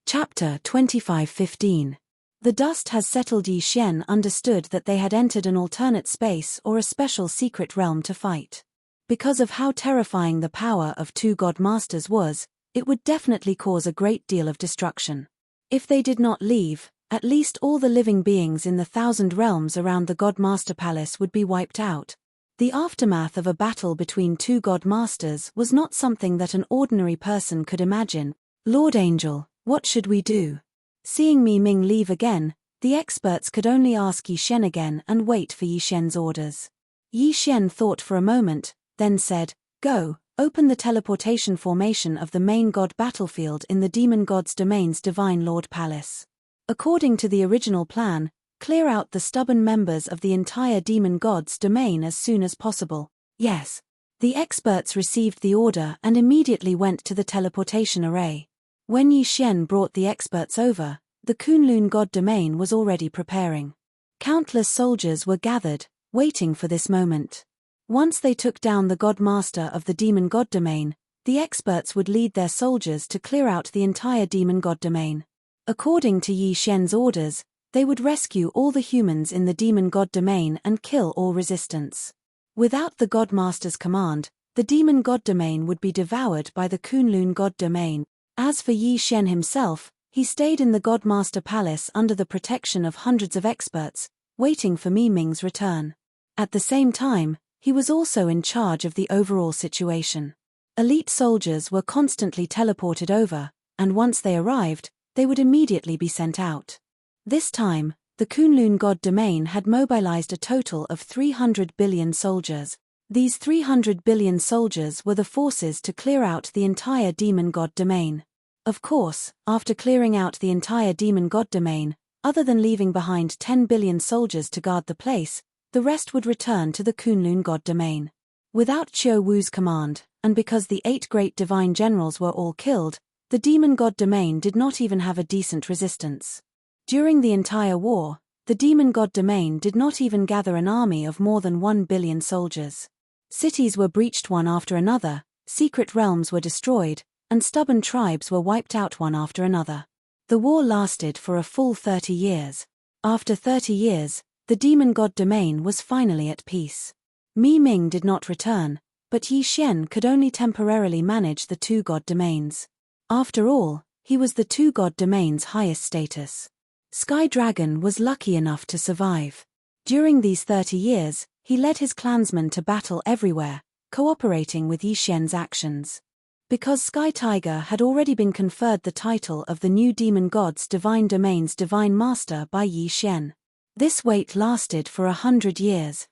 Chapter 25:15. The dust has settled. Yi Xian understood that they had entered an alternate space or a special secret realm to fight. Because of how terrifying the power of two God Masters was, it would definitely cause a great deal of destruction. If they did not leave, at least all the living beings in the 1,000 realms around the God Master Palace would be wiped out. The aftermath of a battle between two God Masters was not something that an ordinary person could imagine. Lord Angel, what should we do? Seeing Mi Ming leave again, the experts could only ask Yi Xian again and wait for Yi Xian's orders. Yi Xian thought for a moment, then said, "Go, open the teleportation formation of the main god battlefield in the Demon God's Domain's Divine Lord Palace. According to the original plan, clear out the stubborn members of the entire Demon God's Domain as soon as possible." Yes. The experts received the order and immediately went to the teleportation array. When Yi Xian brought the experts over, the Kunlun God Domain was already preparing. Countless soldiers were gathered, waiting for this moment. Once they took down the God Master of the Demon God Domain, the experts would lead their soldiers to clear out the entire Demon God Domain. According to Yi Xian's orders, they would rescue all the humans in the Demon God Domain and kill all resistance. Without the God Master's command, the Demon God Domain would be devoured by the Kunlun God Domain. As for Yi Xian himself, he stayed in the God Master Palace under the protection of hundreds of experts, waiting for Mi Ming's return. At the same time, he was also in charge of the overall situation. Elite soldiers were constantly teleported over, and once they arrived, they would immediately be sent out. This time, the Kunlun God Domain had mobilized a total of 300 billion soldiers. These 300 billion soldiers were the forces to clear out the entire Demon God Domain. Of course, after clearing out the entire Demon God Domain, other than leaving behind 10 billion soldiers to guard the place, the rest would return to the Kunlun God Domain. Without Qiu Wu's command, and because the 8 great divine generals were all killed, the Demon God Domain did not even have a decent resistance. During the entire war, the Demon God Domain did not even gather an army of more than 1 billion soldiers. Cities were breached one after another, secret realms were destroyed, and stubborn tribes were wiped out one after another. The war lasted for a full 30 years. After 30 years, the Demon God Domain was finally at peace. Mi Ming did not return, but Yi Xian could only temporarily manage the two God Domains. After all, he was the two God Domain's highest status. Sky Dragon was lucky enough to survive. During these 30 years, he led his clansmen to battle everywhere, cooperating with Yi Xian's actions. Because Sky Tiger had already been conferred the title of the new Demon God's Divine Domain's Divine Master by Yi Xian. This wait lasted for 100 years.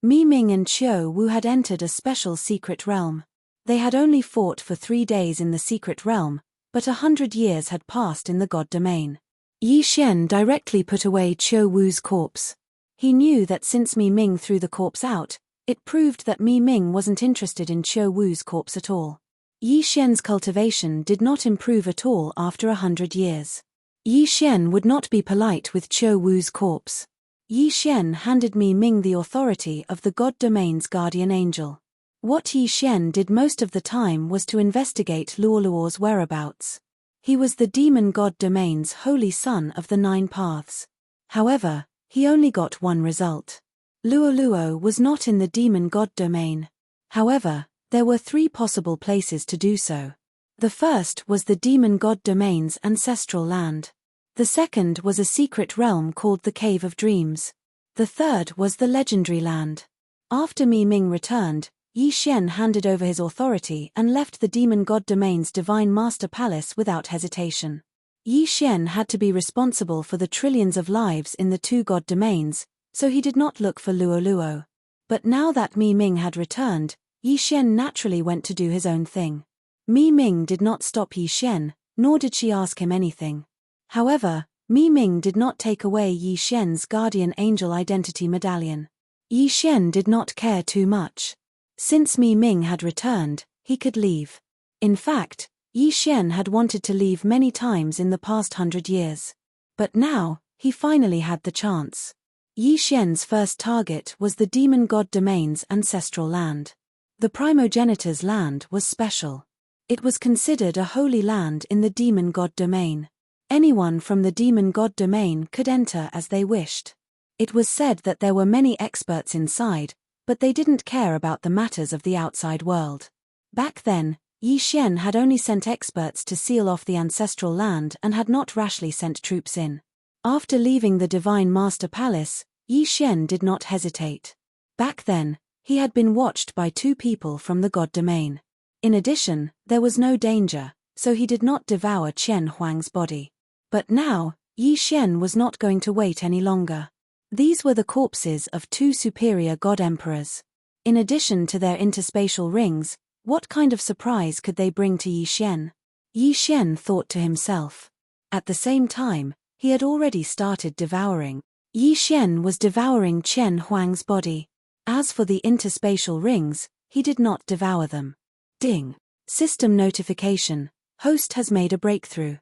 Mi Ming and Qiu Wu had entered a special secret realm. They had only fought for 3 days in the secret realm, but 100 years had passed in the God Domain. Yi Xian directly put away Qiu Wu's corpse. He knew that since Mi Ming threw the corpse out, it proved that Mi Ming wasn't interested in Qiu Wu's corpse at all. Yi Xian's cultivation did not improve at all after 100 years. Yi Xian would not be polite with Qiu Wu's corpse. Yi Xian handed Mi Ming the authority of the God Domain's guardian angel. What Yi Xian did most of the time was to investigate Luo's whereabouts. He was the Demon God Domain's holy son of the 9 paths. However, he only got one result. Luo was not in the Demon God Domain. However, there were 3 possible places to do so. The first was the Demon God Domain's ancestral land. The second was a secret realm called the Cave of Dreams. The third was the legendary land. After Mi Ming returned, Yi Xian handed over his authority and left the Demon God Domain's Divine Master Palace without hesitation. Yi Xian had to be responsible for the trillions of lives in the 2 God Domains, so he did not look for Luo. But now that Mi Ming had returned, Yi Xian naturally went to do his own thing. Mi Ming did not stop Yi Xian, nor did she ask him anything. However, Mi Ming did not take away Yi Xian's guardian angel identity medallion. Yi Xian did not care too much. Since Mi Ming had returned, he could leave. In fact, Yi Xian had wanted to leave many times in the past 100 years. But now, he finally had the chance. Yi Xian's first target was the Demon God Domain's ancestral land. The primogenitor's land was special. It was considered a holy land in the demon god domain. Anyone from the demon god domain could enter as they wished. It was said that there were many experts inside, but they didn't care about the matters of the outside world. Back then, Yi Xian had only sent experts to seal off the ancestral land and had not rashly sent troops in. After leaving the Divine Master Palace, Yi Xian did not hesitate. Back then, he had been watched by 2 people from the god domain. In addition, there was no danger, so he did not devour Chen Huang's body. But now, Yi Xian was not going to wait any longer. These were the corpses of 2 superior god emperors. In addition to their interspatial rings, what kind of surprise could they bring to Yi Xian? Yi Xian thought to himself. At the same time, he had already started devouring. Yi Xian was devouring Chen Huang's body. As for the interspatial rings, he did not devour them. Ding. System notification. Host has made a breakthrough.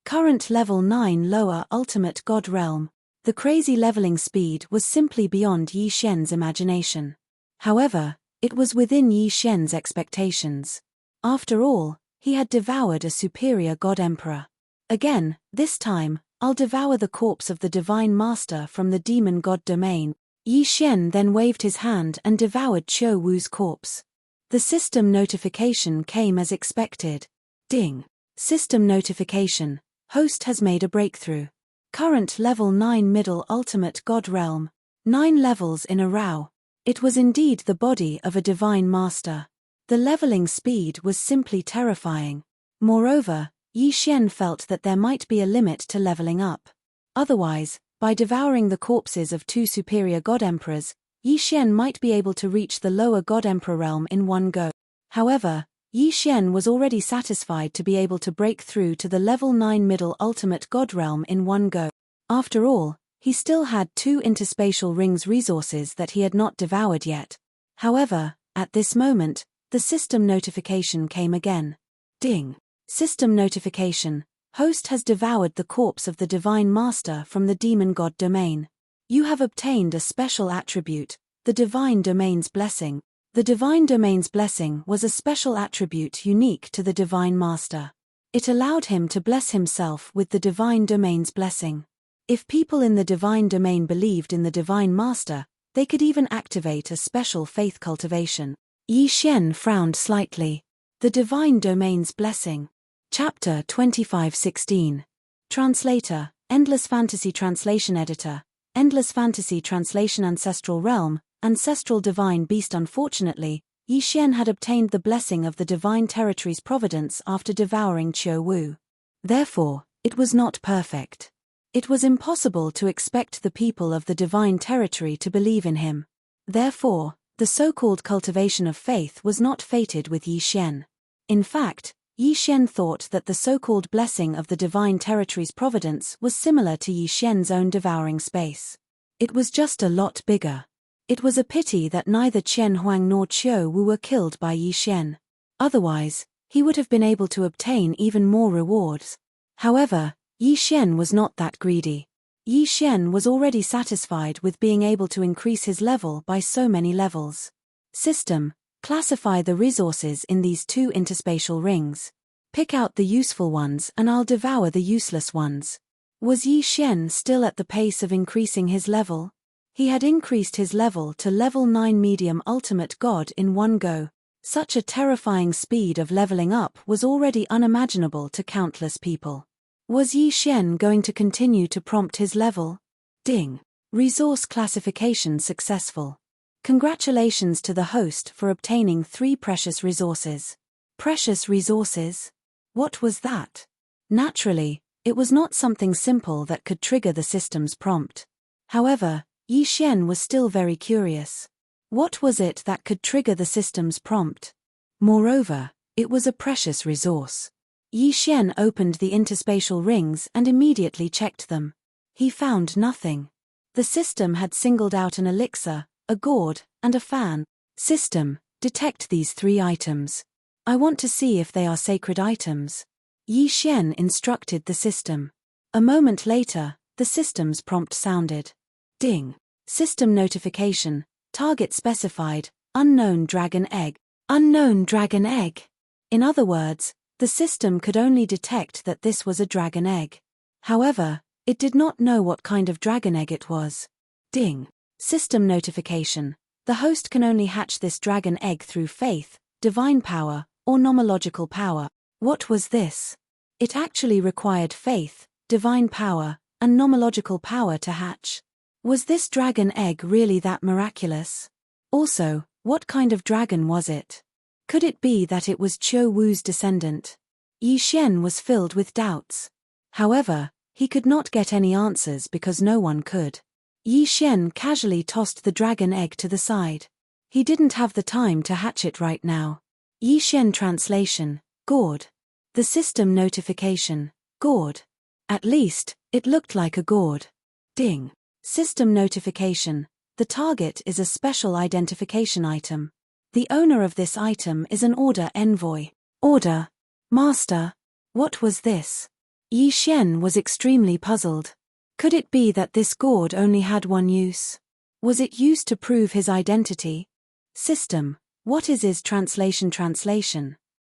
Current level 9 lower ultimate god realm. The crazy leveling speed was simply beyond Yi Xian's imagination. However, it was within Yi Xian's expectations. After all, he had devoured a superior god emperor. Again, this time, I'll devour the corpse of the divine master from the demon god domain. Yi Xian then waved his hand and devoured Qiu Wu's corpse. The system notification came as expected. Ding. System notification. Host has made a breakthrough. Current level 9 middle ultimate god realm. 9 levels in a row. It was indeed the body of a divine master. The leveling speed was simply terrifying. Moreover, Yi Xian felt that there might be a limit to leveling up. Otherwise, by devouring the corpses of 2 superior god emperors, Yi Xian might be able to reach the lower god emperor realm in one go. However, Yi Xian was already satisfied to be able to break through to the level 9 middle ultimate god realm in one go. After all, he still had 2 interspatial rings resources that he had not devoured yet. However, at this moment, the system notification came again. Ding. System notification. Host has devoured the corpse of the divine master from the demon god domain. You have obtained a special attribute, the divine domain's blessing. The divine domain's blessing was a special attribute unique to the divine master. It allowed him to bless himself with the divine domain's blessing. If people in the divine domain believed in the divine master, they could even activate a special faith cultivation. Yi Xian frowned slightly. The divine domain's blessing. Chapter 25:16. Translator, Endless Fantasy Translation Editor, Endless Fantasy Translation Ancestral Realm, Ancestral Divine Beast. Unfortunately, Yi Xian had obtained the blessing of the Divine Territory's providence after devouring Qiu Wu. Therefore, it was not perfect. It was impossible to expect the people of the Divine Territory to believe in him. Therefore, the so-called cultivation of faith was not fated with Yi Xian. In fact, Yi Xian thought that the so-called blessing of the Divine Territory's providence was similar to Yi Xian's own devouring space. It was just a lot bigger. It was a pity that neither Chen Huang nor Qiu Wu were killed by Yi Xian. Otherwise, he would have been able to obtain even more rewards. However, Yi Xian was not that greedy. Yi Xian was already satisfied with being able to increase his level by so many levels. System. Classify the resources in these 2 interspatial rings. Pick out the useful ones and I'll devour the useless ones. Was Yi Xian still at the pace of increasing his level? He had increased his level to level 9 medium ultimate god in one go. Such a terrifying speed of leveling up was already unimaginable to countless people. Was Yi Xian going to continue to prompt his level? Ding. Resource classification successful. Congratulations to the host for obtaining 3 precious resources. Precious resources? What was that? Naturally, it was not something simple that could trigger the system's prompt. However, Yi Xian was still very curious. What was it that could trigger the system's prompt? Moreover, it was a precious resource. Yi Xian opened the interspatial rings and immediately checked them. He found nothing. The system had singled out an elixir, a gourd, and a fan. System, detect these 3 items. I want to see if they are sacred items. Yi Xian instructed the system. A moment later, the system's prompt sounded. Ding. System notification. Target specified, unknown dragon egg. Unknown dragon egg. In other words, The system could only detect that this was a dragon egg. However, it did not know what kind of dragon egg it was. Ding. System notification. The host can only hatch this dragon egg through faith, divine power, or nomological power. What was this? It actually required faith, divine power, and nomological power to hatch. Was this dragon egg really that miraculous? Also, what kind of dragon was it? Could it be that it was Qiu Wu's descendant? Yi Xian was filled with doubts. However, he could not get any answers because no one could. Yi Xian casually tossed the dragon egg to the side. He didn't have the time to hatch it right now. Yi Xian translation, gourd. The system notification, gourd. At least, it looked like a gourd. Ding. System notification. The target is a special identification item. The owner of this item is an order envoy. Order. Master. What was this? Yi Xian was extremely puzzled. Could it be that this gourd only had one use? Was it used to prove his identity? System. What is his translation?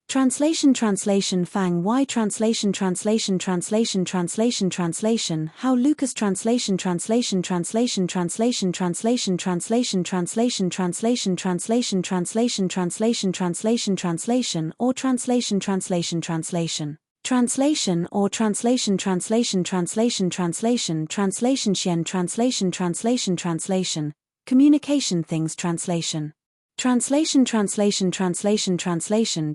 Translation Fang Y translation How Lucas translation or translation communication things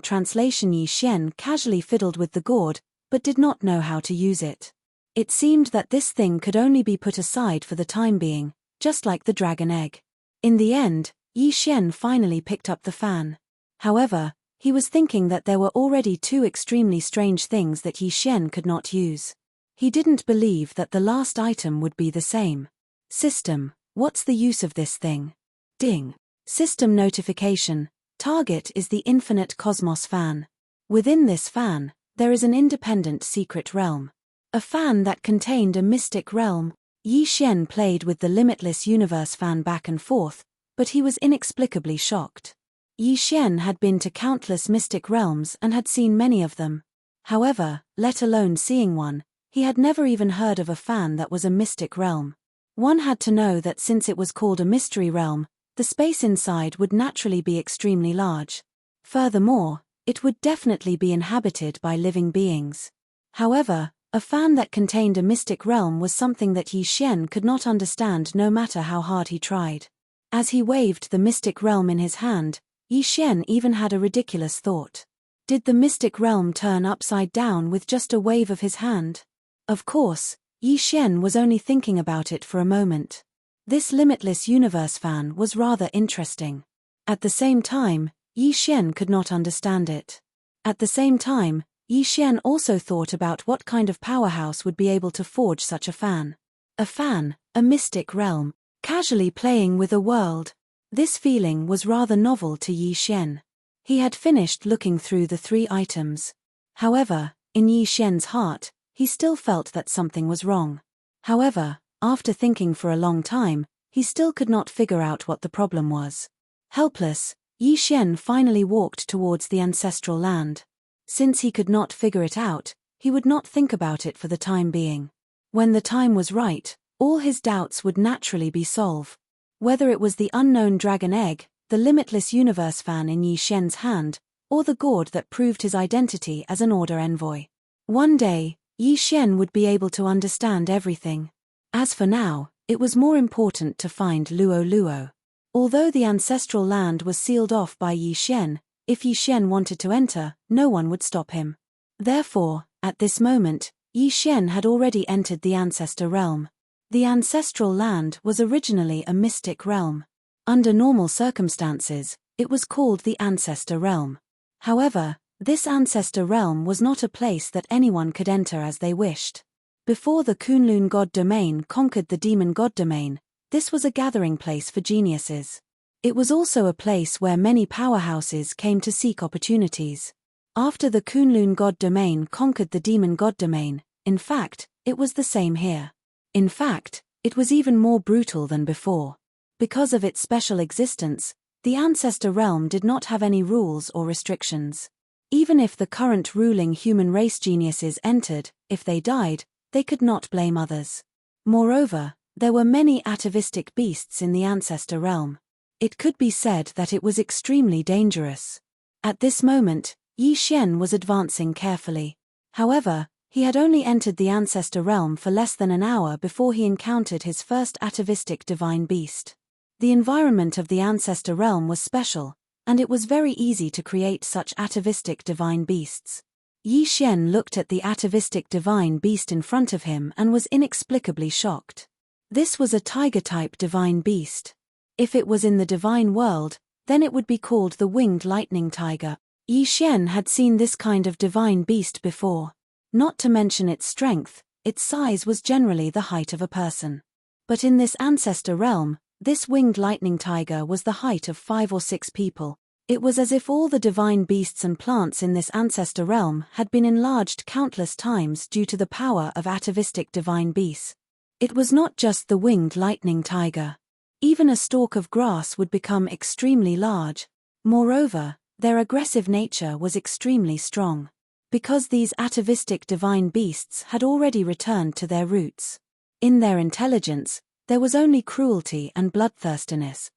translation Yi Xian casually fiddled with the gourd, but did not know how to use it. It seemed that this thing could only be put aside for the time being, just like the dragon egg. In the end, Yi Xian finally picked up the fan. However, he was thinking that there were already two extremely strange things that Yi Xian could not use. He didn't believe that the last item would be the same. System, what's the use of this thing? Ding. System notification. Target is the infinite cosmos fan. Within this fan, there is an independent secret realm. A fan that contained a mystic realm. Yi Xian played with the Limitless universe fan back and forth, but he was inexplicably shocked. Yi Xian had been to countless mystic realms and had seen many of them. However, let alone seeing one, he had never even heard of a fan that was a mystic realm. One had to know that since it was called a mystery realm, the space inside would naturally be extremely large. Furthermore, it would definitely be inhabited by living beings. However, a fan that contained a mystic realm was something that Yi Xian could not understand no matter how hard he tried. As he waved the mystic realm in his hand, Yi Xian even had a ridiculous thought. Did the mystic realm turn upside down with just a wave of his hand? Of course, Yi Xian was only thinking about it for a moment. This Limitless universe fan was rather interesting. At the same time, Yi Xian could not understand it. At the same time, Yi Xian also thought about what kind of powerhouse would be able to forge such a fan. A mystic realm, casually playing with a world. This feeling was rather novel to Yi Xian. He had finished looking through the three items. However, in Yi Xian's heart, he still felt that something was wrong. However, after thinking for a long time, he still could not figure out what the problem was. Helpless, Yi Xian finally walked towards the ancestral land. Since he could not figure it out, he would not think about it for the time being. When the time was right, all his doubts would naturally be solved. Whether it was the unknown dragon egg, the Limitless universe fan in Yi Xian's hand, or the gourd that proved his identity as an order envoy. One day, Yi Xian would be able to understand everything. As for now, it was more important to find Luo Luo. Although the ancestral land was sealed off by Yi Xian, if Yi Xian wanted to enter, no one would stop him. Therefore, at this moment, Yi Xian had already entered the ancestor realm. The ancestral land was originally a mystic realm. Under normal circumstances, it was called the ancestor realm. However, this ancestor realm was not a place that anyone could enter as they wished. Before the Kunlun god domain conquered the demon god domain, this was a gathering place for geniuses. It was also a place where many powerhouses came to seek opportunities. After the Kunlun god domain conquered the demon god domain, in fact, it was the same here. In fact, it was even more brutal than before. Because of its special existence, the ancestor realm did not have any rules or restrictions. Even if the current ruling human race geniuses entered, if they died, they could not blame others. Moreover, there were many atavistic beasts in the ancestor realm. It could be said that it was extremely dangerous. At this moment, Yi Xian was advancing carefully. However, he had only entered the ancestor realm for less than an hour before he encountered his first atavistic divine beast. The environment of the ancestor realm was special, and it was very easy to create such atavistic divine beasts. Yi Xian looked at the atavistic divine beast in front of him and was inexplicably shocked. This was a tiger-type divine beast. If it was in the divine world, then it would be called the winged lightning tiger. Yi Xian had seen this kind of divine beast before. Not to mention its strength, its size was generally the height of a person. But in this ancestor realm, this winged lightning tiger was the height of 5 or 6 people. It was as if all the divine beasts and plants in this ancestor realm had been enlarged countless times due to the power of atavistic divine beasts. It was not just the winged lightning tiger. Even a stalk of grass would become extremely large. Moreover, their aggressive nature was extremely strong. Because these atavistic divine beasts had already returned to their roots. In their intelligence, there was only cruelty and bloodthirstiness.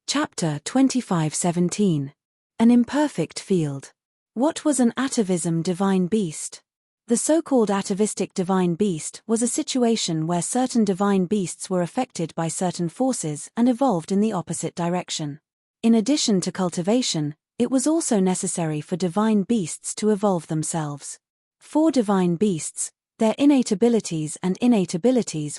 Chapter 25:17. An imperfect field. What was an atavism divine beast? The so-called atavistic divine beast was a situation where certain divine beasts were affected by certain forces and evolved in the opposite direction. In addition to cultivation, it was also necessary for divine beasts to evolve themselves. For divine beasts, their innate abilities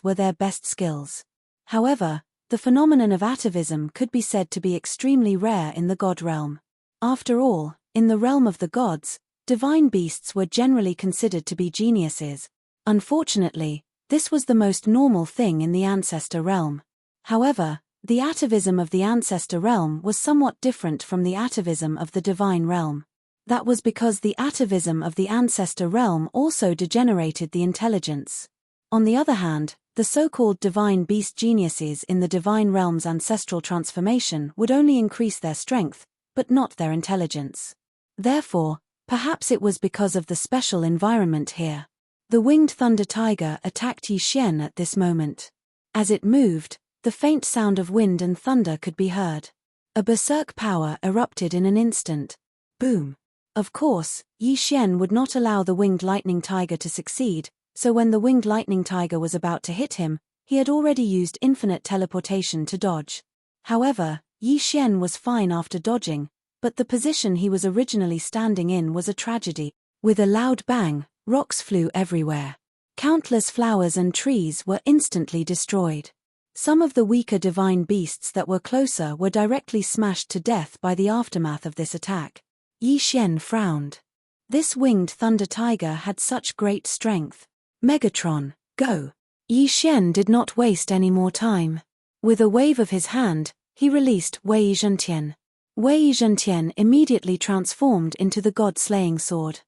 were their best skills. However, the phenomenon of atavism could be said to be extremely rare in the god realm. After all, in the realm of the gods, divine beasts were generally considered to be geniuses. Unfortunately, this was the most normal thing in the ancestor realm. However, the atavism of the ancestor realm was somewhat different from the atavism of the divine realm. That was because the atavism of the ancestor realm also degenerated the intelligence. On the other hand, the so-called divine beast geniuses in the divine realm's ancestral transformation would only increase their strength, but not their intelligence. Therefore, perhaps it was because of the special environment here. The winged thunder tiger attacked Yi Xian at this moment. As it moved, the faint sound of wind and thunder could be heard. A berserk power erupted in an instant. Boom! Of course, Yi Xian would not allow the winged lightning tiger to succeed, so when the winged lightning tiger was about to hit him, he had already used infinite teleportation to dodge. However, Yi Xian was fine after dodging, but the position he was originally standing in was a tragedy. With a loud bang, rocks flew everywhere. Countless flowers and trees were instantly destroyed. Some of the weaker divine beasts that were closer were directly smashed to death by the aftermath of this attack. Yi Xian frowned. This winged thunder tiger had such great strength. Megatron, go! Yi Xian did not waste any more time. With a wave of his hand, he released Wei Zhentian. Wei Zhentian immediately transformed into the god-slaying sword.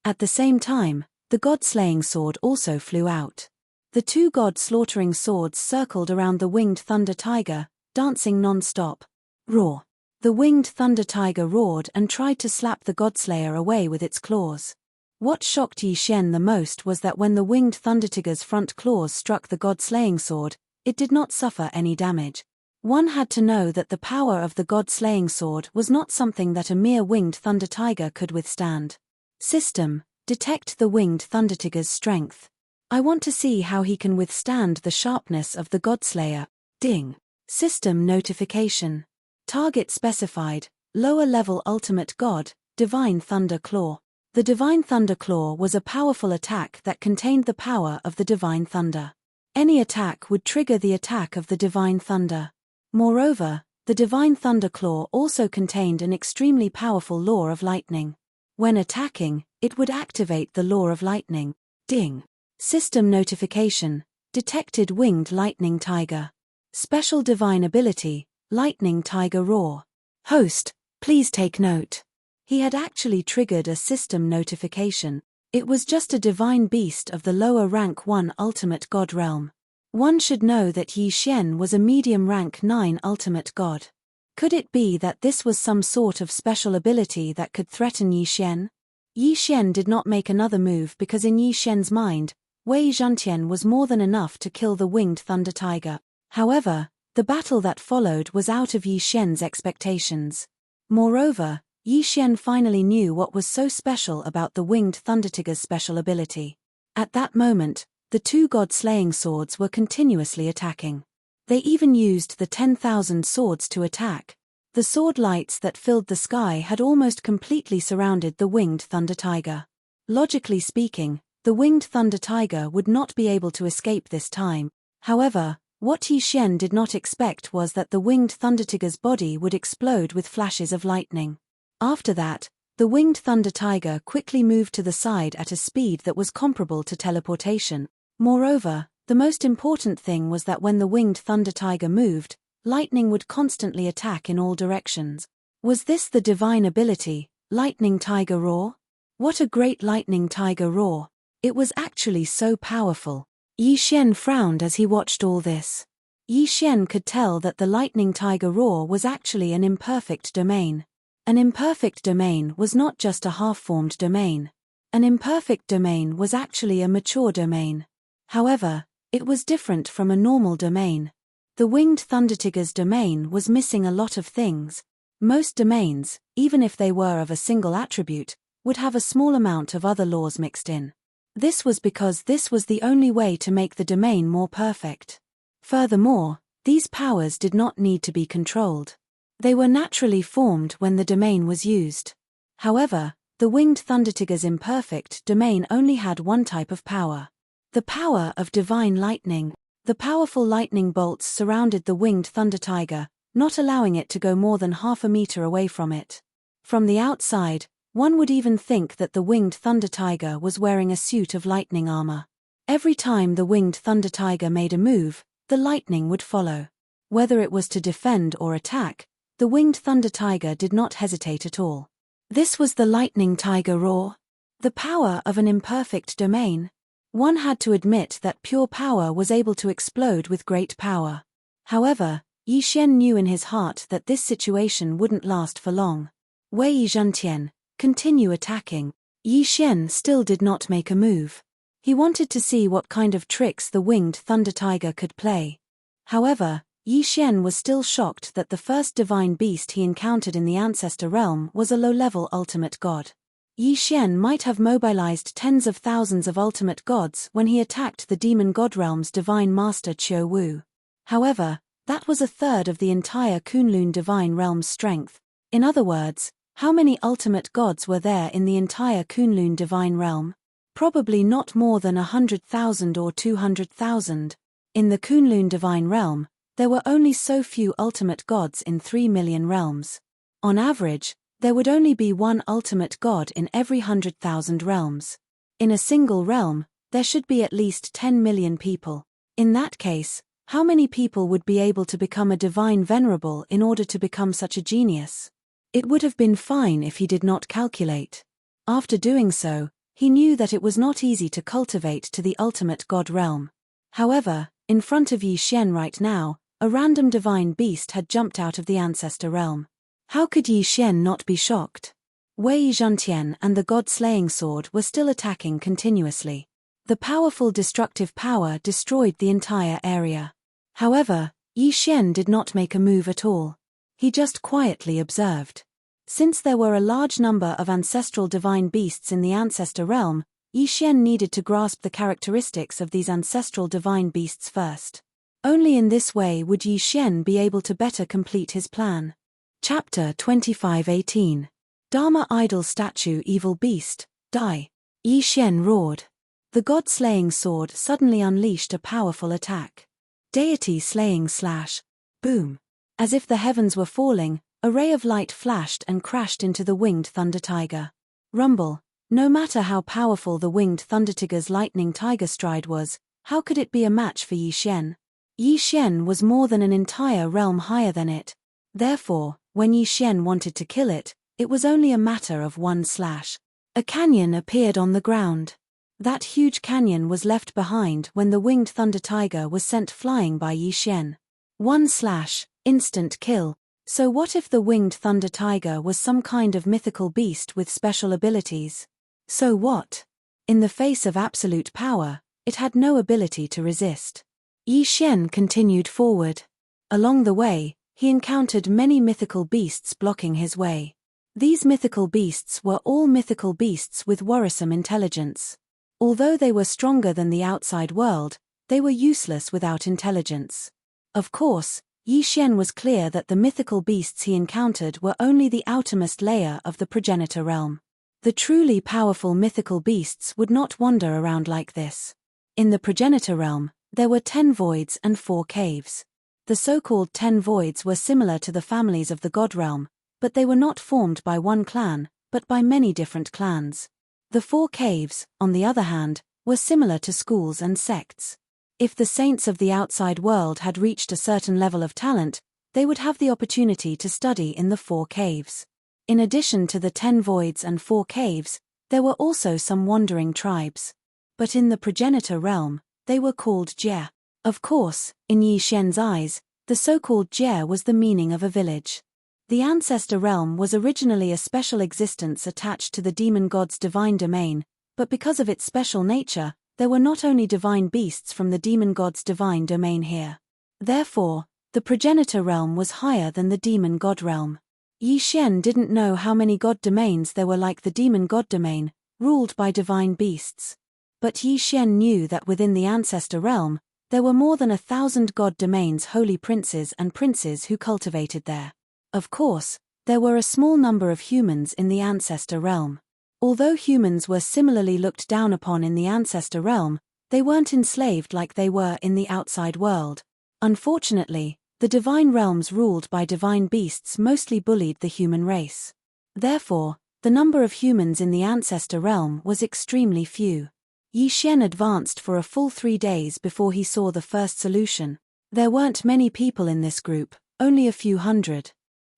At the same time, the god-slaying sword also flew out. The two god-slaughtering swords circled around the winged thunder tiger, dancing non-stop. Roar! The winged thunder tiger roared and tried to slap the godslayer away with its claws. What shocked Yi Xian the most was that when the winged thunder tiger's front claws struck the god-slaying sword, it did not suffer any damage. One had to know that the power of the god-slaying sword was not something that a mere winged thunder tiger could withstand. System, detect the winged thunder tiger's strength. I want to see how he can withstand the sharpness of the godslayer. Ding. System notification. Target specified, lower level ultimate god, Divine Thunder Claw. The Divine Thunder Claw was a powerful attack that contained the power of the Divine Thunder. Any attack would trigger the attack of the Divine Thunder. Moreover, the Divine Thunder Claw also contained an extremely powerful law of lightning. When attacking, it would activate the law of lightning. Ding. System notification, detected winged lightning tiger. Special divine ability, lightning tiger roar. Host, please take note. He had actually triggered a system notification. It was just a divine beast of the lower rank 1 ultimate god realm. One should know that Yi Xian was a medium rank 9 ultimate god. Could it be that this was some sort of special ability that could threaten Yi Xian? Yi Xian did not make another move because in Yi Xian's mind, Wei Zhantian was more than enough to kill the winged thunder tiger. However, the battle that followed was out of Yi Xian's expectations. Moreover, Yi Xian finally knew what was so special about the winged thunder tiger's special ability. At that moment, the two god-slaying swords were continuously attacking. They even used the 10,000 swords to attack. The sword lights that filled the sky had almost completely surrounded the winged thunder tiger. Logically speaking, the winged thunder tiger would not be able to escape this time. However, what Yi Xian did not expect was that the winged thunder tiger's body would explode with flashes of lightning. After that, the winged thunder tiger quickly moved to the side at a speed that was comparable to teleportation. Moreover, the most important thing was that when the winged thunder tiger moved, lightning would constantly attack in all directions. Was this the divine ability, Lightning Tiger Roar? What a great Lightning Tiger Roar! It was actually so powerful. Yi Xian frowned as he watched all this. Yi Xian could tell that the Lightning Tiger Roar was actually an imperfect domain. An imperfect domain was not just a half-formed domain. An imperfect domain was actually a mature domain. However, it was different from a normal domain. The winged thunder tiger's domain was missing a lot of things. Most domains, even if they were of a single attribute, would have a small amount of other laws mixed in. This was because this was the only way to make the domain more perfect. Furthermore, these powers did not need to be controlled. They were naturally formed when the domain was used. However, the winged thunder tiger's imperfect domain only had one type of power. The power of divine lightning. The powerful lightning bolts surrounded the winged thunder tiger, not allowing it to go more than half a meter away from it. From the outside, one would even think that the winged thunder tiger was wearing a suit of lightning armor. Every time the winged thunder tiger made a move, the lightning would follow. Whether it was to defend or attack, the winged thunder tiger did not hesitate at all. This was the Lightning Tiger Roar. The power of an imperfect domain. One had to admit that pure power was able to explode with great power. However, Yi Xian knew in his heart that this situation wouldn't last for long. Wei Zhantian, continue attacking. Yi Xian still did not make a move. He wanted to see what kind of tricks the winged thunder tiger could play. However, Yi Xian was still shocked that the first divine beast he encountered in the ancestor realm was a low-level ultimate god. Yi Xian might have mobilized tens of thousands of ultimate gods when he attacked the demon god realm's divine master Qiu Wu. However, that was a third of the entire Kunlun divine realm's strength. In other words, how many ultimate gods were there in the entire Kunlun divine realm? Probably not more than 100,000 or 200,000. In the Kunlun divine realm, there were only so few ultimate gods in 3 million realms. On average, there would only be one ultimate god in every 100,000 realms. In a single realm, there should be at least 10 million people. In that case, how many people would be able to become a divine venerable in order to become such a genius? It would have been fine if he did not calculate. After doing so, he knew that it was not easy to cultivate to the ultimate god realm. However, in front of Yi Xian right now, a random divine beast had jumped out of the ancestor realm. How could Yi Xian not be shocked? Wei Zhantian and the god-slaying sword were still attacking continuously. The powerful destructive power destroyed the entire area. However, Yi Xian did not make a move at all. He just quietly observed. Since there were a large number of ancestral divine beasts in the ancestor realm, Yi Xian needed to grasp the characteristics of these ancestral divine beasts first. Only in this way would Yi Xian be able to better complete his plan. Chapter 25:18. Dharma Idol Statue Evil Beast, Die. Yi Xian roared. The god-slaying sword suddenly unleashed a powerful attack. Deity slaying slash. Boom. As if the heavens were falling, a ray of light flashed and crashed into the winged thunder tiger. Rumble. No matter how powerful the winged thunder tiger's lightning tiger stride was, how could it be a match for Yi Xian? Yi Xian was more than an entire realm higher than it. Therefore, when Yi Xian wanted to kill it, it was only a matter of one slash. A canyon appeared on the ground. That huge canyon was left behind when the winged thunder tiger was sent flying by Yi Xian. One slash, instant kill. So what if the winged thunder tiger was some kind of mythical beast with special abilities? So what? In the face of absolute power, it had no ability to resist. Yi Xian continued forward. Along the way, he encountered many mythical beasts blocking his way. These mythical beasts were all mythical beasts with worrisome intelligence. Although they were stronger than the outside world, they were useless without intelligence. Of course, Yi Xian was clear that the mythical beasts he encountered were only the outermost layer of the progenitor realm. The truly powerful mythical beasts would not wander around like this. In the progenitor realm, there were 10 voids and 4 caves. The so-called 10 voids were similar to the families of the god realm, but they were not formed by one clan, but by many different clans. The 4 caves, on the other hand, were similar to schools and sects. If the saints of the outside world had reached a certain level of talent, they would have the opportunity to study in the 4 caves. In addition to the 10 voids and 4 caves, there were also some wandering tribes. But in the progenitor realm, they were called Jie. Of course, in Yi Xian's eyes, the so-called Jie was the meaning of a village. The ancestor realm was originally a special existence attached to the demon god's divine domain, but because of its special nature, there were not only divine beasts from the demon god's divine domain here. Therefore, the progenitor realm was higher than the demon god realm. Yi Xian didn't know how many god domains there were like the demon god domain, ruled by divine beasts. But Yi Xian knew that within the ancestor realm, there were more than 1,000 god domains, holy princes and princes who cultivated there. Of course, there were a small number of humans in the ancestor realm. Although humans were similarly looked down upon in the ancestor realm, they weren't enslaved like they were in the outside world. Unfortunately, the divine realms ruled by divine beasts mostly bullied the human race. Therefore, the number of humans in the ancestor realm was extremely few. Yi Xian advanced for a full 3 days before he saw the first solution. There weren't many people in this group, only a few hundred.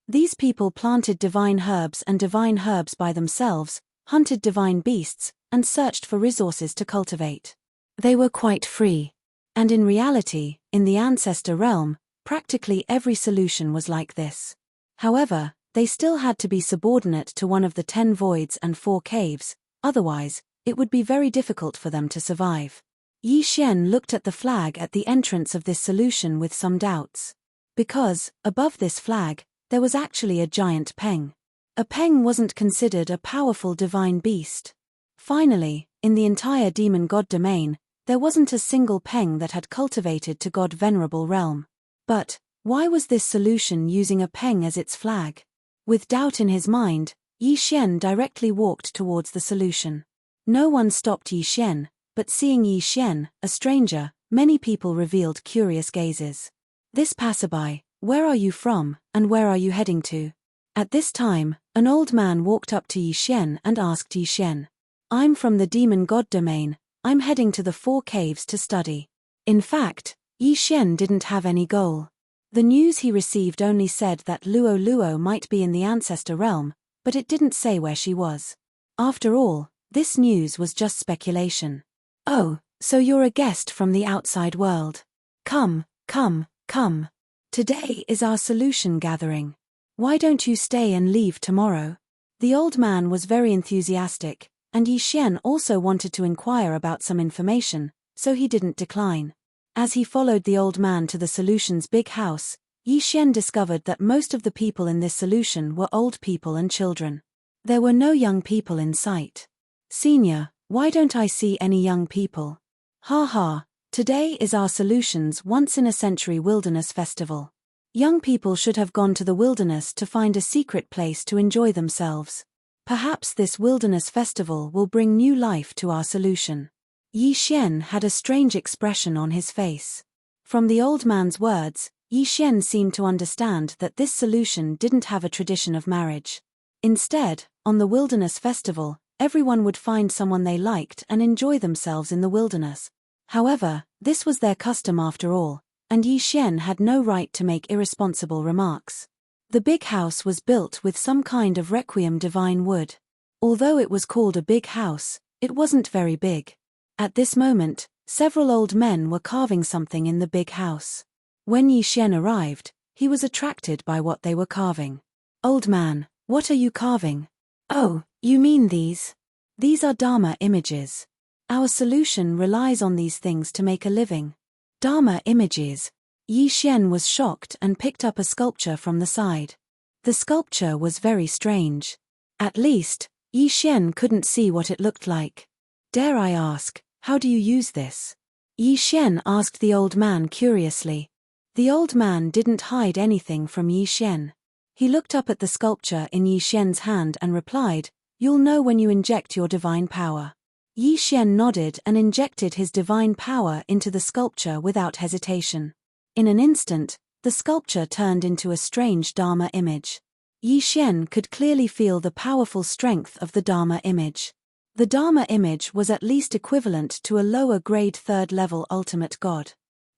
These people planted divine herbs by themselves, hunted divine beasts, and searched for resources to cultivate. They were quite free. And in reality, in the ancestor realm, practically every solution was like this. However, they still had to be subordinate to one of the 10 voids and 4 caves, otherwise, it would be very difficult for them to survive. Yi Xian looked at the flag at the entrance of this solution with some doubts. Because, above this flag, there was actually a giant peng. A peng wasn't considered a powerful divine beast. Finally, in the entire demon god domain, there wasn't a single peng that had cultivated to god venerable realm. But, why was this solution using a peng as its flag? With doubt in his mind, Yi Xian directly walked towards the solution. No one stopped Yi Xian, but seeing Yi Xian, a stranger, many people revealed curious gazes. This passerby, where are you from, and where are you heading to? At this time, an old man walked up to Yi Xian and asked Yi Xian. I'm from the demon god domain, I'm heading to the 4 caves to study. In fact, Yi Xian didn't have any goal. The news he received only said that Luo Luo might be in the ancestor realm, but it didn't say where she was. After all, this news was just speculation. Oh, so you're a guest from the outside world. Come, come, come. Today is our solution gathering. Why don't you stay and leave tomorrow? The old man was very enthusiastic, and Yi Xian also wanted to inquire about some information, so he didn't decline. As he followed the old man to the solution's big house, Yi Xian discovered that most of the people in this solution were old people and children. There were no young people in sight. Senior, why don't I see any young people? Ha ha, today is our solution's once-in-a-century wilderness festival. Young people should have gone to the wilderness to find a secret place to enjoy themselves. Perhaps this wilderness festival will bring new life to our solution. Yi Xian had a strange expression on his face. From the old man's words, Yi Xian seemed to understand that this solution didn't have a tradition of marriage. Instead, on the wilderness festival, everyone would find someone they liked and enjoy themselves in the wilderness. However, this was their custom after all, and Yi Xian had no right to make irresponsible remarks. The big house was built with some kind of requiem divine wood. Although it was called a big house, it wasn't very big. At this moment, several old men were carving something in the big house. When Yi Xian arrived, he was attracted by what they were carving. Old man, what are you carving? Oh, you mean these? These are Dharma images. Our solution relies on these things to make a living. Dharma images. Yi Xian was shocked and picked up a sculpture from the side. The sculpture was very strange. At least, Yi Xian couldn't see what it looked like. Dare I ask, how do you use this? Yi Xian asked the old man curiously. The old man didn't hide anything from Yi Xian. He looked up at the sculpture in Yi Xian's hand and replied, "You'll know when you inject your divine power." Yi Xian nodded and injected his divine power into the sculpture without hesitation. In an instant, the sculpture turned into a strange Dharma image. Yi Xian could clearly feel the powerful strength of the Dharma image. The Dharma image was at least equivalent to a lower-grade third-level ultimate god.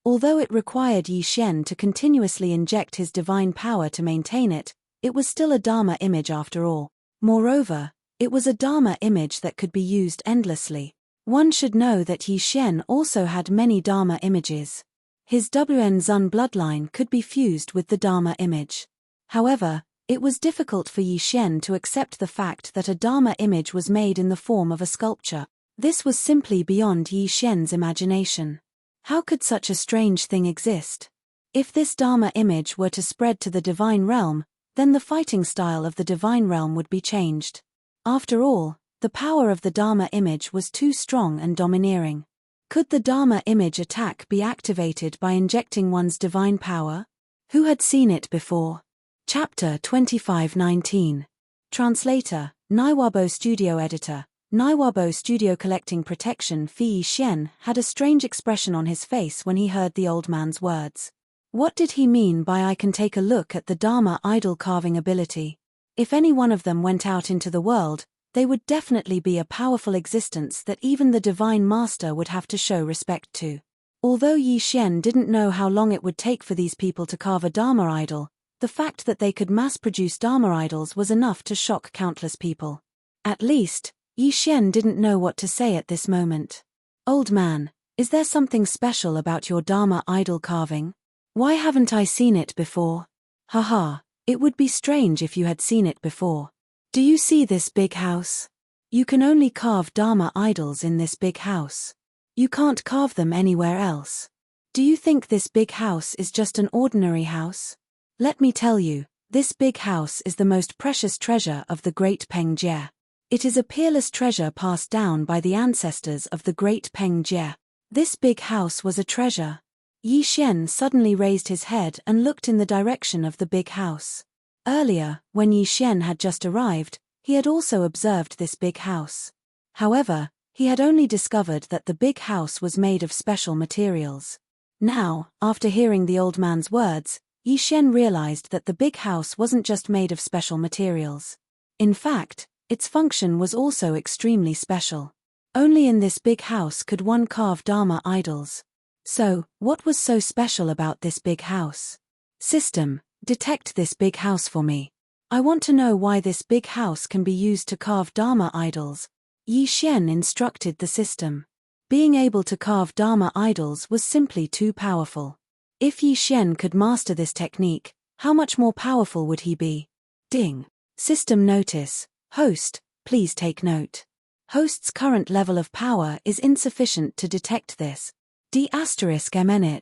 Although it required Yi Xian to continuously inject his divine power to maintain it, it was still a Dharma image after all. Moreover, it was a Dharma image that could be used endlessly. One should know that Yi Xian also had many Dharma images. His Wen Zun bloodline could be fused with the Dharma image. However, it was difficult for Yi Xian to accept the fact that a Dharma image was made in the form of a sculpture. This was simply beyond Yi Xian's imagination. How could such a strange thing exist? If this Dharma image were to spread to the divine realm, then the fighting style of the divine realm would be changed. After all, the power of the Dharma image was too strong and domineering. Could the Dharma image attack be activated by injecting one's divine power? Who had seen it before? Chapter 25:19. Translator, Naiwabo Studio Editor. Naiwabo Studio. Collecting protection. Yi Xian had a strange expression on his face when he heard the old man's words. What did he mean by "I can take a look at the Dharma idol carving ability"? If any one of them went out into the world, they would definitely be a powerful existence that even the Divine Master would have to show respect to. Although Yi Xian didn't know how long it would take for these people to carve a Dharma idol, the fact that they could mass-produce Dharma idols was enough to shock countless people. At least, Yi Xian didn't know what to say at this moment. "Old man, is there something special about your Dharma idol carving? Why haven't I seen it before?" "Haha, it would be strange if you had seen it before. Do you see this big house? You can only carve Dharma idols in this big house. You can't carve them anywhere else. Do you think this big house is just an ordinary house? Let me tell you, this big house is the most precious treasure of the great Peng Jie. It is a peerless treasure passed down by the ancestors of the great Peng Jie. This big house was a treasure." Yi Xian suddenly raised his head and looked in the direction of the big house. Earlier, when Yi Xian had just arrived, he had also observed this big house. However, he had only discovered that the big house was made of special materials. Now, after hearing the old man's words, Yi Xian realized that the big house wasn't just made of special materials. In fact, its function was also extremely special. Only in this big house could one carve Dharma idols. So, what was so special about this big house? System, detect this big house for me. I want to know why this big house can be used to carve Dharma idols. Yi Xian instructed the system. Being able to carve Dharma idols was simply too powerful. If Yi Xian could master this technique, how much more powerful would he be? Ding. System notice. Host, please take note. Host's current level of power is insufficient to detect this. D***MN.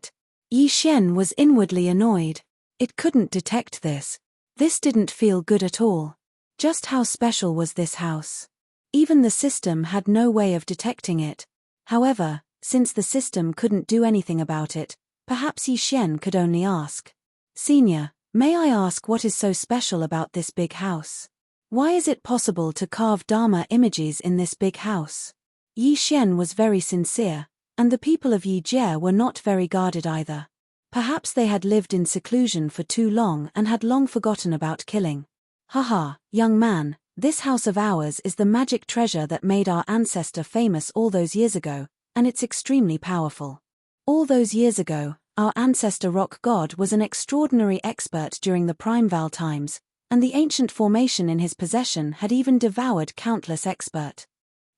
Yi Xian was inwardly annoyed. It couldn't detect this. This didn't feel good at all. Just how special was this house? Even the system had no way of detecting it. However, since the system couldn't do anything about it, perhaps Yi Xian could only ask. "Senior, may I ask what is so special about this big house? Why is it possible to carve Dharma images in this big house?" Yi Xian was very sincere, and the people of Yi Jie were not very guarded either. Perhaps they had lived in seclusion for too long and had long forgotten about killing. "Haha, young man, this house of ours is the magic treasure that made our ancestor famous all those years ago, and it's extremely powerful. All those years ago, our ancestor rock god was an extraordinary expert during the Primeval times, and the ancient formation in his possession had even devoured countless expert.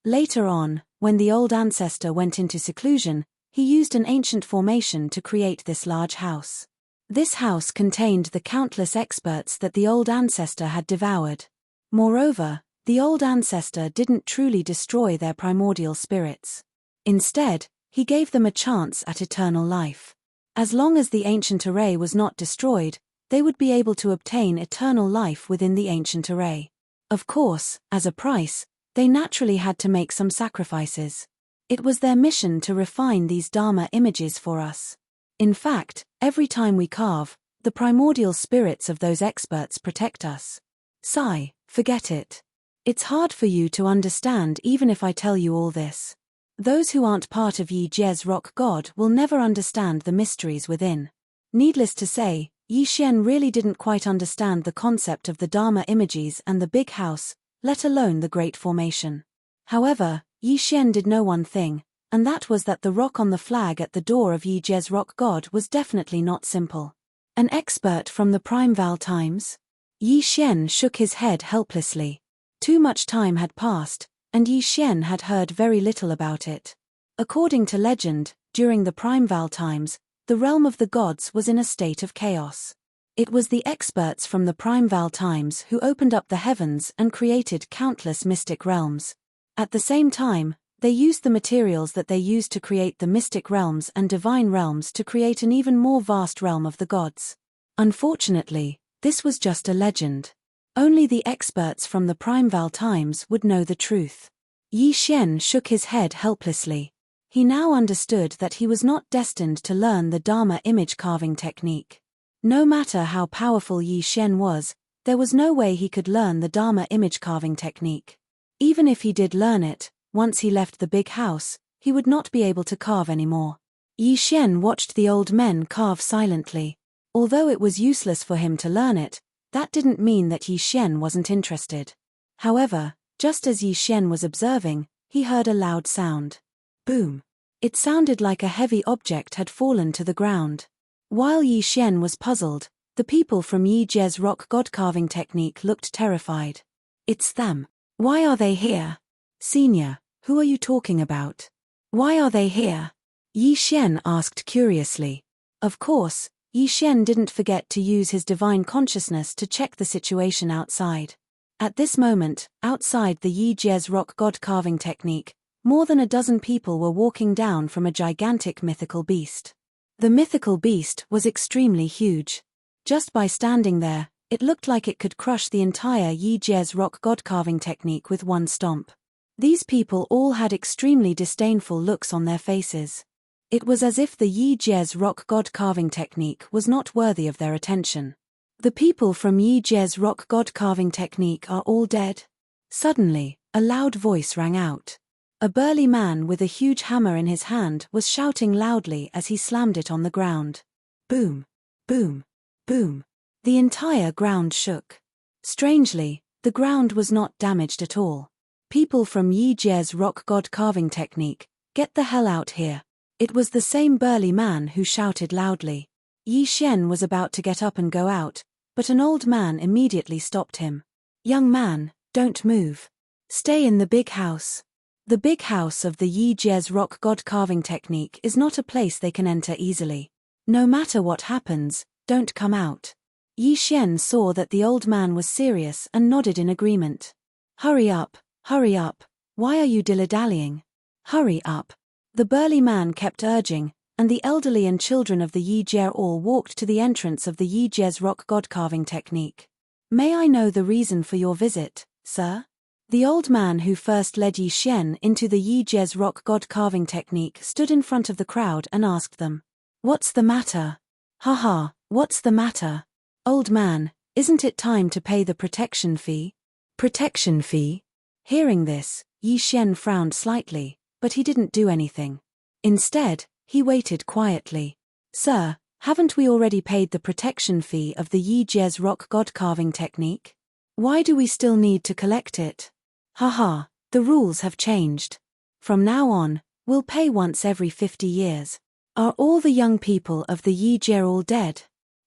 Later on, when the old ancestor went into seclusion, he used an ancient formation to create this large house. This house contained the countless experts that the old ancestor had devoured. Moreover, The old ancestor didn't truly destroy their primordial spirits. Instead, he gave them a chance at eternal life. As long as the ancient array was not destroyed, they would be able to obtain eternal life within the ancient array. Of course, as a price, they naturally had to make some sacrifices. It was their mission to refine these Dharma images for us. In fact, every time we carve, the primordial spirits of those experts protect us. Sigh, forget it. It's hard for you to understand even if I tell you all this. Those who aren't part of Yi Jie's rock god will never understand the mysteries within. Needless to say, Yi Xian really didn't quite understand the concept of the Dharma images and the big house, let alone the Great Formation. However, Yi Xian did know one thing, and that was that the rock on the flag at the door of Yi Jie's rock god was definitely not simple. An expert from the Primeval times? Yi Xian shook his head helplessly. Too much time had passed, and Yi Xian had heard very little about it. According to legend, during the Primeval times, the realm of the gods was in a state of chaos. It was the experts from the Primeval times who opened up the heavens and created countless mystic realms. At the same time, they used the materials that they used to create the mystic realms and divine realms to create an even more vast realm of the gods. Unfortunately, this was just a legend. Only the experts from the Primeval times would know the truth. Yi Xian shook his head helplessly. He now understood that he was not destined to learn the Dharma image carving technique. No matter how powerful Yi Xian was, there was no way he could learn the Dharma image carving technique. Even if he did learn it, once he left the big house, he would not be able to carve anymore. Yi Xian watched the old men carve silently. Although it was useless for him to learn it, that didn't mean that Yi Xian wasn't interested. However, just as Yi Xian was observing, he heard a loud sound. Boom. It sounded like a heavy object had fallen to the ground. While Yi Xian was puzzled, the people from Yi Jie's rock god carving technique looked terrified. It's them. Why are they here? Senior, who are you talking about? Why are they here? Yi Xian asked curiously. Of course, Yi Xian didn't forget to use his divine consciousness to check the situation outside. At this moment, outside the Yi Jie's rock god carving technique, more than a dozen people were walking down from a gigantic mythical beast. The mythical beast was extremely huge. Just by standing there, it looked like it could crush the entire Yi Jie's rock god carving technique with one stomp. These people all had extremely disdainful looks on their faces. It was as if the Yi Jie's rock god carving technique was not worthy of their attention. The people from Yi Jie's rock god carving technique are all dead. Suddenly, a loud voice rang out. A burly man with a huge hammer in his hand was shouting loudly as he slammed it on the ground. Boom, boom, boom. The entire ground shook. Strangely, the ground was not damaged at all. People from Yi Jie's rock god carving technique, get the hell out here. It was the same burly man who shouted loudly. Yi Xian was about to get up and go out, but an old man immediately stopped him. Young man, don't move. Stay in the big house. The big house of the Yi Jie's rock god carving technique is not a place they can enter easily. No matter what happens, don't come out. Yi Xian saw that the old man was serious and nodded in agreement. Hurry up, why are you dilly-dallying? Hurry up. The burly man kept urging, and the elderly and children of the Yi Jie all walked to the entrance of the Yi Jie's rock god carving technique. May I know the reason for your visit, sir? The old man who first led Yi Xian into the Yi Jie's rock god carving technique stood in front of the crowd and asked them. What's the matter? Haha, what's the matter? Old man, isn't it time to pay the protection fee? Protection fee? Hearing this, Yi Xian frowned slightly, but he didn't do anything. Instead, he waited quietly. Sir, haven't we already paid the protection fee of the Yi Jie's rock god carving technique? Why do we still need to collect it? Haha, the rules have changed. From now on, we'll pay once every 50 years. Are all the young people of the Yi Jie all dead?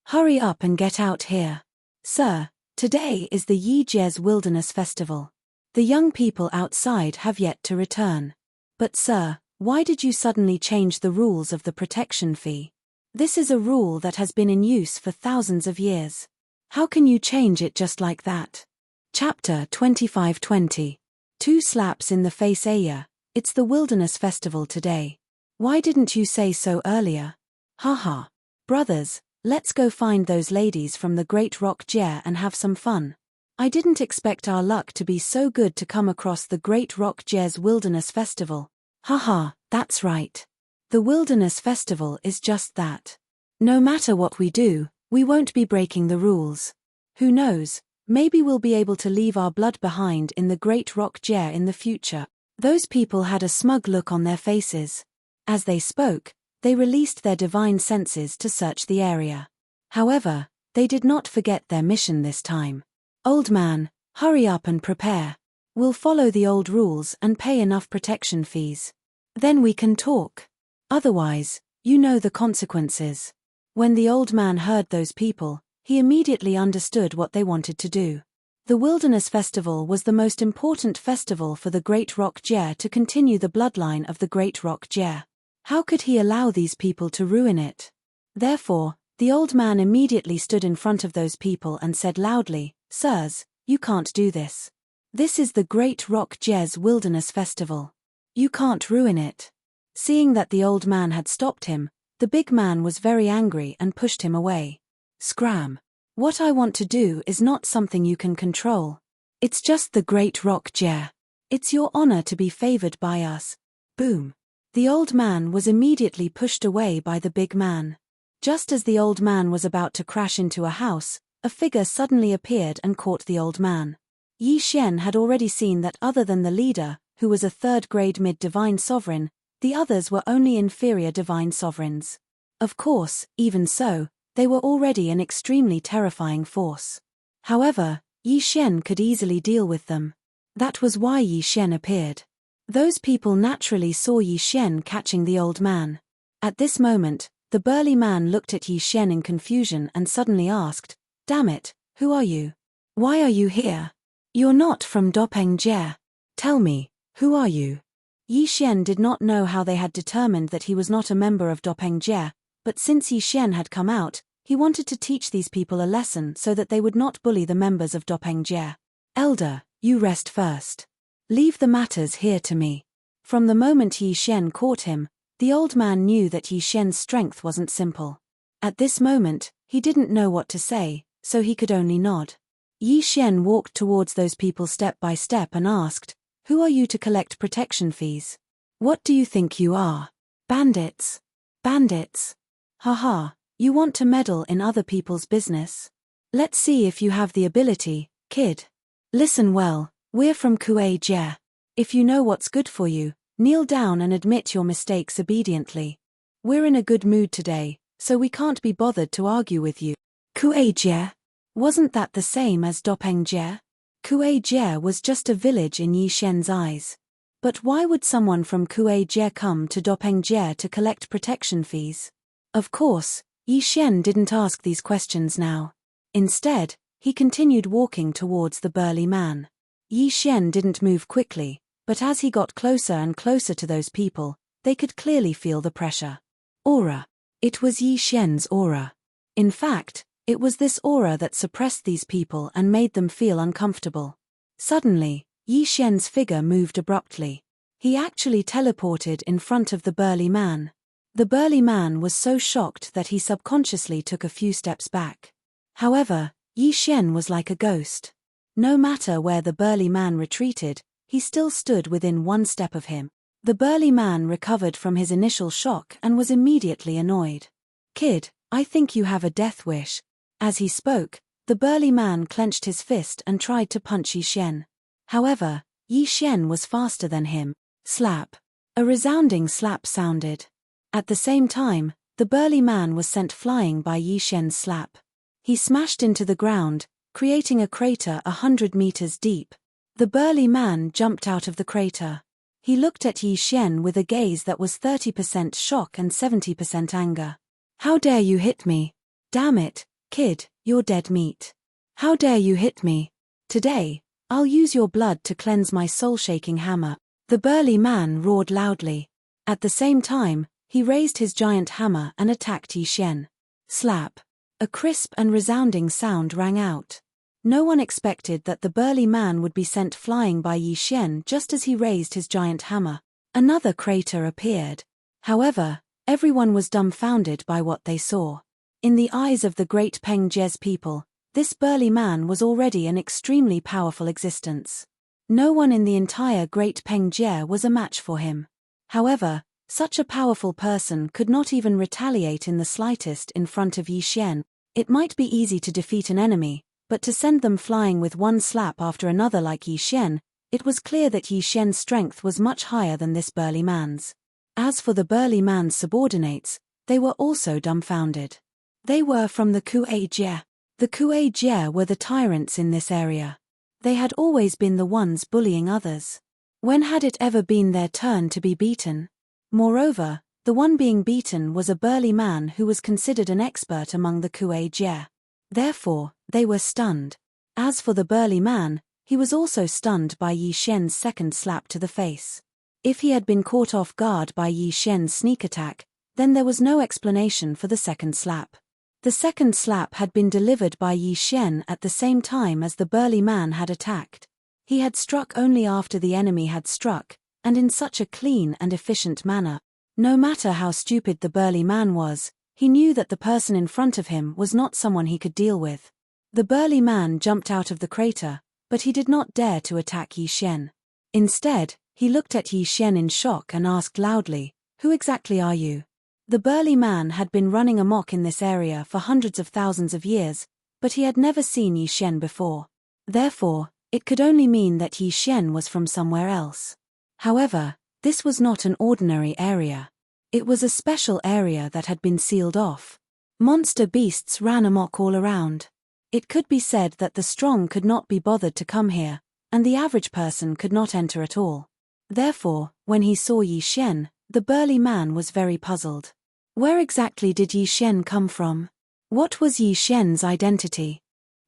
Hurry up and get out here. Sir, today is the Yi Jie's Wilderness Festival. The young people outside have yet to return. But sir, why did you suddenly change the rules of the protection fee? This is a rule that has been in use for thousands of years. How can you change it just like that? Chapter 2520. Two slaps in the face. Aya, it's the Wilderness Festival today. Why didn't you say so earlier? Haha. Brothers, let's go find those ladies from the Great Rock Jer and have some fun. I didn't expect our luck to be so good to come across the Great Rock Jer's Wilderness Festival. Haha, that's right. The Wilderness Festival is just that. No matter what we do, we won't be breaking the rules. Who knows, maybe we'll be able to leave our blood behind in the Great Rock Jer in the future. Those people had a smug look on their faces. As they spoke, they released their divine senses to search the area. However, they did not forget their mission this time. Old man, hurry up and prepare. We'll follow the old rules and pay enough protection fees. Then we can talk. Otherwise, you know the consequences. When the old man heard those people, he immediately understood what they wanted to do. The Wilderness Festival was the most important festival for the Great Rock Jer to continue the bloodline of the Great Rock Jer. How could he allow these people to ruin it? Therefore, the old man immediately stood in front of those people and said loudly, "Sirs, you can't do this. This is the Great Rock Jer's Wilderness Festival. You can't ruin it." Seeing that the old man had stopped him, the big man was very angry and pushed him away. Scram. What I want to do is not something you can control. It's just the Great Rock Jer. It's your honor to be favored by us. Boom. The old man was immediately pushed away by the big man. Just as the old man was about to crash into a house, a figure suddenly appeared and caught the old man. Yi Xian had already seen that other than the leader, who was a third-grade mid-divine sovereign, the others were only inferior divine sovereigns. Of course, even so, they were already an extremely terrifying force. However, Yi Xian could easily deal with them. That was why Yi Xian appeared. Those people naturally saw Yi Xian catching the old man. At this moment, the burly man looked at Yi Xian in confusion and suddenly asked, "Damn it, who are you? Why are you here? You're not from Dopeng Jer. Tell me, who are you?" Yi Xian did not know how they had determined that he was not a member of Dopeng Jer, but since Yi Xian had come out, he wanted to teach these people a lesson so that they would not bully the members of Dopeng Jer. "Elder, you rest first. Leave the matters here to me." From the moment Yi Xian caught him, the old man knew that Yi Xian's strength wasn't simple. At this moment, he didn't know what to say, so he could only nod. Yi Xian walked towards those people step by step and asked, "Who are you to collect protection fees? What do you think you are? Bandits? Bandits? Haha, you want to meddle in other people's business? Let's see if you have the ability, kid. Listen well, we're from Kuei Jer. If you know what's good for you, kneel down and admit your mistakes obediently. We're in a good mood today, so we can't be bothered to argue with you." Kuei Jer? Wasn't that the same as Dopeng Jer? Kuei Jer was just a village in Yi Xian's eyes. But why would someone from Kuei Jer come to Dopeng Jer to collect protection fees? Of course, Yi Xian didn't ask these questions now. Instead, he continued walking towards the burly man. Yi Xian didn't move quickly, but as he got closer and closer to those people, they could clearly feel the pressure. Aura. It was Yi Xian's aura. In fact, it was this aura that suppressed these people and made them feel uncomfortable. Suddenly, Yi Xian's figure moved abruptly. He actually teleported in front of the burly man. The burly man was so shocked that he subconsciously took a few steps back. However, Yi Xian was like a ghost. No matter where the burly man retreated, he still stood within one step of him. The burly man recovered from his initial shock and was immediately annoyed. "Kid, I think you have a death wish." As he spoke, the burly man clenched his fist and tried to punch Yi Xian. However, Yi Xian was faster than him. Slap. A resounding slap sounded. At the same time, the burly man was sent flying by Yi Xian's slap. He smashed into the ground, creating a crater 100 meters deep. The burly man jumped out of the crater. He looked at Yi Xian with a gaze that was 30% shock and 70% anger. "How dare you hit me? Damn it, kid, you're dead meat. How dare you hit me? Today, I'll use your blood to cleanse my soul-shaking hammer." The burly man roared loudly. At the same time, he raised his giant hammer and attacked Yi Xian. Slap. A crisp and resounding sound rang out. No one expected that the burly man would be sent flying by Yi Xian just as he raised his giant hammer. Another crater appeared. However, everyone was dumbfounded by what they saw. In the eyes of the great Peng Jie's people, this burly man was already an extremely powerful existence. No one in the entire great Peng Jie was a match for him. However, such a powerful person could not even retaliate in the slightest in front of Yi Xian. It might be easy to defeat an enemy, but to send them flying with one slap after another like Yi Xian, it was clear that Yi Xian's strength was much higher than this burly man's. As for the burly man's subordinates, they were also dumbfounded. They were from the Kuei Jie. The Kuei Jie were the tyrants in this area. They had always been the ones bullying others. When had it ever been their turn to be beaten? Moreover, the one being beaten was a burly man who was considered an expert among the Kuei Jie. Therefore, they were stunned. As for the burly man, he was also stunned by Yi Xian's second slap to the face. If he had been caught off guard by Yi Xian's sneak attack, then there was no explanation for the second slap. The second slap had been delivered by Yi Xian at the same time as the burly man had attacked. He had struck only after the enemy had struck, and in such a clean and efficient manner. No matter how stupid the burly man was, he knew that the person in front of him was not someone he could deal with. The burly man jumped out of the crater, but he did not dare to attack Yi Xian. Instead, he looked at Yi Xian in shock and asked loudly, "Who exactly are you?" The burly man had been running amok in this area for hundreds of thousands of years, but he had never seen Yi Xian before. Therefore, it could only mean that Yi Xian was from somewhere else. However, this was not an ordinary area. It was a special area that had been sealed off. Monster beasts ran amok all around. It could be said that the strong could not be bothered to come here, and the average person could not enter at all. Therefore, when he saw Yi Xian, the burly man was very puzzled. Where exactly did Yi Xian come from? What was Yi Xian's identity?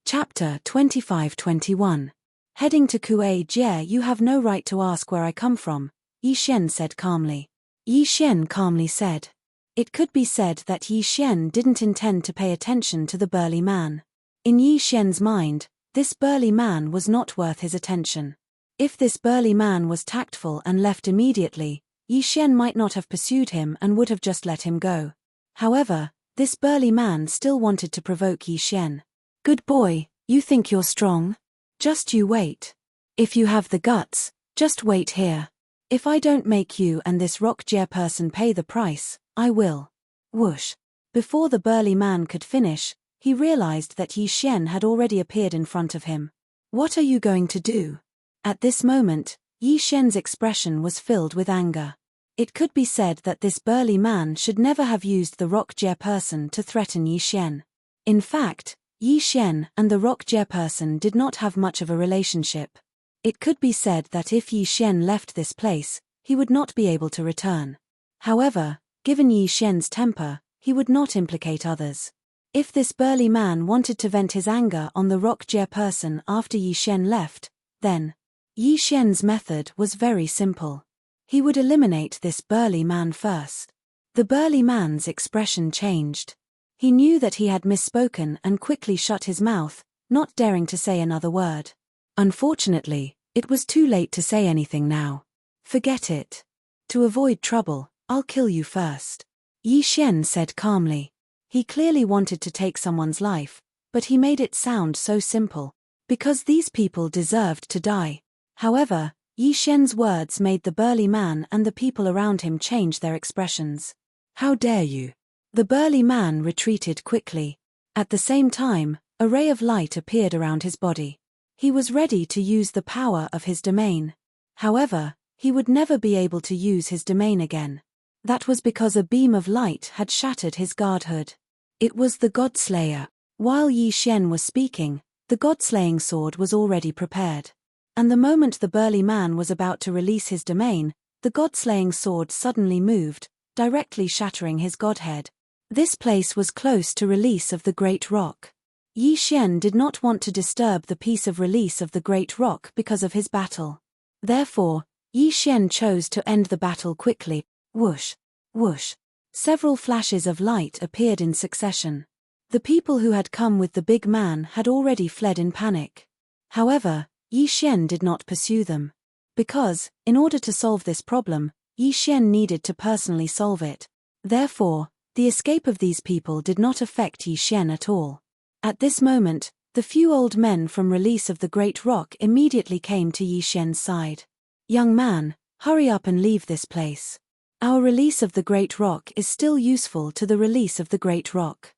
Chapter 25-21. Heading to Kuei Jie, you have no right to ask where I come from, Yi Xian said calmly. Yi Xian calmly said. It could be said that Yi Xian didn't intend to pay attention to the burly man. In Yi Xian's mind, this burly man was not worth his attention. If this burly man was tactful and left immediately, Yi Xian might not have pursued him and would have just let him go. However, this burly man still wanted to provoke Yi Xian. Good boy, you think you're strong? Just you wait. If you have the guts, just wait here. If I don't make you and this rock Jie person pay the price, I will. Whoosh. Before the burly man could finish, he realized that Yi Xian had already appeared in front of him. What are you going to do? At this moment, Yi Xian's expression was filled with anger. It could be said that this burly man should never have used the rock Jie person to threaten Yi Xian. In fact, Yi Xian and the rock Jie person did not have much of a relationship. It could be said that if Yi Xian left this place, he would not be able to return. However, given Yi Xian's temper, he would not implicate others. If this burly man wanted to vent his anger on the rock Jie person after Yi Xian left, then Yi Xian's method was very simple. He would eliminate this burly man first. The burly man's expression changed. He knew that he had misspoken and quickly shut his mouth, not daring to say another word. Unfortunately, it was too late to say anything now. Forget it. To avoid trouble, I'll kill you first. Yi Xian said calmly. He clearly wanted to take someone's life, but he made it sound so simple. Because these people deserved to die. However, Yi Xian's words made the burly man and the people around him change their expressions. How dare you? The burly man retreated quickly. At the same time, a ray of light appeared around his body. He was ready to use the power of his domain. However, he would never be able to use his domain again. That was because a beam of light had shattered his guardhood. It was the God-slayer. While Yi Xian was speaking, the God-slaying sword was already prepared. And the moment the burly man was about to release his domain, the God-slaying sword suddenly moved, directly shattering his godhead. This place was close to release of the great rock. Yi Xian did not want to disturb the peace of release of the great rock because of his battle. Therefore, Yi Xian chose to end the battle quickly. Whoosh, whoosh. Several flashes of light appeared in succession. The people who had come with the big man had already fled in panic. However, Yi Xian did not pursue them. Because, in order to solve this problem, Yi Xian needed to personally solve it. Therefore, the escape of these people did not affect Yi Xian at all. At this moment, the few old men from Release of the Great Rock immediately came to Yi Xian's side. "Young man, hurry up and leave this place. Our Release of the Great Rock is still useful to the Release of the Great Rock.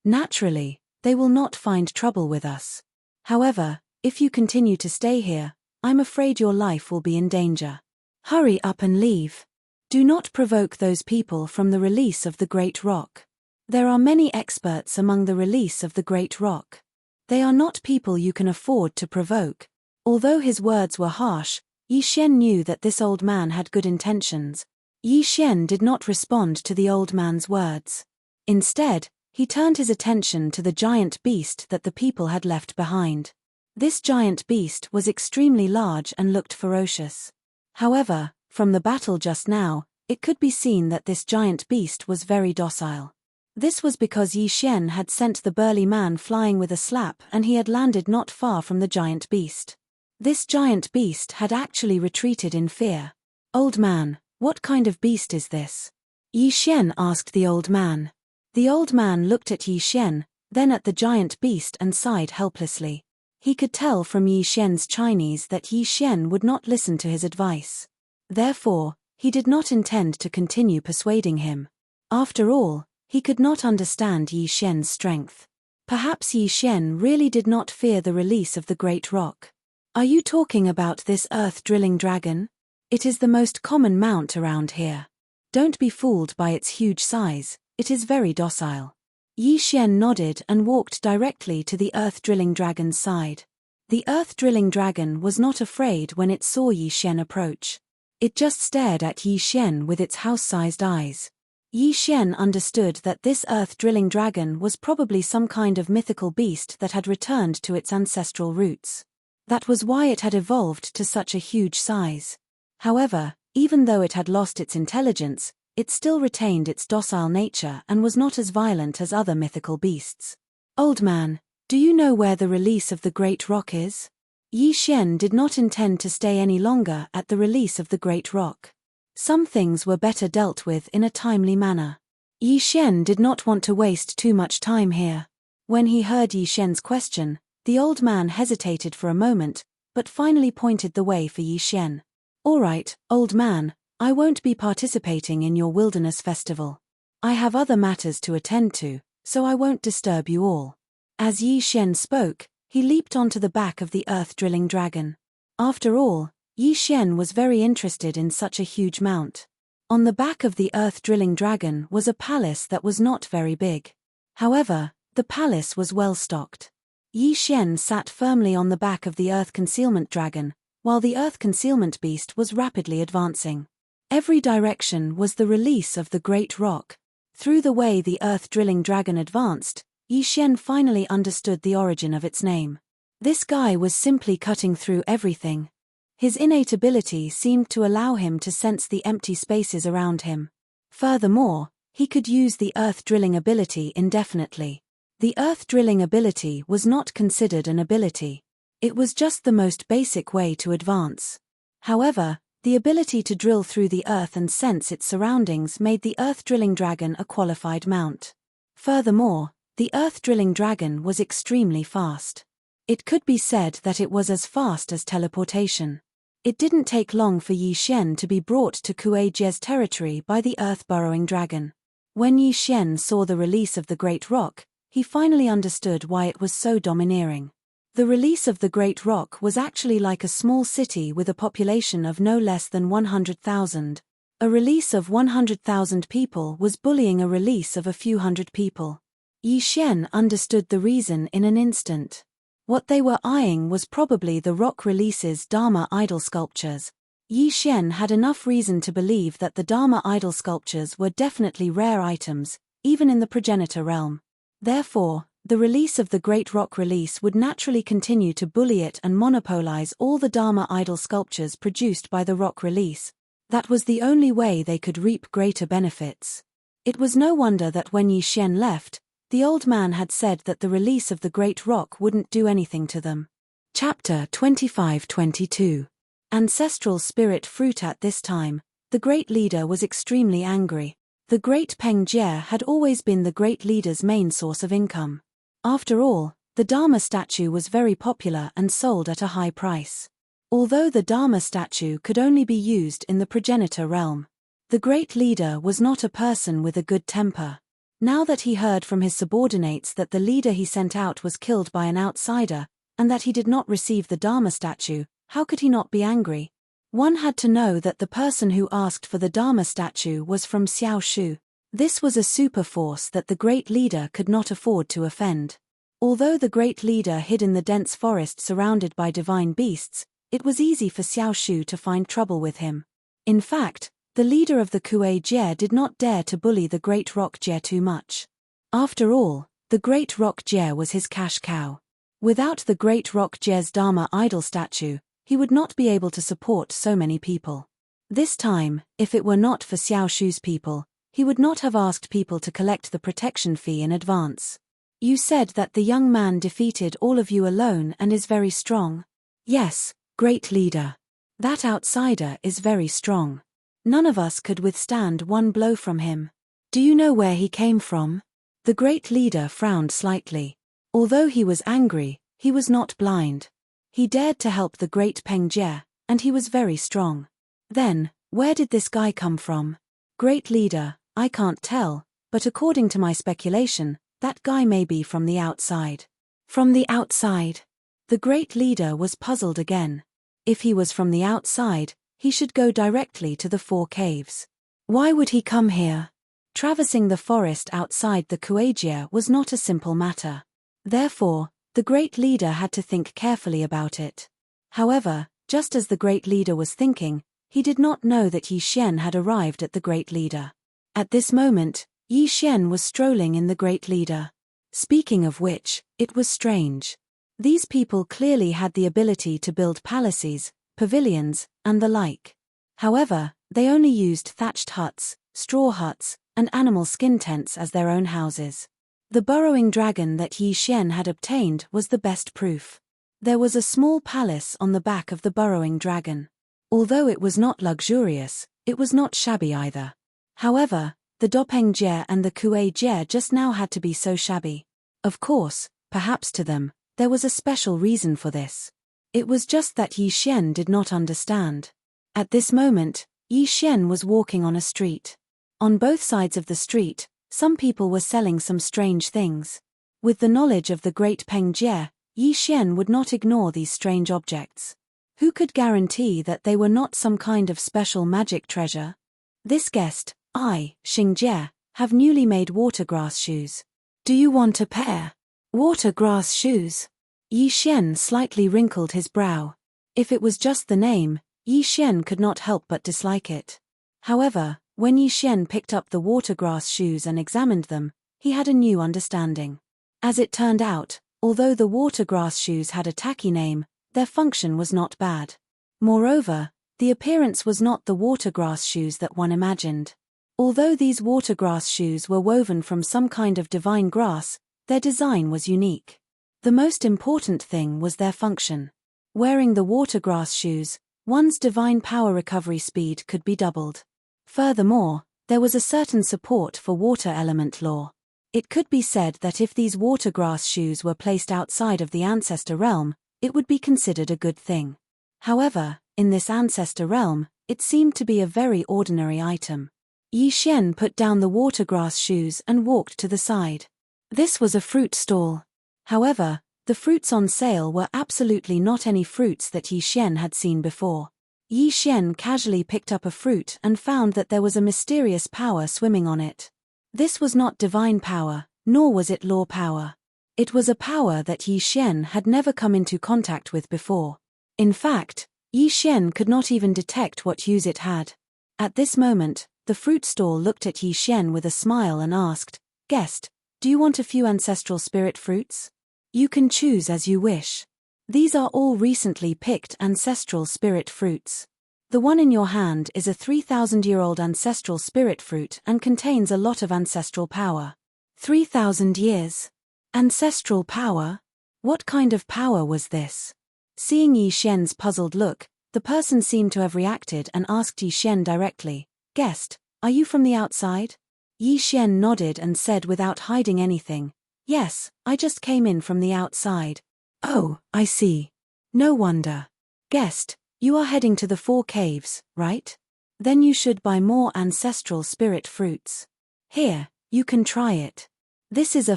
Naturally, they will not find trouble with us. However, if you continue to stay here, I'm afraid your life will be in danger. Hurry up and leave. Do not provoke those people from the Release of the Great Rock. There are many experts among the Release of the Great Rock. They are not people you can afford to provoke." Although his words were harsh, Yi Xian knew that this old man had good intentions. Yi Xian did not respond to the old man's words. Instead, he turned his attention to the giant beast that the people had left behind. This giant beast was extremely large and looked ferocious. However, from the battle just now, it could be seen that this giant beast was very docile. This was because Yi Xian had sent the burly man flying with a slap and he had landed not far from the giant beast. This giant beast had actually retreated in fear. "Old man, what kind of beast is this?" Yi Xian asked the old man. The old man looked at Yi Xian, then at the giant beast and sighed helplessly. He could tell from Yi Xian's Chinese that Yi Xian would not listen to his advice. Therefore, he did not intend to continue persuading him. After all, he could not understand Yi Xian's strength. Perhaps Yi Xian really did not fear the Release of the Great Rock. "Are you talking about this earth-drilling dragon? It is the most common mount around here. Don't be fooled by its huge size, it is very docile." Yi Xian nodded and walked directly to the earth-drilling dragon's side. The earth-drilling dragon was not afraid when it saw Yi Xian approach. It just stared at Yi Xian with its house-sized eyes. Yi Xian understood that this earth-drilling dragon was probably some kind of mythical beast that had returned to its ancestral roots. That was why it had evolved to such a huge size. However, even though it had lost its intelligence, it still retained its docile nature and was not as violent as other mythical beasts. "Old man, do you know where the Release of the Great Rock is?" Yi Xian did not intend to stay any longer at the Release of the Great Rock. Some things were better dealt with in a timely manner. Yi Xian did not want to waste too much time here. When he heard Yi Xian's question, the old man hesitated for a moment, but finally pointed the way for Yi Xian. "All right, old man, I won't be participating in your wilderness festival. I have other matters to attend to, so I won't disturb you all." As Yi Xian spoke, he leaped onto the back of the earth-drilling dragon. After all, Yi Xian was very interested in such a huge mount. On the back of the earth-drilling dragon was a palace that was not very big. However, the palace was well stocked. Yi Xian sat firmly on the back of the earth concealment dragon, while the earth concealment beast was rapidly advancing. Every direction was the Release of the Great Rock. Through the way the earth-drilling dragon advanced, Yi Xian finally understood the origin of its name. This guy was simply cutting through everything. His innate ability seemed to allow him to sense the empty spaces around him. Furthermore, he could use the earth-drilling ability indefinitely. The earth-drilling ability was not considered an ability. It was just the most basic way to advance. However, the ability to drill through the earth and sense its surroundings made the earth-drilling dragon a qualified mount. Furthermore, the earth-drilling dragon was extremely fast. It could be said that it was as fast as teleportation. It didn't take long for Yi Xian to be brought to Kuei-Jie's territory by the earth-burrowing dragon. When Yi Xian saw the Release of the Great Rock, he finally understood why it was so domineering. The Release of the Great Rock was actually like a small city with a population of no less than 100,000. A release of 100,000 people was bullying a release of a few hundred people. Yi Xian understood the reason in an instant. What they were eyeing was probably the Rock Release's Dharma idol sculptures. Yi Xian had enough reason to believe that the Dharma idol sculptures were definitely rare items, even in the progenitor realm. Therefore, the Release of the Great Rock Release would naturally continue to bully it and monopolize all the Dharma idol sculptures produced by the Rock Release. That was the only way they could reap greater benefits. It was no wonder that when Yi Xian left, The old man had said that the release of the great rock wouldn't do anything to them. Chapter 25-22. Ancestral Spirit Fruit. At this time, the great leader was extremely angry. The great Peng Jie had always been the great leader's main source of income. After all, the Dharma statue was very popular and sold at a high price. Although the Dharma statue could only be used in the progenitor realm, the great leader was not a person with a good temper. Now that he heard from his subordinates that the leader he sent out was killed by an outsider, and that he did not receive the Dharma statue, how could he not be angry? One had to know that the person who asked for the Dharma statue was from Xiao Shu. This was a super force that the great leader could not afford to offend. Although the great leader hid in the dense forest surrounded by divine beasts, it was easy for Xiao Shu to find trouble with him. In fact, the leader of the Kuei Jie did not dare to bully the great rock Jie too much. After all, the great rock Jie was his cash cow. Without the great rock Jie's Dharma idol statue, he would not be able to support so many people. This time, if it were not for Xiao Shu's people, he would not have asked people to collect the protection fee in advance. You said that the young man defeated all of you alone and is very strong. Yes, great leader. That outsider is very strong. None of us could withstand one blow from him. Do you know where he came from? The great leader frowned slightly. Although he was angry, he was not blind. He dared to help the great Peng Jie, and he was very strong. Then, where did this guy come from? Great leader, I can't tell, but according to my speculation, that guy may be from the outside. From the outside? The great leader was puzzled again. If he was from the outside, he should go directly to the 4 caves. Why would he come here? Traversing the forest outside the Kuei Jie was not a simple matter. Therefore, the great leader had to think carefully about it. However, just as the great leader was thinking, he did not know that Yi Xian had arrived at the great leader. At this moment, Yi Xian was strolling in the great leader. Speaking of which, it was strange. These people clearly had the ability to build palaces, pavilions, and the like. However, they only used thatched huts, straw huts, and animal skin tents as their own houses. The burrowing dragon that Yi Xian had obtained was the best proof. There was a small palace on the back of the burrowing dragon. Although it was not luxurious, it was not shabby either. However, the Dopeng Jie and the Kuei Jie just now had to be so shabby. Of course, perhaps to them, there was a special reason for this. It was just that Yi Xian did not understand. At this moment, Yi Xian was walking on a street. On both sides of the street, some people were selling some strange things. With the knowledge of the great Peng Jie, Yi Xian would not ignore these strange objects. Who could guarantee that they were not some kind of special magic treasure? This guest, I, Xing Jie, have newly made watergrass shoes. Do you want a pair? Watergrass shoes? Yi Xian slightly wrinkled his brow. If it was just the name, Yi Xian could not help but dislike it. However, when Yi Xian picked up the watergrass shoes and examined them, he had a new understanding. As it turned out, although the watergrass shoes had a tacky name, their function was not bad. Moreover, the appearance was not the watergrass shoes that one imagined. Although these watergrass shoes were woven from some kind of divine grass, their design was unique. The most important thing was their function. Wearing the watergrass shoes, one's divine power recovery speed could be doubled. Furthermore, there was a certain support for water element law. It could be said that if these watergrass shoes were placed outside of the ancestor realm, it would be considered a good thing. However, in this ancestor realm, it seemed to be a very ordinary item. Yi Xian put down the watergrass shoes and walked to the side. This was a fruit stall. However, the fruits on sale were absolutely not any fruits that Yi Xian had seen before. Yi Xian casually picked up a fruit and found that there was a mysterious power swimming on it. This was not divine power, nor was it law power. It was a power that Yi Xian had never come into contact with before. In fact, Yi Xian could not even detect what use it had. At this moment, the fruit stall looked at Yi Xian with a smile and asked, "Guest, do you want a few ancestral spirit fruits? You can choose as you wish. These are all recently picked ancestral spirit fruits. The one in your hand is a 3,000-year-old ancestral spirit fruit and contains a lot of ancestral power. 3,000 years. Ancestral power? What kind of power was this? Seeing Yi Xian's puzzled look, the person seemed to have reacted and asked Yi Xian directly, "Guest, are you from the outside?" Yi Xian nodded and said without hiding anything, "Yes, I just came in from the outside." "Oh, I see. No wonder. Guest, you are heading to the 4 caves, right? Then you should buy more ancestral spirit fruits. Here, you can try it. This is a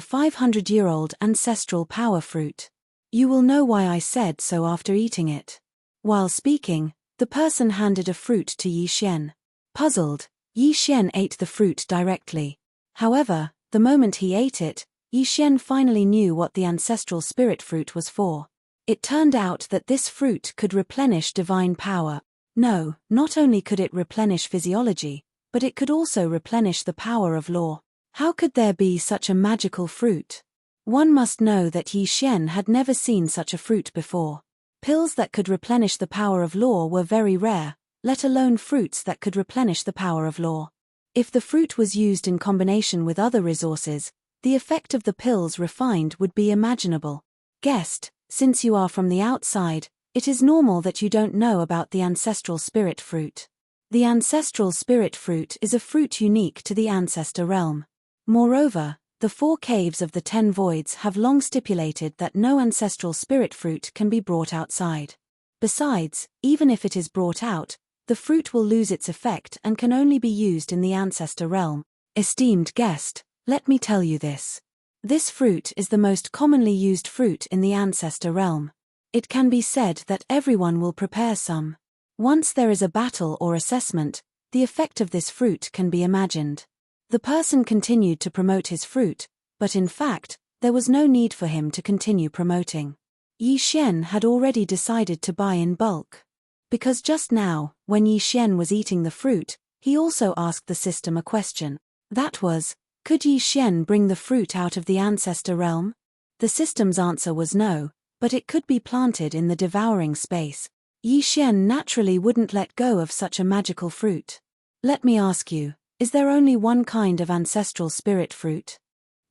500-year-old ancestral power fruit. You will know why I said so after eating it." While speaking, the person handed a fruit to Yi Xian. Puzzled, Yi Xian ate the fruit directly. However, the moment he ate it, Yi Xian finally knew what the ancestral spirit fruit was for. It turned out that this fruit could replenish divine power. No, not only could it replenish physiology, but it could also replenish the power of law. How could there be such a magical fruit? One must know that Yi Xian had never seen such a fruit before. Pills that could replenish the power of law were very rare, let alone fruits that could replenish the power of law. If the fruit was used in combination with other resources, the effect of the pills refined would be imaginable. Guest, since you are from the outside, it is normal that you don't know about the ancestral spirit fruit. The ancestral spirit fruit is a fruit unique to the ancestor realm. Moreover, the 4 caves of the 10 voids have long stipulated that no ancestral spirit fruit can be brought outside. Besides, even if it is brought out, the fruit will lose its effect and can only be used in the ancestor realm. Esteemed guest, let me tell you this. This fruit is the most commonly used fruit in the ancestor realm. It can be said that everyone will prepare some. Once there is a battle or assessment, the effect of this fruit can be imagined. The person continued to promote his fruit, but in fact, there was no need for him to continue promoting. Yi Xian had already decided to buy in bulk. Because just now, when Yi Xian was eating the fruit, he also asked the system a question. That was, could Yi Xian bring the fruit out of the ancestor realm? The system's answer was no, but it could be planted in the devouring space. Yi Xian naturally wouldn't let go of such a magical fruit. Let me ask you, is there only one kind of ancestral spirit fruit?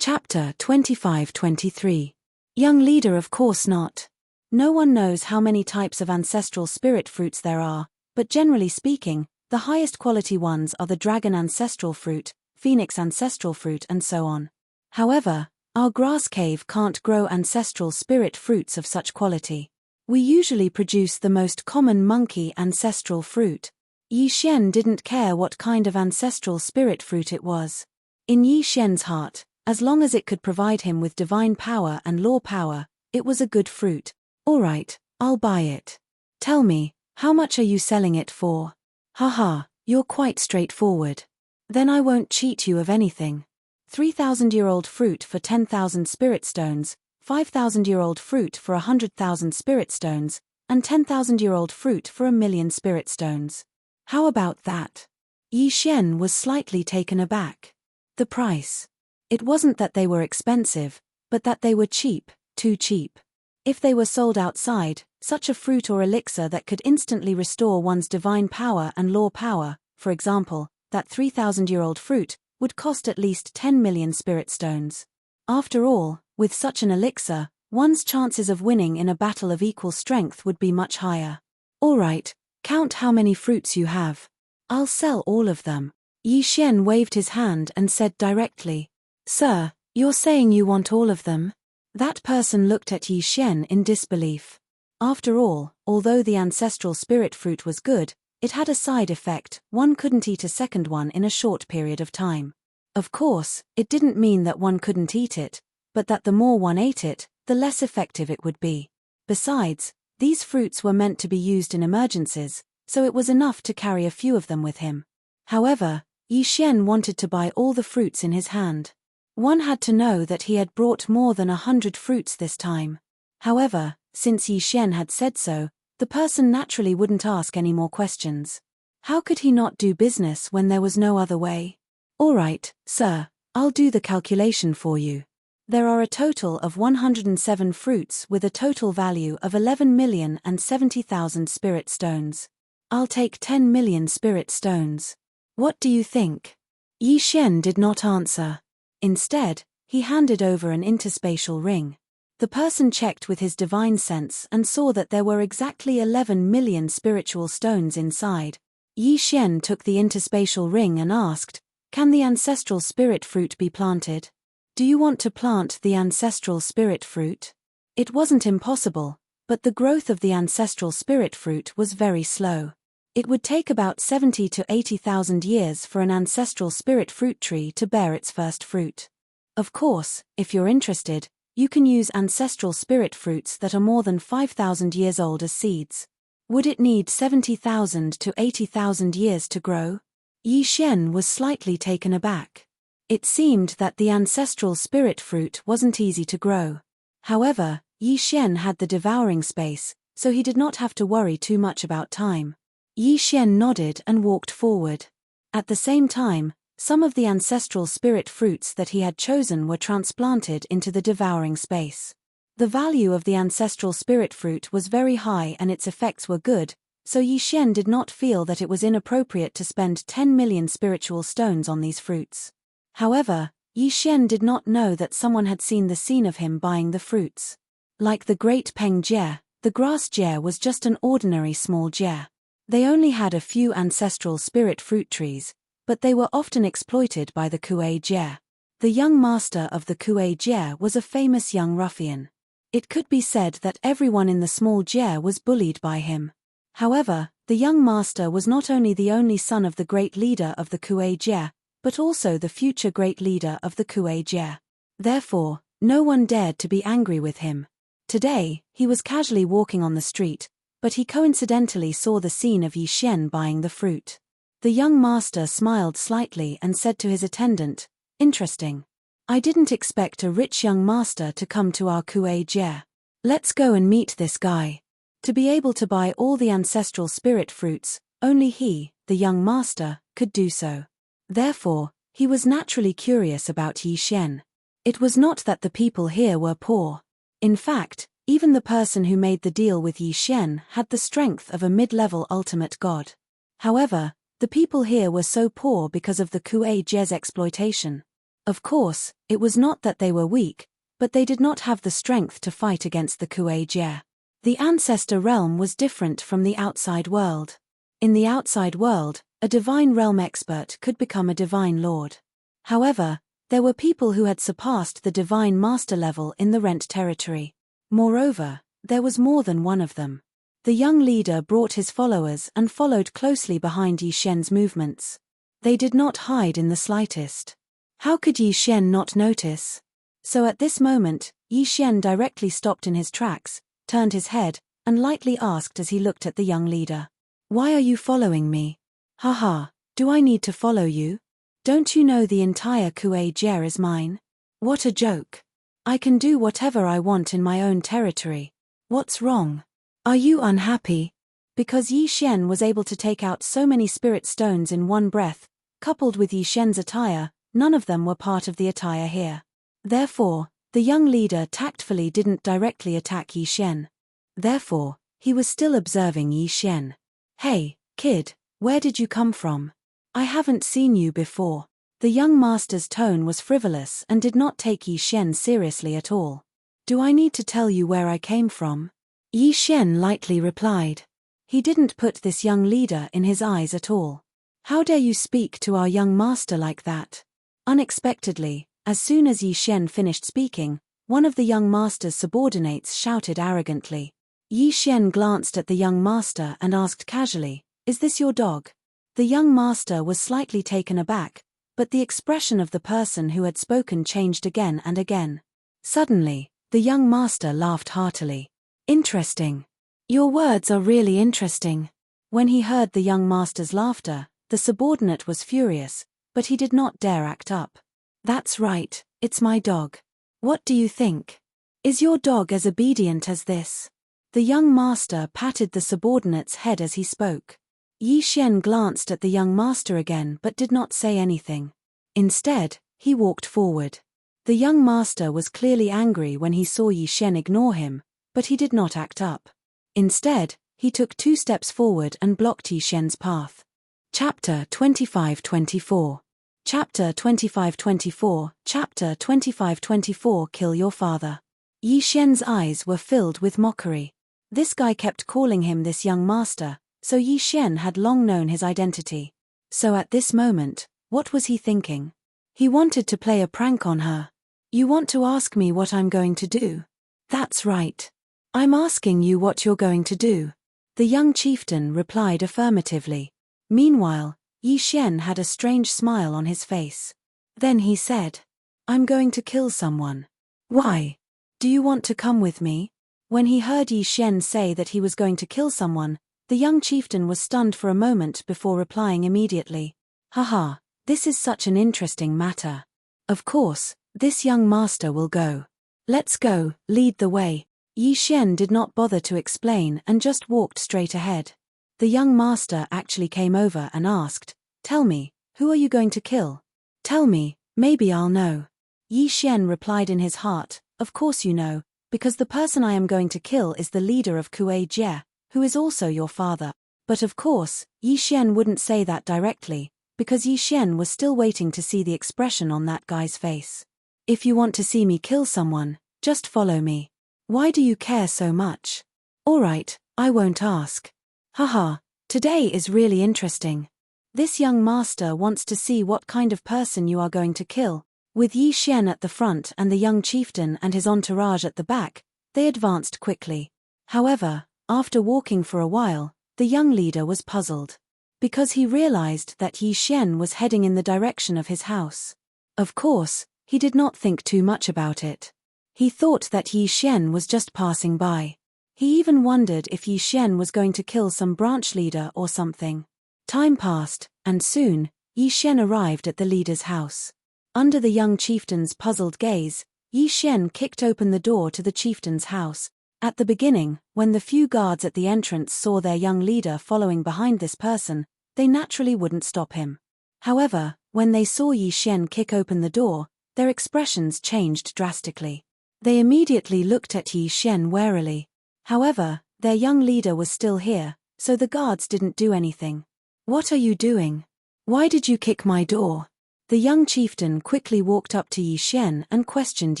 Chapter 25-23. Young leader, of course not. No one knows how many types of ancestral spirit fruits there are, but generally speaking, the highest quality ones are the dragon ancestral fruit, phoenix ancestral fruit and so on. However, our grass cave can't grow ancestral spirit fruits of such quality. We usually produce the most common monkey ancestral fruit. Yi Xian didn't care what kind of ancestral spirit fruit it was. In Yi Xian's heart, as long as it could provide him with divine power and law power, it was a good fruit. Alright, I'll buy it. Tell me, how much are you selling it for? Haha, you're quite straightforward. Then I won't cheat you of anything. 3,000-year-old fruit for 10,000 spirit stones, 5,000-year-old fruit for 100,000 spirit stones, and 10,000-year-old fruit for 1,000,000 spirit stones. How about that? Yi Xian was slightly taken aback. The price. It wasn't that they were expensive, but that they were cheap, too cheap. If they were sold outside, such a fruit or elixir that could instantly restore one's divine power and law power, for example, that 3,000-year-old fruit, would cost at least 10 million spirit stones. After all, with such an elixir, one's chances of winning in a battle of equal strength would be much higher. Alright, count how many fruits you have. I'll sell all of them. Yi Xian waved his hand and said directly, "Sir, you're saying you want all of them?" That person looked at Yi Xian in disbelief. After all, although the ancestral spirit fruit was good, it had a side effect: one couldn't eat a second one in a short period of time. Of course, it didn't mean that one couldn't eat it, but that the more one ate it, the less effective it would be. Besides, these fruits were meant to be used in emergencies, so it was enough to carry a few of them with him. However, Yi Xian wanted to buy all the fruits in his hand. One had to know that he had brought more than 100 fruits this time. However, since Yi Xian had said so, the person naturally wouldn't ask any more questions. How could he not do business when there was no other way? Alright, sir, I'll do the calculation for you. There are a total of 107 fruits with a total value of 11,070,000 spirit stones. I'll take 10 million spirit stones. What do you think? Yi Xian did not answer. Instead, He handed over an interspatial ring. The person checked with his divine sense and saw that there were exactly 11 million spiritual stones inside. Yi Xian took the interspatial ring and asked, "Can the ancestral spirit fruit be planted? Do you want to plant the ancestral spirit fruit?" It wasn't impossible, but the growth of the ancestral spirit fruit was very slow. It would take about 70 to 80,000 years for an ancestral spirit fruit tree to bear its first fruit. Of course, if you're interested, you can use ancestral spirit fruits that are more than 5,000 years old as seeds. Would it need 70,000 to 80,000 years to grow? Yi Xian was slightly taken aback. It seemed that the ancestral spirit fruit wasn't easy to grow. However, Yi Xian had the devouring space, so he did not have to worry too much about time. Yi Xian nodded and walked forward. At the same time, some of the ancestral spirit fruits that he had chosen were transplanted into the devouring space. The value of the ancestral spirit fruit was very high and its effects were good, so Yi Xian did not feel that it was inappropriate to spend 10 million spiritual stones on these fruits. However, Yi Xian did not know that someone had seen the scene of him buying the fruits. Like the Great Peng Jie, the grass jie was just an ordinary small jie. They only had a few ancestral spirit fruit trees, but they were often exploited by the Kuei Jie. The young master of the Kuei Jie was a famous young ruffian. It could be said that everyone in the small jie was bullied by him. However, the young master was not only the only son of the great leader of the Kuei Jie, but also the future great leader of the Kuei Jie. Therefore, no one dared to be angry with him. Today, he was casually walking on the street, but he coincidentally saw the scene of Yi Xian buying the fruit. The young master smiled slightly and said to his attendant, "Interesting. I didn't expect a rich young master to come to our Kuei Jie. Let's go and meet this guy." To be able to buy all the ancestral spirit fruits, only he, the young master, could do so. Therefore, he was naturally curious about Yi Xian. It was not that the people here were poor. In fact, even the person who made the deal with Yi Xian had the strength of a mid-level ultimate god. However, the people here were so poor because of the Kuei Jie's exploitation. Of course, it was not that they were weak, but they did not have the strength to fight against the Kuei Jie. The ancestor realm was different from the outside world. In the outside world, a divine realm expert could become a divine lord. However, there were people who had surpassed the divine master level in the Rent territory. Moreover, there was more than one of them. The young leader brought his followers and followed closely behind Yi Xian's movements. They did not hide in the slightest. How could Yi Xian not notice? So at this moment, Yi Xian directly stopped in his tracks, turned his head, and lightly asked as he looked at the young leader, "Why are you following me?" "Haha, do I need to follow you? Don't you know the entire Kuei Jie is mine? What a joke. I can do whatever I want in my own territory. What's wrong? Are you unhappy?" Because Yi Xian was able to take out so many spirit stones in one breath, coupled with Yi Xian's attire, none of them were part of the attire here. Therefore, the young leader tactfully didn't directly attack Yi Xian. Therefore, he was still observing Yi Xian. "Hey, kid, where did you come from? I haven't seen you before." The young master's tone was frivolous and did not take Yi Xian seriously at all. "Do I need to tell you where I came from?" Yi Xian lightly replied. He didn't put this young leader in his eyes at all. "How dare you speak to our young master like that?" Unexpectedly, as soon as Yi Xian finished speaking, one of the young master's subordinates shouted arrogantly. Yi Xian glanced at the young master and asked casually, "Is this your dog?" The young master was slightly taken aback, but the expression of the person who had spoken changed again and again. Suddenly, the young master laughed heartily. "Interesting. Your words are really interesting." When he heard the young master's laughter, the subordinate was furious, but he did not dare act up. "That's right, it's my dog. What do you think? Is your dog as obedient as this?" The young master patted the subordinate's head as he spoke. Yi Xian glanced at the young master again but did not say anything. Instead, he walked forward. The young master was clearly angry when he saw Yi Xian ignore him, but he did not act up. Instead, he took 2 steps forward and blocked Yi Xian's path. Chapter 25-24. Chapter 25-24, Chapter 25-24 Kill Your Father. Yi Xian's eyes were filled with mockery. This guy kept calling him this young master, so Yi Xian had long known his identity. So at this moment, what was he thinking? He wanted to play a prank on her. You want to ask me what I'm going to do? That's right. I'm asking you what you're going to do. The young chieftain replied affirmatively. Meanwhile, Yi Xian had a strange smile on his face. Then he said, I'm going to kill someone. Why? Do you want to come with me? When he heard Yi Xian say that he was going to kill someone, the young chieftain was stunned for a moment before replying immediately. Haha, this is such an interesting matter. Of course, this young master will go. Let's go, lead the way. Yi Xian did not bother to explain and just walked straight ahead. The young master actually came over and asked, Tell me, who are you going to kill? Tell me, maybe I'll know. Yi Xian replied in his heart, Of course you know, because the person I am going to kill is the leader of Kuei Jie, who is also your father. But of course, Yi Xian wouldn't say that directly, because Yi Xian was still waiting to see the expression on that guy's face. If you want to see me kill someone, just follow me. Why do you care so much? Alright, I won't ask. Haha, today is really interesting. This young master wants to see what kind of person you are going to kill. With Yi Xian at the front and the young chieftain and his entourage at the back, they advanced quickly. However, after walking for a while, the young leader was puzzled. Because he realized that Yi Xian was heading in the direction of his house. Of course, he did not think too much about it. He thought that Yi Xian was just passing by. He even wondered if Yi Xian was going to kill some branch leader or something. Time passed, and soon, Yi Xian arrived at the leader's house. Under the young chieftain's puzzled gaze, Yi Xian kicked open the door to the chieftain's house. At the beginning, when the few guards at the entrance saw their young leader following behind this person, they naturally wouldn't stop him. However, when they saw Yi Xian kick open the door, their expressions changed drastically. They immediately looked at Yi Xian warily. However, their young leader was still here, so the guards didn't do anything. What are you doing? Why did you kick my door? The young chieftain quickly walked up to Yi Xian and questioned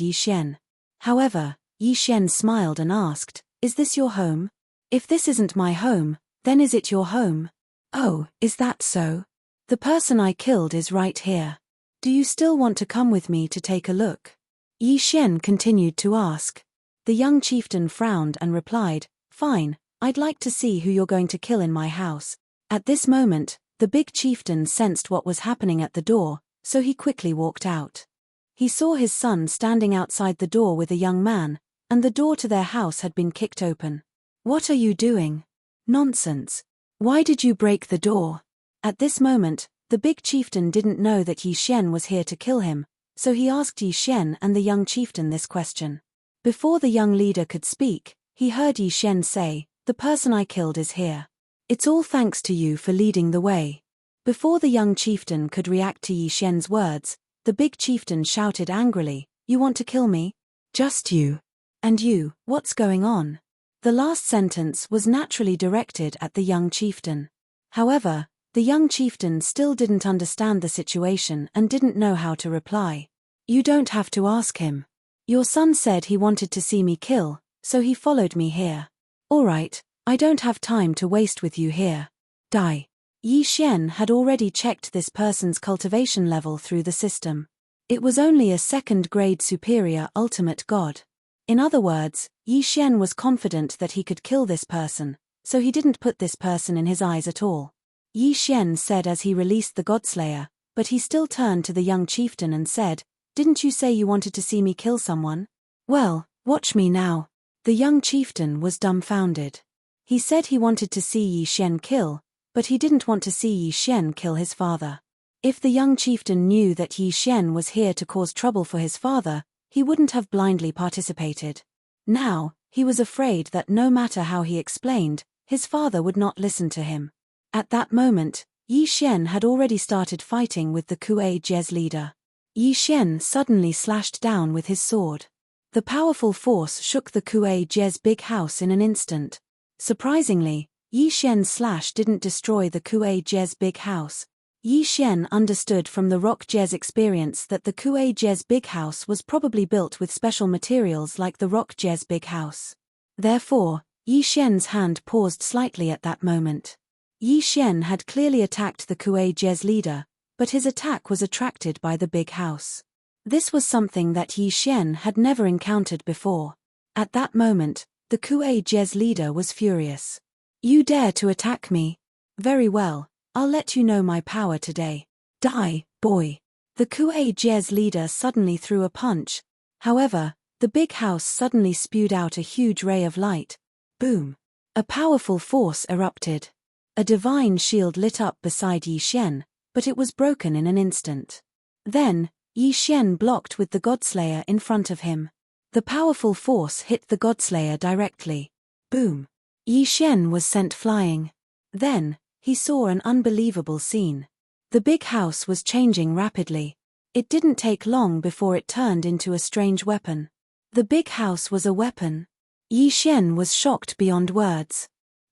Yi Xian. However, Yi Xian smiled and asked, Is this your home? If this isn't my home, then is it your home? Oh, is that so? The person I killed is right here. Do you still want to come with me to take a look? Yi Xian continued to ask. The young chieftain frowned and replied, Fine, I'd like to see who you're going to kill in my house. At this moment, the big chieftain sensed what was happening at the door, so he quickly walked out. He saw his son standing outside the door with a young man, and the door to their house had been kicked open. What are you doing? Nonsense. Why did you break the door? At this moment, the big chieftain didn't know that Yi Xian was here to kill him, so he asked Yi Xian and the young chieftain this question. Before the young leader could speak, he heard Yi Xian say, The person I killed is here. It's all thanks to you for leading the way. Before the young chieftain could react to Yi Xian's words, the big chieftain shouted angrily, You want to kill me? Just you. And you, what's going on? The last sentence was naturally directed at the young chieftain. However, the young chieftain still didn't understand the situation and didn't know how to reply. You don't have to ask him. Your son said he wanted to see me kill, so he followed me here. Alright, I don't have time to waste with you here. Die. Yi Xian had already checked this person's cultivation level through the system. It was only a second-grade superior ultimate god. In other words, Yi Xian was confident that he could kill this person, so he didn't put this person in his eyes at all. Yi Xian said as he released the Godslayer, but he still turned to the young chieftain and said, Didn't you say you wanted to see me kill someone? Well, watch me now. The young chieftain was dumbfounded. He said he wanted to see Yi Xian kill, but he didn't want to see Yi Xian kill his father. If the young chieftain knew that Yi Xian was here to cause trouble for his father, he wouldn't have blindly participated. Now, he was afraid that no matter how he explained, his father would not listen to him. At that moment, Yi Xian had already started fighting with the Kuei Jie's leader. Yi Xian suddenly slashed down with his sword. The powerful force shook the Kuei Jie's big house in an instant. Surprisingly, Yi Xian's slash didn't destroy the Kuei Jie's big house. Yi Xian understood from the Rock Jez experience that the Kuei Jez Big House was probably built with special materials like the Rock Jez Big House. Therefore, Yi Xian's hand paused slightly at that moment. Yi Xian had clearly attacked the Kuei Jez leader, but his attack was attracted by the big house. This was something that Yi Xian had never encountered before. At that moment, the Kuei Jez leader was furious. You dare to attack me? Very well, I'll let you know my power today. Die, boy. The Kuei Jez leader suddenly threw a punch. However, the big house suddenly spewed out a huge ray of light. Boom. A powerful force erupted. A divine shield lit up beside Yi Xian, but it was broken in an instant. Then, Yi Xian blocked with the Godslayer in front of him. The powerful force hit the Godslayer directly. Boom. Yi Xian was sent flying. Then, he saw an unbelievable scene. The big house was changing rapidly. It didn't take long before it turned into a strange weapon. The big house was a weapon. Yi Xian was shocked beyond words.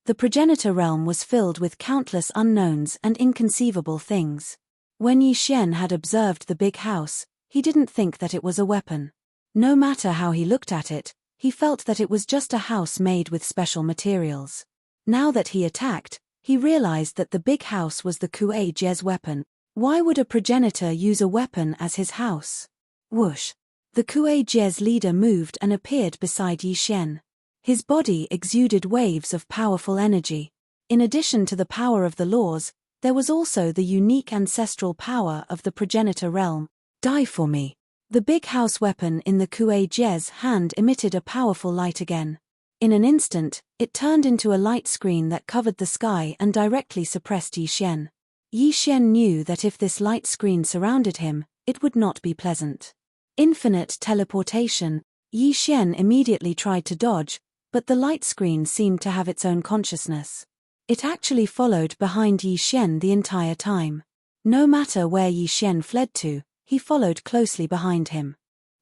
The progenitor realm was filled with countless unknowns and inconceivable things. When Yi Xian had observed the big house, he didn't think that it was a weapon. No matter how he looked at it, he felt that it was just a house made with special materials. Now that he attacked, he realized that the big house was the Kuei Jez weapon. Why would a progenitor use a weapon as his house? Whoosh! The Kuei Jez leader moved and appeared beside Yi Xian. His body exuded waves of powerful energy. In addition to the power of the laws, there was also the unique ancestral power of the progenitor realm. Die for me. The big house weapon in the Kuei Jez hand emitted a powerful light again. In an instant, it turned into a light screen that covered the sky and directly suppressed Yi Xian. Yi Xian knew that if this light screen surrounded him, it would not be pleasant. Infinite teleportation. Yi Xian immediately tried to dodge, but the light screen seemed to have its own consciousness. It actually followed behind Yi Xian the entire time. No matter where Yi Xian fled to, he followed closely behind him.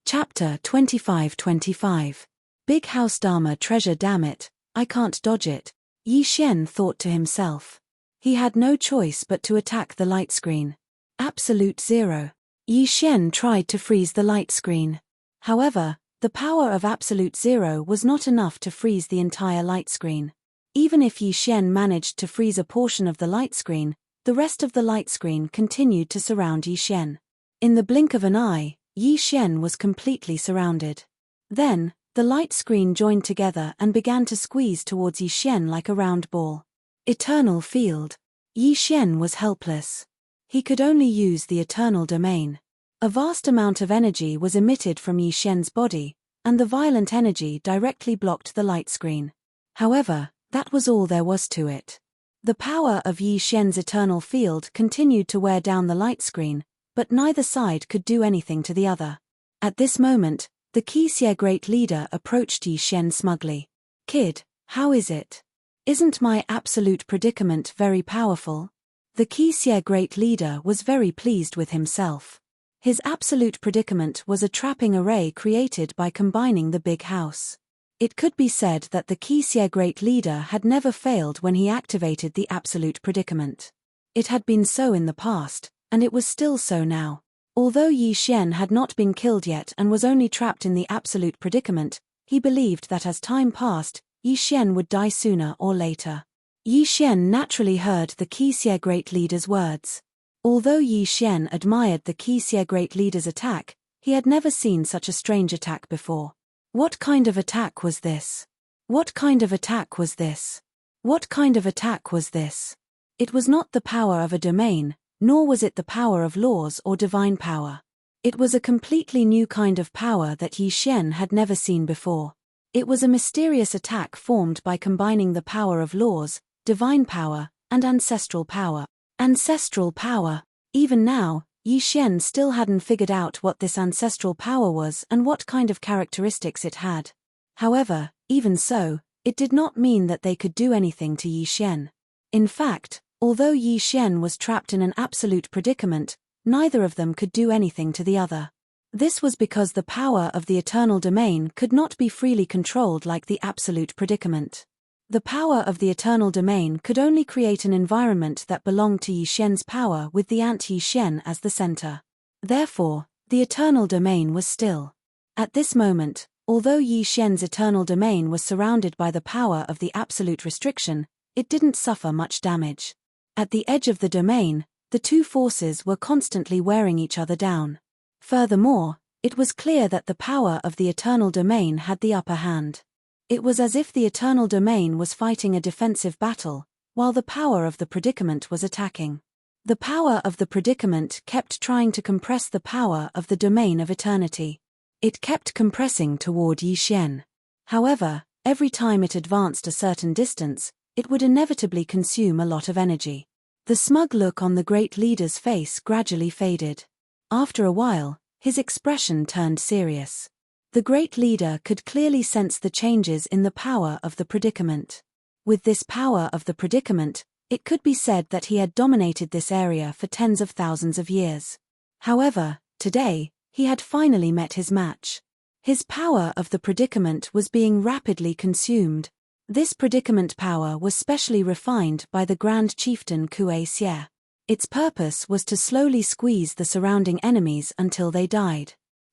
Chapter 25-25. Big House Dharma treasure, damn it, I can't dodge it, Yi Xian thought to himself. He had no choice but to attack the light screen. Absolute Zero. Yi Xian tried to freeze the light screen. However, the power of Absolute Zero was not enough to freeze the entire light screen. Even if Yi Xian managed to freeze a portion of the light screen, the rest of the light screen continued to surround Yi Xian. In the blink of an eye, Yi Xian was completely surrounded. Then, the light screen joined together and began to squeeze towards Yi Xian like a round ball. Eternal Field. Yi Xian was helpless. He could only use the eternal domain. A vast amount of energy was emitted from Yi Xian's body, and the violent energy directly blocked the light screen. However, that was all there was to it. The power of Yi Xian's eternal field continued to wear down the light screen, but neither side could do anything to the other. At this moment, the Qixie Great Leader approached Yi Xian smugly. Kid, how is it? Isn't my absolute predicament very powerful? The Qixie Great Leader was very pleased with himself. His absolute predicament was a trapping array created by combining the big house. It could be said that the Qixie Great Leader had never failed when he activated the absolute predicament. It had been so in the past, and it was still so now. Although Yi Xian had not been killed yet and was only trapped in the absolute predicament, he believed that as time passed, Yi Xian would die sooner or later. Yi Xian naturally heard the Qixie Great Leader's words. Although Yi Xian admired the Qixie Great Leader's attack, he had never seen such a strange attack before. What kind of attack was this? What kind of attack was this? What kind of attack was this? It was not the power of a domain, nor was it the power of laws or divine power. It was a completely new kind of power that Yi Xian had never seen before. It was a mysterious attack formed by combining the power of laws, divine power, and ancestral power. Ancestral power. Even now, Yi Xian still hadn't figured out what this ancestral power was and what kind of characteristics it had. However, even so, it did not mean that they could do anything to Yi Xian. In fact, although Yi Xian was trapped in an absolute predicament, neither of them could do anything to the other. This was because the power of the eternal domain could not be freely controlled like the absolute predicament. The power of the eternal domain could only create an environment that belonged to Yi Xian's power with the ant Yi Xian as the center. Therefore, the eternal domain was still. At this moment, although Yi Xian's eternal domain was surrounded by the power of the absolute restriction, it didn't suffer much damage. At the edge of the domain, the two forces were constantly wearing each other down. Furthermore, it was clear that the power of the eternal domain had the upper hand. It was as if the eternal domain was fighting a defensive battle, while the power of the predicament was attacking. The power of the predicament kept trying to compress the power of the domain of eternity. It kept compressing toward Yi Xian. However, every time it advanced a certain distance, it would inevitably consume a lot of energy. The smug look on the great leader's face gradually faded. After a while, his expression turned serious. The great leader could clearly sense the changes in the power of the predicament. With this power of the predicament, it could be said that he had dominated this area for tens of thousands of years. However, today, he had finally met his match. His power of the predicament was being rapidly consumed. This predicament power was specially refined by the Grand Chieftain Kue Xie. Its purpose was to slowly squeeze the surrounding enemies until they died.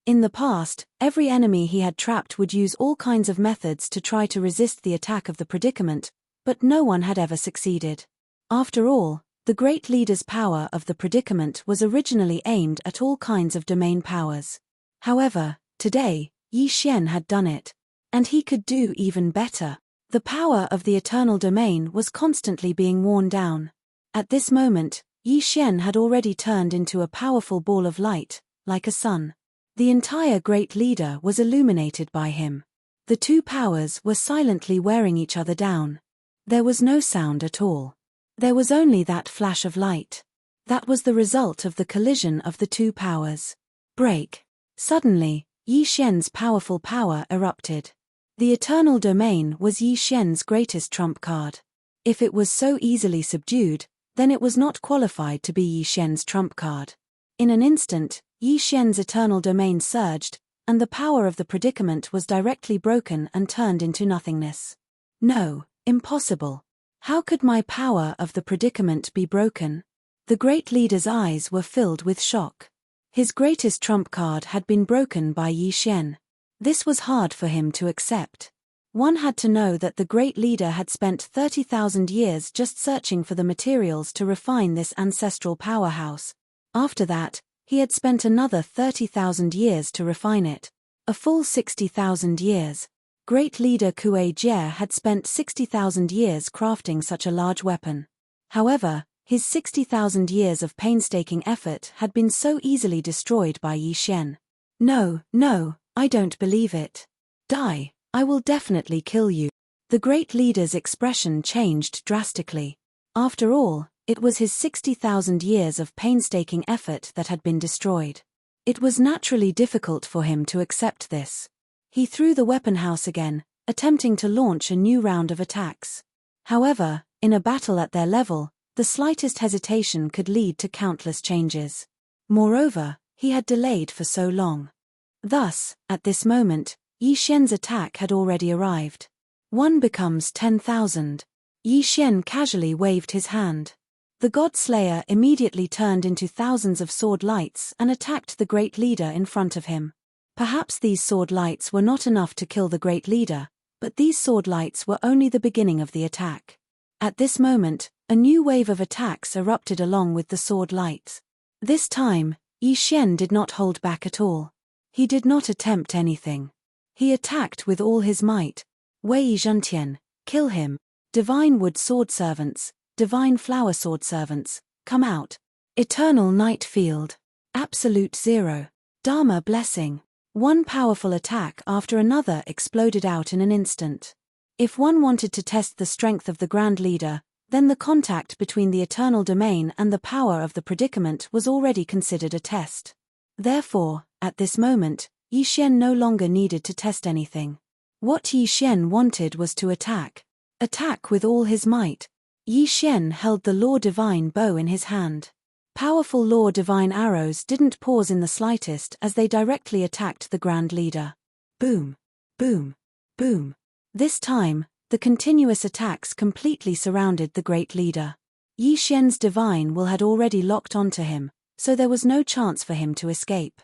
In the past, every enemy he had trapped would use all kinds of methods to try to resist the attack of the predicament, but no one had ever succeeded. After all, the great leader's power of the predicament was originally aimed at all kinds of domain powers. However, today, Yi Xian had done it. And he could do even better. The power of the eternal domain was constantly being worn down. At this moment, Yi Xian had already turned into a powerful ball of light, like a sun. The entire great leader was illuminated by him. The two powers were silently wearing each other down. There was no sound at all. There was only that flash of light. That was the result of the collision of the two powers. Break. Suddenly, Yi Xian's powerful power erupted. The eternal domain was Yi Xian's greatest trump card. If it was so easily subdued, then it was not qualified to be Yi Xian's trump card. In an instant, Yi Xian's eternal domain surged, and the power of the predicament was directly broken and turned into nothingness. No, impossible. How could my power of the predicament be broken? The great leader's eyes were filled with shock. His greatest trump card had been broken by Yi Xian. This was hard for him to accept. One had to know that the great leader had spent 30,000 years just searching for the materials to refine this ancestral powerhouse. After that, he had spent another 30,000 years to refine it. A full 60,000 years. Great leader Kue Jie had spent 60,000 years crafting such a large weapon. However, his 60,000 years of painstaking effort had been so easily destroyed by Yi Xian. No, I don't believe it. Die, I will definitely kill you. The great leader's expression changed drastically. After all, it was his 60,000 years of painstaking effort that had been destroyed. It was naturally difficult for him to accept this. He threw the weapon house again, attempting to launch a new round of attacks. However, in a battle at their level, the slightest hesitation could lead to countless changes. Moreover, he had delayed for so long. Thus, at this moment, Yi Xian's attack had already arrived. 1 becomes 10,000. Yi Xian casually waved his hand. The God Slayer immediately turned into thousands of sword lights and attacked the great leader in front of him. Perhaps these sword lights were not enough to kill the great leader, but these sword lights were only the beginning of the attack. At this moment, a new wave of attacks erupted along with the sword lights. This time, Yi Xian did not hold back at all. He did not attempt anything. He attacked with all his might. Wei Zhentian, kill him. Divine Wood Sword Servants, Divine Flower Sword Servants, come out. Eternal Night Field. Absolute Zero. Dharma Blessing. One powerful attack after another exploded out in an instant. If one wanted to test the strength of the Grand Leader, then the contact between the eternal domain and the power of the predicament was already considered a test. Therefore, at this moment, Yi Xian no longer needed to test anything. What Yi Xian wanted was to attack. Attack with all his might. Yi Xian held the Law Divine bow in his hand. Powerful Law Divine arrows didn't pause in the slightest as they directly attacked the Grand Leader. Boom, boom, boom. This time, The continuous attacks completely surrounded the great leader. Yi Xian's divine will had already locked onto him, so there was no chance for him to escape.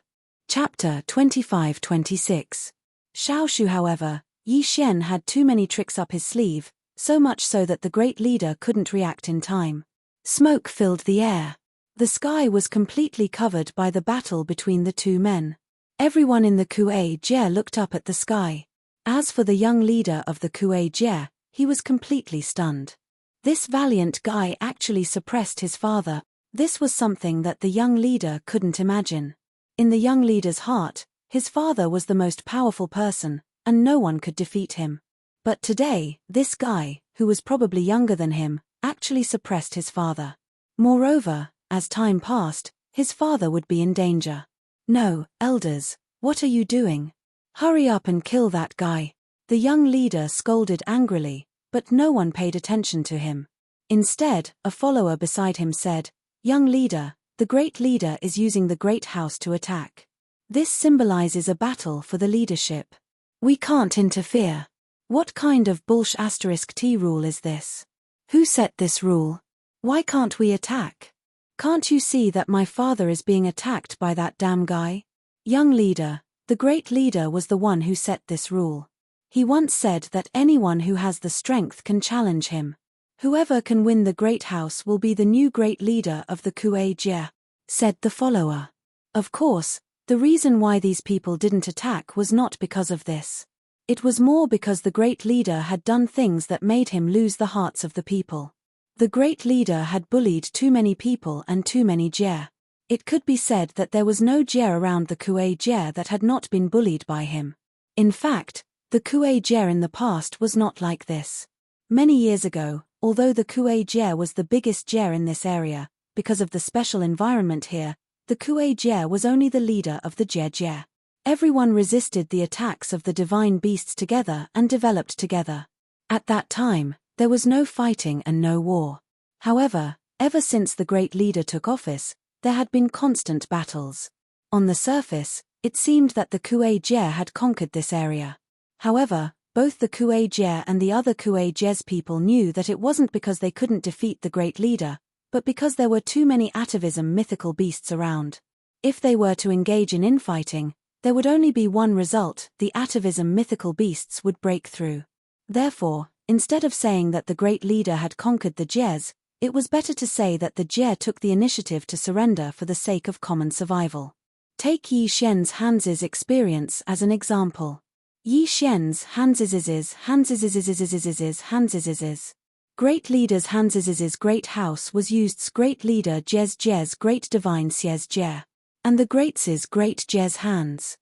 Chapter 25-26. Xiaoshu, however, Yi Xian had too many tricks up his sleeve, so much so that the great leader couldn't react in time. Smoke filled the air. The sky was completely covered by the battle between the two men. Everyone in the Kuei Jie looked up at the sky. As for the young leader of the Kuei Jie, he was completely stunned. This valiant guy actually suppressed his father. This was something that the young leader couldn't imagine. In the young leader's heart, his father was the most powerful person, and no one could defeat him. But today, this guy, who was probably younger than him, actually suppressed his father. Moreover, as time passed, his father would be in danger. No, elders, what are you doing? Hurry up and kill that guy. The young leader scolded angrily, but no one paid attention to him. Instead, a follower beside him said, "Young leader, the great leader is using the great house to attack. This symbolizes a battle for the leadership. We can't interfere. What kind of *T rule is this? Who set this rule? Why can't we attack? Can't you see that my father is being attacked by that damn guy?" Young leader, the great leader was the one who set this rule. He once said that anyone who has the strength can challenge him. Whoever can win the great house will be the new great leader of the Kuei Jie, said the follower. Of course, the reason why these people didn't attack was not because of this. It was more because the great leader had done things that made him lose the hearts of the people. The great leader had bullied too many people and too many Jie. It could be said that there was no Jie around the Kuei Jie that had not been bullied by him. In fact, the Kuei Jie in the past was not like this. Many years ago, although the Kuei Jie was the biggest Jie in this area, because of the special environment here, the Kuei Jie was only the leader of the Jie. Everyone resisted the attacks of the divine beasts together and developed together. At that time, there was no fighting and no war. However, ever since the great leader took office, there had been constant battles. On the surface, it seemed that the Kuei Jie had conquered this area. However, both the Kuei Jie and the other Kuei Jie's people knew that it wasn't because they couldn't defeat the great leader, but because there were too many atavism mythical beasts around. If they were to engage in infighting, there would only be one result: the atavism mythical beasts would break through. Therefore, instead of saying that the great leader had conquered the Jies, it was better to say that the Jie took the initiative to surrender for the sake of common survival. Take Yi Xian's Hans's experience as an example. Yi Xian's Hans's great leader's Hans's great house was used's great leader Jie's great divine Xie's Jie, and the great's great Jie's hands.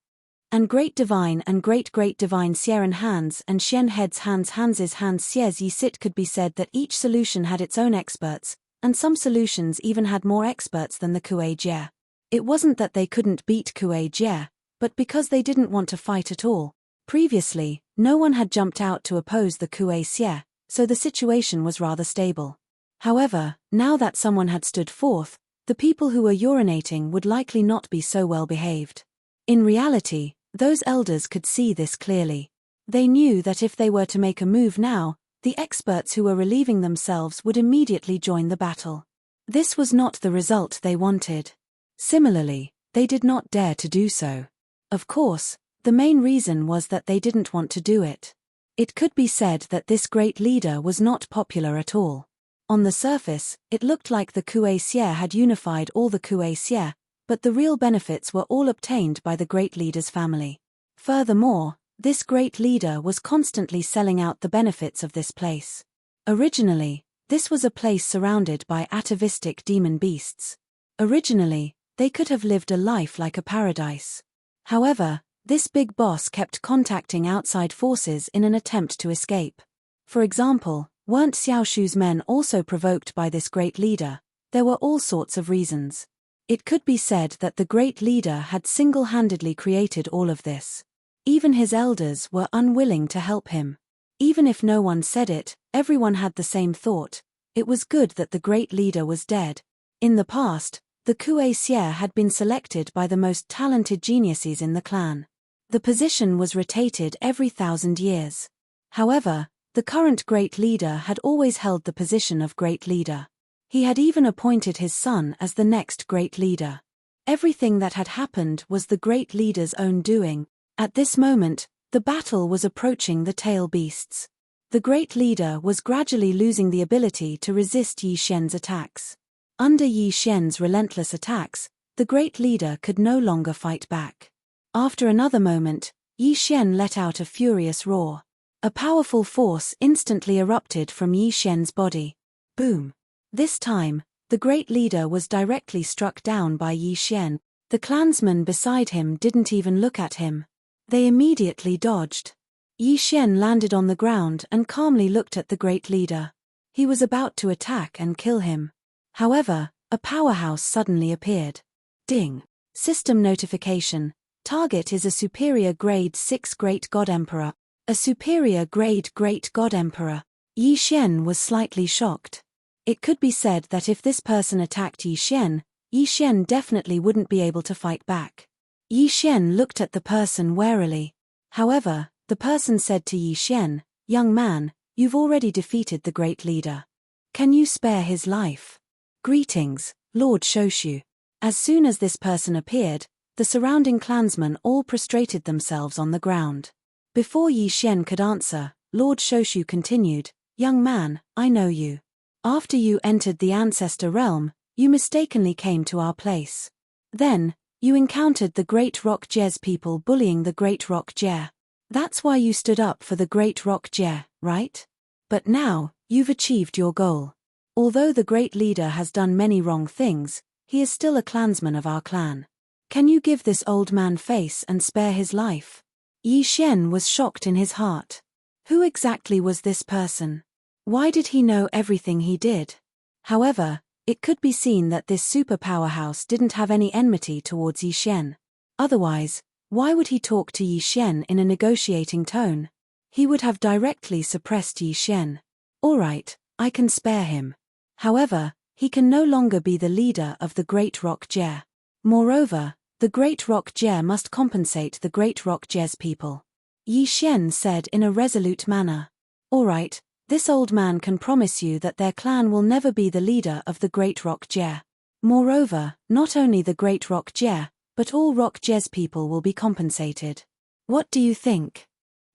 And great divine and great divine Sieran hands and Xian head's Hans's hands Xie's Yi Sit. Could be said that each solution had its own experts, and some solutions even had more experts than the Kuei Jie. It wasn't that they couldn't beat Kuei Jie, but because they didn't want to fight at all. Previously, no one had jumped out to oppose the Kuei Xie, so the situation was rather stable. However, now that someone had stood forth, the people who were urinating would likely not be so well behaved. In reality, those elders could see this clearly. They knew that if they were to make a move now, the experts who were relieving themselves would immediately join the battle. This was not the result they wanted. Similarly, they did not dare to do so. Of course, the main reason was that they didn't want to do it. It could be said that this great leader was not popular at all. On the surface, it looked like the Kuei Xie had unified all the Kuei Xie, but the real benefits were all obtained by the great leader's family. Furthermore, this great leader was constantly selling out the benefits of this place. Originally, this was a place surrounded by atavistic demon beasts. Originally, they could have lived a life like a paradise. However, this big boss kept contacting outside forces in an attempt to escape. For example, weren't Xiaoshu's men also provoked by this great leader? There were all sorts of reasons. It could be said that the great leader had single-handedly created all of this. Even his elders were unwilling to help him. Even if no one said it, everyone had the same thought. It was good that the great leader was dead. In the past, the Kuei Xie had been selected by the most talented geniuses in the clan. The position was rotated every 1,000 years. However, The current great leader had always held the position of great leader. He had even appointed his son as the next great leader. Everything that had happened was the great leader's own doing. At this moment, the battle was approaching the tail beasts. The great leader was gradually losing the ability to resist Yi Xian's attacks. Under Yi Xian's relentless attacks, the great leader could no longer fight back. After another moment, Yi Xian let out a furious roar. A powerful force instantly erupted from Yi Xian's body. Boom! This time, the great leader was directly struck down by Yi Xian. The clansmen beside him didn't even look at him. They immediately dodged. Yi Xian landed on the ground and calmly looked at the great leader. He was about to attack and kill him. However, a powerhouse suddenly appeared. Ding! System notification. Target is a superior grade 6 Great God Emperor. A superior grade Great God Emperor. Yi Xian was slightly shocked. It could be said that if this person attacked Yi Xian definitely wouldn't be able to fight back. Yi Xian looked at the person warily. However, the person said to Yi Xian, "Young man, you've already defeated the great leader. Can you spare his life?" "Greetings, Lord Shoshu." As soon as this person appeared, the surrounding clansmen all prostrated themselves on the ground. Before Yi Xian could answer, Lord Shoshu continued, "Young man, I know you. After you entered the ancestor realm, you mistakenly came to our place. Then, you encountered the Great Rock Jez people bullying the Great Rock Jez. That's why you stood up for the Great Rock Jez, right? But now, you've achieved your goal. Although the great leader has done many wrong things, he is still a clansman of our clan. Can you give this old man face and spare his life?" Yi Xian was shocked in his heart. Who exactly was this person? Why did he know everything he did? However, it could be seen that this super powerhouse didn't have any enmity towards Yi Xian. Otherwise, why would he talk to Yi Xian in a negotiating tone? He would have directly suppressed Yi Xian. Alright, I can spare him. However, he can no longer be the leader of the Great Rock Jez. Moreover, the Great Rock Jez must compensate the Great Rock Jez people. Yi Xian said in a resolute manner. Alright, this old man can promise you that their clan will never be the leader of the Great Rock Jez. Moreover, not only the Great Rock Jez, but all Rock Jez people will be compensated. What do you think?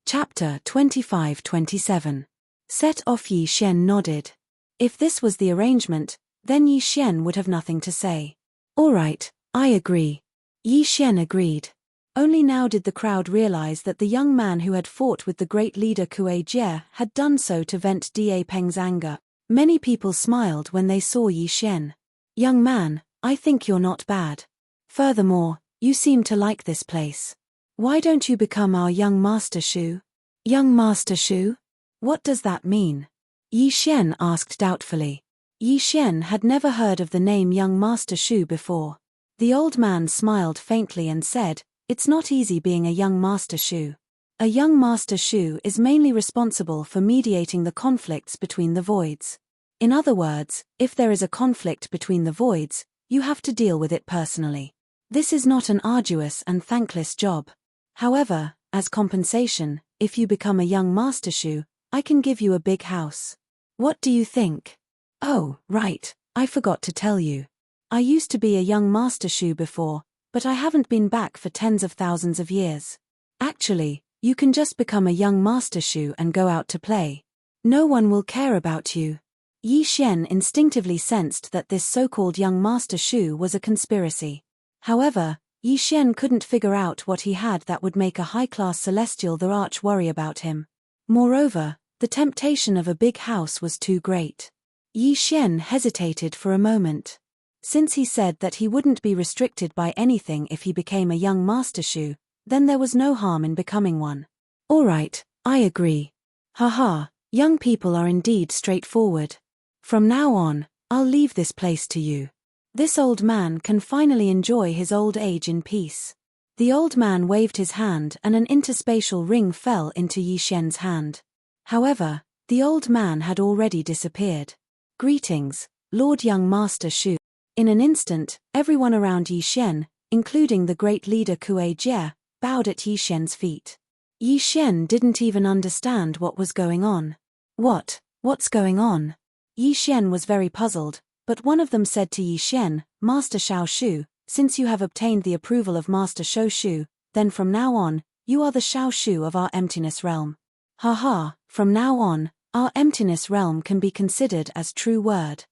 Chapter 25-27. Set off. Yi Xian nodded. If this was the arrangement, then Yi Xian would have nothing to say. Alright, I agree. Yi Xian agreed. Only now did the crowd realize that the young man who had fought with the great leader Kuei Jie had done so to vent Da Peng's anger. Many people smiled when they saw Yi Xian. "Young man, I think you're not bad. Furthermore, you seem to like this place. Why don't you become our young Master Shu?" "Young Master Shu? What does that mean?" Yi Xian asked doubtfully. Yi Xian had never heard of the name Young Master Shu before. The old man smiled faintly and said, "It's not easy being a young Master Shu. A young Master Shu is mainly responsible for mediating the conflicts between the voids. In other words, if there is a conflict between the voids, you have to deal with it personally. This is not an arduous and thankless job. However, as compensation, if you become a young Master Shu, I can give you a big house. What do you think?" "Oh, right, I forgot to tell you. I used to be a young Master Shu before, but I haven't been back for tens of thousands of years. Actually, you can just become a young Master Shu and go out to play. No one will care about you." Yi Xian instinctively sensed that this so-called young Master Shu was a conspiracy. However, Yi Xian couldn't figure out what he had that would make a high-class celestial the arch worry about him. Moreover, the temptation of a big house was too great. Yi Xian hesitated for a moment. Since he said that he wouldn't be restricted by anything if he became a young Master Shu, then there was no harm in becoming one. "Alright, I agree. Haha, young people are indeed straightforward. From now on, I'll leave this place to you. This old man can finally enjoy his old age in peace." The old man waved his hand and an interspatial ring fell into Yi Xian's hand. However, the old man had already disappeared. "Greetings, Lord Young Master Shu." In an instant, everyone around Yi Xian, including the great leader Kuei Jie, bowed at Yi Xian's feet. Yi Xian didn't even understand what was going on. What's going on? Yi Xian was very puzzled, but one of them said to Yi Xian, Master Xiao Shu, since you have obtained the approval of Master Shou Shu, then from now on, you are the Xiao Shu of our emptiness realm. Haha, from now on, our emptiness realm can be considered as true word.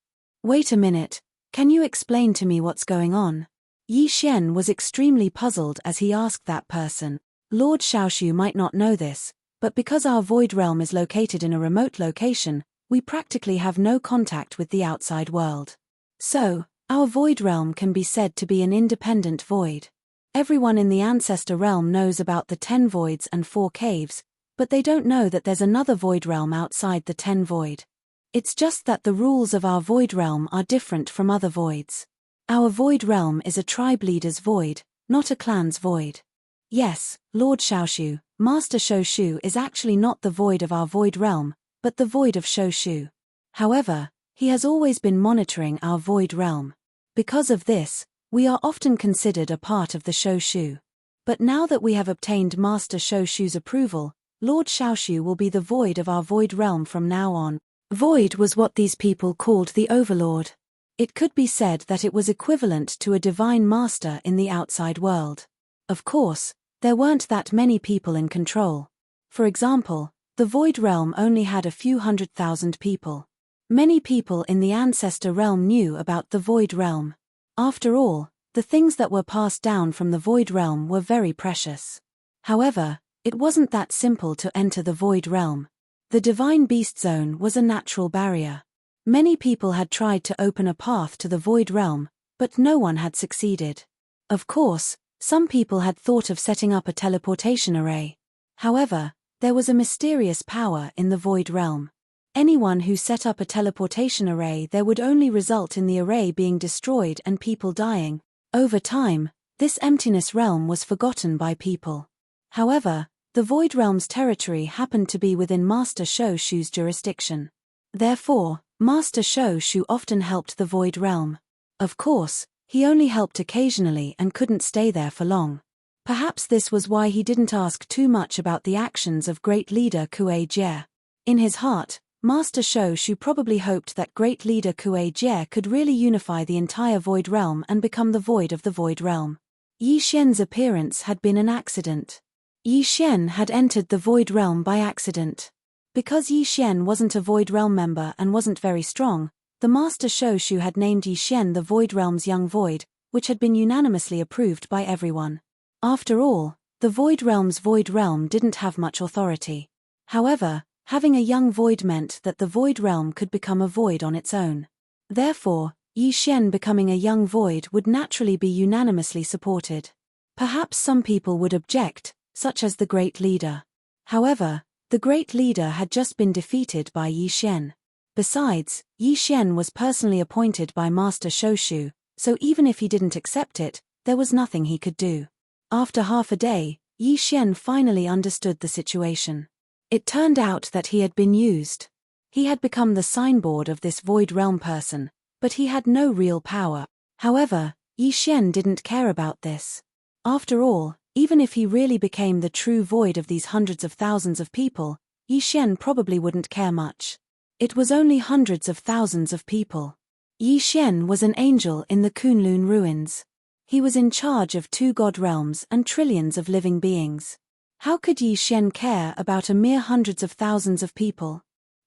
Wait a minute, can you explain to me what's going on? Yi Xian was extremely puzzled as he asked that person. Lord Xiaoshu might not know this, but because our void realm is located in a remote location, we practically have no contact with the outside world. So, our void realm can be said to be an independent void. Everyone in the ancestor realm knows about the 10 voids and 4 caves, but they don't know that there's another void realm outside the 10 void. It's just that the rules of our void realm are different from other voids. Our void realm is a tribe leader's void, not a clan's void. Yes, Lord Xiaoshu, Master Shou Shu is actually not the void of our void realm, but the void of Shou Shu. However, he has always been monitoring our void realm. Because of this, we are often considered a part of the Shou Shu. But now that we have obtained Master Shou Shu's approval, Lord Xiaoshu will be the void of our void realm from now on. Void was what these people called the Overlord. It could be said that it was equivalent to a divine master in the outside world. Of course, there weren't that many people in control. For example, the void realm only had a few 100,000 people. Many people in the ancestor realm knew about the void realm. After all, the things that were passed down from the void realm were very precious. However, it wasn't that simple to enter the void realm. The divine beast zone was a natural barrier. Many people had tried to open a path to the void realm, but no one had succeeded. Of course, some people had thought of setting up a teleportation array. However, there was a mysterious power in the void realm. Anyone who set up a teleportation array there would only result in the array being destroyed and people dying. Over time, this emptiness realm was forgotten by people. However, the void realm's territory happened to be within Master Shou Shu's jurisdiction. Therefore, Master Shou Shu often helped the void realm. Of course, he only helped occasionally and couldn't stay there for long. Perhaps this was why he didn't ask too much about the actions of great leader Kuei Jie. In his heart, Master Shou Shu probably hoped that great leader Kuei Jie could really unify the entire void realm and become the void of the void realm. Yi Xian's appearance had been an accident. Yi Xian had entered the void realm by accident. Because Yi Xian wasn't a void realm member and wasn't very strong, the Master Shou Shu had named Yi Xian the void realm's young void, which had been unanimously approved by everyone. After all, the void realm's void realm didn't have much authority. However, having a young void meant that the void realm could become a void on its own. Therefore, Yi Xian becoming a young void would naturally be unanimously supported. Perhaps some people would object, such as the great leader. However, the great leader had just been defeated by Yi Xian. Besides, Yi Xian was personally appointed by Master Shou Shu, so even if he didn't accept it, there was nothing he could do. After half a day, Yi Xian finally understood the situation. It turned out that he had been used. He had become the signboard of this void realm person, but he had no real power. However, Yi Xian didn't care about this. After all, even if he really became the true void of these hundreds of thousands of people, Yi Xian probably wouldn't care much. It was only hundreds of thousands of people. Yi Xian was an angel in the Kunlun ruins. He was in charge of 2 god realms and trillions of living beings. How could Yi Xian care about a mere hundreds of thousands of people?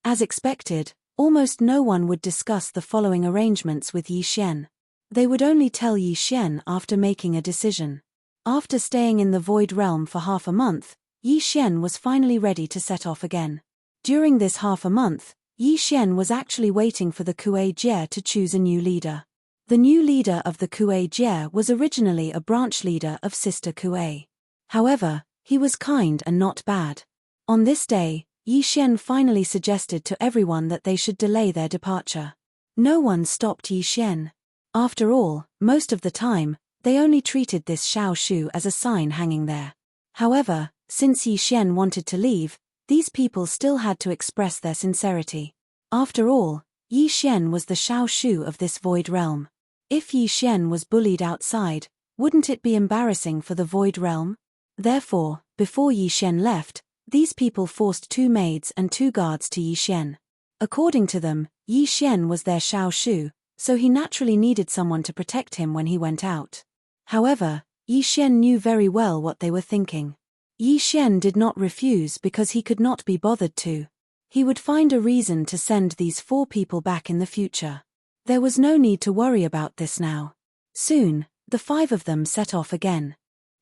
As expected, almost no one would discuss the following arrangements with Yi Xian. They would only tell Yi Xian after making a decision. After staying in the void realm for half a month, Yi Xian was finally ready to set off again. During this half a month, Yi Xian was actually waiting for the Kuei Jie to choose a new leader. The new leader of the Kuei Jie was originally a branch leader of Sister Kuei. However, he was kind and not bad. On this day, Yi Xian finally suggested to everyone that they should delay their departure. No one stopped Yi Xian. After all, most of the time, they only treated this Xiao Shu as a sign hanging there. However, since Yi Xian wanted to leave, these people still had to express their sincerity. After all, Yi Xian was the Xiao Shu of this void realm. If Yi Xian was bullied outside, wouldn't it be embarrassing for the void realm? Therefore, before Yi Xian left, These people forced 2 maids and 2 guards to Yi Xian. According to them, Yi Xian was their Xiao Shu, so he naturally needed someone to protect him when he went out. However, Yi Xian knew very well what they were thinking. Yi Xian did not refuse because he could not be bothered to. He would find a reason to send these 4 people back in the future. There was no need to worry about this now. Soon, the 5 of them set off again.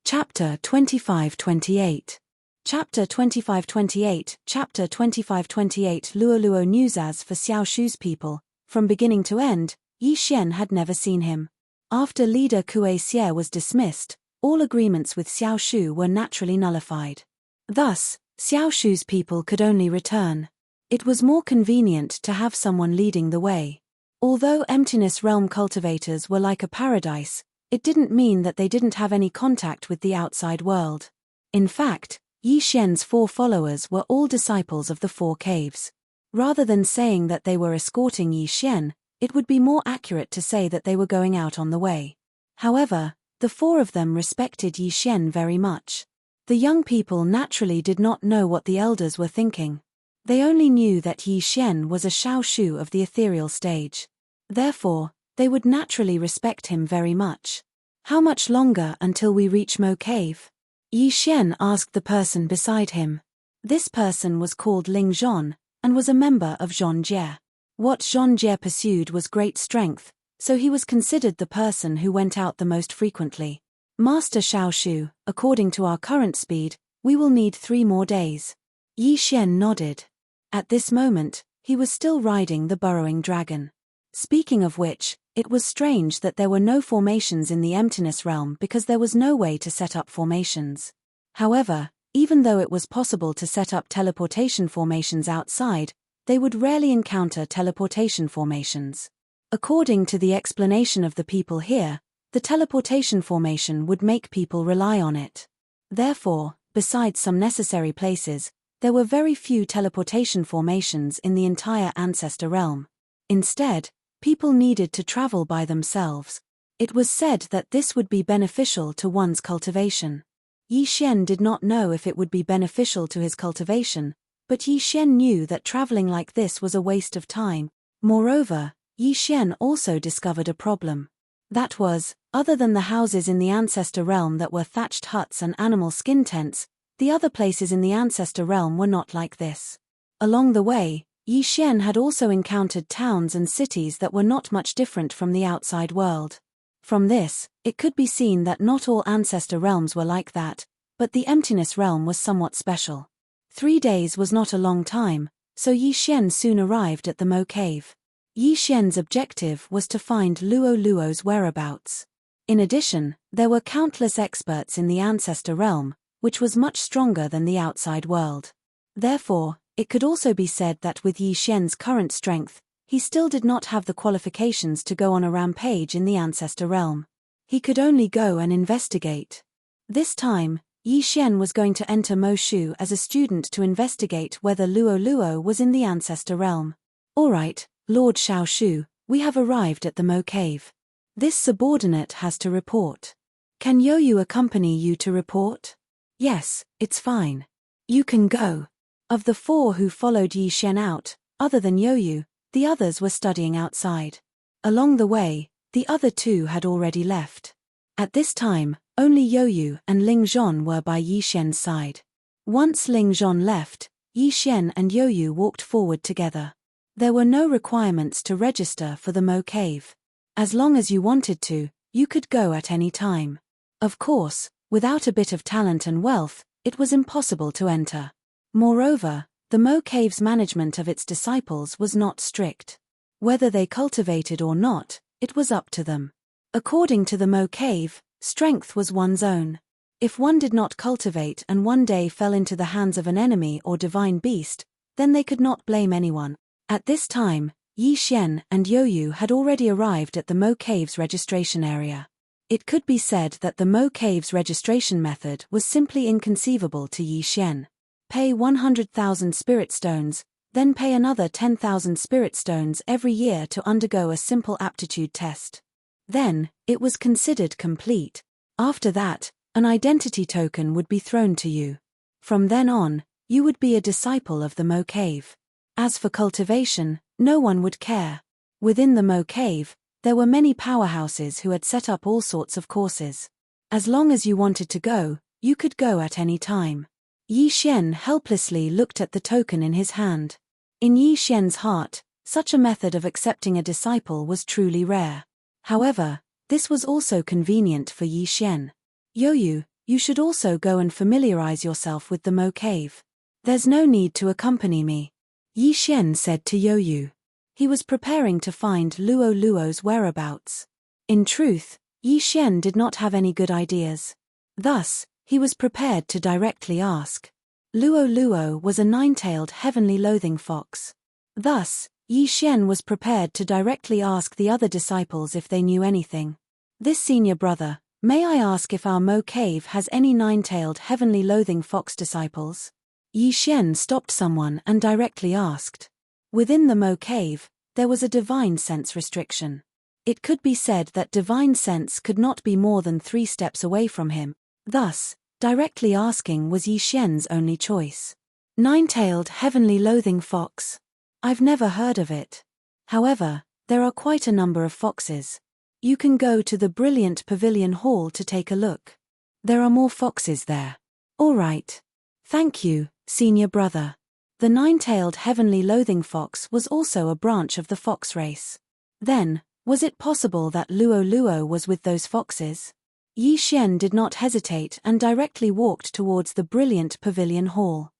Chapter 25-28. Chapter 25-28. Chapter 25-28. Luo Luo knew as for Xiao Shu's people, from beginning to end, Yi Xian had never seen him. After leader Kue Xie was dismissed, all agreements with Xiao Shu were naturally nullified. Thus, Xiao Shu's people could only return. It was more convenient to have someone leading the way. Although Emptiness Realm cultivators were like a paradise, it didn't mean that they didn't have any contact with the outside world. In fact, Yi Xian's 4 followers were all disciples of the 4 caves. Rather than saying that they were escorting Yi Xian, it would be more accurate to say that they were going out on the way. However, the 4 of them respected Yi Xian very much. The young people naturally did not know what the elders were thinking. They only knew that Yi Xian was a Xiao Shu of the ethereal stage. Therefore, they would naturally respect him very much. How much longer until we reach Mo Cave? Yi Xian asked the person beside him. This person was called Ling Zhon, and was a member of Zhon Jie. What Zhon Jie pursued was great strength, so he was considered the person who went out the most frequently. Master Xiao Shu, according to our current speed, we will need 3 more days. Yi Xian nodded. At this moment, he was still riding the burrowing dragon. Speaking of which, it was strange that there were no formations in the Emptiness Realm because there was no way to set up formations. However, even though it was possible to set up teleportation formations outside, they would rarely encounter teleportation formations. According to the explanation of the people here, the teleportation formation would make people rely on it. Therefore, besides some necessary places, there were very few teleportation formations in the entire Ancestor Realm. Instead, people needed to travel by themselves. It was said that this would be beneficial to one's cultivation. Yi Xian did not know if it would be beneficial to his cultivation, but Yi Xian knew that traveling like this was a waste of time. Moreover, Yi Xian also discovered a problem. That was, other than the houses in the Ancestor Realm that were thatched huts and animal skin tents, the other places in the Ancestor Realm were not like this. Along the way, Yi Xian had also encountered towns and cities that were not much different from the outside world. From this, it could be seen that not all Ancestor Realms were like that, but the Emptiness Realm was somewhat special. 3 days was not a long time, so Yi Xian soon arrived at the Mo Cave. Yi Xian's objective was to find Luo Luo's whereabouts. In addition, there were countless experts in the Ancestor Realm, which was much stronger than the outside world. Therefore, it could also be said that with Yi Xian's current strength, he still did not have the qualifications to go on a rampage in the Ancestor Realm. He could only go and investigate. This time, Yi Xian was going to enter Mo Shu as a student to investigate whether Luo Luo was in the Ancestor Realm. Alright, Lord Xiao Shu, we have arrived at the Mo Cave. This subordinate has to report. Can Youyu accompany you to report? Yes, it's fine. You can go. Of the 4 who followed Yi Xian out, other than Youyu, the others were studying outside. Along the way, the other 2 had already left. At this time, only Youyu and Ling Zhon were by Yi Xian's side. Once Ling Zhon left, Yi Xian and Youyu walked forward together. There were no requirements to register for the Mo Cave. As long as you wanted to, you could go at any time. Of course, without a bit of talent and wealth, it was impossible to enter. Moreover, the Mo Cave's management of its disciples was not strict. Whether they cultivated or not, it was up to them. According to the Mo Cave, strength was one's own. If one did not cultivate and one day fell into the hands of an enemy or divine beast, then they could not blame anyone. At this time, Yi Xian and Youyu had already arrived at the Mo Cave's registration area. It could be said that the Mo Cave's registration method was simply inconceivable to Yi Xian. Pay 100,000 spirit stones, then pay another 10,000 spirit stones every year to undergo a simple aptitude test. Then, it was considered complete. After that, an identity token would be thrown to you. From then on, you would be a disciple of the Mo Cave. As for cultivation, no one would care. Within the Mo Cave, there were many powerhouses who had set up all sorts of courses. As long as you wanted to go, you could go at any time. Yi Xian helplessly looked at the token in his hand. In Yi Xian's heart, such a method of accepting a disciple was truly rare. However, this was also convenient for Yi Xian. Yoyu, you should also go and familiarize yourself with the Mo Cave. There's no need to accompany me, Yi Xian said to Yoyu. He was preparing to find Luo Luo's whereabouts. In truth, Yi Xian did not have any good ideas. Thus, he was prepared to directly ask. Luo Luo was a nine-tailed heavenly loathing fox. Thus, Yi Xian was prepared to directly ask the other disciples if they knew anything. This senior brother, may I ask if our Mo Cave has any nine-tailed heavenly loathing fox disciples? Yi Xian stopped someone and directly asked. Within the Mo Cave, there was a divine sense restriction. It could be said that divine sense could not be more than 3 steps away from him. Thus, directly asking was Yi Xian's only choice. Nine-tailed heavenly loathing fox. I've never heard of it. However, there are quite a number of foxes. You can go to the brilliant pavilion hall to take a look. There are more foxes there. All right. Thank you, senior brother. The nine-tailed heavenly loathing fox was also a branch of the fox race. Then, was it possible that Luo Luo was with those foxes? Yi Xian did not hesitate and directly walked towards the brilliant pavilion hall.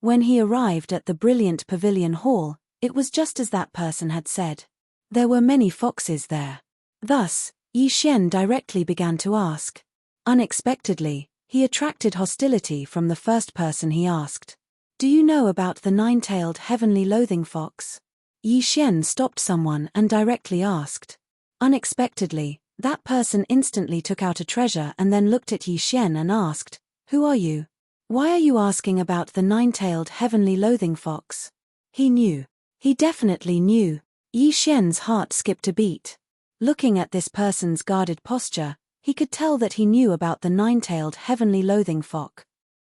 When he arrived at the brilliant pavilion hall, it was just as that person had said. There were many foxes there. Thus, Yi Xian directly began to ask. Unexpectedly, he attracted hostility from the first person he asked. Do you know about the nine-tailed heavenly loathing fox? Yi Xian stopped someone and directly asked. Unexpectedly, that person instantly took out a treasure and then looked at Yi Xian and asked, Who are you? Why are you asking about the nine-tailed heavenly loathing fox? He knew. He definitely knew. Yi Xian's heart skipped a beat. Looking at this person's guarded posture, he could tell that he knew about the nine-tailed heavenly loathing fox.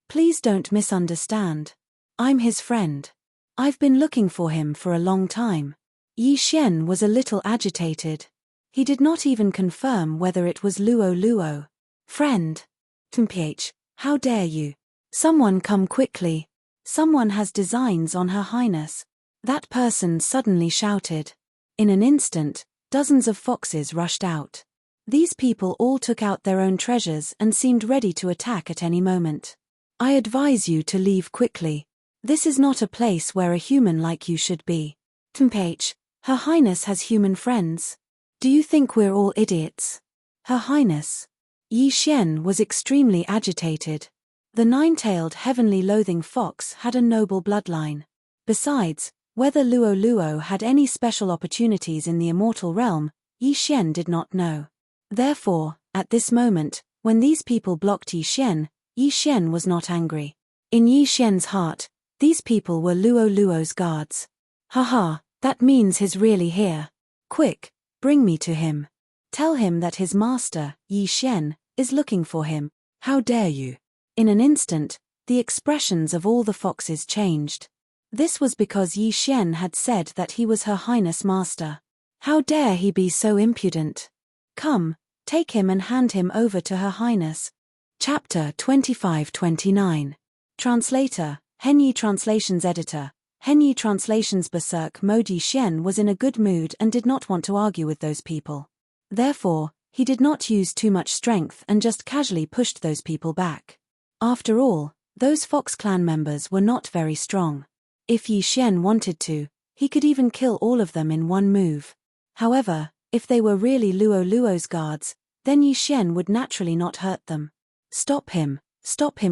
Please don't misunderstand. I'm his friend. I've been looking for him for a long time. Yi Xian was a little agitated. He did not even confirm whether it was Luo Luo. Friend. Mph, how dare you? Someone come quickly. Someone has designs on Her Highness. That person suddenly shouted. In an instant, dozens of foxes rushed out. These people all took out their own treasures and seemed ready to attack at any moment. I advise you to leave quickly. This is not a place where a human like you should be. Mph, Her Highness has human friends. Do you think we're all idiots? Her Highness. Yi Xian was extremely agitated. The nine-tailed heavenly loathing fox had a noble bloodline. Besides, whether Luo Luo had any special opportunities in the immortal realm, Yi Xian did not know. Therefore, at this moment, when these people blocked Yi Xian was not angry. In Yi Xian's heart, these people were Luo Luo's guards. Haha, that means he's really here. Quick, bring me to him. Tell him that his master, Yi Xian, is looking for him. How dare you? In an instant, the expressions of all the foxes changed. This was because Yi Xian had said that he was Her Highness Master. How dare he be so impudent? Come, take him and hand him over to Her Highness. Chapter 25-29. Translator, Henyi Translations Editor, Henyi Translations. Berserk mode. Yi Xian was in a good mood and did not want to argue with those people. Therefore, he did not use too much strength and just casually pushed those people back. After all, those Fox clan members were not very strong. If Yi Xian wanted to, he could even kill all of them in one move. However, if they were really Luo Luo's guards, then Yi Xian would naturally not hurt them. Stop him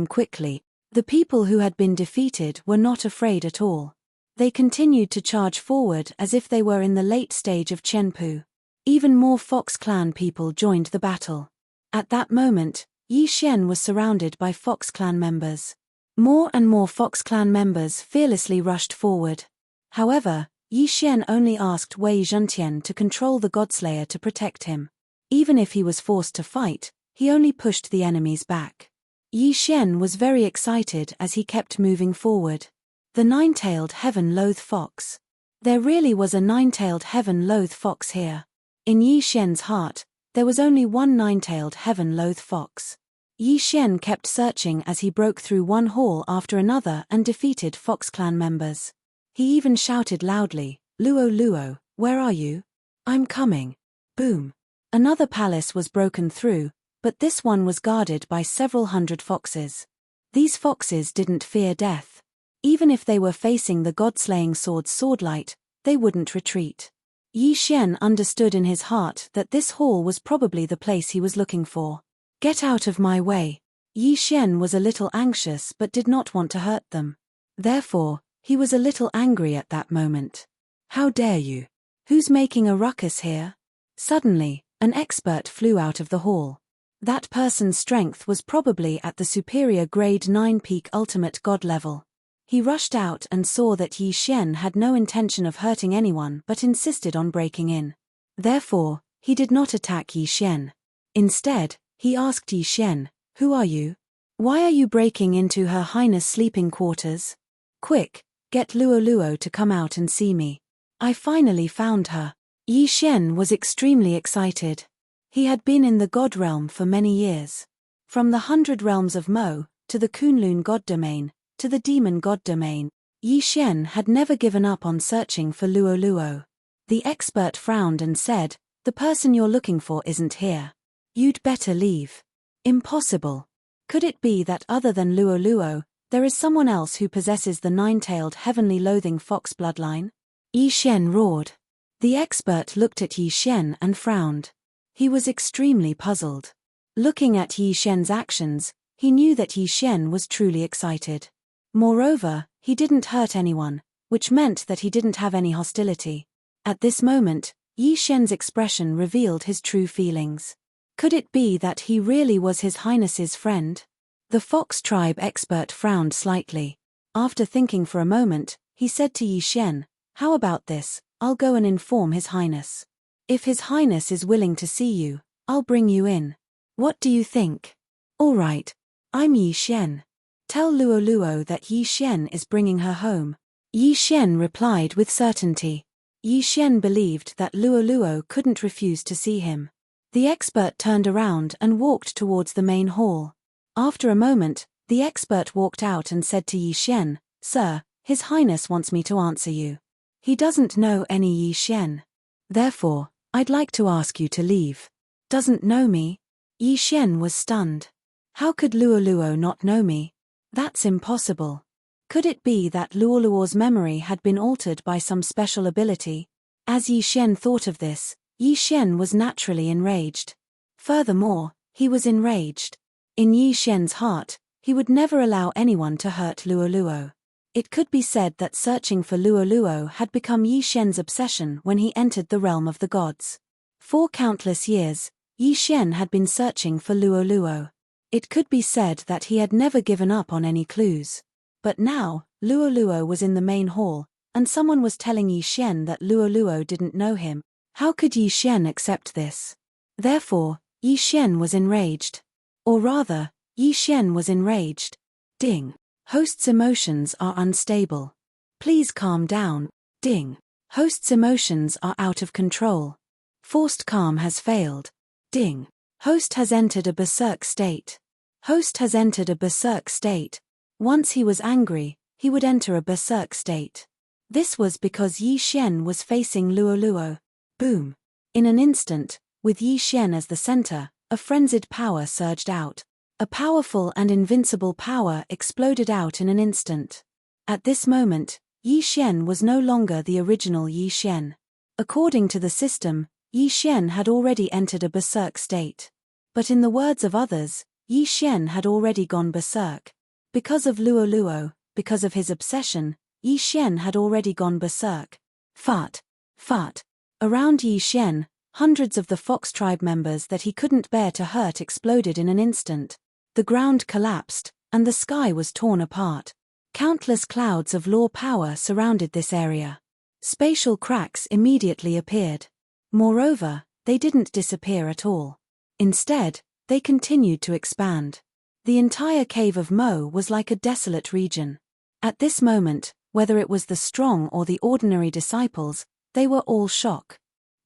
quickly. The people who had been defeated were not afraid at all. They continued to charge forward as if they were in the late stage of Qianpu. Even more Fox clan people joined the battle. At that moment, Yi Xian was surrounded by Fox clan members. More and more Fox clan members fearlessly rushed forward. However, Yi Xian only asked Wei Zhentian to control the Godslayer to protect him. Even if he was forced to fight, he only pushed the enemies back. Yi Xian was very excited as he kept moving forward. The nine-tailed heaven-loath fox. There really was a nine-tailed heaven-loath fox here. In Yi Xian's heart, there was only one nine-tailed heaven-loath fox. Yi Xian kept searching as he broke through one hall after another and defeated Fox Clan members. He even shouted loudly, "Luo Luo, where are you? I'm coming." Boom. Another palace was broken through, but this one was guarded by several hundred foxes. These foxes didn't fear death. Even if they were facing the god-slaying sword's swordlight, they wouldn't retreat. Yi Xian understood in his heart that this hall was probably the place he was looking for. "Get out of my way." Yi Xian was a little anxious but did not want to hurt them. Therefore, he was a little angry at that moment. "How dare you? Who's making a ruckus here?" Suddenly, an expert flew out of the hall. That person's strength was probably at the superior grade 9 peak ultimate god level. He rushed out and saw that Yi Xian had no intention of hurting anyone but insisted on breaking in. Therefore, he did not attack Yi Xian. Instead, he asked Yi Xian, "Who are you? Why are you breaking into Her Highness' sleeping quarters? Quick, get Luo Luo to come out and see me. I finally found her." Yi Xian was extremely excited. He had been in the god realm for many years. From the 100 realms of Mo, to the Kunlun god domain, to the demon god domain, Yi Xian had never given up on searching for Luo Luo. The expert frowned and said, "The person you're looking for isn't here. You'd better leave." Impossible. Could it be that other than Luo Luo, there is someone else who possesses the nine-tailed heavenly loathing fox bloodline? Yi Xian roared. The expert looked at Yi Xian and frowned. He was extremely puzzled. Looking at Yi Xian's actions, he knew that Yi Xian was truly excited. Moreover, he didn't hurt anyone, which meant that he didn't have any hostility. At this moment, Yi Xian's expression revealed his true feelings. Could it be that he really was His Highness's friend? The Fox Tribe expert frowned slightly. After thinking for a moment, he said to Yi Xian, "How about this? I'll go and inform His Highness. If His Highness is willing to see you, I'll bring you in. What do you think?" "All right. I'm Yi Xian. Tell Luo Luo that Yi Xian is bringing her home." Yi Xian replied with certainty. Yi Xian believed that Luo Luo couldn't refuse to see him. The expert turned around and walked towards the main hall. After a moment, the expert walked out and said to Yi Xian, "Sir, His Highness wants me to answer you. He doesn't know any Yi Xian. Therefore, I'd like to ask you to leave." "Doesn't know me?" Yi Xian was stunned. How could Luo Luo not know me? That's impossible. Could it be that Luo Luo's memory had been altered by some special ability? As Yi Xian thought of this, Yi Xian was naturally enraged. Furthermore, he was enraged. In Yi Xian's heart, he would never allow anyone to hurt Luo Luo. It could be said that searching for Luo Luo had become Yi Xian's obsession when he entered the realm of the gods. For countless years, Yi Xian had been searching for Luo Luo. It could be said that he had never given up on any clues. But now, Luo Luo was in the main hall, and someone was telling Yi Xian that Luo Luo didn't know him. How could Yi Xian accept this? Therefore, Yi Xian was enraged. Or rather, Yi Xian was enraged. Ding. Host's emotions are unstable. Please calm down. Ding. Host's emotions are out of control. Forced calm has failed. Ding. Host has entered a berserk state. Host has entered a berserk state. Once he was angry, he would enter a berserk state. This was because Yi Xian was facing Luo Luo. Boom. In an instant, with Yi Xian as the center, a frenzied power surged out. A powerful and invincible power exploded out in an instant. At this moment, Yi Xian was no longer the original Yi Xian. According to the system, Yi Xian had already entered a berserk state. But in the words of others, Yi Xian had already gone berserk. Because of Luo Luo, because of his obsession, Yi Xian had already gone berserk. Fart. Fart. Around Yi Xian, hundreds of the Fox Tribe members that he couldn't bear to hurt exploded in an instant. The ground collapsed, and the sky was torn apart. Countless clouds of law power surrounded this area. Spatial cracks immediately appeared. Moreover, they didn't disappear at all. Instead, they continued to expand. The entire cave of Mo was like a desolate region. At this moment, whether it was the strong or the ordinary disciples, they were all shocked.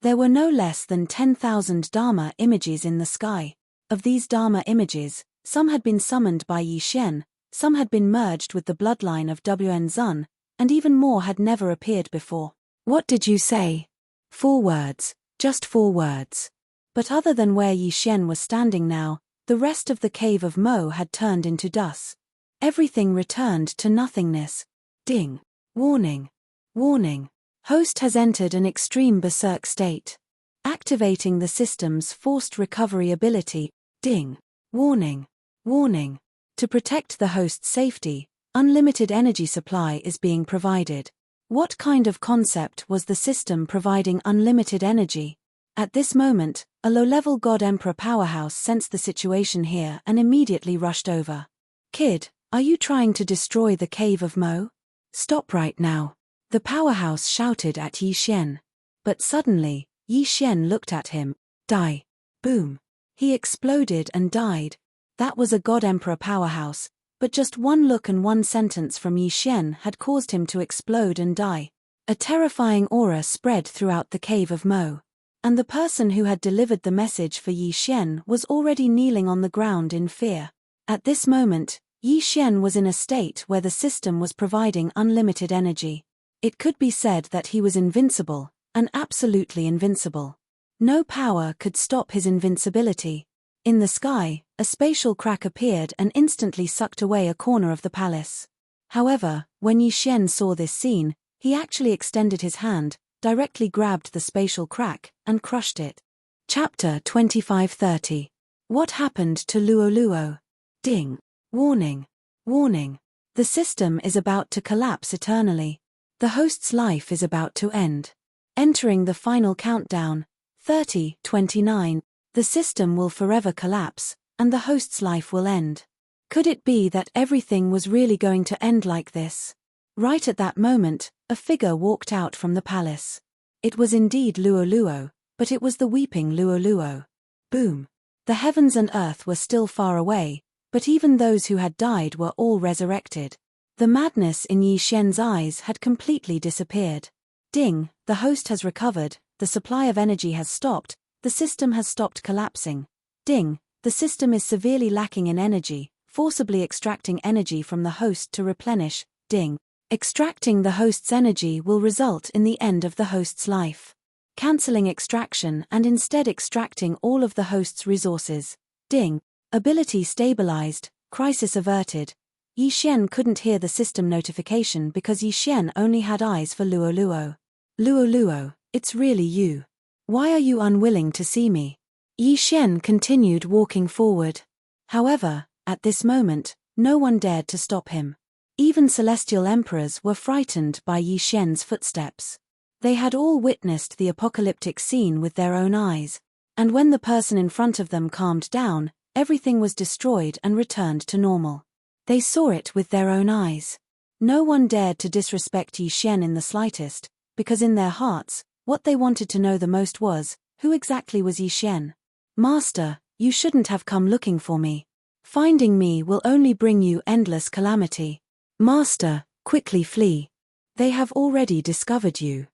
There were no less than 10,000 Dharma images in the sky. Of these Dharma images, some had been summoned by Yi Xian, some had been merged with the bloodline of Wen Zun, and even more had never appeared before. What did you say? 4 words, just 4 words. But other than where Yi Xian was standing now, the rest of the cave of Mo had turned into dust. Everything returned to nothingness. Ding. Warning. Warning. Host has entered an extreme berserk state. Activating the system's forced recovery ability. Ding. Warning. Warning. To protect the host's safety, unlimited energy supply is being provided. What kind of concept was the system providing unlimited energy? At this moment, a low-level God Emperor powerhouse sensed the situation here and immediately rushed over. Kid, are you trying to destroy the cave of Mo? Stop right now. The powerhouse shouted at Yi Xian. But suddenly, Yi Xian looked at him. Die. Boom. He exploded and died. That was a God Emperor powerhouse, but just one look and one sentence from Yi Xian had caused him to explode and die. A terrifying aura spread throughout the cave of Mo. And the person who had delivered the message for Yi Xian was already kneeling on the ground in fear. At this moment, Yi Xian was in a state where the system was providing unlimited energy. It could be said that he was invincible, and absolutely invincible. No power could stop his invincibility. In the sky, a spatial crack appeared and instantly sucked away a corner of the palace. However, when Yi Xian saw this scene, he actually extended his hand, directly grabbed the spatial crack, and crushed it. Chapter 2530. What happened to Luo Luo? Ding. Warning. Warning. The system is about to collapse eternally. The host's life is about to end. Entering the final countdown, 30, 29, the system will forever collapse, and the host's life will end. Could it be that everything was really going to end like this? Right at that moment, a figure walked out from the palace. It was indeed Luo Luo, but it was the weeping Luo Luo. Boom. The heavens and earth were still far away, but even those who had died were all resurrected. The madness in Yi Xian's eyes had completely disappeared. Ding, the host has recovered, the supply of energy has stopped, the system has stopped collapsing. Ding, the system is severely lacking in energy, forcibly extracting energy from the host to replenish. Ding. Extracting the host's energy will result in the end of the host's life. Cancelling extraction and instead extracting all of the host's resources. Ding. Ability stabilized, crisis averted. Yi Xian couldn't hear the system notification because Yi Xian only had eyes for Luo Luo. Luo Luo, it's really you. Why are you unwilling to see me? Yi Xian continued walking forward. However, at this moment, no one dared to stop him. Even celestial emperors were frightened by Yi Xian's footsteps. They had all witnessed the apocalyptic scene with their own eyes, and when the person in front of them calmed down, everything was destroyed and returned to normal. They saw it with their own eyes. No one dared to disrespect Yi Xian in the slightest, because in their hearts, what they wanted to know the most was, who exactly was Yi Xian? Master, you shouldn't have come looking for me. Finding me will only bring you endless calamity. Master, quickly flee. They have already discovered you.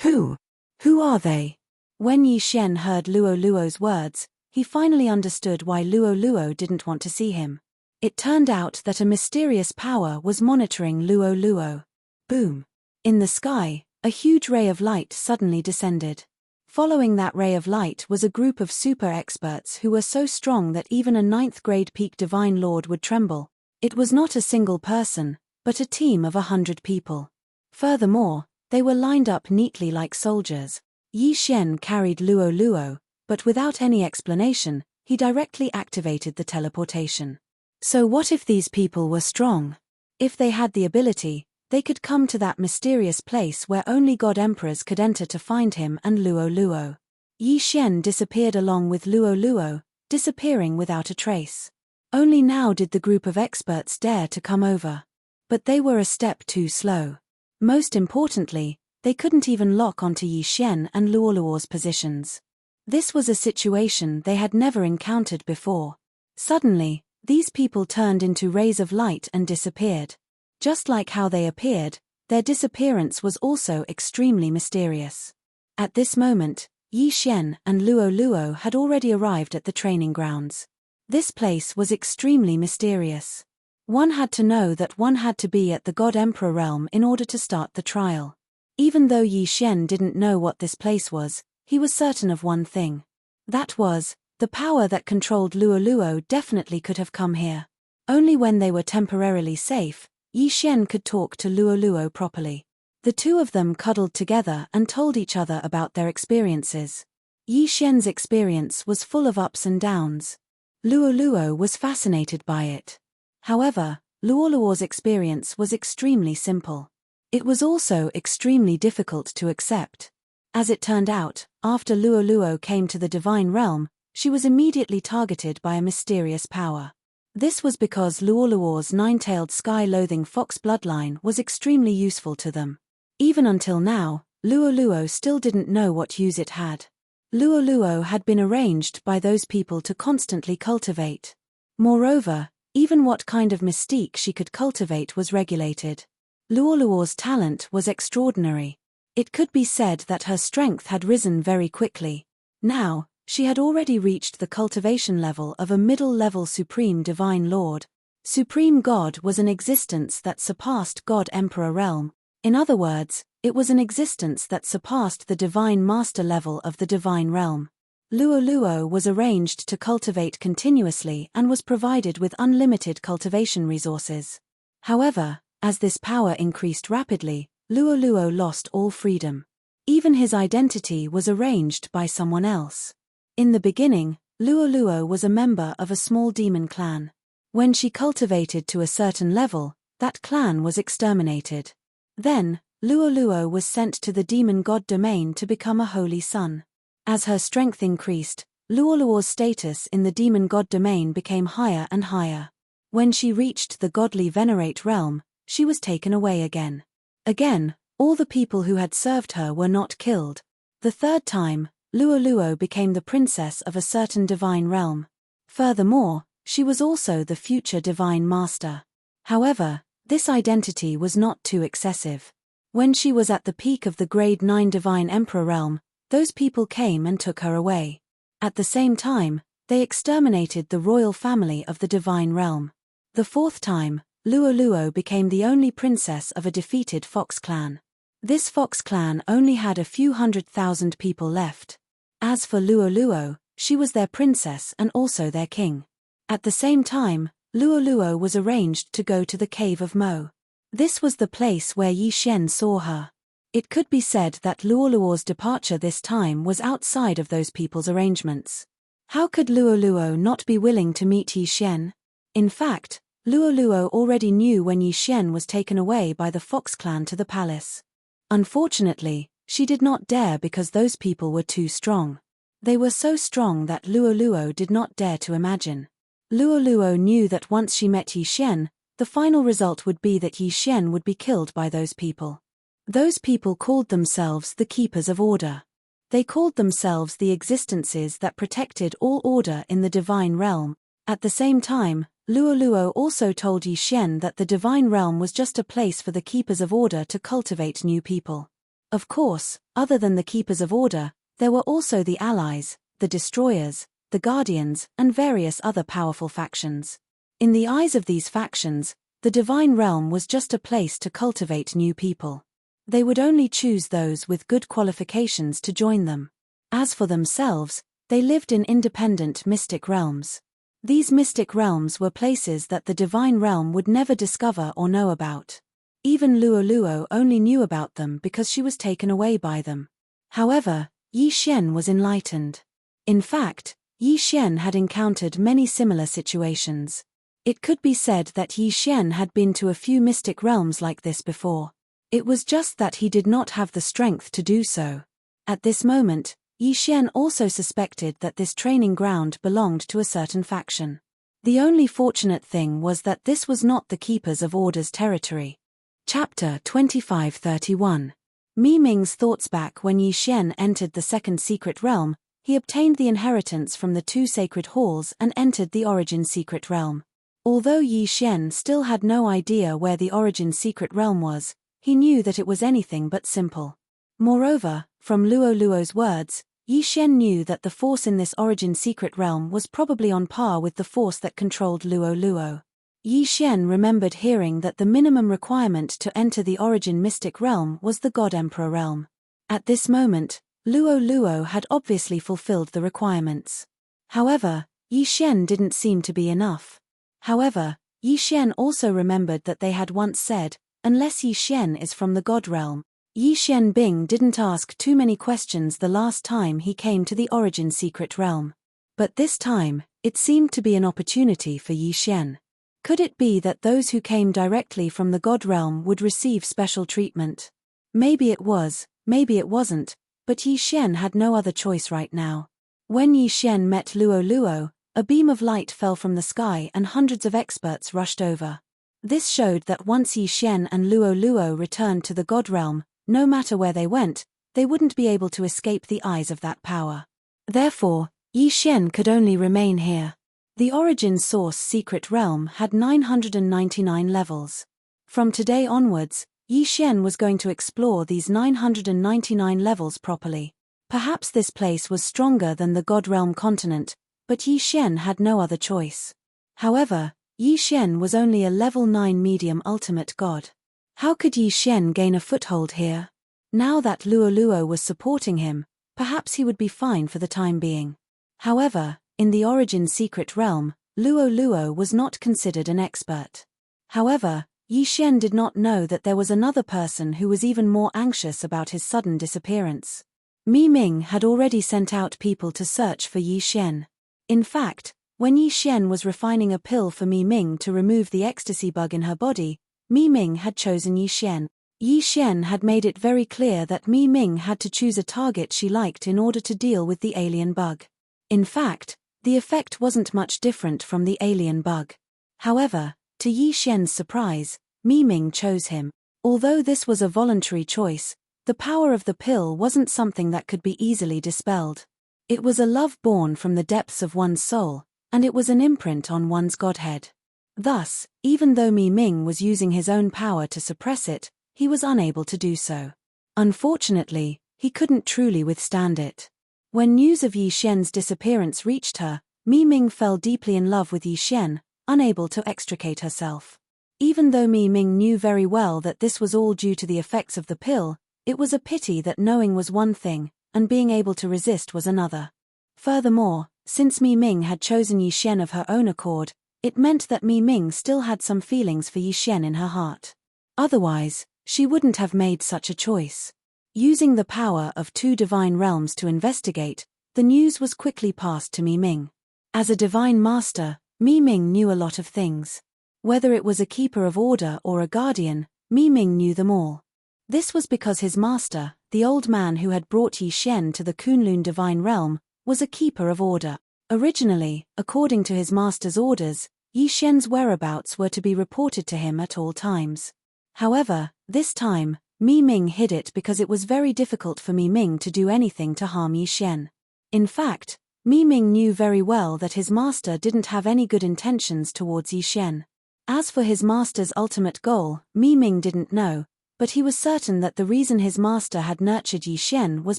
Who? Who are they? When Yi Xian heard Luo Luo's words, he finally understood why Luo Luo didn't want to see him. It turned out that a mysterious power was monitoring Luo Luo. Boom. In the sky, a huge ray of light suddenly descended. Following that ray of light was a group of super experts who were so strong that even a 9th grade peak divine lord would tremble. It was not a single person, but a team of 100 people. Furthermore, they were lined up neatly like soldiers. Yi Xian carried Luo Luo, but without any explanation, he directly activated the teleportation. So what if these people were strong? If they had the ability, they could come to that mysterious place where only God Emperors could enter to find him and Luo Luo. Yi Xian disappeared along with Luo Luo, disappearing without a trace. Only now did the group of experts dare to come over. But they were a step too slow. Most importantly, they couldn't even lock onto Yi Xian and Luo Luo's positions. This was a situation they had never encountered before. Suddenly, These people turned into rays of light and disappeared. Just like how they appeared, their disappearance was also extremely mysterious. At this moment, Yi Xian and Luo Luo had already arrived at the training grounds. This place was extremely mysterious. One had to know that one had to be at the God Emperor realm in order to start the trial. Even though Yi Xian didn't know what this place was, he was certain of one thing. That was, the power that controlled Luo Luo definitely could have come here. Only when they were temporarily safe, Yi Xian could talk to Luo Luo properly. The two of them cuddled together and told each other about their experiences. Yi Xian's experience was full of ups and downs. Luo Luo was fascinated by it. However, Luo Luo's experience was extremely simple. It was also extremely difficult to accept. As it turned out, after Luo Luo came to the divine realm, she was immediately targeted by a mysterious power. This was because Luo Luo's nine-tailed sky-loathing fox bloodline was extremely useful to them. Even until now, Luo Luo still didn't know what use it had. Luo Luo had been arranged by those people to constantly cultivate. Moreover, even what kind of mystique she could cultivate was regulated. Luo Luo's talent was extraordinary. It could be said that her strength had risen very quickly. Now, she had already reached the cultivation level of a middle-level Supreme Divine Lord. Supreme God was an existence that surpassed God Emperor realm. In other words, it was an existence that surpassed the Divine Master level of the Divine Realm. Luo Luo was arranged to cultivate continuously and was provided with unlimited cultivation resources. However, as this power increased rapidly, Luo Luo lost all freedom. Even his identity was arranged by someone else. In the beginning, Luo Luo was a member of a small demon clan. When she cultivated to a certain level, that clan was exterminated. Then, Luo Luo was sent to the demon god domain to become a holy son. As her strength increased, Luo Luo's status in the demon god domain became higher and higher. When she reached the godly venerate realm, she was taken away again. Again, all the people who had served her were not killed. The third time, Luo Luo became the princess of a certain divine realm. Furthermore, she was also the future divine master. However, this identity was not too excessive. When she was at the peak of the grade 9 divine emperor realm, those people came and took her away. At the same time, they exterminated the royal family of the divine realm. The fourth time, Luo Luo became the only princess of a defeated fox clan. This fox clan only had a few 100,000 people left. As for Luo Luo, she was their princess and also their king. At the same time, Luo Luo was arranged to go to the cave of Mo. This was the place where Yi Xian saw her. It could be said that Luo Luo's departure this time was outside of those people's arrangements. How could Luo Luo not be willing to meet Yi Xian? In fact, Luo Luo already knew when Yi Xian was taken away by the Fox clan to the palace. Unfortunately, she did not dare because those people were too strong. They were so strong that Luo Luo did not dare to imagine. Luo Luo knew that once she met Yi Xian, the final result would be that Yi Xian would be killed by those people. Those people called themselves the Keepers of Order. They called themselves the existences that protected all order in the divine realm. At the same time, Luo Luo also told Yi Xian that the divine realm was just a place for the Keepers of Order to cultivate new people. Of course, other than the Keepers of Order, there were also the allies, the destroyers, the guardians, and various other powerful factions. In the eyes of these factions, the divine realm was just a place to cultivate new people. They would only choose those with good qualifications to join them. As for themselves, they lived in independent mystic realms. These mystic realms were places that the divine realm would never discover or know about. Even Luo Luo only knew about them because she was taken away by them. However, Yi Xian was enlightened. In fact, Yi Xian had encountered many similar situations. It could be said that Yi Xian had been to a few mystic realms like this before. It was just that he did not have the strength to do so. At this moment, Yi Xian also suspected that this training ground belonged to a certain faction. The only fortunate thing was that this was not the Keepers of Order's territory. Chapter 2531. Mi Ming's thoughts. Back when Yi Xian entered the second secret realm, he obtained the inheritance from the two sacred halls and entered the origin secret realm. Although Yi Xian still had no idea where the origin secret realm was, he knew that it was anything but simple. Moreover, from Luo Luo's words, Yi Xian knew that the force in this origin secret realm was probably on par with the force that controlled Luo Luo. Yi Xian remembered hearing that the minimum requirement to enter the origin mystic realm was the God Emperor realm. At this moment, Luo Luo had obviously fulfilled the requirements. However, Yi Xian didn't seem to be enough. However, Yi Xian also remembered that they had once said, unless Yi Xian is from the God realm. Yi Xianbing didn't ask too many questions the last time he came to the origin secret realm. But this time, it seemed to be an opportunity for Yi Xian. Could it be that those who came directly from the God realm would receive special treatment? Maybe it was, maybe it wasn't, but Yi Xian had no other choice right now. When Yi Xian met Luo Luo, a beam of light fell from the sky and hundreds of experts rushed over. This showed that once Yi Xian and Luo Luo returned to the God realm, no matter where they went, they wouldn't be able to escape the eyes of that power. Therefore, Yi Xian could only remain here. The origin source secret realm had 999 levels. From today onwards, Yi Xian was going to explore these 999 levels properly. Perhaps this place was stronger than the God realm continent, but Yi Xian had no other choice. However, Yi Xian was only a level 9 medium ultimate god. How could Yi Xian gain a foothold here? Now that Luo Luo was supporting him, perhaps he would be fine for the time being. However, in the origin secret realm, Luo Luo was not considered an expert. However, Yi Xian did not know that there was another person who was even more anxious about his sudden disappearance. Mi Ming had already sent out people to search for Yi Xian. In fact, when Yi Xian was refining a pill for Mi Ming to remove the ecstasy bug in her body, Mi Ming had chosen Yi Xian. Yi Xian had made it very clear that Mi Ming had to choose a target she liked in order to deal with the alien bug. In fact, the effect wasn't much different from the alien bug. However, to Yi Xian's surprise, Mi Ming chose him. Although this was a voluntary choice, the power of the pill wasn't something that could be easily dispelled. It was a love born from the depths of one's soul, and it was an imprint on one's godhead. Thus, even though Mi Ming was using his own power to suppress it, he was unable to do so. Unfortunately, he couldn't truly withstand it. When news of Yi Xian's disappearance reached her, Mi Ming fell deeply in love with Yi Xian, unable to extricate herself. Even though Mi Ming knew very well that this was all due to the effects of the pill, it was a pity that knowing was one thing, and being able to resist was another. Furthermore, since Mi Ming had chosen Yi Xian of her own accord, it meant that Mi Ming still had some feelings for Yi Xian in her heart. Otherwise, she wouldn't have made such a choice. Using the power of 2 divine realms to investigate, the news was quickly passed to Mi Ming. As a divine master, Mi Ming knew a lot of things. Whether it was a keeper of order or a guardian, Mi Ming knew them all. This was because his master, the old man who had brought Yi Xian to the Kunlun divine realm, was a keeper of order. Originally, according to his master's orders, Yi Xian's whereabouts were to be reported to him at all times. However, this time, Mi Ming hid it because it was very difficult for Mi Ming to do anything to harm Yi Xian. In fact, Mi Ming knew very well that his master didn't have any good intentions towards Yi Xian. As for his master's ultimate goal, Mi Ming didn't know, but he was certain that the reason his master had nurtured Yi Xian was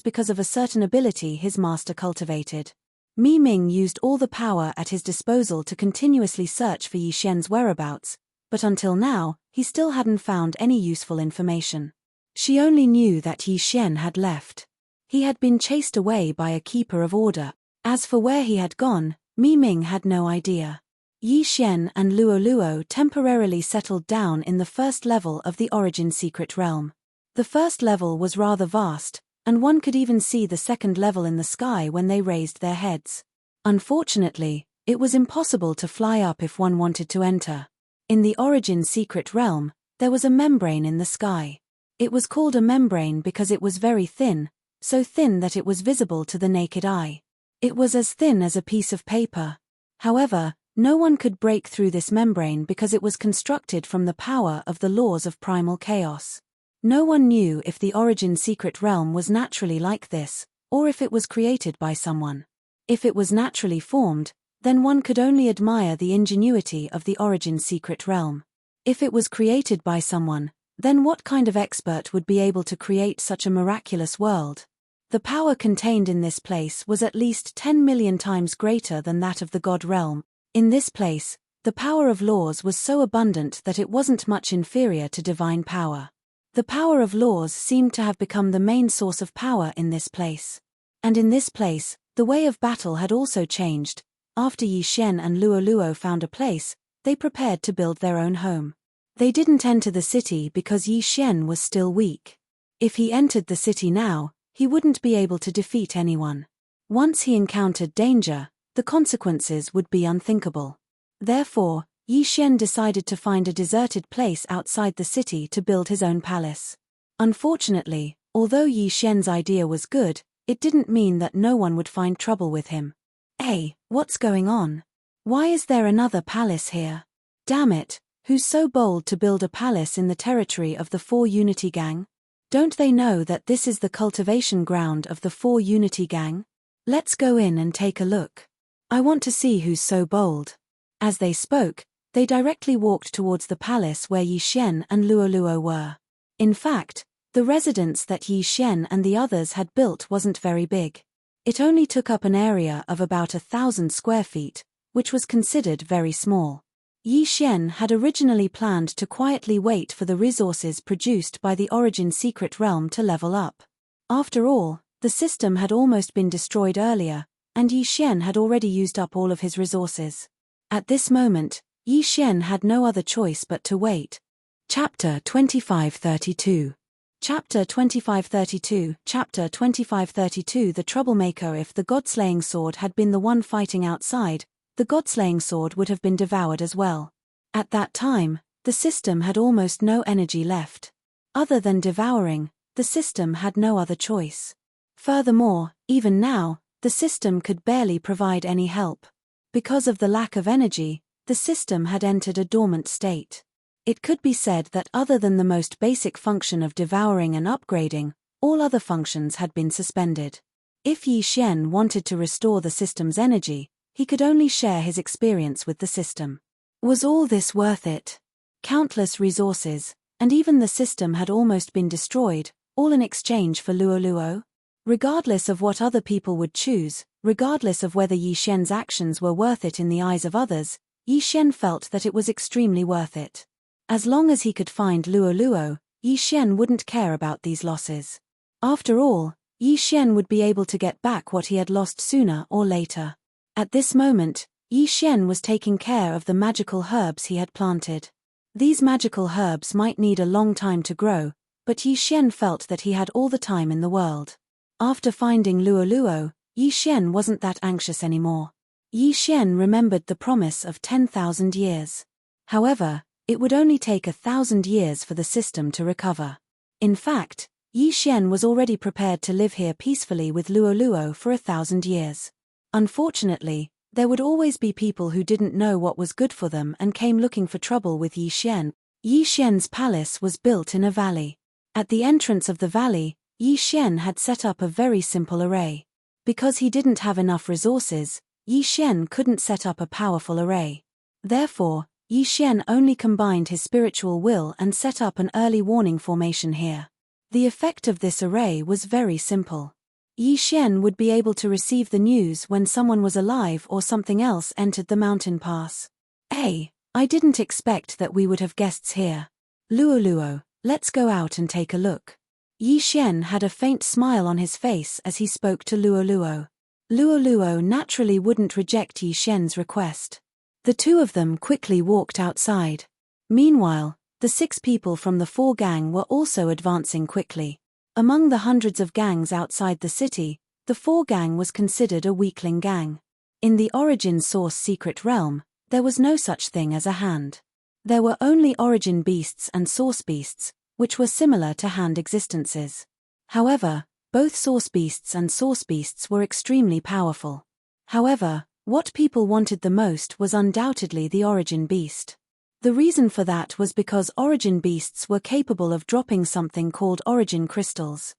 because of a certain ability his master cultivated. Mi Ming used all the power at his disposal to continuously search for Yi Xian's whereabouts, but until now, he still hadn't found any useful information. She only knew that Yi Xian had left. He had been chased away by a keeper of order. As for where he had gone, Mi Ming had no idea. Yi Xian and Luo Luo temporarily settled down in the first level of the origin secret realm. The first level was rather vast, and one could even see the second level in the sky when they raised their heads. Unfortunately, it was impossible to fly up if one wanted to enter. In the origin secret realm, there was a membrane in the sky. It was called a membrane because it was very thin, so thin that it was visible to the naked eye. It was as thin as a piece of paper. However, no one could break through this membrane because it was constructed from the power of the laws of primal chaos. No one knew if the origin secret realm was naturally like this, or if it was created by someone. If it was naturally formed, then one could only admire the ingenuity of the Origin secret realm. If it was created by someone, then what kind of expert would be able to create such a miraculous world? The power contained in this place was at least 10 million times greater than that of the God realm. In this place, the power of laws was so abundant that it wasn't much inferior to divine power. The power of laws seemed to have become the main source of power in this place. And in this place, the way of battle had also changed. After Yi Xian and Luo Luo found a place, they prepared to build their own home. They didn't enter the city because Yi Xian was still weak. If he entered the city now, he wouldn't be able to defeat anyone. Once he encountered danger, the consequences would be unthinkable. Therefore, Yi Xian decided to find a deserted place outside the city to build his own palace. Unfortunately, although Yi Xian's idea was good, it didn't mean that no one would find trouble with him. Hey, what's going on? Why is there another palace here? Damn it, who's so bold to build a palace in the territory of the 4 Unity Gang? Don't they know that this is the cultivation ground of the 4 Unity Gang? Let's go in and take a look. I want to see who's so bold. As they spoke, they directly walked towards the palace where Yi Xian and Luo Luo were. In fact, the residence that Yi Xian and the others had built wasn't very big. It only took up an area of about 1,000 square feet, which was considered very small. Yi Xian had originally planned to quietly wait for the resources produced by the Origin secret realm to level up. After all, the system had almost been destroyed earlier, and Yi Xian had already used up all of his resources. At this moment, Yi Xian had no other choice but to wait. Chapter 2532. Chapter 2532. Chapter 2532. The troublemaker. If the God-slaying sword had been the one fighting outside, the God-slaying sword would have been devoured as well. At that time, the system had almost no energy left. Other than devouring, the system had no other choice. Furthermore, even now, the system could barely provide any help. Because of the lack of energy, the system had entered a dormant state. It could be said that other than the most basic function of devouring and upgrading, all other functions had been suspended. If Yi Xian wanted to restore the system's energy, he could only share his experience with the system. Was all this worth it? Countless resources, and even the system had almost been destroyed, all in exchange for Luo Luo? Regardless of what other people would choose, regardless of whether Yi Xian's actions were worth it in the eyes of others, Yi Xian felt that it was extremely worth it. As long as he could find Luo Luo, Yi Xian wouldn't care about these losses. After all, Yi Xian would be able to get back what he had lost sooner or later. At this moment, Yi Xian was taking care of the magical herbs he had planted. These magical herbs might need a long time to grow, but Yi Xian felt that he had all the time in the world. After finding Luo Luo, Yi Xian wasn't that anxious anymore. Yi Xian remembered the promise of 10,000 years. However, it would only take 1,000 years for the system to recover. In fact, Yi Xian was already prepared to live here peacefully with Luo Luo for 1,000 years. Unfortunately, there would always be people who didn't know what was good for them and came looking for trouble with Yi Xian. Yi Xian's palace was built in a valley. At the entrance of the valley, Yi Xian had set up a very simple array. Because he didn't have enough resources, Yi Xian couldn't set up a powerful array. Therefore, Yi Xian only combined his spiritual will and set up an early warning formation here. The effect of this array was very simple. Yi Xian would be able to receive the news when someone was alive or something else entered the mountain pass. Hey, I didn't expect that we would have guests here. Luo Luo, let's go out and take a look. Yi Xian had a faint smile on his face as he spoke to Luo Luo. Luo Luo naturally wouldn't reject Yi Xian's request. The two of them quickly walked outside. Meanwhile, the 6 people from the 4 gang were also advancing quickly. Among the hundreds of gangs outside the city, the 4 gang was considered a weakling gang. In the Origin Source secret realm, there was no such thing as a hand. There were only Origin beasts and Source beasts, which were similar to hand existences. However, both Source beasts and Source beasts were extremely powerful. However, what people wanted the most was undoubtedly the Origin beast. The reason for that was because Origin beasts were capable of dropping something called Origin crystals.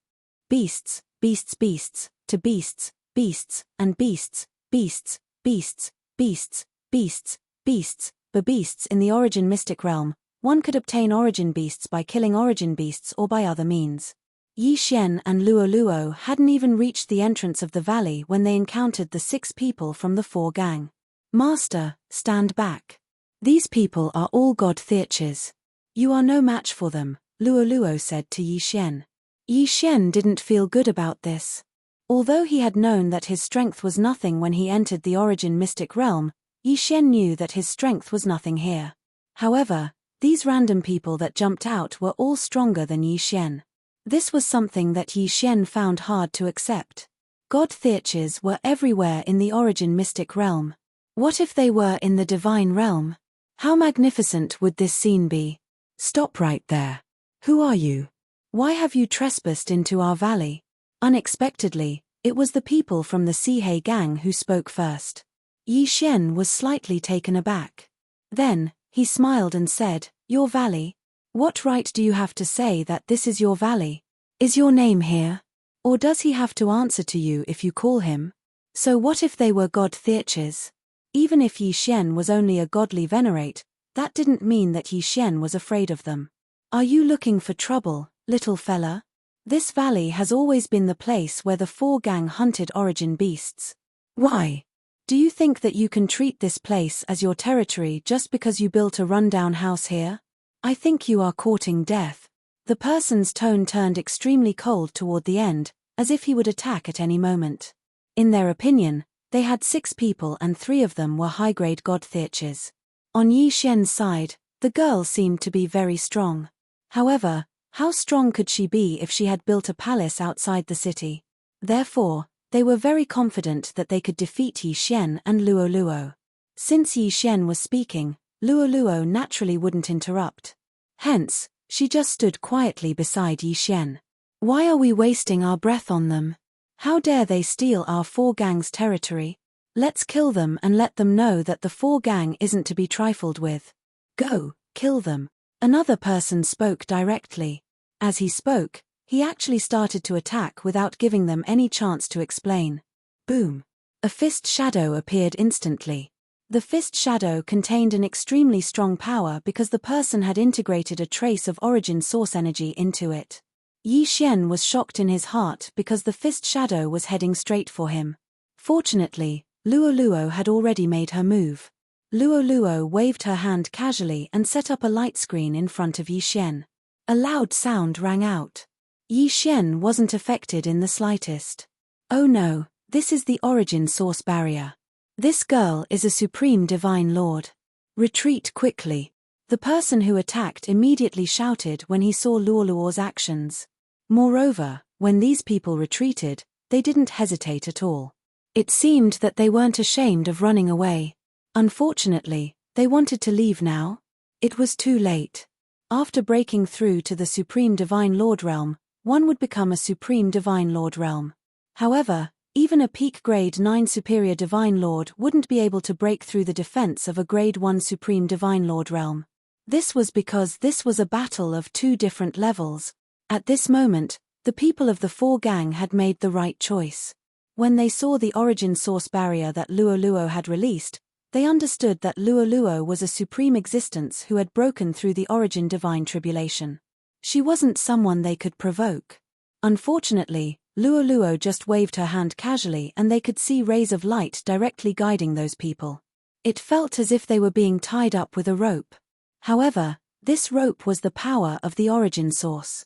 Beasts, beasts, beasts, to beasts, beasts, and beasts, beasts, beasts, beasts, beasts, beasts, beasts in the origin mystic realm. One could obtain origin beasts by killing origin beasts or by other means. Yi Xian and Luo Luo hadn't even reached the entrance of the valley when they encountered the 6 people from the 4 gang. Master, stand back. These people are all god Theurches. You are no match for them, Luo Luo said to Yi Xian. Yi Xian didn't feel good about this. Although he had known that his strength was nothing when he entered the origin mystic realm, Yi Xian knew that his strength was nothing here. However, these random people that jumped out were all stronger than Yi Xian. This was something that Yi Xian found hard to accept. God Theurches were everywhere in the origin mystic realm. What if they were in the divine realm? How magnificent would this scene be? Stop right there. Who are you? Why have you trespassed into our valley? Unexpectedly, it was the people from the Sihei gang who spoke first. Yi Xian was slightly taken aback. Then, he smiled and said, Your valley? What right do you have to say that this is your valley? Is your name here? Or does he have to answer to you if you call him? So what if they were god Theurches? Even if Yi Xian was only a godly venerate, that didn't mean that Yi Xian was afraid of them. Are you looking for trouble, little fella? This valley has always been the place where the 4 gang hunted origin beasts. Why? Do you think that you can treat this place as your territory just because you built a rundown house here? I think you are courting death. The person's tone turned extremely cold toward the end, as if he would attack at any moment. In their opinion, they had 6 people and 3 of them were high-grade god Theurches. On Yi Xian's side, the girl seemed to be very strong. However, how strong could she be if she had built a palace outside the city? Therefore, they were very confident that they could defeat Yi Xian and Luo Luo. Since Yi Xian was speaking, Luo Luo naturally wouldn't interrupt. Hence, she just stood quietly beside Yi Xian. Why are we wasting our breath on them? How dare they steal our 4 gangs' territory? Let's kill them and let them know that the 4 gang isn't to be trifled with. Go, kill them. Another person spoke directly. As he spoke, he actually started to attack without giving them any chance to explain. Boom! A fist shadow appeared instantly. The fist shadow contained an extremely strong power because the person had integrated a trace of origin source energy into it. Yi Xian was shocked in his heart because the fist shadow was heading straight for him. Fortunately, Luo Luo had already made her move. Luo Luo waved her hand casually and set up a light screen in front of Yi Xian. A loud sound rang out. Yi Xian wasn't affected in the slightest. Oh no, this is the origin source barrier. This girl is a supreme divine lord. Retreat quickly. The person who attacked immediately shouted when he saw Luo Luo's actions. Moreover, when these people retreated, they didn't hesitate at all. It seemed that they weren't ashamed of running away. Unfortunately, they wanted to leave now. It was too late. After breaking through to the Supreme Divine Lord realm, one would become a Supreme Divine Lord realm. However, even a peak grade 9 Superior Divine Lord wouldn't be able to break through the defense of a grade 1 Supreme Divine Lord realm. This was because this was a battle of 2 different levels. At this moment, the people of the 4 gang had made the right choice. When they saw the origin source barrier that Luo Luo had released, they understood that Luo Luo was a supreme existence who had broken through the origin divine tribulation. She wasn't someone they could provoke. Unfortunately, Luo Luo just waved her hand casually and they could see rays of light directly guiding those people. It felt as if they were being tied up with a rope. However, this rope was the power of the origin source.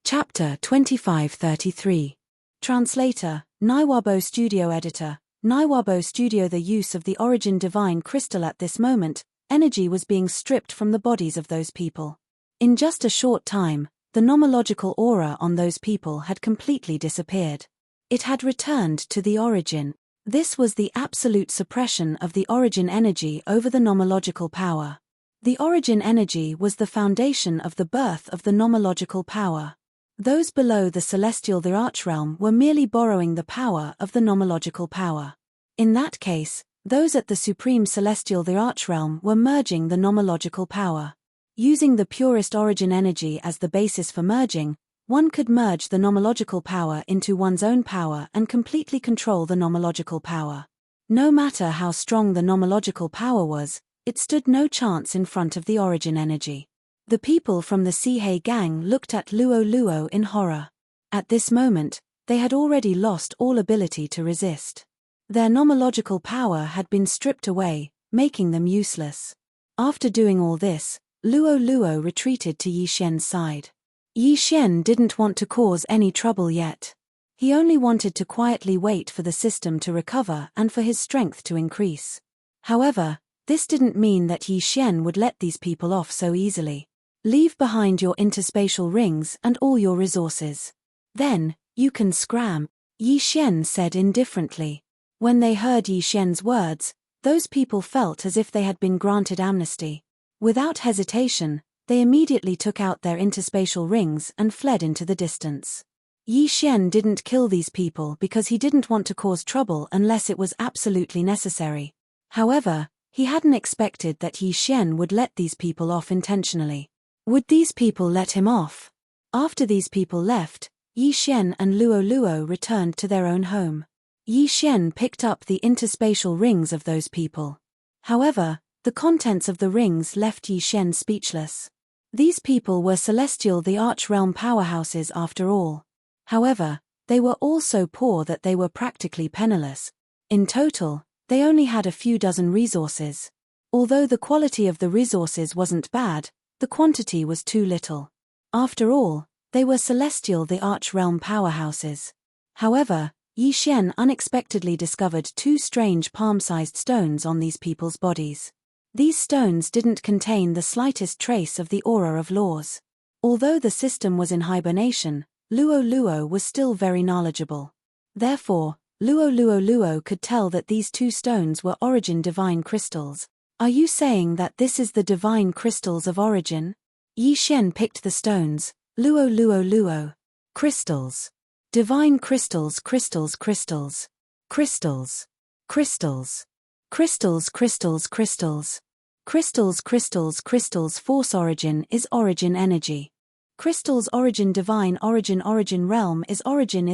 Chapter 2533. Translator, Naiwabo Studio Editor, Naiwabo Studio. The use of the origin divine crystal. At this moment, energy was being stripped from the bodies of those people. In just a short time, the nomological aura on those people had completely disappeared. It had returned to the origin. This was the absolute suppression of the origin energy over the nomological power. The origin energy was the foundation of the birth of the nomological power. Those below the celestial the archrealm were merely borrowing the power of the nomological power. In that case, those at the supreme celestial the archrealm were merging the nomological power. Using the purest origin energy as the basis for merging, one could merge the nomological power into one's own power and completely control the nomological power. No matter how strong the nomological power was, it stood no chance in front of the origin energy. The people from the Sihei gang looked at Luo Luo in horror. At this moment, they had already lost all ability to resist. Their nomological power had been stripped away, making them useless. After doing all this, Luo Luo retreated to Yi Xian's side. Yi Xian didn't want to cause any trouble yet. He only wanted to quietly wait for the system to recover and for his strength to increase. However, this didn't mean that Yi Xian would let these people off so easily. Leave behind your interspatial rings and all your resources. Then, you can scram, Yi Xian said indifferently. When they heard Yi Xian's words, those people felt as if they had been granted amnesty. Without hesitation, they immediately took out their interspatial rings and fled into the distance. Yi Xian didn't kill these people because he didn't want to cause trouble unless it was absolutely necessary. However, he hadn't expected that Yi Xian would let these people off intentionally. Would these people let him off? After these people left, Yi Xian and Luo Luo returned to their own home. Yi Xian picked up the interspatial rings of those people. However, the contents of the rings left Yi Xian speechless. These people were celestial the Archrealm powerhouses after all. However, they were all so poor that they were practically penniless. In total, they only had a few dozen resources. Although the quality of the resources wasn't bad, the quantity was too little. After all, they were celestial the Archrealm powerhouses. However, Yi Xian unexpectedly discovered two strange palm-sized stones on these people's bodies. These stones didn't contain the slightest trace of the aura of laws. Although the system was in hibernation, Luo Luo was still very knowledgeable. Therefore, Luo Luo Luo could tell that these two stones were origin divine crystals. Are you saying that this is the divine crystals of origin? Yi Xian picked the stones. Luo Luo Luo. Crystals. Divine crystals crystals crystals. Crystals. Crystals. Crystals crystals crystals. Crystals crystals crystals force origin is origin energy. Crystals origin divine origin realm is origin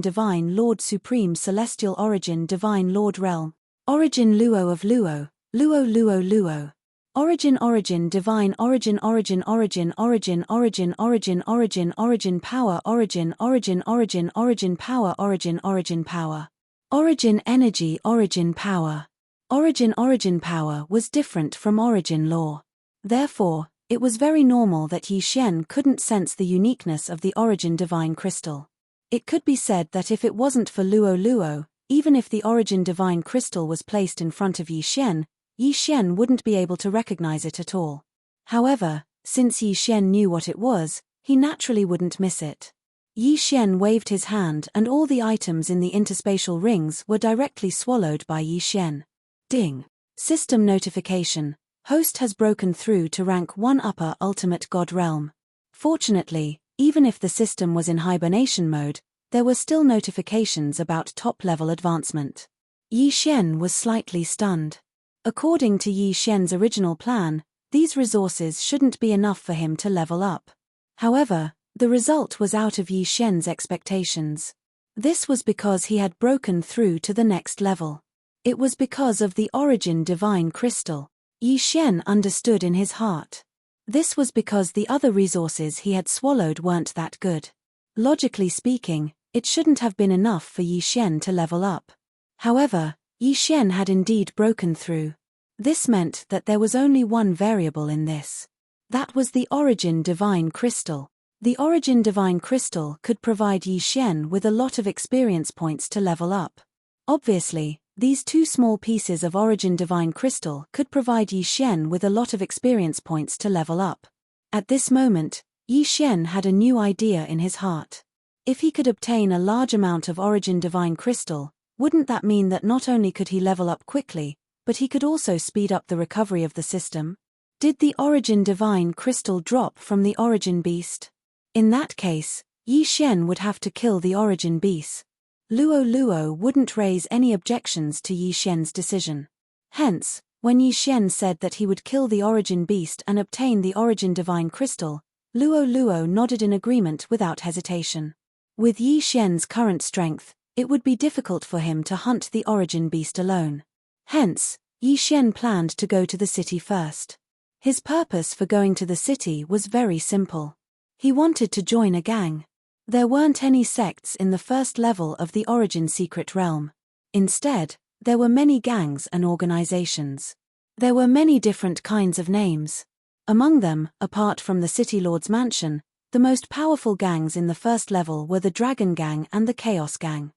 divine Lord supreme celestial origin divine Lord realm. Origin Luo of Luo. Luo Luo Luo. Origin divine origin power origin power. Origin energy origin power. Origin power was different from origin law. Therefore, it was very normal that Yi Xian couldn't sense the uniqueness of the origin divine crystal. It could be said that if it wasn't for Luo Luo, even if the origin divine crystal was placed in front of Yi Xian wouldn't be able to recognize it at all. However, since Yi Xian knew what it was, he naturally wouldn't miss it. Yi Xian waved his hand and all the items in the interspatial rings were directly swallowed by Yi Xian. Ding. System notification. Host has broken through to rank 1 upper ultimate god realm. Fortunately, even if the system was in hibernation mode, there were still notifications about top-level advancement. Yi Xian was slightly stunned. According to Yi Xian's original plan, these resources shouldn't be enough for him to level up. However, the result was out of Yi Xian's expectations. This was because he had broken through to the next level. It was because of the origin divine crystal. Yi Xian understood in his heart. This was because the other resources he had swallowed weren't that good. Logically speaking, it shouldn't have been enough for Yi Xian to level up. However, Yi Xian had indeed broken through. This meant that there was only one variable in this. That was the origin divine crystal. The origin divine crystal could provide Yi Xian with a lot of experience points to level up. Obviously, these two small pieces of origin divine crystal could provide Yi Xian with a lot of experience points to level up. At this moment, Yi Xian had a new idea in his heart. If he could obtain a large amount of origin divine crystal, wouldn't that mean that not only could he level up quickly, but he could also speed up the recovery of the system? Did the origin divine crystal drop from the origin beast? In that case, Yi Xian would have to kill the origin beast. Luo Luo wouldn't raise any objections to Yi Xian's decision. Hence, when Yi Xian said that he would kill the origin beast and obtain the origin divine crystal, Luo Luo nodded in agreement without hesitation. With Yi Xian's current strength, It would be difficult for him to hunt the origin beast alone. Hence, Yi Xian planned to go to the city first. His purpose for going to the city was very simple. He wanted to join a gang. There weren't any sects in the first level of the origin secret realm. Instead, there were many gangs and organizations. There were many different kinds of names. Among them, apart from the City Lord's mansion, the most powerful gangs in the first level were the Dragon Gang and the Chaos Gang.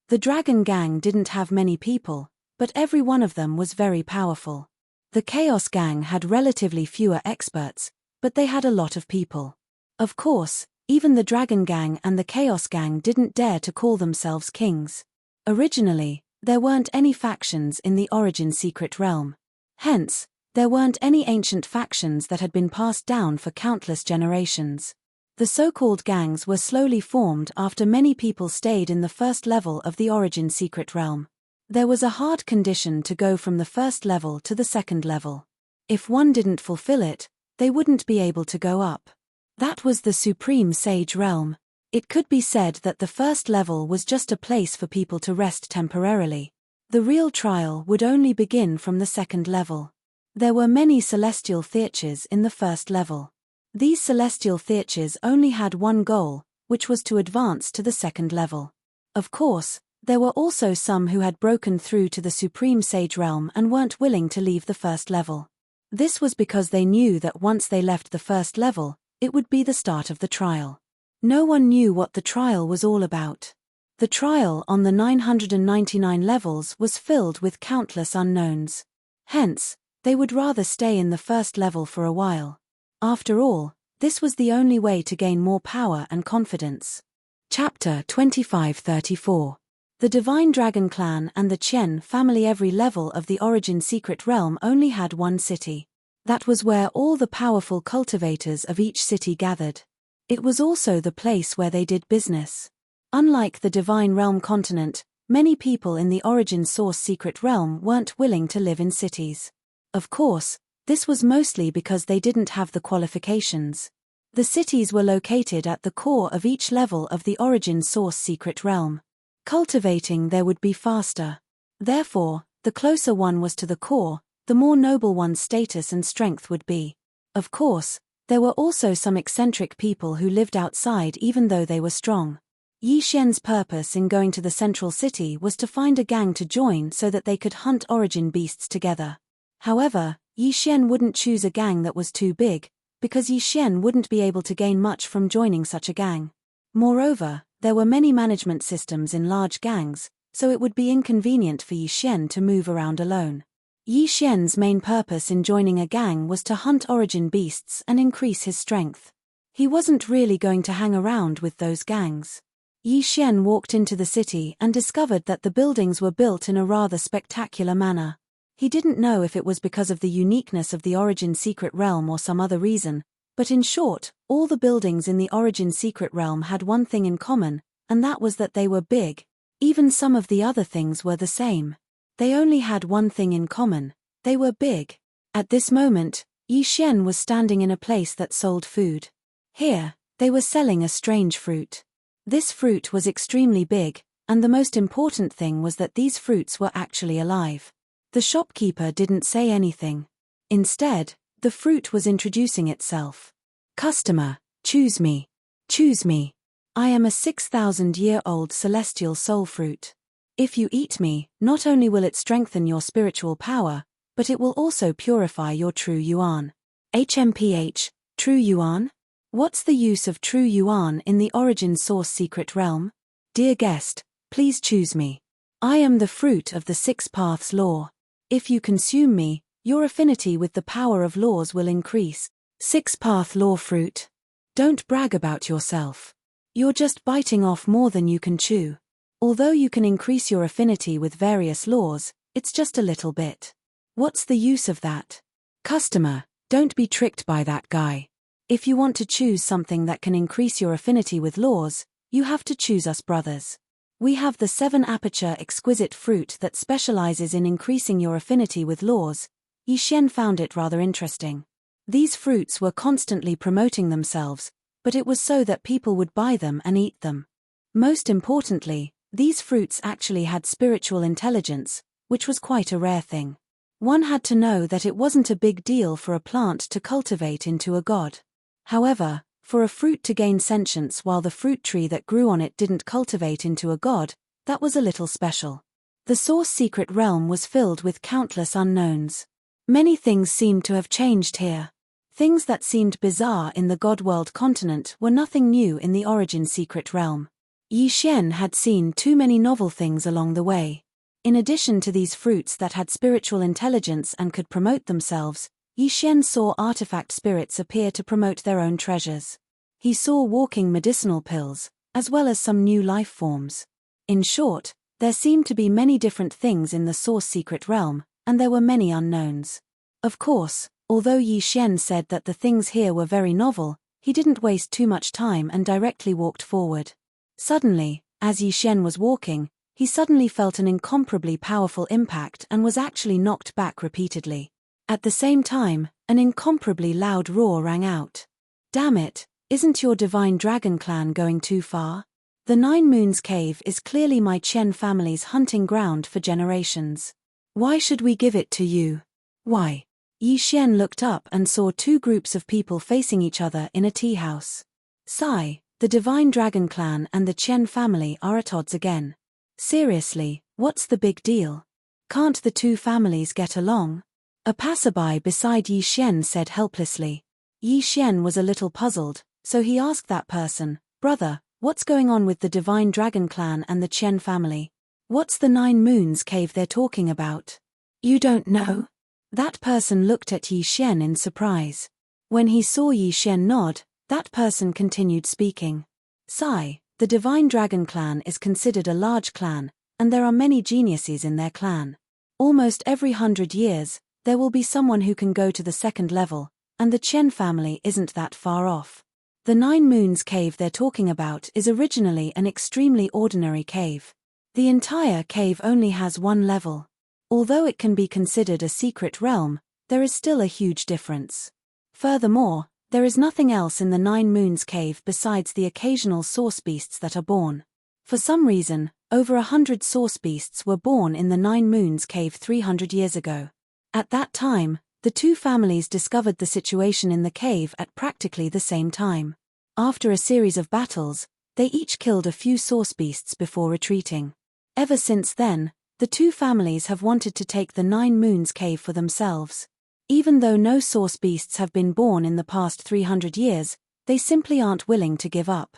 The Dragon Gang didn't have many people, but every one of them was very powerful. The Chaos Gang had relatively fewer experts, but they had a lot of people. Of course, even the Dragon Gang and the Chaos Gang didn't dare to call themselves kings. Originally, there weren't any factions in the origin secret realm. Hence, there weren't any ancient factions that had been passed down for countless generations. The so-called gangs were slowly formed after many people stayed in the first level of the origin secret realm. There was a hard condition to go from the first level to the second level. If one didn't fulfill it, they wouldn't be able to go up. That was the Supreme Sage realm. It could be said that the first level was just a place for people to rest temporarily. The real trial would only begin from the second level. There were many celestial theatres in the first level. These celestial theatres only had one goal, which was to advance to the second level. Of course, there were also some who had broken through to the Supreme Sage realm and weren't willing to leave the first level. This was because they knew that once they left the first level, it would be the start of the trial. No one knew what the trial was all about. The trial on the 999 levels was filled with countless unknowns. Hence, they would rather stay in the first level for a while. After all, this was the only way to gain more power and confidence. Chapter 2534. The Divine Dragon Clan and the Chen family. Every level of the origin secret realm only had one city. That was where all the powerful cultivators of each city gathered. It was also the place where they did business. Unlike the Divine Realm continent, many people in the origin source secret realm weren't willing to live in cities. Of course, this was mostly because they didn't have the qualifications. The cities were located at the core of each level of the origin source secret realm. Cultivating there would be faster. Therefore, the closer one was to the core, the more noble one's status and strength would be. Of course, there were also some eccentric people who lived outside even though they were strong. Yi Xian's purpose in going to the central city was to find a gang to join so that they could hunt origin beasts together. However, Yi Xian wouldn't choose a gang that was too big, because Yi Xian wouldn't be able to gain much from joining such a gang. Moreover, there were many management systems in large gangs, so it would be inconvenient for Yi Xian to move around alone. Yi Xian's main purpose in joining a gang was to hunt origin beasts and increase his strength. He wasn't really going to hang around with those gangs. Yi Xian walked into the city and discovered that the buildings were built in a rather spectacular manner. He didn't know if it was because of the uniqueness of the origin secret realm or some other reason, but in short, all the buildings in the origin secret realm had one thing in common, and that was that they were big. Even some of the other things were the same. They only had one thing in common: they were big. At this moment, Yi Xian was standing in a place that sold food. Here, they were selling a strange fruit. This fruit was extremely big, and the most important thing was that these fruits were actually alive. The shopkeeper didn't say anything. Instead, the fruit was introducing itself. "Customer, choose me. Choose me. I am a 6,000-year-old celestial soul fruit. If you eat me, not only will it strengthen your spiritual power, but it will also purify your true yuan." HMPH, true yuan? What's the use of true yuan in the origin source secret realm? Dear guest, please choose me. I am the fruit of the Six Paths law. If you consume me, your affinity with the power of laws will increase. Six Path law fruit. Don't brag about yourself. You're just biting off more than you can chew. Although you can increase your affinity with various laws, it's just a little bit. What's the use of that? Customer, don't be tricked by that guy. If you want to choose something that can increase your affinity with laws, you have to choose us brothers. We have the 7 aperture exquisite fruit that specializes in increasing your affinity with laws. Yi Xian found it rather interesting. These fruits were constantly promoting themselves, but it was so that people would buy them and eat them. Most importantly, These fruits actually had spiritual intelligence, which was quite a rare thing. One had to know that it wasn't a big deal for a plant to cultivate into a god. However, for a fruit to gain sentience while the fruit tree that grew on it didn't cultivate into a god, that was a little special. The Source secret realm was filled with countless unknowns. Many things seemed to have changed here. Things that seemed bizarre in the God-world continent were nothing new in the Origin secret realm. Yi Xian had seen too many novel things along the way. In addition to these fruits that had spiritual intelligence and could promote themselves, Yi Xian saw artifact spirits appear to promote their own treasures. He saw walking medicinal pills, as well as some new life forms. In short, there seemed to be many different things in the Source secret realm, and there were many unknowns. Of course, although Yi Xian said that the things here were very novel, he didn't waste too much time and directly walked forward. Suddenly, as Yi Xian was walking, he suddenly felt an incomparably powerful impact and was actually knocked back repeatedly. At the same time, an incomparably loud roar rang out. "Damn it, isn't your divine dragon clan going too far? The 9 Moons Cave is clearly my Chen family's hunting ground for generations. Why should we give it to you? Why?" Yi Xian looked up and saw 2 groups of people facing each other in a tea house. Sigh, the Divine Dragon Clan and the Chen family are at odds again. Seriously, what's the big deal? Can't the 2 families get along? A passerby beside Yi Xian said helplessly. Yi Xian was a little puzzled, so he asked that person, "Brother, what's going on with the Divine Dragon Clan and the Chen family? What's the 9 Moons Cave they're talking about?" "You don't know?" That person looked at Yi Xian in surprise. When he saw Yi Xian nod, that person continued speaking. "Sigh, the Divine Dragon Clan is considered a large clan, and there are many geniuses in their clan. Almost every 100 years, there will be someone who can go to the 2nd level, and the Chen family isn't that far off. The 9 Moons Cave they're talking about is originally an extremely ordinary cave. The entire cave only has 1 level. Although it can be considered a secret realm, there is still a huge difference. Furthermore, there is nothing else in the 9 Moons Cave besides the occasional source beasts that are born. For some reason, over 100 source beasts were born in the 9 Moons Cave 300 years ago. At that time, the 2 families discovered the situation in the cave at practically the same time. After a series of battles, they each killed a few source beasts before retreating. Ever since then, the 2 families have wanted to take the 9 Moons Cave for themselves. Even though no source beasts have been born in the past 300 years, they simply aren't willing to give up.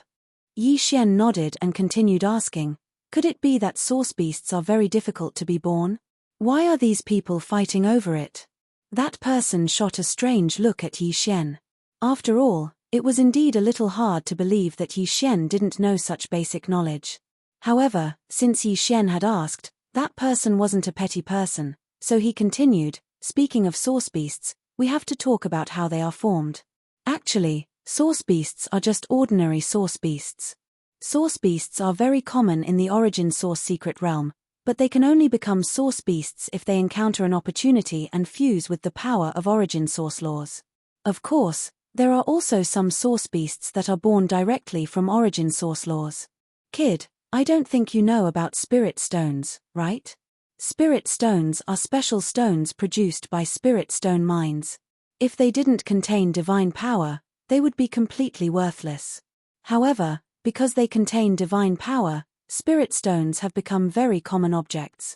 Yi Xian nodded and continued asking, "Could it be that source beasts are very difficult to be born? Why are these people fighting over it?" That person shot a strange look at Yi Xian. After all, it was indeed a little hard to believe that Yi Xian didn't know such basic knowledge. However, since Yi Xian had asked, that person wasn't a petty person, so he continued, "Speaking of source beasts, we have to talk about how they are formed. Actually, source beasts are just ordinary source beasts. Source beasts are very common in the Origin Source secret realm, but they can only become source beasts if they encounter an opportunity and fuse with the power of Origin Source laws. Of course, there are also some source beasts that are born directly from Origin Source laws. Kid, I don't think you know about spirit stones, right? Spirit stones are special stones produced by spirit stone mines. If they didn't contain divine power, they would be completely worthless. However, because they contain divine power, spirit stones have become very common objects."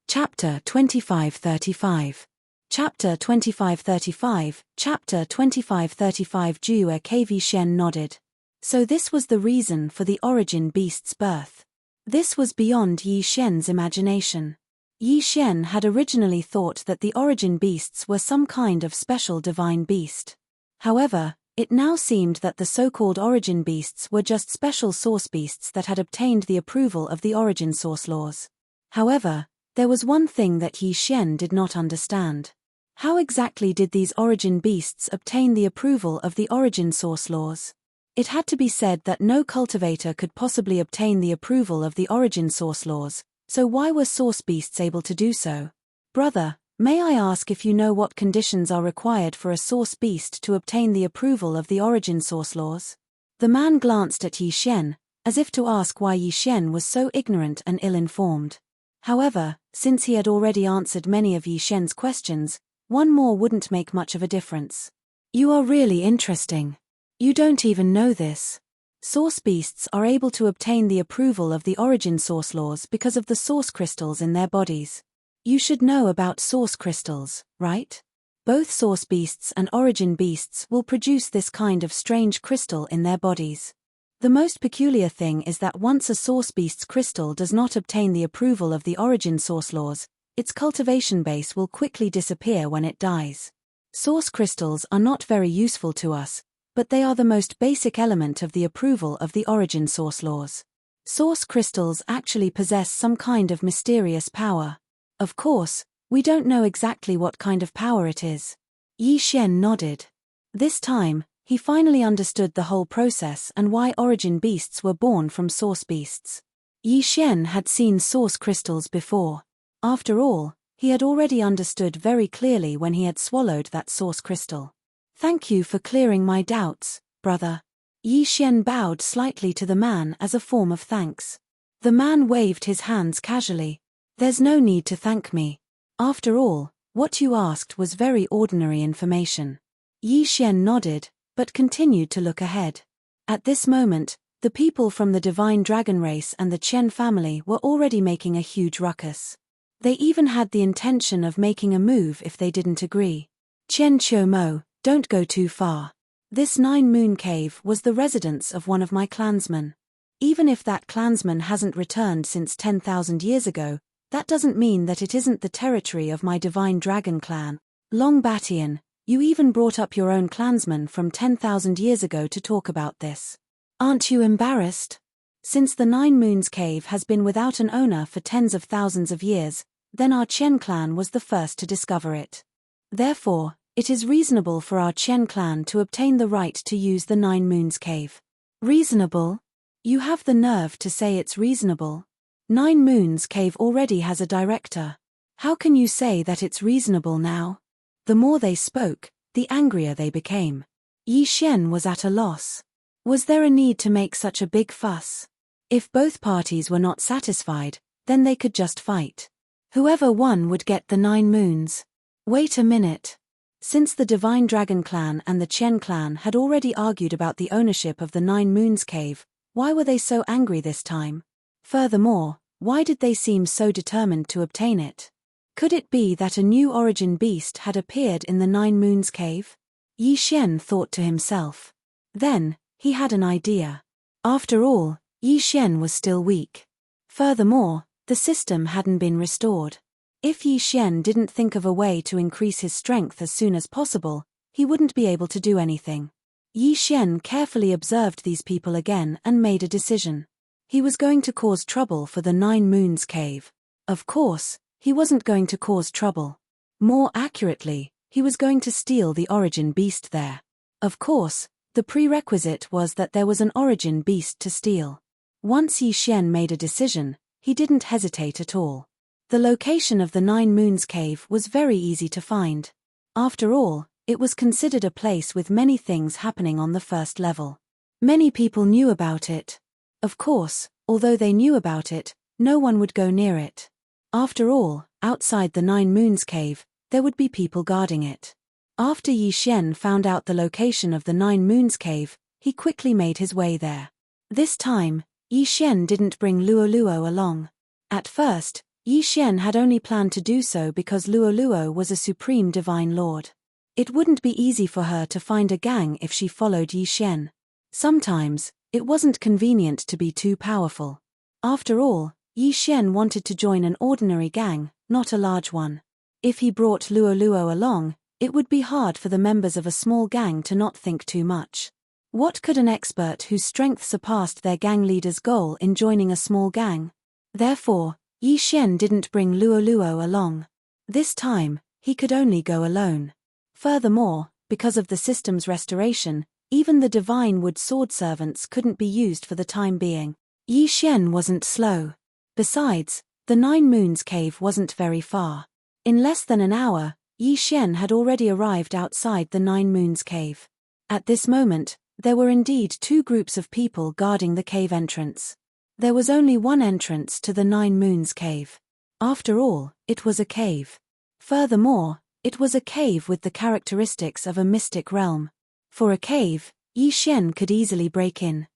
Chapter 2535. Chapter 2535, Chapter 2535. Jue Kv Shen nodded. So this was the reason for the origin beast's birth. This was beyond Yi Xian's imagination. Yi Xian had originally thought that the origin beasts were some kind of special divine beast. However, it now seemed that the so-called origin beasts were just special source beasts that had obtained the approval of the origin source laws. However, there was one thing that Yi Xian did not understand. How exactly did these origin beasts obtain the approval of the origin source laws? It had to be said that no cultivator could possibly obtain the approval of the origin source laws, so why were source beasts able to do so? Brother, may I ask if you know what conditions are required for a source beast to obtain the approval of the origin source laws? The man glanced at Yi Xian, as if to ask why Yi Xian was so ignorant and ill-informed. However, since he had already answered many of Yi Xian's questions, one more wouldn't make much of a difference. You are really interesting. You don't even know this. Source beasts are able to obtain the approval of the origin source laws because of the source crystals in their bodies. You should know about source crystals, right? Both source beasts and origin beasts will produce this kind of strange crystal in their bodies. The most peculiar thing is that once a source beast's crystal does not obtain the approval of the origin source laws, its cultivation base will quickly disappear when it dies. Source crystals are not very useful to us, but they are the most basic element of the approval of the origin source laws. Source crystals actually possess some kind of mysterious power. Of course, we don't know exactly what kind of power it is. Yi Xian nodded. This time, he finally understood the whole process and why origin beasts were born from source beasts. Yi Xian had seen source crystals before. After all, he had already understood very clearly when he had swallowed that source crystal. Thank you for clearing my doubts, brother. Yi Xian bowed slightly to the man as a form of thanks. The man waved his hands casually. There's no need to thank me. After all, what you asked was very ordinary information. Yi Xian nodded, but continued to look ahead. At this moment, the people from the divine dragon race and the Chen family were already making a huge ruckus. They even had the intention of making a move if they didn't agree. Chen Qiumo, don't go too far. This 9-moon cave was the residence of one of my clansmen. Even if that clansman hasn't returned since 10,000 years ago, that doesn't mean that it isn't the territory of my divine dragon clan. Long Batian, you even brought up your own clansman from 10,000 years ago to talk about this. Aren't you embarrassed? Since the 9 Moons cave has been without an owner for tens of thousands of years, then our Chen clan was the first to discover it. Therefore, it is reasonable for our Chen clan to obtain the right to use the 9 Moons cave. Reasonable? You have the nerve to say it's reasonable? 9 Moons cave already has a director. How can you say that it's reasonable now? The more they spoke, the angrier they became. Yi Xian was at a loss. Was there a need to make such a big fuss? If both parties were not satisfied, then they could just fight. Whoever won would get the 9 Moons. Wait a minute. Since the Divine Dragon Clan and the Chen Clan had already argued about the ownership of the 9 Moons cave, why were they so angry this time? Furthermore, why did they seem so determined to obtain it? Could it be that a new origin beast had appeared in the 9 Moons cave? Yi Xian thought to himself. Then, he had an idea. After all, Yi Xian was still weak. Furthermore, the system hadn't been restored. If Yi Xian didn't think of a way to increase his strength as soon as possible, he wouldn't be able to do anything. Yi Xian carefully observed these people again and made a decision. He was going to cause trouble for the 9 Moons cave. Of course, he wasn't going to cause trouble. More accurately, he was going to steal the origin beast there. Of course, the prerequisite was that there was an origin beast to steal. Once Yi Xian made a decision, he didn't hesitate at all. The location of the 9 Moons cave was very easy to find. After all, it was considered a place with many things happening on the first level. Many people knew about it. Of course, although they knew about it, no one would go near it. After all, outside the 9 Moons cave, there would be people guarding it. After Yi Xian found out the location of the 9 Moons cave, he quickly made his way there. This time, Yi Xian didn't bring Luoluo along. At first, Yi Xian had only planned to do so because Luoluo was a supreme divine lord. It wouldn't be easy for her to find a gang if she followed Yi Xian. Sometimes, it wasn't convenient to be too powerful. After all, Yi Xian wanted to join an ordinary gang, not a large one. If he brought Luoluo along, it would be hard for the members of a small gang to not think too much. What could an expert whose strength surpassed their gang leader's goal in joining a small gang? Therefore, Yi Xian didn't bring Luoluo along. This time, he could only go alone. Furthermore, because of the system's restoration, even the divine wood sword servants couldn't be used for the time being. Yi Xian wasn't slow. Besides, the 9 Moons cave wasn't very far. In less than an hour, Yi Xian had already arrived outside the 9 Moons cave. At this moment, There were indeed two groups of people guarding the cave entrance. There was only one entrance to the Nine Moons cave. After all, it was a cave. Furthermore, it was a cave with the characteristics of a mystic realm. For a cave, Yi Xian could easily break in.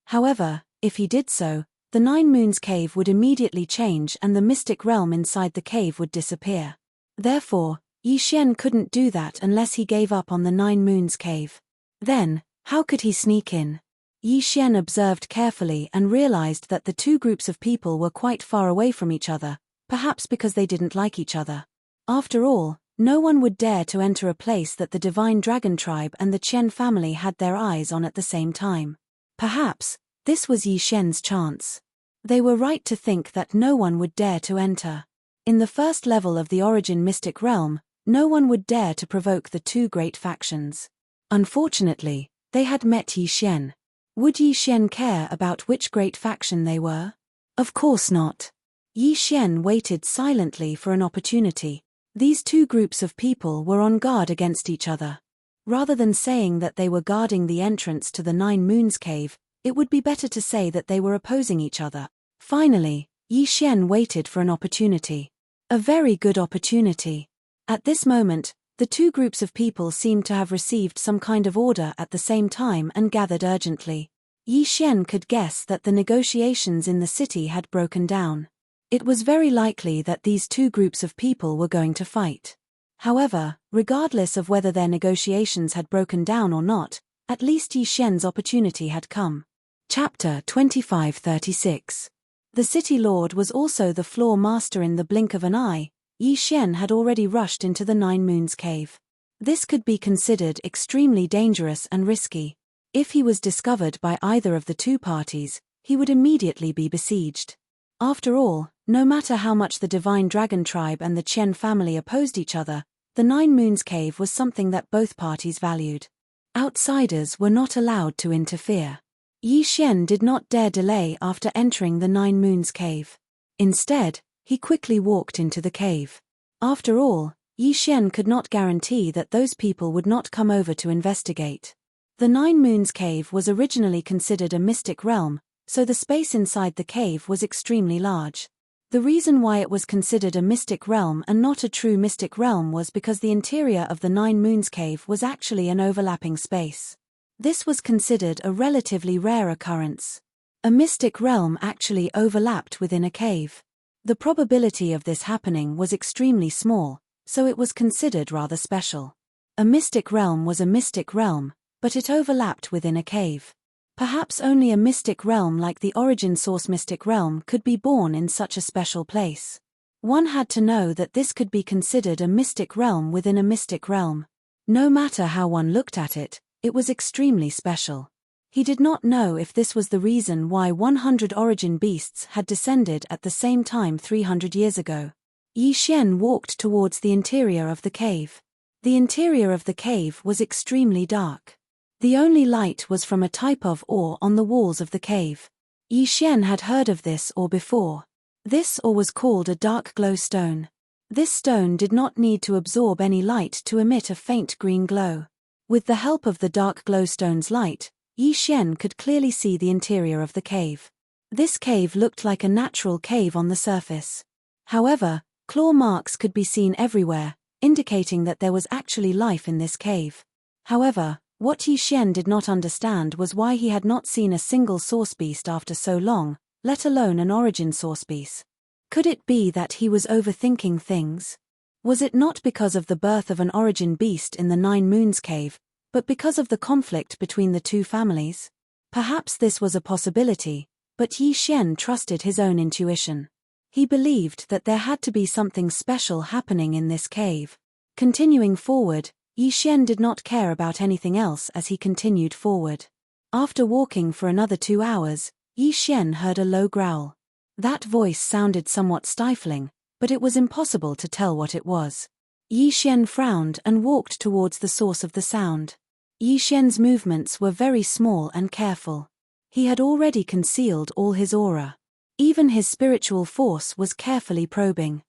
However, if he did so, the Nine Moons cave would immediately change and the mystic realm inside the cave would disappear. Therefore, Yi Xian couldn't do that unless he gave up on the Nine Moons cave. Then, how could he sneak in? Yi Xian observed carefully and realized that the two groups of people were quite far away from each other, perhaps because they didn't like each other. After all, no one would dare to enter a place that the Divine Dragon tribe and the Qian family had their eyes on at the same time. Perhaps, this was Yi Xian's chance. They were right to think that no one would dare to enter. In the first level of the Origin Mystic Realm, no one would dare to provoke the two great factions. Unfortunately, they had met Yi Xian. Would Yi Xian care about which great faction they were? Of course not. Yi Xian waited silently for an opportunity. These two groups of people were on guard against each other. Rather than saying that they were guarding the entrance to the Nine Moons cave, it would be better to say that they were opposing each other. Finally, Yi Xian waited for an opportunity. A very good opportunity. At this moment, the two groups of people seemed to have received some kind of order at the same time and gathered urgently. Yi Xian could guess that the negotiations in the city had broken down. It was very likely that these two groups of people were going to fight. However, regardless of whether their negotiations had broken down or not, at least Yi Xian's opportunity had come. Chapter 2536. The City Lord was also the floor master. In the blink of an eye, Yi Xian had already rushed into the Nine Moons cave. This could be considered extremely dangerous and risky. If he was discovered by either of the two parties, he would immediately be besieged. After all, no matter how much the Divine Dragon tribe and the Qian family opposed each other, the Nine Moons cave was something that both parties valued. Outsiders were not allowed to interfere. Yi Xian did not dare delay after entering the Nine Moons cave. Instead, he quickly walked into the cave. After all, Yi Xian could not guarantee that those people would not come over to investigate. The Nine Moons cave was originally considered a mystic realm, so the space inside the cave was extremely large. The reason why it was considered a mystic realm and not a true mystic realm was because the interior of the Nine Moons cave was actually an overlapping space. This was considered a relatively rare occurrence. A mystic realm actually overlapped within a cave. The probability of this happening was extremely small, so it was considered rather special. A mystic realm was a mystic realm, but it overlapped within a cave. Perhaps only a mystic realm like the Origin Source Mystic Realm could be born in such a special place. One had to know that this could be considered a mystic realm within a mystic realm. No matter how one looked at it, it was extremely special. He did not know if this was the reason why 100 origin beasts had descended at the same time 300 years ago. Yi Xian walked towards the interior of the cave. The interior of the cave was extremely dark. The only light was from a type of ore on the walls of the cave. Yi Xian had heard of this ore before. This ore was called a dark glow stone. This stone did not need to absorb any light to emit a faint green glow. With the help of the dark glow stone's light, Yi Xian could clearly see the interior of the cave. This cave looked like a natural cave on the surface. However, claw marks could be seen everywhere, indicating that there was actually life in this cave. However, what Yi Xian did not understand was why he had not seen a single source beast after so long, let alone an origin source beast. Could it be that he was overthinking things? Was it not because of the birth of an origin beast in the Nine Moons cave, but because of the conflict between the two families? Perhaps this was a possibility, but Yi Xian trusted his own intuition. He believed that there had to be something special happening in this cave. Continuing forward, Yi Xian did not care about anything else as he continued forward. After walking for another 2 hours, Yi Xian heard a low growl. That voice sounded somewhat stifling, but it was impossible to tell what it was. Yi Xian frowned and walked towards the source of the sound. Yi Xian's movements were very small and careful. He had already concealed all his aura. Even his spiritual force was carefully probing.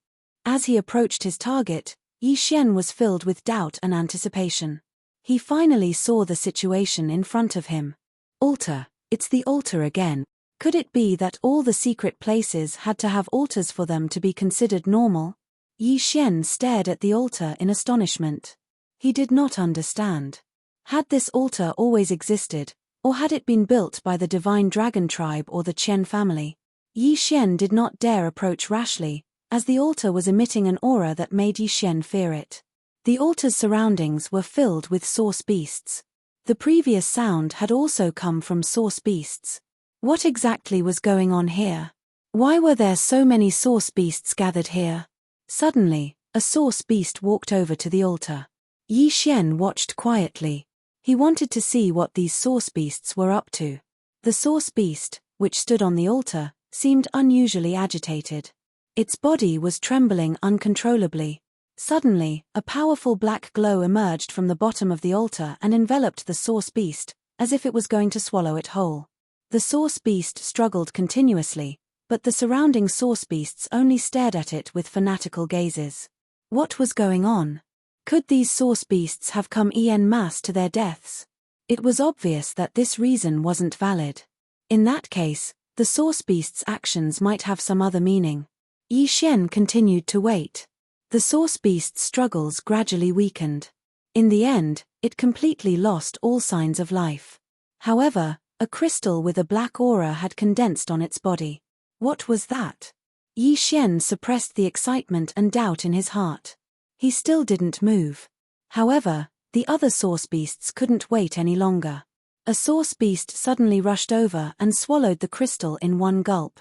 As he approached his target, Yi Xian was filled with doubt and anticipation. He finally saw the situation in front of him. Altar, it's the altar again. Could it be that all the secret places had to have altars for them to be considered normal? Yi Xian stared at the altar in astonishment. He did not understand. Had this altar always existed, or had it been built by the divine dragon tribe or the Qian family? Yi Xian did not dare approach rashly, as the altar was emitting an aura that made Yi Xian fear it. The altar's surroundings were filled with source beasts. The previous sound had also come from source beasts. What exactly was going on here? Why were there so many source beasts gathered here? Suddenly, a source beast walked over to the altar. Yi Xian watched quietly. He wanted to see what these source beasts were up to. The source beast, which stood on the altar, seemed unusually agitated. Its body was trembling uncontrollably. Suddenly, a powerful black glow emerged from the bottom of the altar and enveloped the source beast, as if it was going to swallow it whole. The source beast struggled continuously, but the surrounding source beasts only stared at it with fanatical gazes. What was going on? Could these source beasts have come en masse to their deaths? It was obvious that this reason wasn't valid. In that case, the source beast's actions might have some other meaning. Yi Xian continued to wait. The source beast's struggles gradually weakened. In the end, it completely lost all signs of life. However, a crystal with a black aura had condensed on its body. What was that? Yi Xian suppressed the excitement and doubt in his heart. He still didn't move. However, the other source beasts couldn't wait any longer. A source beast suddenly rushed over and swallowed the crystal in one gulp.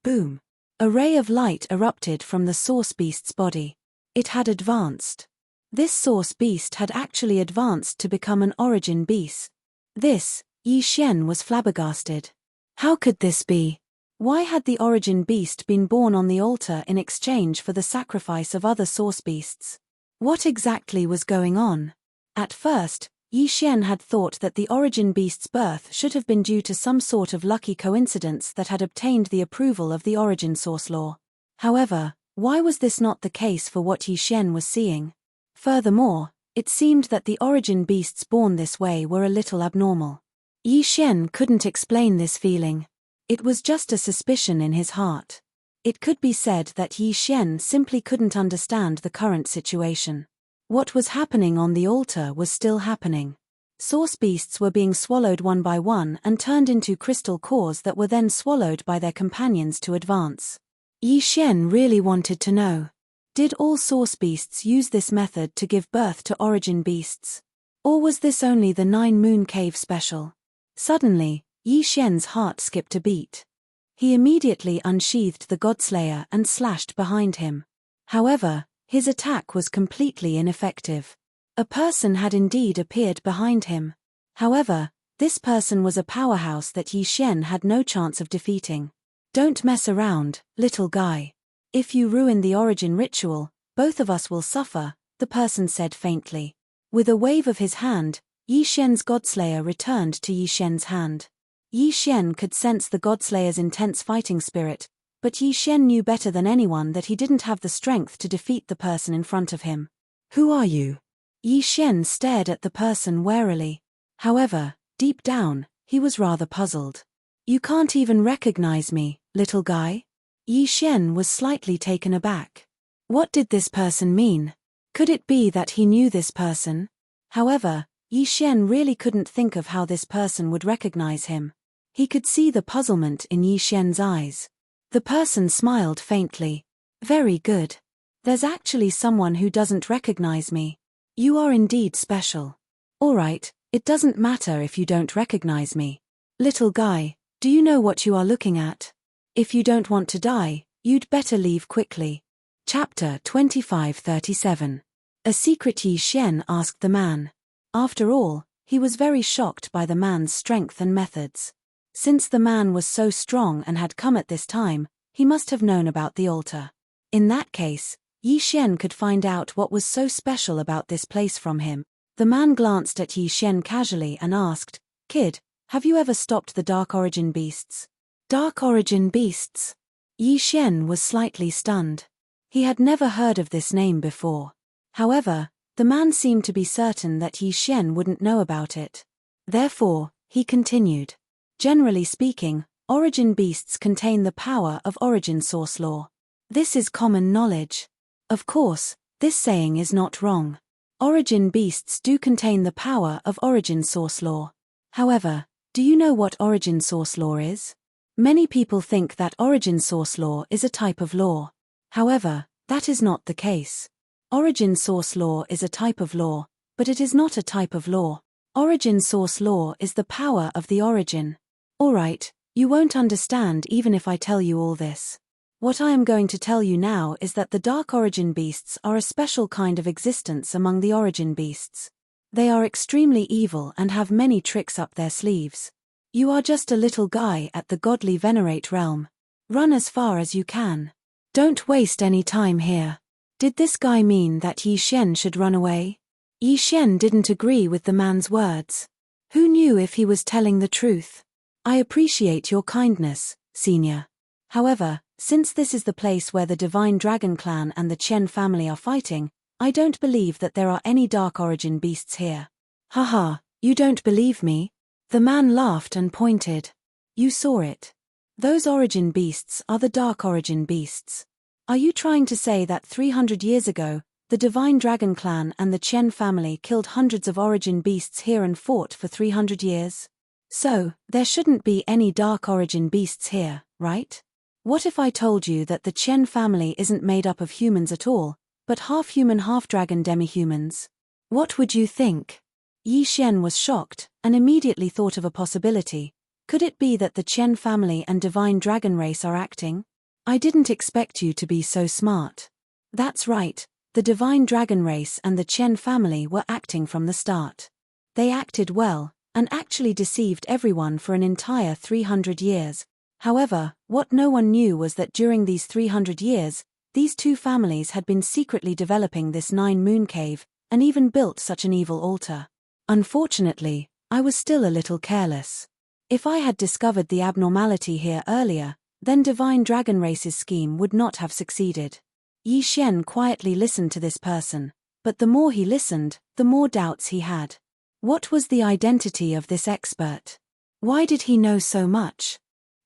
Boom! A ray of light erupted from the source beast's body. It had advanced. This source beast had actually advanced to become an origin beast. This, Yi Xian was flabbergasted. How could this be? Why had the origin beast been born on the altar in exchange for the sacrifice of other source beasts? What exactly was going on? At first, Yi Xian had thought that the origin beast's birth should have been due to some sort of lucky coincidence that had obtained the approval of the origin source law. However, why was this not the case for what Yi Xian was seeing? Furthermore, it seemed that the origin beasts born this way were a little abnormal. Yi Xian couldn't explain this feeling. It was just a suspicion in his heart. It could be said that Yi Xian simply couldn't understand the current situation. What was happening on the altar was still happening. Source beasts were being swallowed one by one and turned into crystal cores that were then swallowed by their companions to advance. Yi Xian really wanted to know. Did all source beasts use this method to give birth to origin beasts? Or was this only the 9 Moon Cave special? Suddenly, Yi Xian's heart skipped a beat. He immediately unsheathed the Godslayer and slashed behind him. However, his attack was completely ineffective. A person had indeed appeared behind him. However, this person was a powerhouse that Yi Xian had no chance of defeating. Don't mess around, little guy. If you ruin the origin ritual, both of us will suffer, the person said faintly. With a wave of his hand, Yi Xian's Godslayer returned to Yi Xian's hand. Yi Xian could sense the Godslayer's intense fighting spirit, but Yi Xian knew better than anyone that he didn't have the strength to defeat the person in front of him. Who are you? Yi Xian stared at the person warily. However, deep down, he was rather puzzled. You can't even recognize me, little guy? Yi Xian was slightly taken aback. What did this person mean? Could it be that he knew this person? However, Yi Xian really couldn't think of how this person would recognize him. He could see the puzzlement in Yi Xian's eyes. The person smiled faintly. Very good. There's actually someone who doesn't recognize me. You are indeed special. All right, it doesn't matter if you don't recognize me. Little guy, do you know what you are looking at? If you don't want to die, you'd better leave quickly. Chapter 2537. A secret. Yi Xian asked the man. After all, he was very shocked by the man's strength and methods. Since the man was so strong and had come at this time, he must have known about the altar. In that case, Yi Xian could find out what was so special about this place from him. The man glanced at Yi Xian casually and asked, Kid, have you ever stopped the Dark Origin beasts? Dark Origin beasts? Yi Xian was slightly stunned. He had never heard of this name before. However, The man seemed to be certain that Yi Xian wouldn't know about it. Therefore, he continued. Generally speaking, origin beasts contain the power of origin source law. This is common knowledge. Of course, this saying is not wrong. Origin beasts do contain the power of origin source law. However, do you know what origin source law is? Many people think that origin source law is a type of law. However, that is not the case. Origin source law is a type of law, but it is not a type of law. Origin source law is the power of the origin. Alright, you won't understand even if I tell you all this. What I am going to tell you now is that the dark origin beasts are a special kind of existence among the origin beasts. They are extremely evil and have many tricks up their sleeves. You are just a little guy at the godly venerate realm. Run as far as you can. Don't waste any time here. Did this guy mean that Yi Xian should run away? Yi Xian didn't agree with the man's words. Who knew if he was telling the truth? I appreciate your kindness, senior. However, since this is the place where the Divine Dragon Clan and the Chen family are fighting, I don't believe that there are any dark origin beasts here. Haha, you don't believe me? The man laughed and pointed. You saw it. Those origin beasts are the dark origin beasts. Are you trying to say that 300 years ago, the Divine Dragon Clan and the Chen family killed hundreds of origin beasts here and fought for 300 years? So, there shouldn't be any dark origin beasts here, right? What if I told you that the Chen family isn't made up of humans at all, but half-human half-dragon demi-humans? What would you think? Yi Xian was shocked, and immediately thought of a possibility. Could it be that the Chen family and Divine Dragon race are acting? I didn't expect you to be so smart. That's right, the Divine Dragon race and the Chen family were acting from the start. They acted well, and actually deceived everyone for an entire 300 years. However, what no one knew was that during these 300 years, these two families had been secretly developing this 9-moon cave, and even built such an evil altar. Unfortunately, I was still a little careless. If I had discovered the abnormality here earlier, then Divine Dragon Race's scheme would not have succeeded. Yi Xian quietly listened to this person, but the more he listened, the more doubts he had. What was the identity of this expert? Why did he know so much?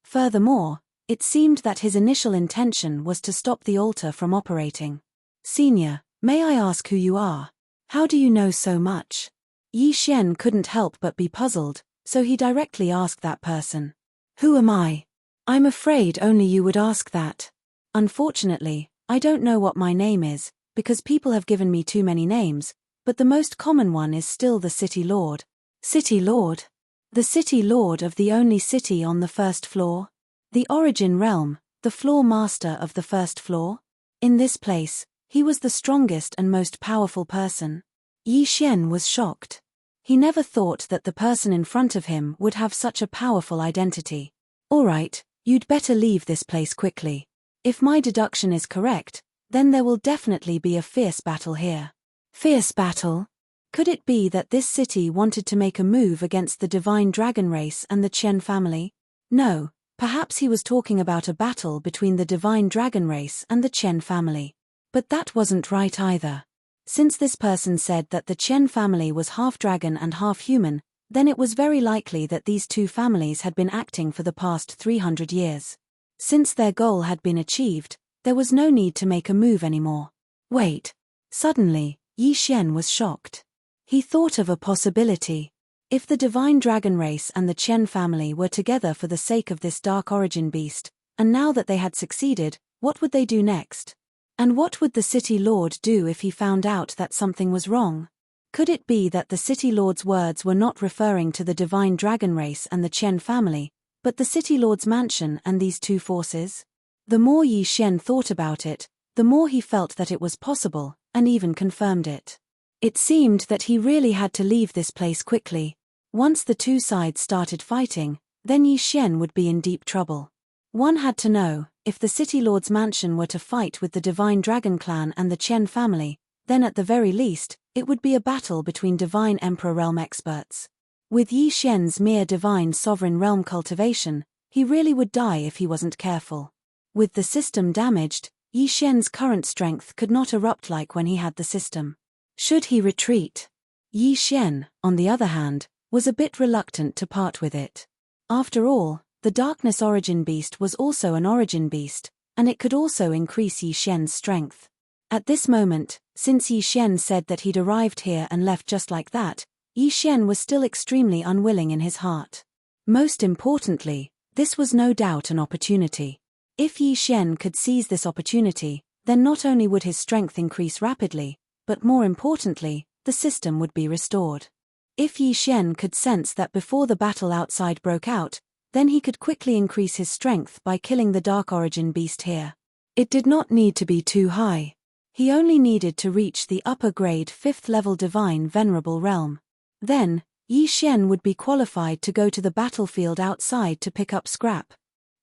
Furthermore, it seemed that his initial intention was to stop the altar from operating. Senior, may I ask who you are? How do you know so much? Yi Xian couldn't help but be puzzled, so he directly asked that person. Who am I? I'm afraid only you would ask that. Unfortunately, I don't know what my name is, because people have given me too many names, but the most common one is still the City Lord. City Lord? The City Lord of the only city on the first floor? The Origin Realm, the floor master of the first floor? In this place, he was the strongest and most powerful person. Yi Xian was shocked. He never thought that the person in front of him would have such a powerful identity. Alright, you'd better leave this place quickly. If my deduction is correct, then there will definitely be a fierce battle here. Fierce battle? Could it be that this city wanted to make a move against the Divine Dragon race and the Chen family? No, perhaps he was talking about a battle between the Divine Dragon race and the Chen family. But that wasn't right either. Since this person said that the Chen family was half dragon and half human, then it was very likely that these two families had been acting for the past 300 years. Since their goal had been achieved, there was no need to make a move anymore. Wait. Suddenly, Yi Xian was shocked. He thought of a possibility. If the Divine Dragon race and the Chen family were together for the sake of this dark origin beast, and now that they had succeeded, what would they do next? And what would the City Lord do if he found out that something was wrong? Could it be that the City Lord's words were not referring to the Divine Dragon race and the Chen family, but the City Lord's mansion and these two forces? The more Yi Xian thought about it, the more he felt that it was possible, and even confirmed it. It seemed that he really had to leave this place quickly. Once the two sides started fighting, then Yi Xian would be in deep trouble. One had to know, if the City Lord's mansion were to fight with the Divine Dragon Clan and the Chen family, then at the very least, it would be a battle between Divine Emperor Realm experts. With Yi Xian's mere Divine Sovereign Realm cultivation, he really would die if he wasn't careful. With the system damaged, Yi Xian's current strength could not erupt like when he had the system. Should he retreat? Yi Xian, on the other hand, was a bit reluctant to part with it. After all, the Darkness Origin Beast was also an Origin Beast, and it could also increase Yi Xian's strength. At this moment, since Yi Xian said that he'd arrived here and left just like that, Yi Xian was still extremely unwilling in his heart. Most importantly, this was no doubt an opportunity. If Yi Xian could seize this opportunity, then not only would his strength increase rapidly, but more importantly, the system would be restored. If Yi Xian could sense that before the battle outside broke out, then he could quickly increase his strength by killing the Dark Origin Beast here. It did not need to be too high. He only needed to reach the upper grade 5th level Divine Venerable Realm. Then, Yi Xian would be qualified to go to the battlefield outside to pick up scrap.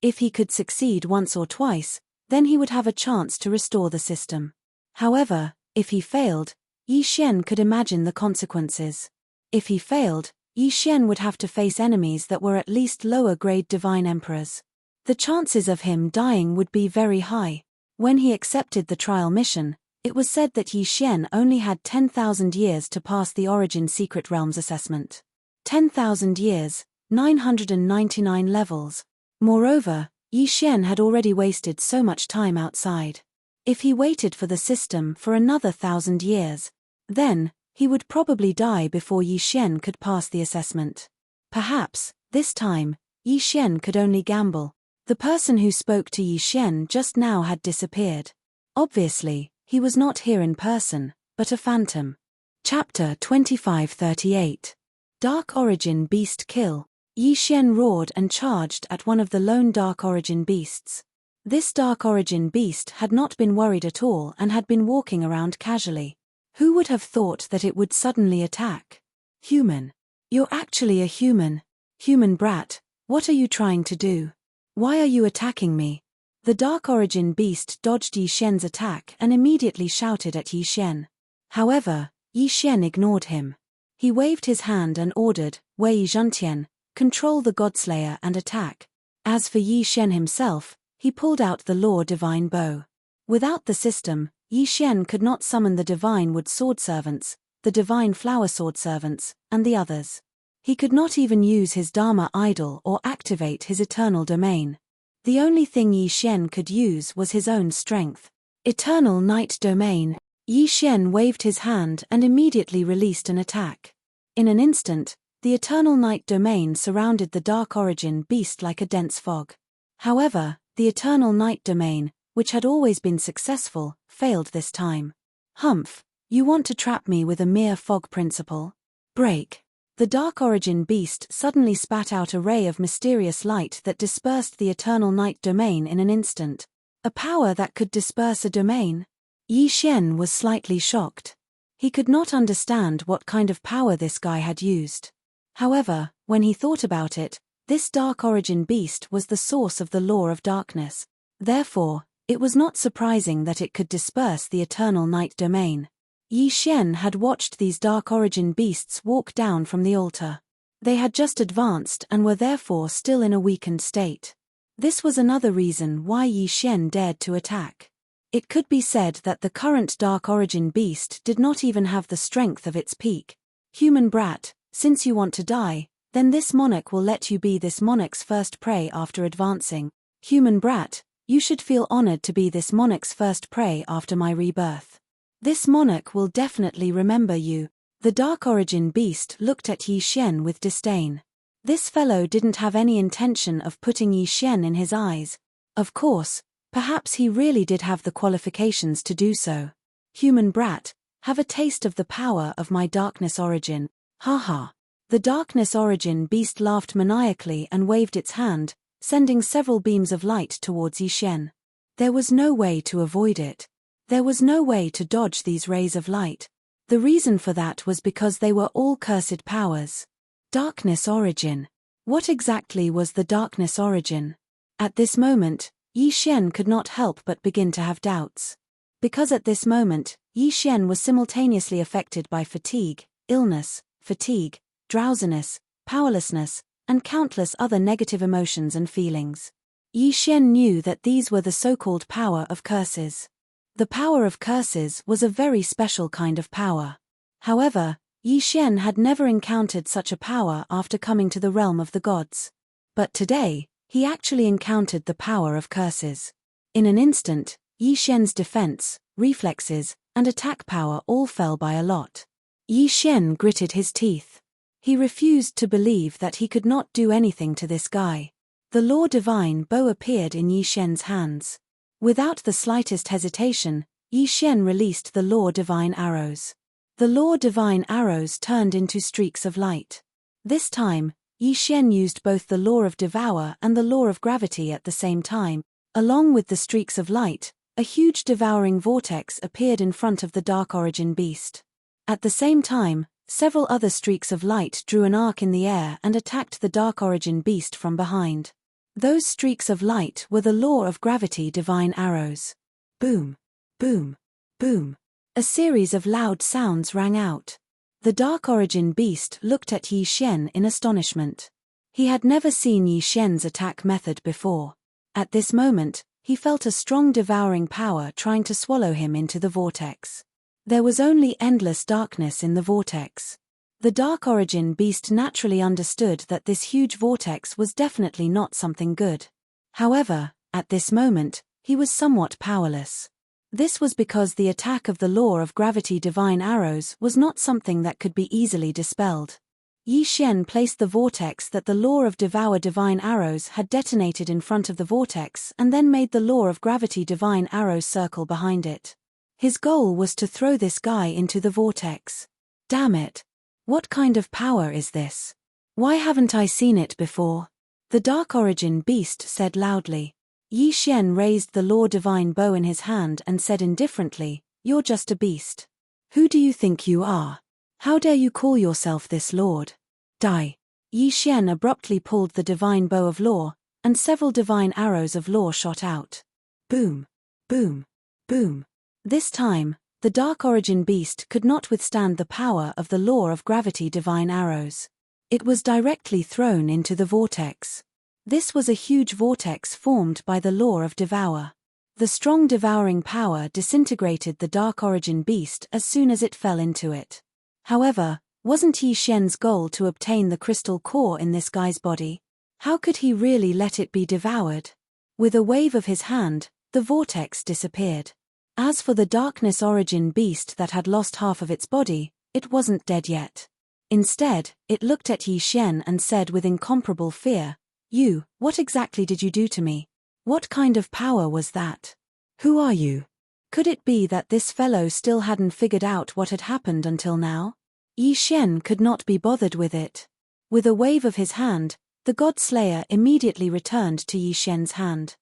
If he could succeed once or twice, then he would have a chance to restore the system. However, if he failed, Yi Xian could imagine the consequences. If he failed, Yi Xian would have to face enemies that were at least lower-grade divine emperors. The chances of him dying would be very high. When he accepted the trial mission, it was said that Yi Xian only had 10,000 years to pass the Origin Secret Realms assessment. 10,000 years, 999 levels. Moreover, Yi Xian had already wasted so much time outside. If he waited for the system for another 1,000 years, then he would probably die before Yi Xian could pass the assessment. Perhaps, this time, Yi Xian could only gamble. The person who spoke to Yi Xian just now had disappeared. Obviously, he was not here in person, but a phantom. Chapter 2538. Dark Origin Beast Kill. Yi Xian roared and charged at one of the lone Dark Origin Beasts. This Dark Origin Beast had not been worried at all and had been walking around casually. Who would have thought that it would suddenly attack? Human. You're actually a human. Human brat, what are you trying to do? Why are you attacking me? The Dark Origin Beast dodged Yi Xian's attack and immediately shouted at Yi Xian. However, Yi Xian ignored him. He waved his hand and ordered, Wei Zhentian, control the Godslayer and attack. As for Yi Xian himself, he pulled out the Law Divine Bow. Without the system, Yi Xian could not summon the Divine Wood Sword Servants, the Divine Flower Sword Servants, and the others. He could not even use his Dharma Idol or activate his Eternal Domain. The only thing Yi Xian could use was his own strength. Eternal Night Domain. Yi Xian waved his hand and immediately released an attack. In an instant, the Eternal Night Domain surrounded the Dark Origin Beast like a dense fog. However, the Eternal Night Domain, which had always been successful, failed this time. Humph, you want to trap me with a mere fog principle? Break. The Dark Origin Beast suddenly spat out a ray of mysterious light that dispersed the Eternal Night Domain in an instant. A power that could disperse a domain? Yi Xian was slightly shocked. He could not understand what kind of power this guy had used. However, when he thought about it, this Dark Origin Beast was the source of the Law of Darkness. Therefore, it was not surprising that it could disperse the Eternal Night Domain. Yi Xian had watched these Dark Origin Beasts walk down from the altar. They had just advanced and were therefore still in a weakened state. This was another reason why Yi Xian dared to attack. It could be said that the current Dark Origin Beast did not even have the strength of its peak. Human brat, since you want to die, then this monarch will let you be this monarch's first prey after advancing. Human brat, you should feel honored to be this monarch's first prey after my rebirth. This monarch will definitely remember you. The Dark Origin Beast looked at Yi Xian with disdain. This fellow didn't have any intention of putting Yi Xian in his eyes. Of course, perhaps he really did have the qualifications to do so. Human brat, have a taste of the power of my Darkness Origin. Ha ha. The Darkness Origin Beast laughed maniacally and waved its hand, sending several beams of light towards Yi Xian. There was no way to avoid it. There was no way to dodge these rays of light. The reason for that was because they were all cursed powers. Darkness Origin. What exactly was the Darkness Origin? At this moment, Yi Xian could not help but begin to have doubts. Because at this moment, Yi Xian was simultaneously affected by fatigue, illness, fatigue, drowsiness, powerlessness, and countless other negative emotions and feelings. Yi Xian knew that these were the so-called power of curses. The power of curses was a very special kind of power. However, Yi Xian had never encountered such a power after coming to the realm of the gods. But today, he actually encountered the power of curses. In an instant, Yi Xian's defense, reflexes, and attack power all fell by a lot. Yi Xian gritted his teeth. He refused to believe that he could not do anything to this guy. The Law Divine bow appeared in Yi Xian's hands. Without the slightest hesitation, Yi Xian released the Law Divine arrows. The Law Divine arrows turned into streaks of light. This time, Yi Xian used both the Law of Devour and the Law of Gravity at the same time. Along with the streaks of light, a huge devouring vortex appeared in front of the Dark Origin beast. At the same time, several other streaks of light drew an arc in the air and attacked the Dark Origin beast from behind. Those streaks of light were the Law of Gravity divine arrows. Boom! Boom! Boom! A series of loud sounds rang out. The Dark Origin beast looked at Yi Xian in astonishment. He had never seen Yi Xian's attack method before. At this moment, he felt a strong devouring power trying to swallow him into the vortex. There was only endless darkness in the vortex. The Dark Origin beast naturally understood that this huge vortex was definitely not something good. However, at this moment, he was somewhat powerless. This was because the attack of the Law of Gravity divine arrows was not something that could be easily dispelled. Yi Xian placed the vortex that the Law of Devour divine arrows had detonated in front of the vortex and then made the Law of Gravity divine arrows circle behind it. His goal was to throw this guy into the vortex. Damn it! What kind of power is this? Why haven't I seen it before? The Dark Origin beast said loudly. Yi Xian raised the Law Divine bow in his hand and said indifferently, "You're just a beast. Who do you think you are? How dare you call yourself this lord? Die!" Yi Xian abruptly pulled the divine bow of law, and several divine arrows of law shot out. Boom! Boom! Boom! This time, the Dark Origin beast could not withstand the power of the Law of Gravity divine arrows. It was directly thrown into the vortex. This was a huge vortex formed by the Law of Devour. The strong devouring power disintegrated the Dark Origin beast as soon as it fell into it. However, wasn't Yi Xian's goal to obtain the crystal core in this guy's body? How could he really let it be devoured? With a wave of his hand, the vortex disappeared. As for the Darkness Origin beast that had lost half of its body, it wasn't dead yet. Instead, it looked at Yi Xian and said with incomparable fear, "You, what exactly did you do to me? What kind of power was that? Who are you?" Could it be that this fellow still hadn't figured out what had happened until now? Yi Xian could not be bothered with it. With a wave of his hand, the God Slayer immediately returned to Yi Xian's hand.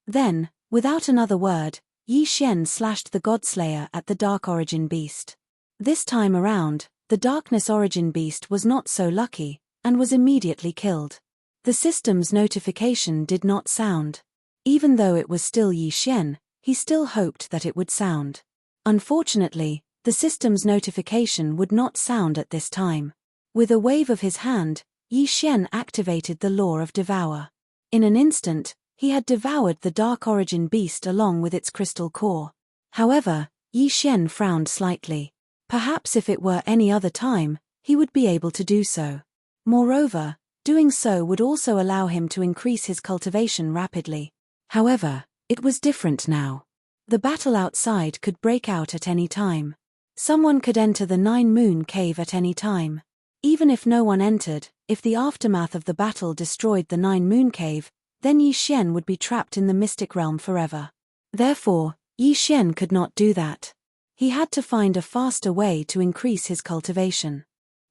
Then, without another word, Yi Xian slashed the God Slayer at the Dark Origin beast. This time around, the Darkness Origin beast was not so lucky, and was immediately killed. The system's notification did not sound. Even though it was still Yi Xian, he still hoped that it would sound. Unfortunately, the system's notification would not sound at this time. With a wave of his hand, Yi Xian activated the Law of Devour. In an instant, he had devoured the Dark Origin beast along with its crystal core. However, Yi Xian frowned slightly. Perhaps if it were any other time, he would be able to do so. Moreover, doing so would also allow him to increase his cultivation rapidly. However, it was different now. The battle outside could break out at any time. Someone could enter the Nine Moon Cave at any time. Even if no one entered, if the aftermath of the battle destroyed the Nine Moon Cave, then Yi Xian would be trapped in the mystic realm forever. Therefore, Yi Xian could not do that. He had to find a faster way to increase his cultivation.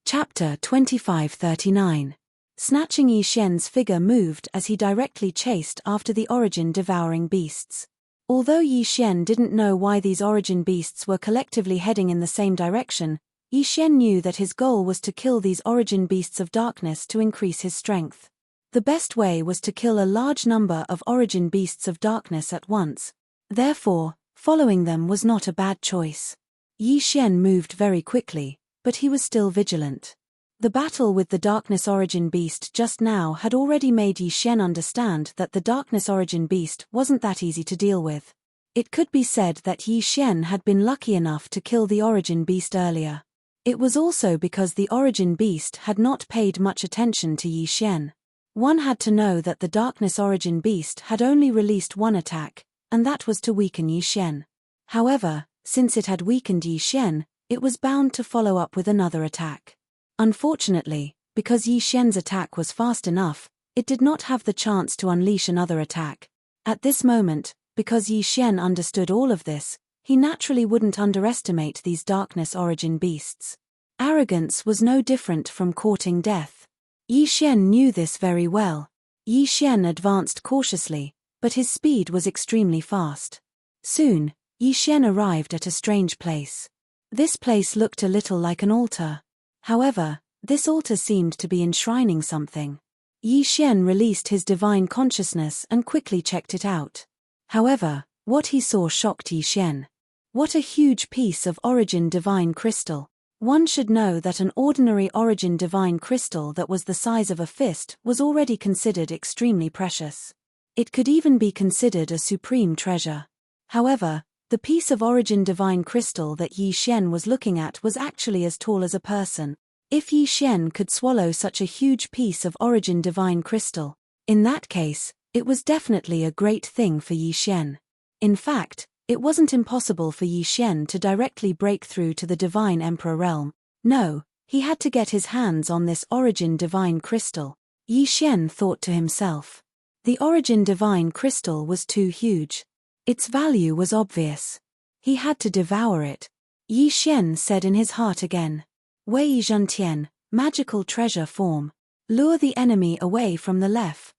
Chapter 2539. Snatching Yi Xian's figure moved as he directly chased after the Origin devouring beasts. Although Yi Xian didn't know why these Origin beasts were collectively heading in the same direction, Yi Xian knew that his goal was to kill these Origin beasts of darkness to increase his strength. The best way was to kill a large number of Origin beasts of darkness at once. Therefore, following them was not a bad choice. Yi Xian moved very quickly, but he was still vigilant. The battle with the Darkness Origin beast just now had already made Yi Xian understand that the Darkness Origin beast wasn't that easy to deal with. It could be said that Yi Xian had been lucky enough to kill the Origin beast earlier. It was also because the origin beast had not paid much attention to Yi Xian. One had to know that the darkness origin beast had only released one attack, and that was to weaken Yi Xian. However, since it had weakened Yi Xian, it was bound to follow up with another attack. Unfortunately, because Yi Xian's attack was fast enough, it did not have the chance to unleash another attack. At this moment, because Yi Xian understood all of this, he naturally wouldn't underestimate these darkness origin beasts. Arrogance was no different from courting death. Yi Xian knew this very well. Yi Xian advanced cautiously, but his speed was extremely fast. Soon, Yi Xian arrived at a strange place. This place looked a little like an altar. However, this altar seemed to be enshrining something. Yi Xian released his divine consciousness and quickly checked it out. However, what he saw shocked Yi Xian. What a huge piece of origin divine crystal! One should know that an ordinary origin divine crystal that was the size of a fist was already considered extremely precious. It could even be considered a supreme treasure. However, the piece of origin divine crystal that Yi Xian was looking at was actually as tall as a person. If Yi Xian could swallow such a huge piece of origin divine crystal, in that case, it was definitely a great thing for Yi Xian. In fact, it wasn't impossible for Yi Xian to directly break through to the Divine Emperor realm. No, he had to get his hands on this origin divine crystal. Yi Xian thought to himself. The origin divine crystal was too huge. Its value was obvious. He had to devour it. Yi Xian said in his heart again. Wei Zhentian, magical treasure form. Lure the enemy away from the left.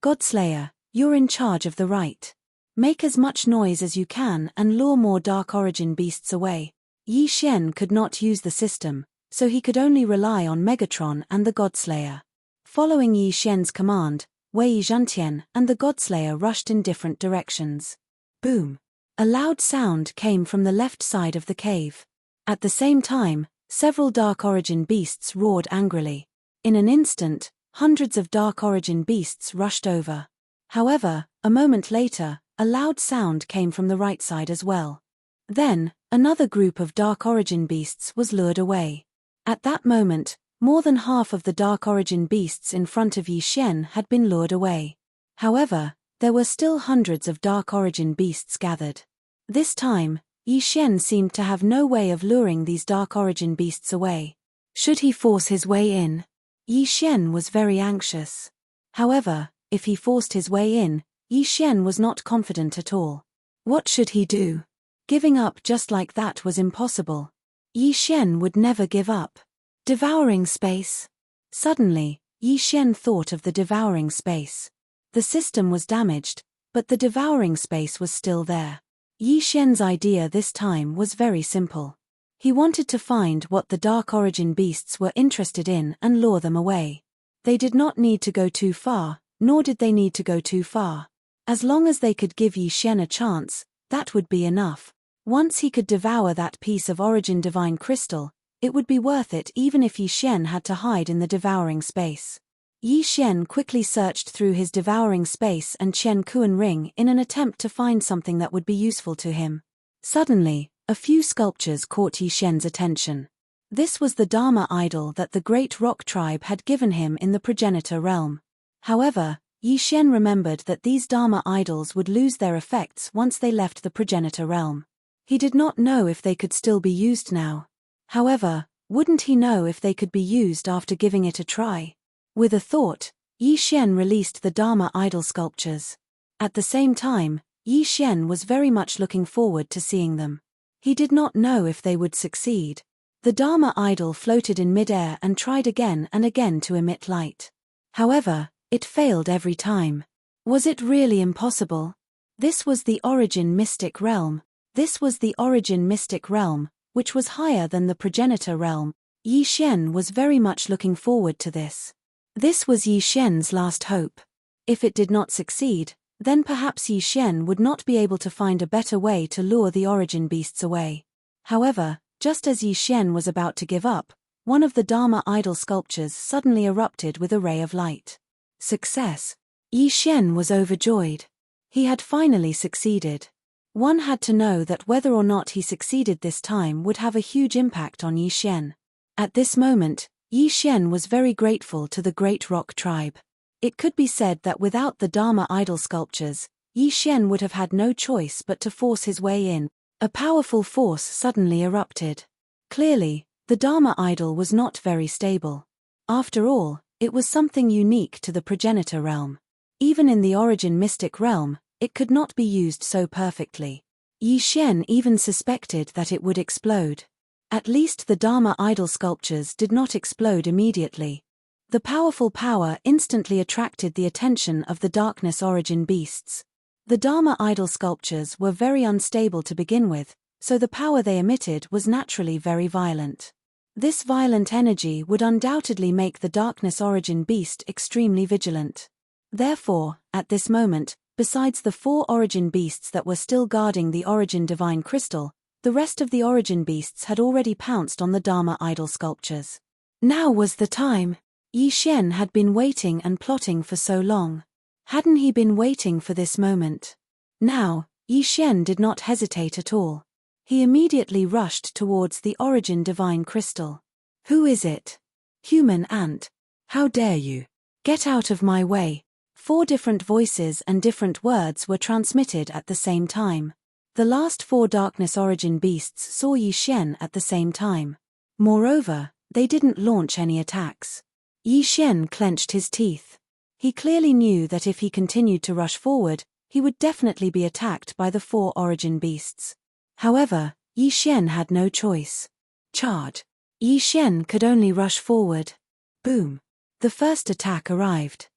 Godslayer, you're in charge of the right. Make as much noise as you can and lure more dark origin beasts away. Yi Xian could not use the system, so he could only rely on Megatron and the Godslayer. Following Yi Xian's command, Wei Zhentian and the Godslayer rushed in different directions. Boom! A loud sound came from the left side of the cave. At the same time, several dark origin beasts roared angrily. In an instant, hundreds of dark origin beasts rushed over. However, a moment later, a loud sound came from the right side as well. Then, another group of dark origin beasts was lured away. At that moment, more than half of the dark origin beasts in front of Yi Xian had been lured away. However, there were still hundreds of dark origin beasts gathered. This time, Yi Xian seemed to have no way of luring these dark origin beasts away. Should he force his way in? Yi Xian was very anxious. However, if he forced his way in, Yi Xian was not confident at all. What should he do? Giving up just like that was impossible. Yi Xian would never give up. Devouring space. Suddenly, Yi Xian thought of the devouring space. The system was damaged, but the devouring space was still there. Yi Xian's idea this time was very simple. He wanted to find what the dark origin beasts were interested in and lure them away. They did not need to go too far, nor did they need to go too far. As long as they could give Yi Xian a chance, that would be enough. Once he could devour that piece of origin divine crystal, it would be worth it even if Yi Xian had to hide in the devouring space. Yi Xian quickly searched through his devouring space and Qian Kuan ring in an attempt to find something that would be useful to him. Suddenly, a few sculptures caught Yi Xian's attention. This was the Dharma idol that the great rock tribe had given him in the progenitor realm. However, Yi Xian remembered that these Dharma idols would lose their effects once they left the progenitor realm. He did not know if they could still be used now. However, wouldn't he know if they could be used after giving it a try? With a thought, Yi Xian released the Dharma idol sculptures. At the same time, Yi Xian was very much looking forward to seeing them. He did not know if they would succeed. The Dharma idol floated in midair and tried again and again to emit light. However, it failed every time. Was it really impossible? This was the origin mystic realm. This was the origin mystic realm, which was higher than the progenitor realm. Yi Xian was very much looking forward to this. This was Yi Xian's last hope. If it did not succeed, then perhaps Yi Xian would not be able to find a better way to lure the origin beasts away. However, just as Yi Xian was about to give up, one of the Dharma idol sculptures suddenly erupted with a ray of light. Success! Yi Xian was overjoyed. He had finally succeeded. One had to know that whether or not he succeeded this time would have a huge impact on Yi Xian. At this moment, Yi Xian was very grateful to the Great Rock tribe. It could be said that without the Dharma idol sculptures, Yi Xian would have had no choice but to force his way in. A powerful force suddenly erupted. Clearly, the Dharma idol was not very stable. After all, it was something unique to the progenitor realm. Even in the origin mystic realm, it could not be used so perfectly. Yi Xian even suspected that it would explode. At least the Dharma idol sculptures did not explode immediately. The powerful power instantly attracted the attention of the darkness origin beasts. The Dharma idol sculptures were very unstable to begin with, so the power they emitted was naturally very violent. This violent energy would undoubtedly make the darkness origin beast extremely vigilant. Therefore, at this moment, besides the 4 origin beasts that were still guarding the origin divine crystal, the rest of the origin beasts had already pounced on the Dharma idol sculptures. Now was the time. Yi Xian had been waiting and plotting for so long. Hadn't he been waiting for this moment? Now, Yi Xian did not hesitate at all. He immediately rushed towards the origin divine crystal. Who is it? Human ant. How dare you? Get out of my way. 4 different voices and different words were transmitted at the same time. The last 4 darkness origin beasts saw Yi Xian at the same time. Moreover, they didn't launch any attacks. Yi Xian clenched his teeth. He clearly knew that if he continued to rush forward, he would definitely be attacked by the 4 origin beasts. However, Yi Xian had no choice. Charge. Yi Xian could only rush forward. Boom. The first attack arrived.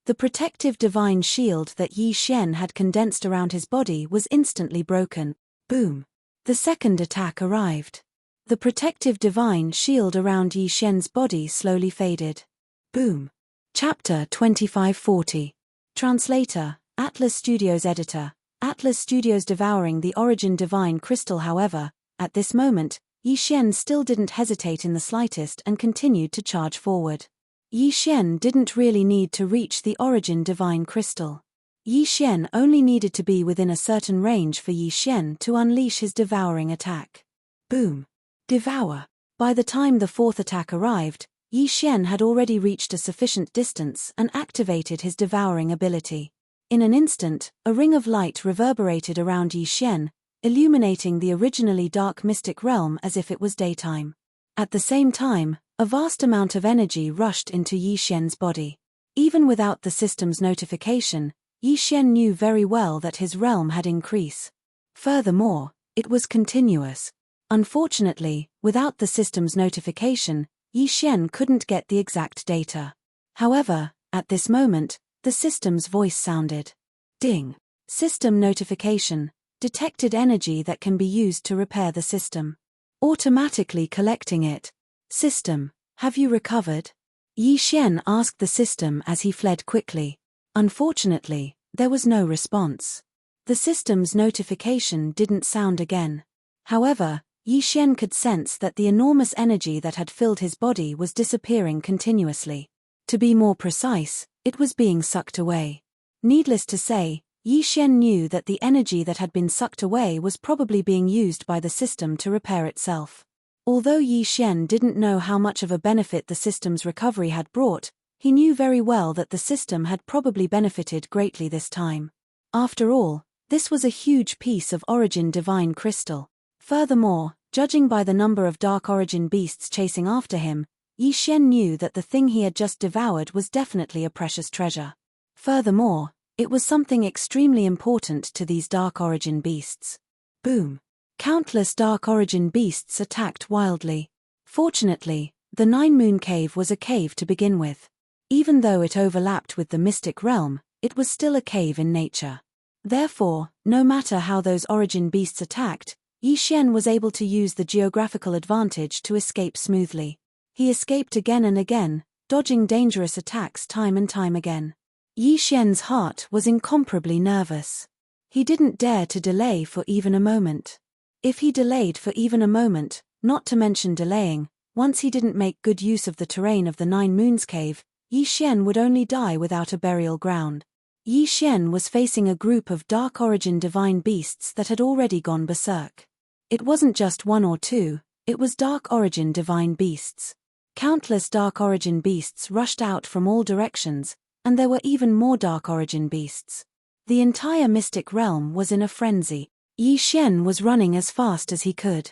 The protective divine shield that Yi Xian had condensed around his body was instantly broken. Boom. The second attack arrived. The protective divine shield around Yi Xian's body slowly faded. Boom. Chapter 2540. Translator, Atlas Studios Editor. Atlas Studios devouring the origin divine crystal. However, at this moment, Yi Xian still didn't hesitate in the slightest and continued to charge forward. Yi Xian didn't really need to reach the origin divine crystal. Yi Xian only needed to be within a certain range for Yi Xian to unleash his devouring attack. Boom. Devour. By the time the 4th attack arrived, Yi Xian had already reached a sufficient distance and activated his devouring ability. In an instant, a ring of light reverberated around Yi Xian, illuminating the originally dark mystic realm as if it was daytime. At the same time, a vast amount of energy rushed into Yi Xian's body. Even without the system's notification, Yi Xian knew very well that his realm had increased. Furthermore, it was continuous. Unfortunately, without the system's notification, Yi Xian couldn't get the exact data. However, at this moment, the system's voice sounded. Ding. System notification. Detected energy that can be used to repair the system. Automatically collecting it. System, have you recovered? Yi Xian asked the system as he fled quickly. Unfortunately, there was no response. The system's notification didn't sound again. However, Yi Xian could sense that the enormous energy that had filled his body was disappearing continuously. To be more precise, it was being sucked away. Needless to say, Yi Xian knew that the energy that had been sucked away was probably being used by the system to repair itself. Although Yi Xian didn't know how much of a benefit the system's recovery had brought, he knew very well that the system had probably benefited greatly this time. After all, this was a huge piece of origin divine crystal. Furthermore, judging by the number of dark origin beasts chasing after him, Yi Xian knew that the thing he had just devoured was definitely a precious treasure. Furthermore, it was something extremely important to these dark origin beasts. Boom. Countless dark origin beasts attacked wildly. Fortunately, the Nine Moon Cave was a cave to begin with. Even though it overlapped with the mystic realm, it was still a cave in nature. Therefore, no matter how those origin beasts attacked, Yi Xian was able to use the geographical advantage to escape smoothly. He escaped again and again, dodging dangerous attacks time and time again. Yi Xian's heart was incomparably nervous. He didn't dare to delay for even a moment. If he delayed for even a moment, not to mention delaying, once he didn't make good use of the terrain of the Nine Moons Cave, Yi Xian would only die without a burial ground. Yi Xian was facing a group of dark origin divine beasts that had already gone berserk. It wasn't just 1 or 2, It was Dark Origin divine beasts. Countless Dark Origin beasts rushed out from all directions, and there were even more Dark Origin beasts. The entire mystic realm was in a frenzy. Yi Xian was running as fast as he could.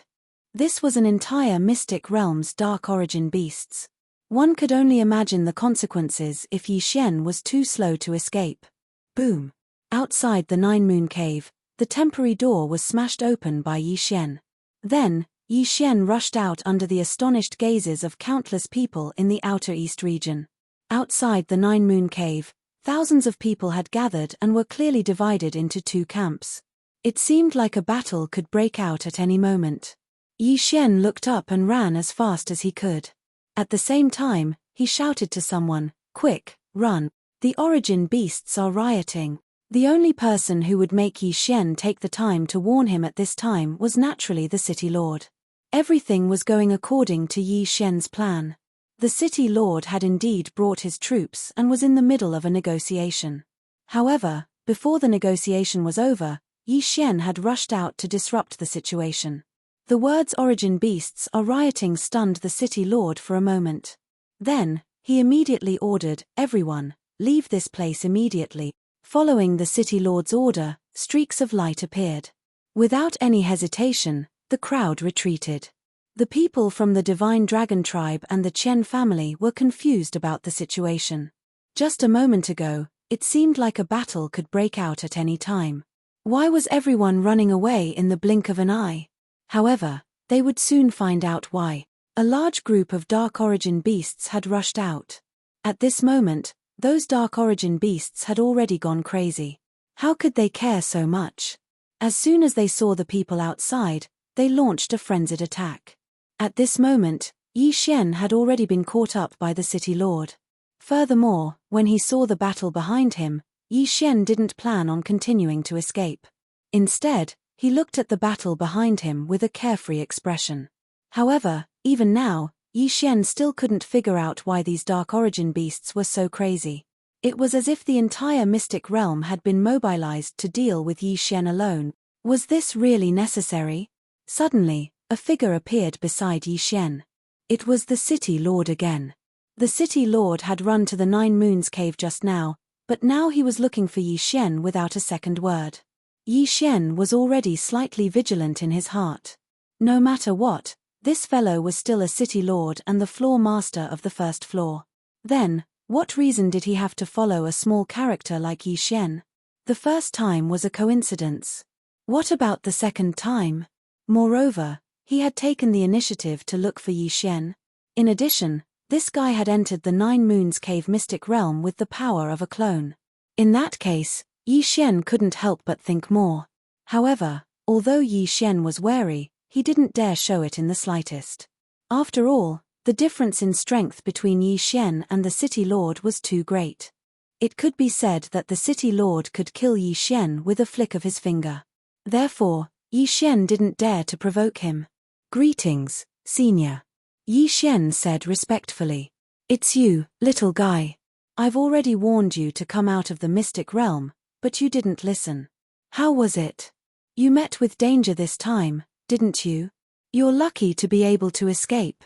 This was an entire mystic realm's Dark Origin beasts. One could only imagine the consequences if Yi Xian was too slow to escape. Boom! Outside the Nine Moon Cave, the temporary door was smashed open by Yi Xian. Then, Yi Xian rushed out under the astonished gazes of countless people in the Outer East region. Outside the Nine Moon Cave, thousands of people had gathered and were clearly divided into two camps. It seemed like a battle could break out at any moment. Yi Xian looked up and ran as fast as he could. At the same time, he shouted to someone, "Quick, run! The Origin beasts are rioting." The only person who would make Yi Xian take the time to warn him at this time was naturally the City Lord. Everything was going according to Yi Xian's plan. The City Lord had indeed brought his troops and was in the middle of a negotiation. However, before the negotiation was over, Yi Xian had rushed out to disrupt the situation. The words Origin beasts are rioting stunned the City Lord for a moment. Then, he immediately ordered, "Everyone, leave this place immediately." Following the City Lord's order, streaks of light appeared. Without any hesitation, the crowd retreated. The people from the Divine Dragon Tribe and the Chen family were confused about the situation. Just a moment ago, it seemed like a battle could break out at any time. Why was everyone running away in the blink of an eye? However, they would soon find out why. A large group of Dark Origin beasts had rushed out. At this moment, those Dark Origin beasts had already gone crazy. How could they care so much? As soon as they saw the people outside, they launched a frenzied attack. At this moment, Yi Xian had already been caught up by the City Lord. Furthermore, when he saw the battle behind him, Yi Xian didn't plan on continuing to escape. Instead, he looked at the battle behind him with a carefree expression. However, even now, Yi Xian still couldn't figure out why these Dark Origin beasts were so crazy. It was as if the entire mystic realm had been mobilized to deal with Yi Xian alone. Was this really necessary? Suddenly, a figure appeared beside Yi Xian. It was the City Lord again. The City Lord had run to the Nine Moons Cave just now, but now he was looking for Yi Xian without a second word. Yi Xian was already slightly vigilant in his heart. No matter what, this fellow was still a City Lord and the floor master of the first floor. Then, what reason did he have to follow a small character like Yi Xian? The first time was a coincidence. What about the second time? Moreover, he had taken the initiative to look for Yi Xian. In addition, this guy had entered the Nine Moons Cave mystic realm with the power of a clone. In that case, Yi Xian couldn't help but think more. However, although Yi Xian was wary, he didn't dare show it in the slightest. After all, the difference in strength between Yi Xian and the City Lord was too great. It could be said that the City Lord could kill Yi Xian with a flick of his finger. Therefore, Yi Xian didn't dare to provoke him. "Greetings, Senior," Yi Xian said respectfully. "It's you, little guy. I've already warned you to come out of the mystic realm, but you didn't listen. How was it? You met with danger this time, didn't you? You're lucky to be able to escape."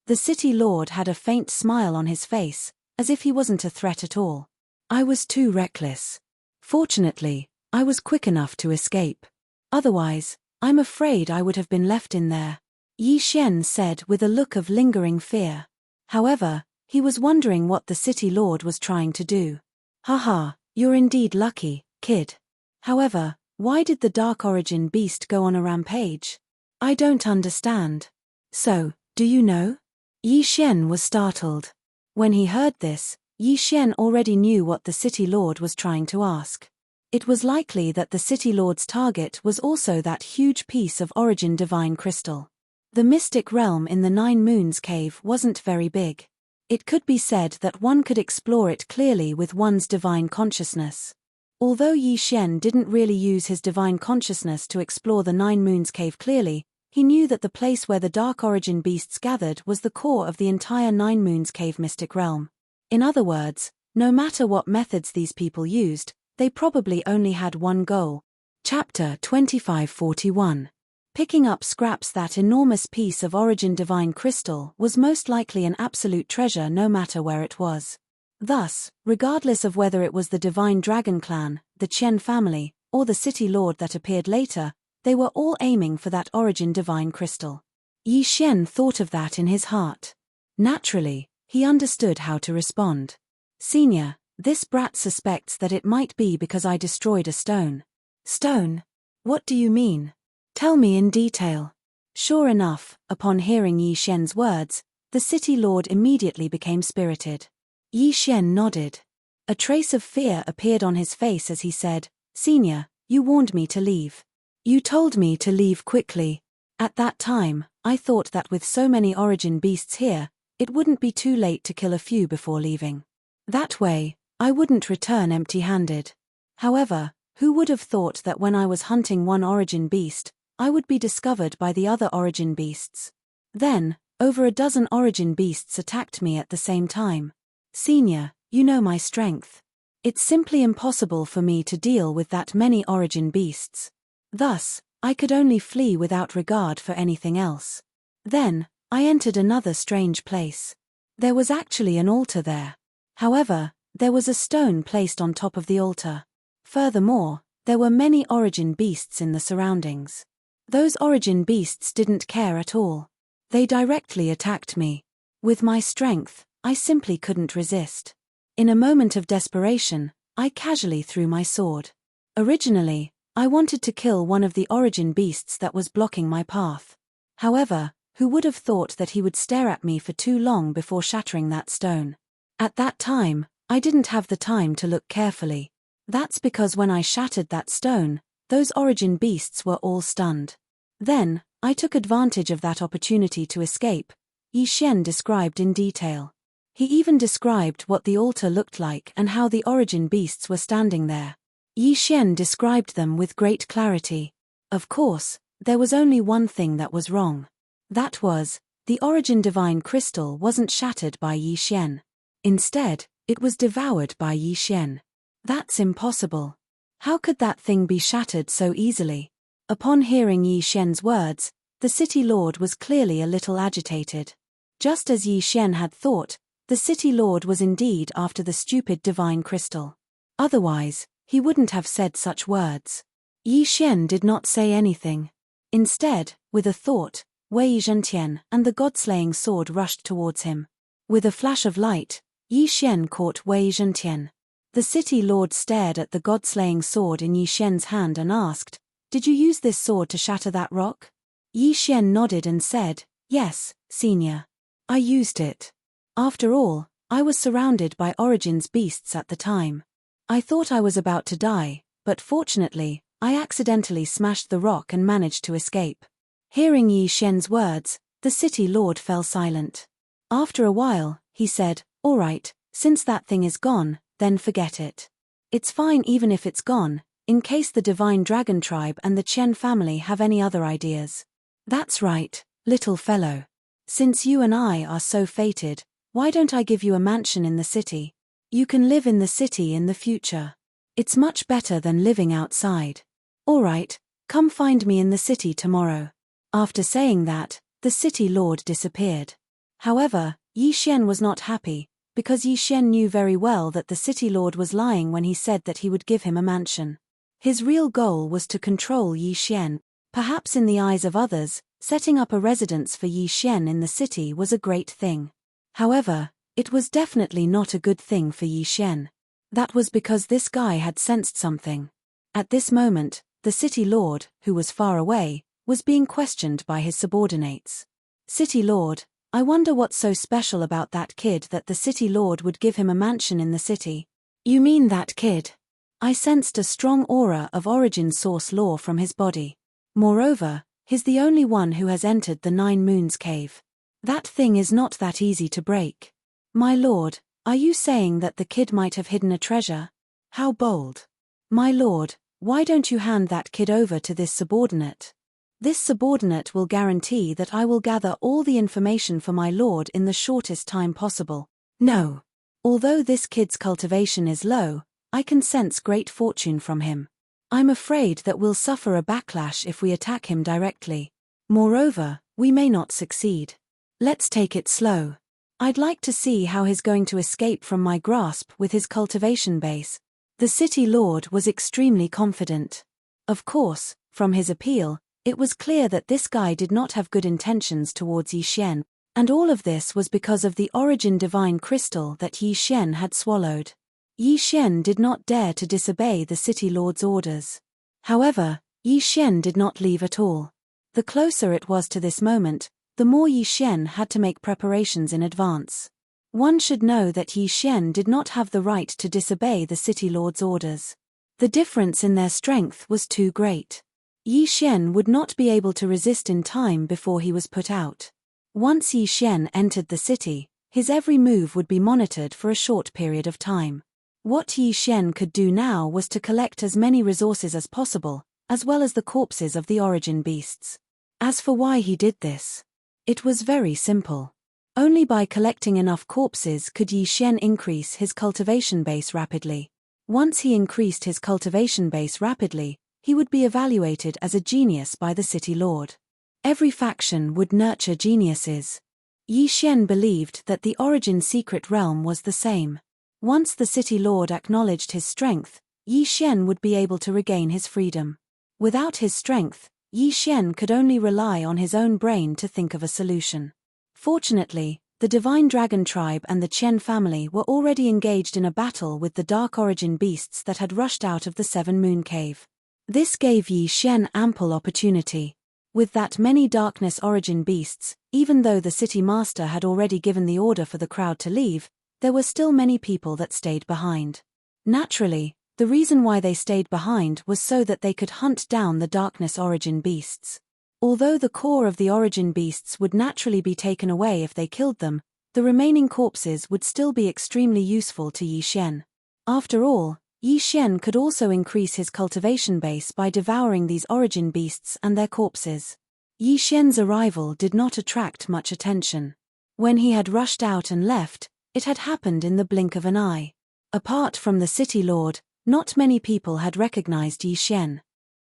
The City Lord had a faint smile on his face, as if he wasn't a threat at all. "I was too reckless. Fortunately, I was quick enough to escape. Otherwise, I'm afraid I would have been left in there," Yi Xian said with a look of lingering fear. However, he was wondering what the City Lord was trying to do. "Haha, you're indeed lucky, kid. However, why did the Dark Origin beast go on a rampage? I don't understand. So, do you know?" Yi Xian was startled. When he heard this, Yi Xian already knew what the City Lord was trying to ask. It was likely that the City Lord's target was also that huge piece of Origin divine crystal. The mystic realm in the Nine Moons Cave wasn't very big. It could be said that one could explore it clearly with one's divine consciousness. Although Yi Xian didn't really use his divine consciousness to explore the Nine Moons Cave clearly, he knew that the place where the Dark Origin beasts gathered was the core of the entire Nine Moons Cave mystic realm. In other words, no matter what methods these people used, they probably only had one goal. Chapter 2541. Picking up scraps, that enormous piece of origin divine crystal was most likely an absolute treasure no matter where it was. Thus, regardless of whether it was the Divine Dragon Clan, the Qian family, or the City Lord that appeared later, they were all aiming for that origin divine crystal. Yi Xian thought of that in his heart. Naturally, he understood how to respond. Senior, this brat suspects that it might be because I destroyed a stone. Stone? What do you mean? Tell me in detail. Sure enough, upon hearing Yi Xian's words, the City Lord immediately became spirited. Yi Xian nodded. A trace of fear appeared on his face as he said, Senior, you warned me to leave. You told me to leave quickly. At that time, I thought that with so many origin beasts here, it wouldn't be too late to kill a few before leaving. That way, I wouldn't return empty-handed. However, who would have thought that when I was hunting one origin beast, I would be discovered by the other origin beasts? Then, over a dozen origin beasts attacked me at the same time. Senior, you know my strength. It's simply impossible for me to deal with that many origin beasts. Thus, I could only flee without regard for anything else. Then, I entered another strange place. There was actually an altar there. However, there was a stone placed on top of the altar. Furthermore, there were many origin beasts in the surroundings. Those origin beasts didn't care at all. They directly attacked me. With my strength, I simply couldn't resist. In a moment of desperation, I casually threw my sword. Originally, I wanted to kill one of the origin beasts that was blocking my path. However, who would have thought that he would stare at me for too long before shattering that stone? At that time, I didn't have the time to look carefully. That's because when I shattered that stone, those origin beasts were all stunned. Then, I took advantage of that opportunity to escape. Yi Xian described in detail. He even described what the altar looked like and how the origin beasts were standing there. Yi Xian described them with great clarity. Of course, there was only one thing that was wrong. That was, the origin divine crystal wasn't shattered by Yi Xian. Instead, it was devoured by Yi Xian. That's impossible. How could that thing be shattered so easily? Upon hearing Yi Xian's words, the City Lord was clearly a little agitated. Just as Yi Xian had thought, the City Lord was indeed after the stupid divine crystal. Otherwise, he wouldn't have said such words. Yi Xian did not say anything. Instead, with a thought, Wei Zhentian and the god-slaying sword rushed towards him. With a flash of light, Yi Xian caught Wei Zhentian. The City Lord stared at the god-slaying sword in Yi Xian's hand and asked, Did you use this sword to shatter that rock? Yi Xian nodded and said, Yes, Senior. I used it. After all, I was surrounded by Origin's beasts at the time. I thought I was about to die, but fortunately, I accidentally smashed the rock and managed to escape. Hearing Yi Xian's words, the City Lord fell silent. After a while, he said, All right, since that thing is gone, then forget it. It's fine even if it's gone, in case the Divine Dragon Tribe and the Qian family have any other ideas. That's right, little fellow. Since you and I are so fated, why don't I give you a mansion in the city? You can live in the city in the future. It's much better than living outside. All right, come find me in the city tomorrow. After saying that, the City Lord disappeared. However, Yi Xian was not happy, because Yi Xian knew very well that the City Lord was lying when he said that he would give him a mansion. His real goal was to control Yi Xian. Perhaps in the eyes of others, setting up a residence for Yi Xian in the city was a great thing. However, it was definitely not a good thing for Yi Xian. That was because this guy had sensed something. At this moment, the City Lord, who was far away, was being questioned by his subordinates. City Lord, I wonder what's so special about that kid that the City Lord would give him a mansion in the city. You mean that kid? I sensed a strong aura of origin source law from his body. Moreover, he's the only one who has entered the 9 Moons cave. That thing is not that easy to break. My lord, are you saying that the kid might have hidden a treasure? How bold. My lord, why don't you hand that kid over to this subordinate? This subordinate will guarantee that I will gather all the information for my lord in the shortest time possible. No. Although this kid's cultivation is low, I can sense great fortune from him. I'm afraid that we'll suffer a backlash if we attack him directly. Moreover, we may not succeed. Let's take it slow. I'd like to see how he's going to escape from my grasp with his cultivation base." The city lord was extremely confident. Of course, from his appeal, it was clear that this guy did not have good intentions towards Yi Xian, and all of this was because of the origin divine crystal that Yi Xian had swallowed. Yi Xian did not dare to disobey the city lord's orders. However, Yi Xian did not leave at all. The closer it was to this moment, the more Yi Xian had to make preparations in advance. One should know that Yi Xian did not have the right to disobey the city lord's orders. The difference in their strength was too great. Yi Xian would not be able to resist in time before he was put out. Once Yi Xian entered the city, his every move would be monitored for a short period of time. What Yi Xian could do now was to collect as many resources as possible, as well as the corpses of the origin beasts. As for why he did this, it was very simple. Only by collecting enough corpses could Yi Xian increase his cultivation base rapidly. Once he increased his cultivation base rapidly, he would be evaluated as a genius by the city lord. Every faction would nurture geniuses. Yi Xian believed that the origin secret realm was the same. Once the city lord acknowledged his strength, Yi Xian would be able to regain his freedom. Without his strength, Yi Xian could only rely on his own brain to think of a solution. Fortunately, the Divine Dragon tribe and the Chen family were already engaged in a battle with the dark origin beasts that had rushed out of the Seven Moon Cave. This gave Yi Xian ample opportunity. With that many darkness origin beasts, even though the city master had already given the order for the crowd to leave, there were still many people that stayed behind. Naturally, the reason why they stayed behind was so that they could hunt down the darkness origin beasts. Although the core of the origin beasts would naturally be taken away if they killed them, the remaining corpses would still be extremely useful to Yi Xian. After all, Yi Xian could also increase his cultivation base by devouring these origin beasts and their corpses. Yi Xian's arrival did not attract much attention. When he had rushed out and left, it had happened in the blink of an eye. Apart from the city lord, not many people had recognized Yi Xian.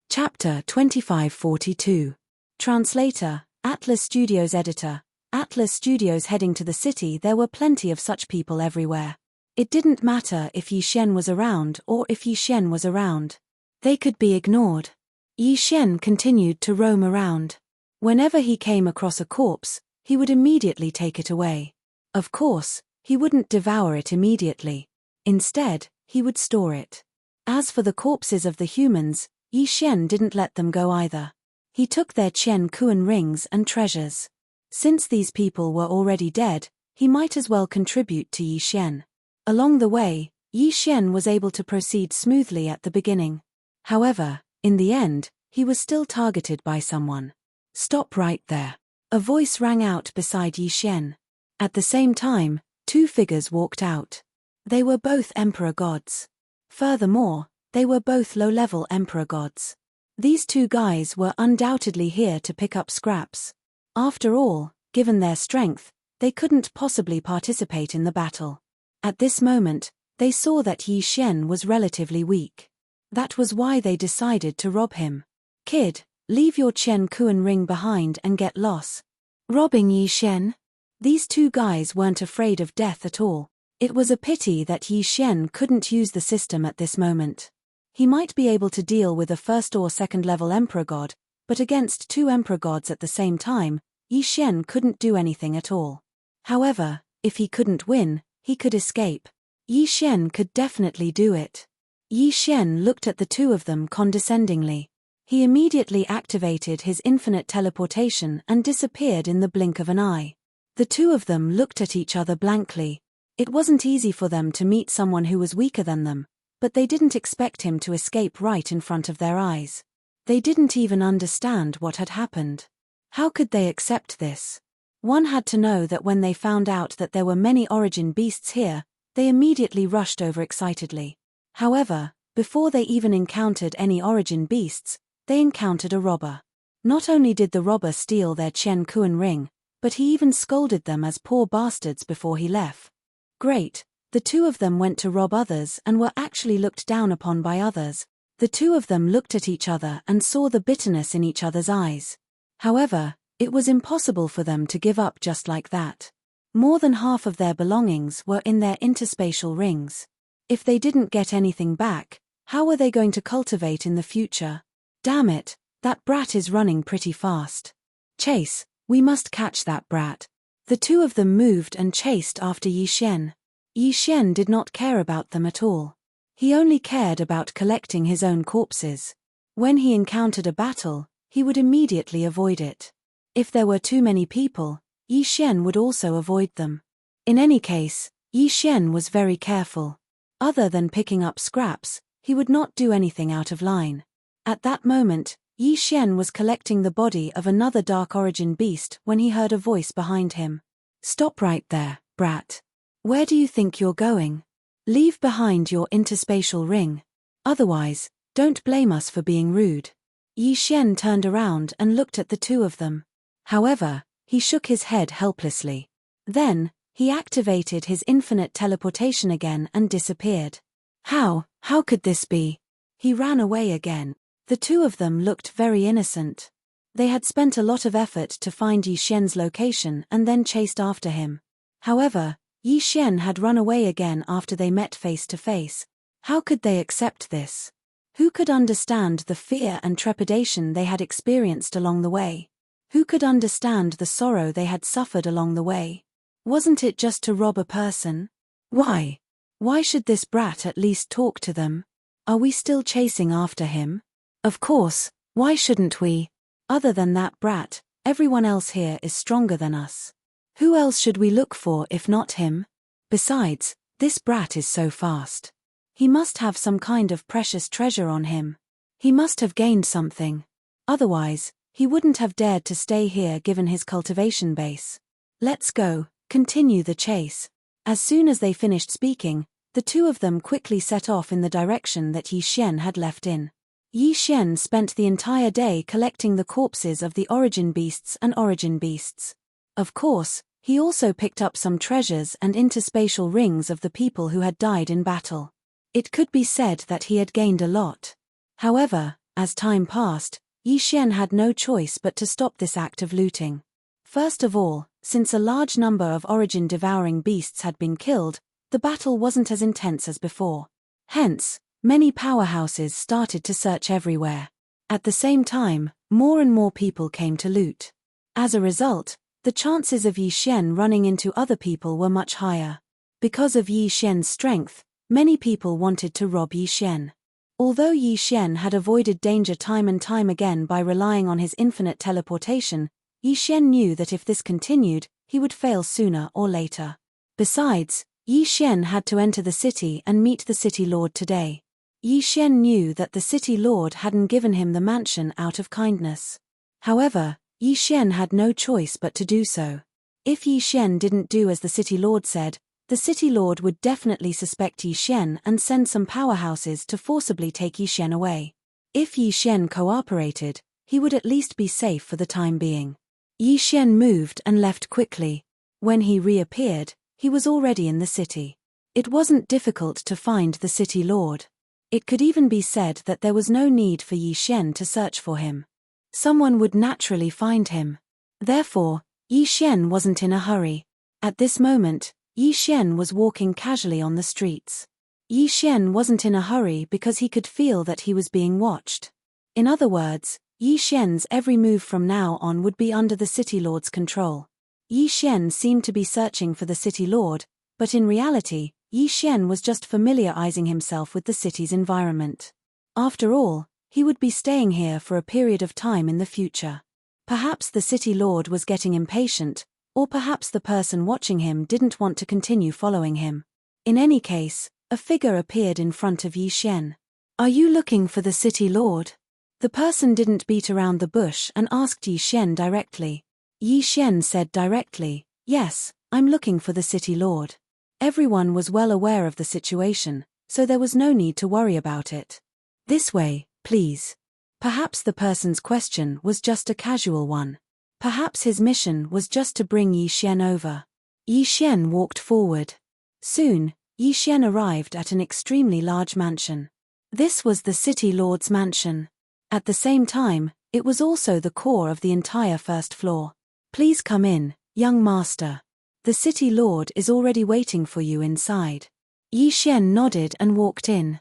Chapter 2542. Translator, Atlas Studios Editor. Atlas Studios. Heading to the city, there were plenty of such people everywhere. It didn't matter if Yi Xian was around or if Yi Xian was around. They could be ignored. Yi Xian continued to roam around. Whenever he came across a corpse, he would immediately take it away. Of course, he wouldn't devour it immediately. Instead, he would store it. As for the corpses of the humans, Yi Xian didn't let them go either. He took their Qian Kuan rings and treasures. Since these people were already dead, he might as well contribute to Yi Xian. Along the way, Yi Xian was able to proceed smoothly at the beginning. However, in the end, he was still targeted by someone. "Stop right there." A voice rang out beside Yi Xian. At the same time, two figures walked out. They were both emperor gods. Furthermore, they were both low-level emperor gods. These two guys were undoubtedly here to pick up scraps. After all, given their strength, they couldn't possibly participate in the battle. At this moment, they saw that Yi Xian was relatively weak. That was why they decided to rob him. "Kid, leave your Qian Kuan ring behind and get lost." Robbing Yi Xian? These two guys weren't afraid of death at all. It was a pity that Yi Xian couldn't use the system at this moment. He might be able to deal with a first or second level emperor god, but against two emperor gods at the same time, Yi Xian couldn't do anything at all. However, if he couldn't win, he could escape. Yi Xian could definitely do it. Yi Xian looked at the two of them condescendingly. He immediately activated his infinite teleportation and disappeared in the blink of an eye. The two of them looked at each other blankly. It wasn't easy for them to meet someone who was weaker than them, but they didn't expect him to escape right in front of their eyes. They didn't even understand what had happened. How could they accept this? One had to know that when they found out that there were many origin beasts here, they immediately rushed over excitedly. However, before they even encountered any origin beasts, they encountered a robber. Not only did the robber steal their Qian Kuan ring, but he even scolded them as poor bastards before he left. Great, the two of them went to rob others and were actually looked down upon by others, The two of them looked at each other and saw the bitterness in each other's eyes. However, it was impossible for them to give up just like that. More than half of their belongings were in their interspatial rings. If they didn't get anything back, how were they going to cultivate in the future? Damn it, that brat is running pretty fast. Chase, we must catch that brat. The two of them moved and chased after Yi Xian. Yi Xian did not care about them at all. He only cared about collecting his own corpses. When he encountered a battle, he would immediately avoid it. If there were too many people, Yi Xian would also avoid them. In any case, Yi Xian was very careful. Other than picking up scraps, he would not do anything out of line. At that moment, Yi Xian was collecting the body of another dark origin beast when he heard a voice behind him. Stop right there, brat. Where do you think you're going? Leave behind your interspatial ring. Otherwise, don't blame us for being rude. Yi Xian turned around and looked at the two of them. However, he shook his head helplessly. Then, he activated his infinite teleportation again and disappeared. How could this be? He ran away again. The two of them looked very innocent. They had spent a lot of effort to find Yi Xian's location and then chased after him. However, Yi Xian had run away again after they met face to face. How could they accept this? Who could understand the fear and trepidation they had experienced along the way? Who could understand the sorrow they had suffered along the way? Wasn't it just to rob a person? Why? Why should this brat at least talk to them? Are we still chasing after him? Of course, why shouldn't we? Other than that brat, everyone else here is stronger than us. Who else should we look for if not him? Besides, this brat is so fast. He must have some kind of precious treasure on him. He must have gained something. Otherwise, he wouldn't have dared to stay here given his cultivation base. Let's go, continue the chase. As soon as they finished speaking, the two of them quickly set off in the direction that Yi Xian had left in. Yi Xian spent the entire day collecting the corpses of the origin beasts and origin beasts. Of course, he also picked up some treasures and interspatial rings of the people who had died in battle. It could be said that he had gained a lot. However, as time passed, Yi Xian had no choice but to stop this act of looting. First of all, since a large number of origin-devouring beasts had been killed, the battle wasn't as intense as before. Hence, many powerhouses started to search everywhere. At the same time, more and more people came to loot. As a result, the chances of Yi Xian running into other people were much higher. Because of Yi Xian's strength, many people wanted to rob Yi Xian. Although Yi Xian had avoided danger time and time again by relying on his infinite teleportation, Yi Xian knew that if this continued, he would fail sooner or later. Besides, Yi Xian had to enter the city and meet the city lord today. Yi Xian knew that the city lord hadn't given him the mansion out of kindness. However, Yi Xian had no choice but to do so. If Yi Xian didn't do as the city lord said, the city lord would definitely suspect Yi Xian and send some powerhouses to forcibly take Yi Xian away. If Yi Xian cooperated, he would at least be safe for the time being. Yi Xian moved and left quickly. When he reappeared, he was already in the city. It wasn't difficult to find the city lord. It could even be said that there was no need for Yi Xian to search for him. Someone would naturally find him. Therefore, Yi Xian wasn't in a hurry. At this moment, Yi Xian was walking casually on the streets. Yi Xian wasn't in a hurry because he could feel that he was being watched. In other words, Yi Xian's every move from now on would be under the city lord's control. Yi Xian seemed to be searching for the city lord, but in reality, Yi Xian was just familiarizing himself with the city's environment. After all, he would be staying here for a period of time in the future. Perhaps the city lord was getting impatient, or perhaps the person watching him didn't want to continue following him. In any case, a figure appeared in front of Yi Xian. "Are you looking for the city lord?" The person didn't beat around the bush and asked Yi Xian directly. Yi Xian said directly, "Yes, I'm looking for the city lord." Everyone was well aware of the situation, so there was no need to worry about it. "This way, please." Perhaps the person's question was just a casual one. Perhaps his mission was just to bring Yi Xian over. Yi Xian walked forward. Soon, Yi Xian arrived at an extremely large mansion. This was the City Lord's mansion. At the same time, it was also the core of the entire first floor. Please come in, young master. The City Lord is already waiting for you inside. Yi Xian nodded and walked in.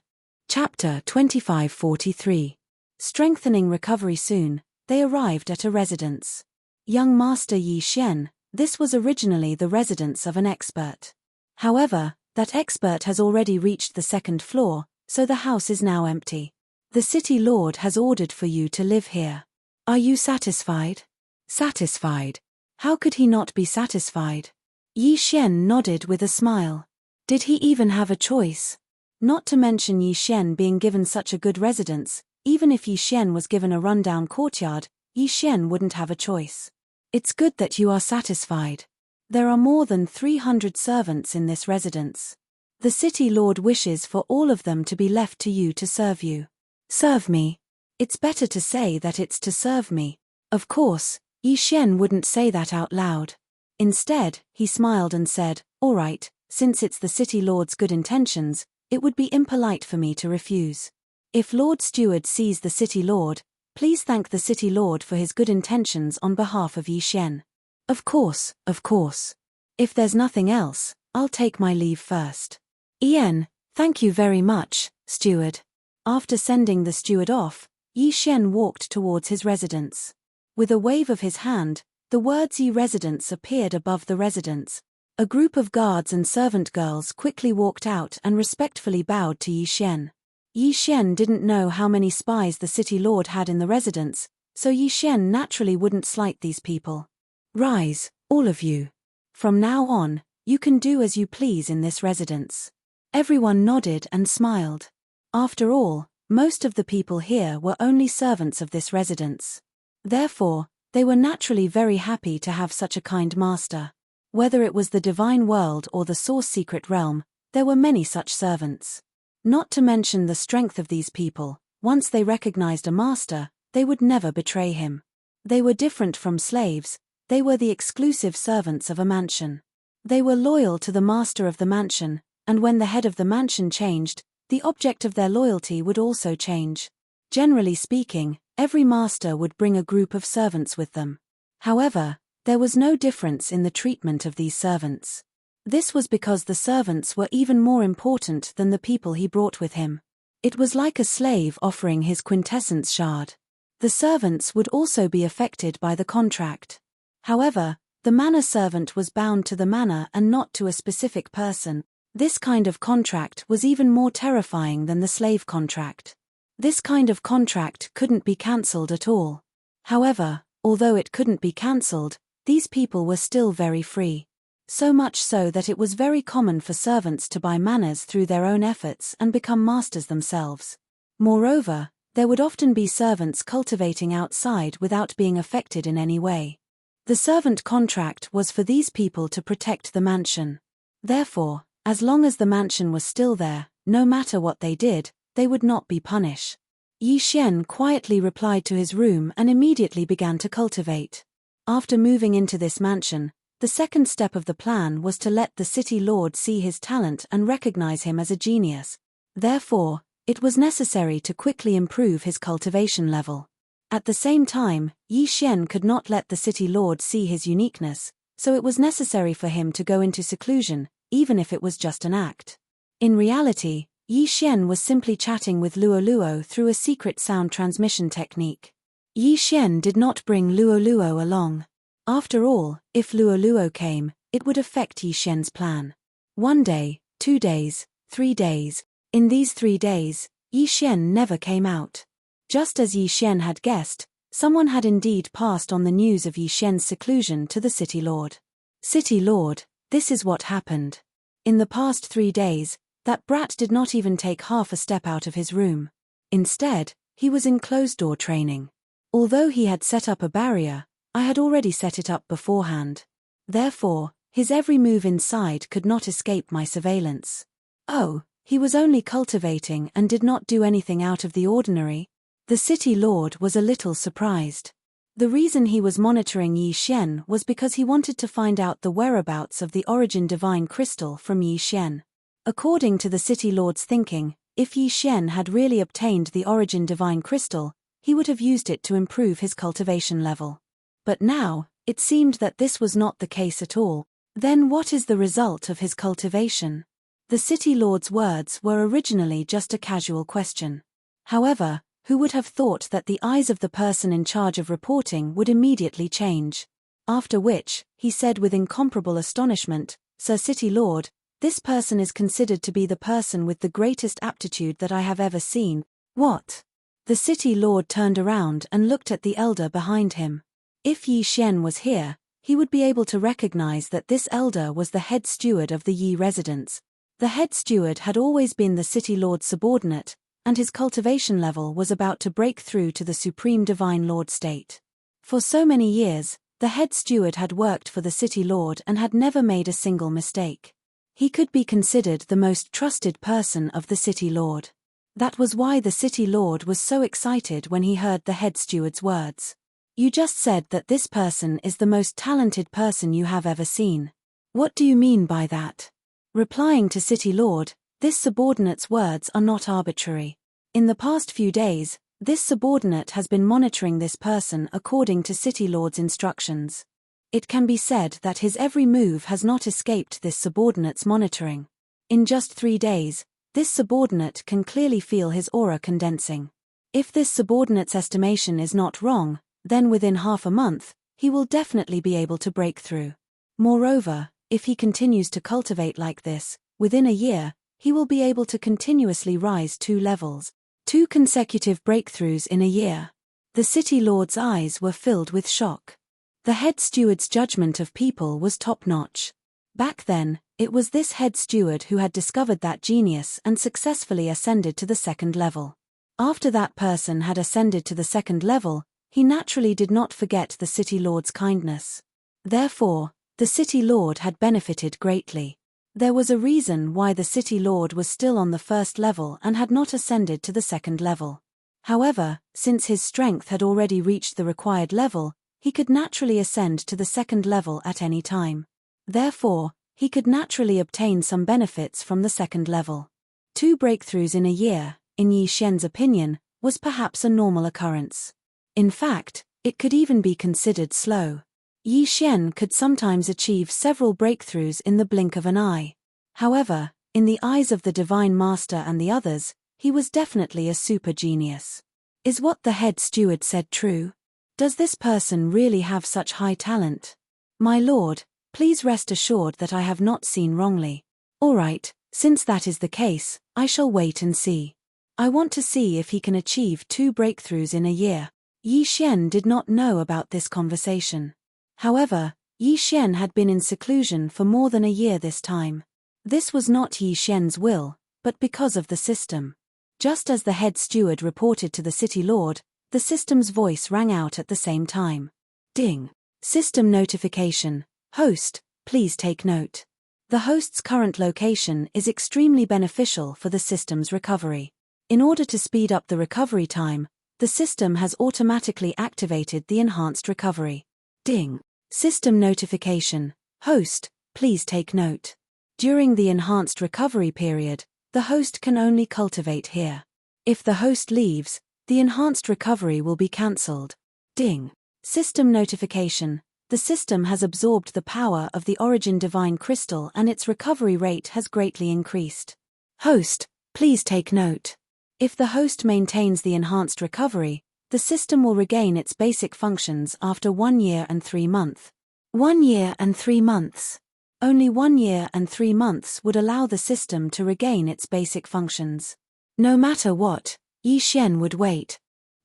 Chapter 2543. Strengthening recovery. Soon, they arrived at a residence. Young Master Yi Xian, this was originally the residence of an expert. However, that expert has already reached the second floor, so the house is now empty. The City Lord has ordered for you to live here. Are you satisfied? Satisfied? How could he not be satisfied? Yi Xian nodded with a smile. Did he even have a choice? Not to mention Yi Xian being given such a good residence, even if Yi Xian was given a rundown courtyard, Yi Xian wouldn't have a choice. It's good that you are satisfied. There are more than 300 servants in this residence. The City Lord wishes for all of them to be left to you to serve you. Serve me? It's better to say that it's to serve me. Of course, Yi Xian wouldn't say that out loud. Instead, he smiled and said, all right, since it's the City Lord's good intentions, it would be impolite for me to refuse. If Lord Steward sees the City Lord, please thank the City Lord for his good intentions on behalf of Yi Xian. Of course, of course. If there's nothing else, I'll take my leave first. Ian, thank you very much, Steward. After sending the steward off, Yi Xian walked towards his residence. With a wave of his hand, the words Yi Residence appeared above the residence. A group of guards and servant girls quickly walked out and respectfully bowed to Yi Xian. Yi Xian didn't know how many spies the City Lord had in the residence, so Yi Xian naturally wouldn't slight these people. Rise, all of you. From now on, you can do as you please in this residence. Everyone nodded and smiled. After all, most of the people here were only servants of this residence. Therefore, they were naturally very happy to have such a kind master. Whether it was the divine world or the source secret realm, there were many such servants. Not to mention the strength of these people, once they recognized a master, they would never betray him. They were different from slaves, they were the exclusive servants of a mansion. They were loyal to the master of the mansion, and when the head of the mansion changed, the object of their loyalty would also change. Generally speaking, every master would bring a group of servants with them. However, there was no difference in the treatment of these servants. This was because the servants were even more important than the people he brought with him. It was like a slave offering his quintessence shard. The servants would also be affected by the contract. However, the manor servant was bound to the manor and not to a specific person. This kind of contract was even more terrifying than the slave contract. This kind of contract couldn't be cancelled at all. However, although it couldn't be cancelled, these people were still very free. So much so that it was very common for servants to buy manors through their own efforts and become masters themselves. Moreover, there would often be servants cultivating outside without being affected in any way. The servant contract was for these people to protect the mansion. Therefore, as long as the mansion was still there, no matter what they did, they would not be punished. Yi Xian quietly replied to his room and immediately began to cultivate. After moving into this mansion, the second step of the plan was to let the City Lord see his talent and recognize him as a genius. Therefore, it was necessary to quickly improve his cultivation level. At the same time, Yi Xian could not let the City Lord see his uniqueness, so it was necessary for him to go into seclusion, even if it was just an act. In reality, Yi Xian was simply chatting with Luo through a secret sound transmission technique. Yi Xian did not bring Luo along. After all, if Luo came, it would affect Yi Xian's plan. 1 day, 2 days, 3 days. In these 3 days, Yi Xian never came out. Just as Yi Xian had guessed, someone had indeed passed on the news of Yi Xian's seclusion to the City Lord. City Lord, this is what happened. In the past 3 days, that brat did not even take half a step out of his room. Instead, he was in closed-door training. Although he had set up a barrier, I had already set it up beforehand. Therefore, his every move inside could not escape my surveillance. Oh, he was only cultivating and did not do anything out of the ordinary? The City Lord was a little surprised. The reason he was monitoring Yi Xian was because he wanted to find out the whereabouts of the origin divine crystal from Yi Xian. According to the City Lord's thinking, If Yi Xian had really obtained the Origin Divine Crystal, he would have used it to improve his cultivation level. But now, it seemed that this was not the case at all. Then what is the result of his cultivation? The City Lord's words were originally just a casual question. However, who would have thought that the eyes of the person in charge of reporting would immediately change? After which, he said with incomparable astonishment, "Sir City Lord, this person is considered to be the person with the greatest aptitude that I have ever seen." What? The City Lord turned around and looked at the elder behind him. If Yi Xian was here, he would be able to recognize that this elder was the head steward of the Yi residence. The head steward had always been the City Lord's subordinate, and his cultivation level was about to break through to the Supreme Divine Lord state. For so many years, the head steward had worked for the City Lord and had never made a single mistake. He could be considered the most trusted person of the City Lord. That was why the City Lord was so excited when he heard the head steward's words. "You just said that this person is the most talented person you have ever seen. What do you mean by that?" Replying to City Lord, this subordinate's words are not arbitrary. In the past few days, this subordinate has been monitoring this person according to City Lord's instructions. It can be said that his every move has not escaped this subordinate's monitoring. In just 3 days, this subordinate can clearly feel his aura condensing. If this subordinate's estimation is not wrong, then within half a month, he will definitely be able to break through. Moreover, if he continues to cultivate like this, within a year, he will be able to continuously rise 2 levels. 2 consecutive breakthroughs in a year. The City Lord's eyes were filled with shock. The head steward's judgment of people was top-notch. Back then, it was this head steward who had discovered that genius and successfully ascended to the 2nd level. After that person had ascended to the 2nd level, he naturally did not forget the City Lord's kindness. Therefore, the City Lord had benefited greatly. There was a reason why the City Lord was still on the 1st level and had not ascended to the 2nd level. However, since his strength had already reached the required level, he could naturally ascend to the 2nd level at any time. Therefore, he could naturally obtain some benefits from the 2nd level. 2 breakthroughs in a year, in Yi Xian's opinion, was perhaps a normal occurrence. In fact, it could even be considered slow. Yi Xian could sometimes achieve several breakthroughs in the blink of an eye. However, in the eyes of the Divine Master and the others, he was definitely a super genius. Is what the head steward said true? Does this person really have such high talent? My lord, please rest assured that I have not seen wrongly. Alright, since that is the case, I shall wait and see. I want to see if he can achieve 2 breakthroughs in a year. Yi Xian did not know about this conversation. However, Yi Xian had been in seclusion for more than a year this time. This was not Yi Xian's will, but because of the system. Just as the head steward reported to the City Lord, the system's voice rang out at the same time. Ding! System notification. Host, please take note. The host's current location is extremely beneficial for the system's recovery. In order to speed up the recovery time, the system has automatically activated the enhanced recovery. Ding! System notification. Host, please take note. During the enhanced recovery period, the host can only cultivate here. If the host leaves, the enhanced recovery will be cancelled. Ding! System notification. The system has absorbed the power of the Origin Divine Crystal and its recovery rate has greatly increased. Host, please take note. If the host maintains the enhanced recovery, the system will regain its basic functions after 1 year and 3 months. 1 year and 3 months. Only 1 year and 3 months would allow the system to regain its basic functions. No matter what, Yi Xian would wait.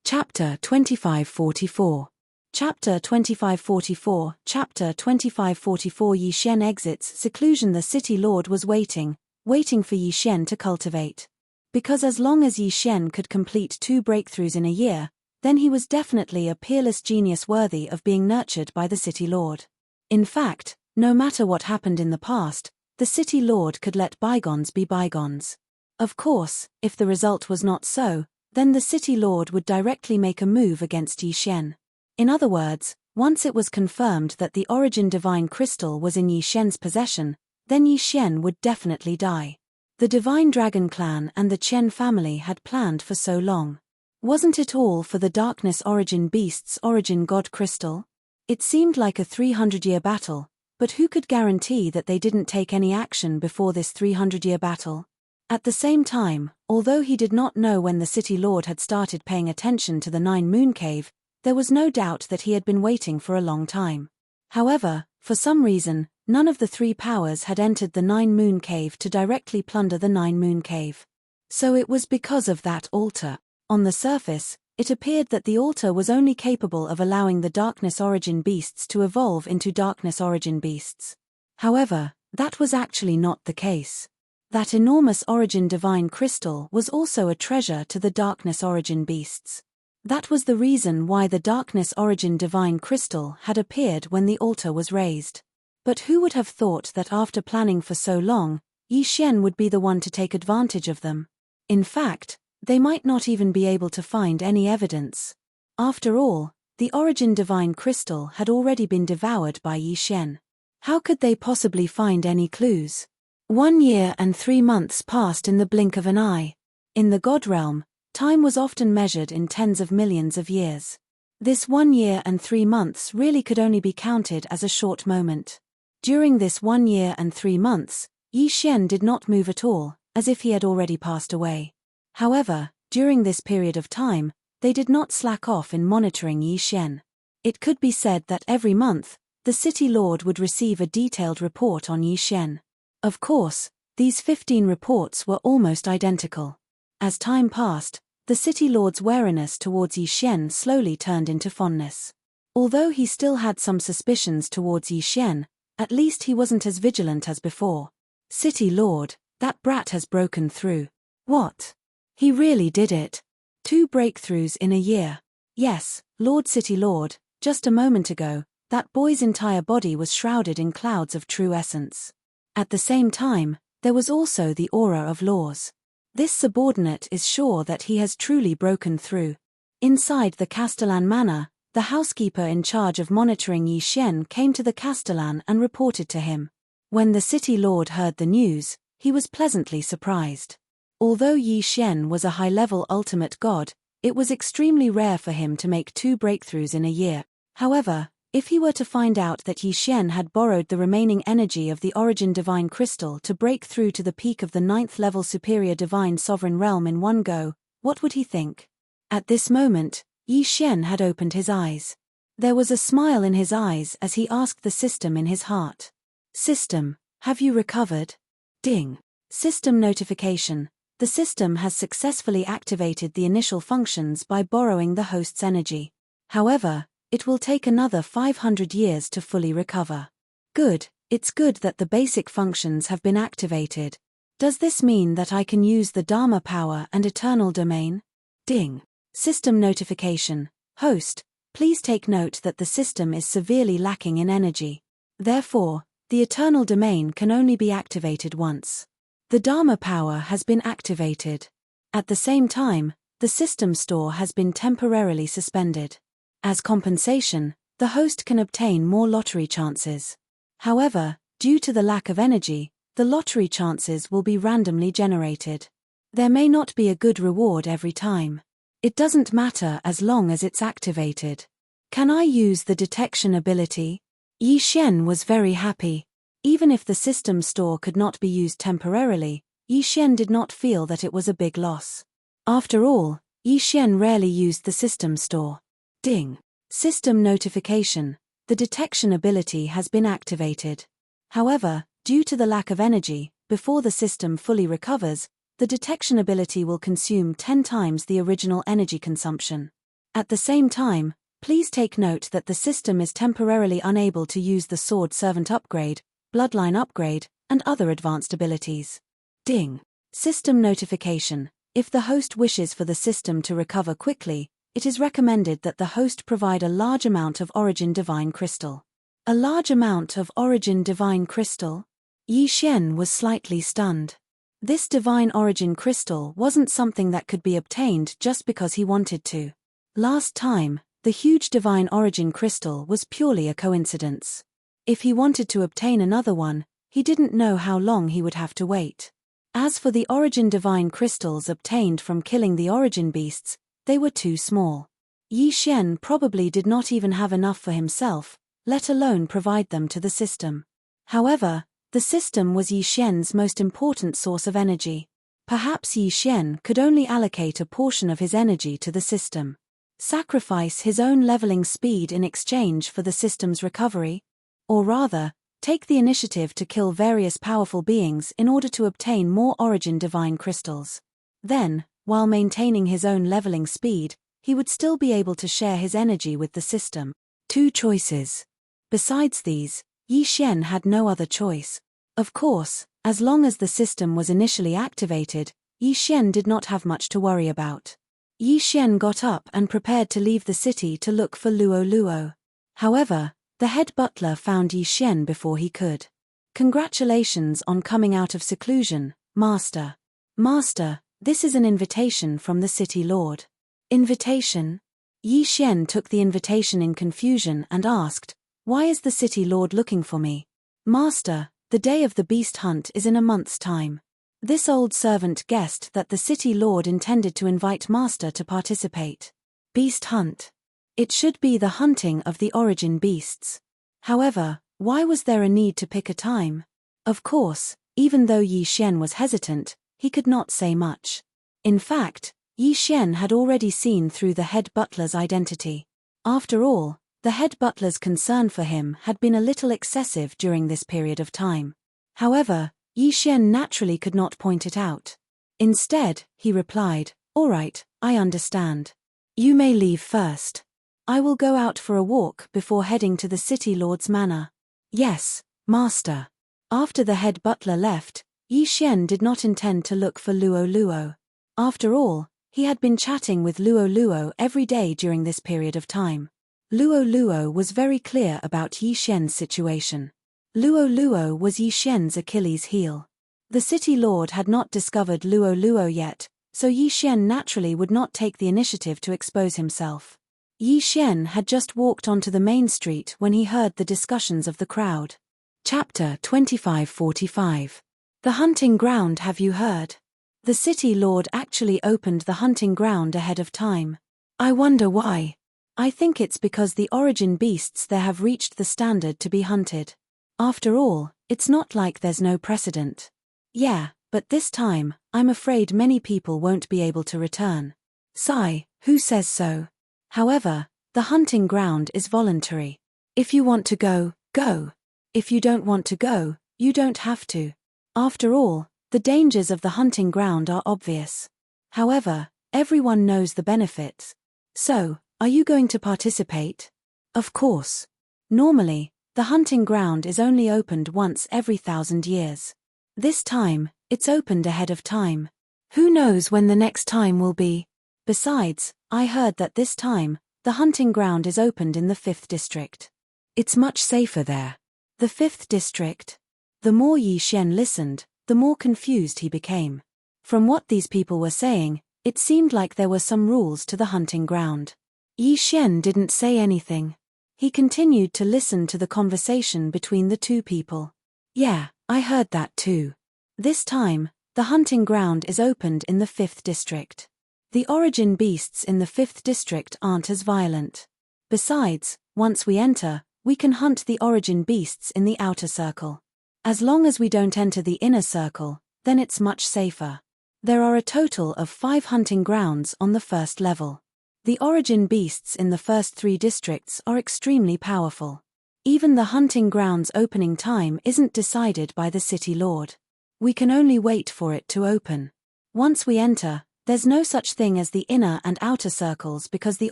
Chapter 2544. Chapter 2544. Chapter 2544. Yi Xian exits seclusion. The City Lord was waiting for Yi Xian to cultivate. Because as long as Yi Xian could complete 2 breakthroughs in a year, then he was definitely a peerless genius worthy of being nurtured by the City Lord. In fact, no matter what happened in the past, the City Lord could let bygones be bygones. Of course, if the result was not so, then the City Lord would directly make a move against Yi Xian. In other words, once it was confirmed that the Origin Divine Crystal was in Yi Xian's possession, then Yi Xian would definitely die. the Divine Dragon clan and the Chen family had planned for so long. Wasn't it all for the Darkness Origin Beast's Origin God Crystal? It seemed like a 300-year battle, but who could guarantee that they didn't take any action before this 300-year battle? At the same time, although he did not know when the City Lord had started paying attention to the Nine Moon Cave, there was no doubt that he had been waiting for a long time. However, for some reason, none of the three powers had entered the Nine Moon Cave to directly plunder the Nine Moon Cave. So it was because of that altar. On the surface, it appeared that the altar was only capable of allowing the Darkness Origin Beasts to evolve into Darkness Origin Beasts. However, that was actually not the case. That enormous Origin Divine Crystal was also a treasure to the Darkness Origin Beasts. That was the reason why the Darkness Origin Divine Crystal had appeared when the altar was raised. But who would have thought that after planning for so long, Yi Xian would be the one to take advantage of them? In fact, they might not even be able to find any evidence. After all, the Origin Divine Crystal had already been devoured by Yi Xian. How could they possibly find any clues? 1 year and 3 months passed in the blink of an eye. In the God realm, time was often measured in tens of millions of years. This 1 year and 3 months really could only be counted as a short moment. During this 1 year and 3 months, Yi Xian did not move at all, as if he had already passed away. However, during this period of time, they did not slack off in monitoring Yi Xian. It could be said that every month, the City Lord would receive a detailed report on Yi Xian. Of course, these 15 reports were almost identical. As time passed, the City Lord's wariness towards Yi Xian slowly turned into fondness. Although he still had some suspicions towards Yi Xian, at least he wasn't as vigilant as before. City Lord, that brat has broken through. What? He really did it. 2 breakthroughs in a year. Yes, Lord City Lord, just a moment ago, that boy's entire body was shrouded in clouds of true essence. At the same time, there was also the aura of laws. This subordinate is sure that he has truly broken through. Inside the Castellan Manor, the housekeeper in charge of monitoring Yi Xian came to the Castellan and reported to him. When the City Lord heard the news, he was pleasantly surprised. Although Yi Xian was a high-level ultimate god, it was extremely rare for him to make 2 breakthroughs in a year. However, if he were to find out that Yi Xian had borrowed the remaining energy of the Origin Divine Crystal to break through to the peak of the 9th level Superior Divine Sovereign Realm in one go, what would he think? At this moment, Yi Xian had opened his eyes. There was a smile in his eyes as he asked the system in his heart. System, have you recovered? Ding. System notification. The system has successfully activated the initial functions by borrowing the host's energy. However, it will take another 500 years to fully recover. Good, it's good that the basic functions have been activated. Does this mean that I can use the Dharma power and eternal domain? Ding. System notification. Host, please take note that the system is severely lacking in energy. Therefore, the eternal domain can only be activated once. The Dharma power has been activated. At the same time, the system store has been temporarily suspended. As compensation, the host can obtain more lottery chances. However, due to the lack of energy, the lottery chances will be randomly generated. There may not be a good reward every time. It doesn't matter as long as it's activated. Can I use the detection ability? Yi Xian was very happy. Even if the system store could not be used temporarily, Yi Xian did not feel that it was a big loss. After all, Yi Xian rarely used the system store. Ding. System notification. The detection ability has been activated. However, due to the lack of energy, before the system fully recovers, the detection ability will consume 10 times the original energy consumption. At the same time, please take note that the system is temporarily unable to use the Sword Servant upgrade, Bloodline upgrade, and other advanced abilities. Ding. System notification. If the host wishes for the system to recover quickly, it is recommended that the host provide a large amount of Origin Divine Crystal. A large amount of Origin Divine Crystal? Yi Xian was slightly stunned. This Divine Origin Crystal wasn't something that could be obtained just because he wanted to. Last time, the huge Divine Origin Crystal was purely a coincidence. If he wanted to obtain another one, he didn't know how long he would have to wait. As for the origin divine crystals obtained from killing the origin beasts, they were too small. Yi Xian probably did not even have enough for himself, let alone provide them to the system. However, the system was Yi Xian's most important source of energy. Perhaps Yi Xian could only allocate a portion of his energy to the system. Sacrifice his own leveling speed in exchange for the system's recovery? Or rather, take the initiative to kill various powerful beings in order to obtain more origin divine crystals. Then, while maintaining his own leveling speed, he would still be able to share his energy with the system. 2 choices. Besides these, Yi Xian had no other choice. Of course, as long as the system was initially activated, Yi Xian did not have much to worry about. Yi Xian got up and prepared to leave the city to look for Luo Luo. However, the head butler found Yi Xian before he could. Congratulations on coming out of seclusion, Master. Master, this is an invitation from the city lord. Invitation? Yi Xian took the invitation in confusion and asked, "Why is the city lord looking for me?" "Master, the day of the beast hunt is in a month's time." This old servant guessed that the city lord intended to invite Master to participate. Beast hunt. It should be the hunting of the origin beasts. However, why was there a need to pick a time? Of course, even though Yi Xian was hesitant, he could not say much. In fact, Yi Xian had already seen through the head butler's identity. After all, the head butler's concern for him had been a little excessive during this period of time. However, Yi Xian naturally could not point it out. Instead, he replied, "All right, I understand. You may leave first. I will go out for a walk before heading to the city lord's manor." "Yes, master." After the head butler left, Yi Xian did not intend to look for Luo Luo. After all, he had been chatting with Luo Luo every day during this period of time. Luo Luo was very clear about Yi Xian's situation. Luo Luo was Yi Xian's Achilles heel. The city lord had not discovered Luo Luo yet, so Yi Xian naturally would not take the initiative to expose himself. Yi Xian had just walked onto the main street when he heard the discussions of the crowd. Chapter 2545. The hunting ground. Have you heard? The city lord actually opened the hunting ground ahead of time. I wonder why. I think it's because the origin beasts there have reached the standard to be hunted. After all, it's not like there's no precedent. Yeah, but this time, I'm afraid many people won't be able to return. Sigh, who says so? However, the hunting ground is voluntary. If you want to go, go. If you don't want to go, you don't have to. After all, the dangers of the hunting ground are obvious. However, everyone knows the benefits. So, are you going to participate? Of course. Normally, the hunting ground is only opened once every 1,000 years. This time, it's opened ahead of time. Who knows when the next time will be? Besides, I heard that this time, the hunting ground is opened in the 5th district. It's much safer there. The 5th district? The more Yi Xian listened, the more confused he became. From what these people were saying, it seemed like there were some rules to the hunting ground. Yi Xian didn't say anything. He continued to listen to the conversation between the two people. Yeah, I heard that too. This time, the hunting ground is opened in the 5th district. The origin beasts in the 5th district aren't as violent. Besides, once we enter, we can hunt the origin beasts in the outer circle. As long as we don't enter the inner circle, then it's much safer. There are a total of 5 hunting grounds on the first level. The origin beasts in the first 3 districts are extremely powerful. Even the hunting ground's opening time isn't decided by the city lord. We can only wait for it to open. Once we enter, there's no such thing as the inner and outer circles because the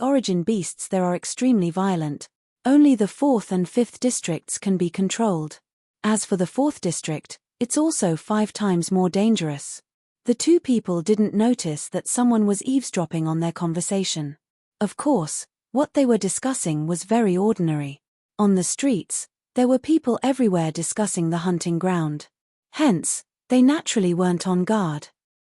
origin beasts there are extremely violent. Only the 4th and 5th districts can be controlled. As for the 4th district, it's also 5 times more dangerous. The two people didn't notice that someone was eavesdropping on their conversation. Of course, what they were discussing was very ordinary. On the streets, there were people everywhere discussing the hunting ground. Hence, they naturally weren't on guard.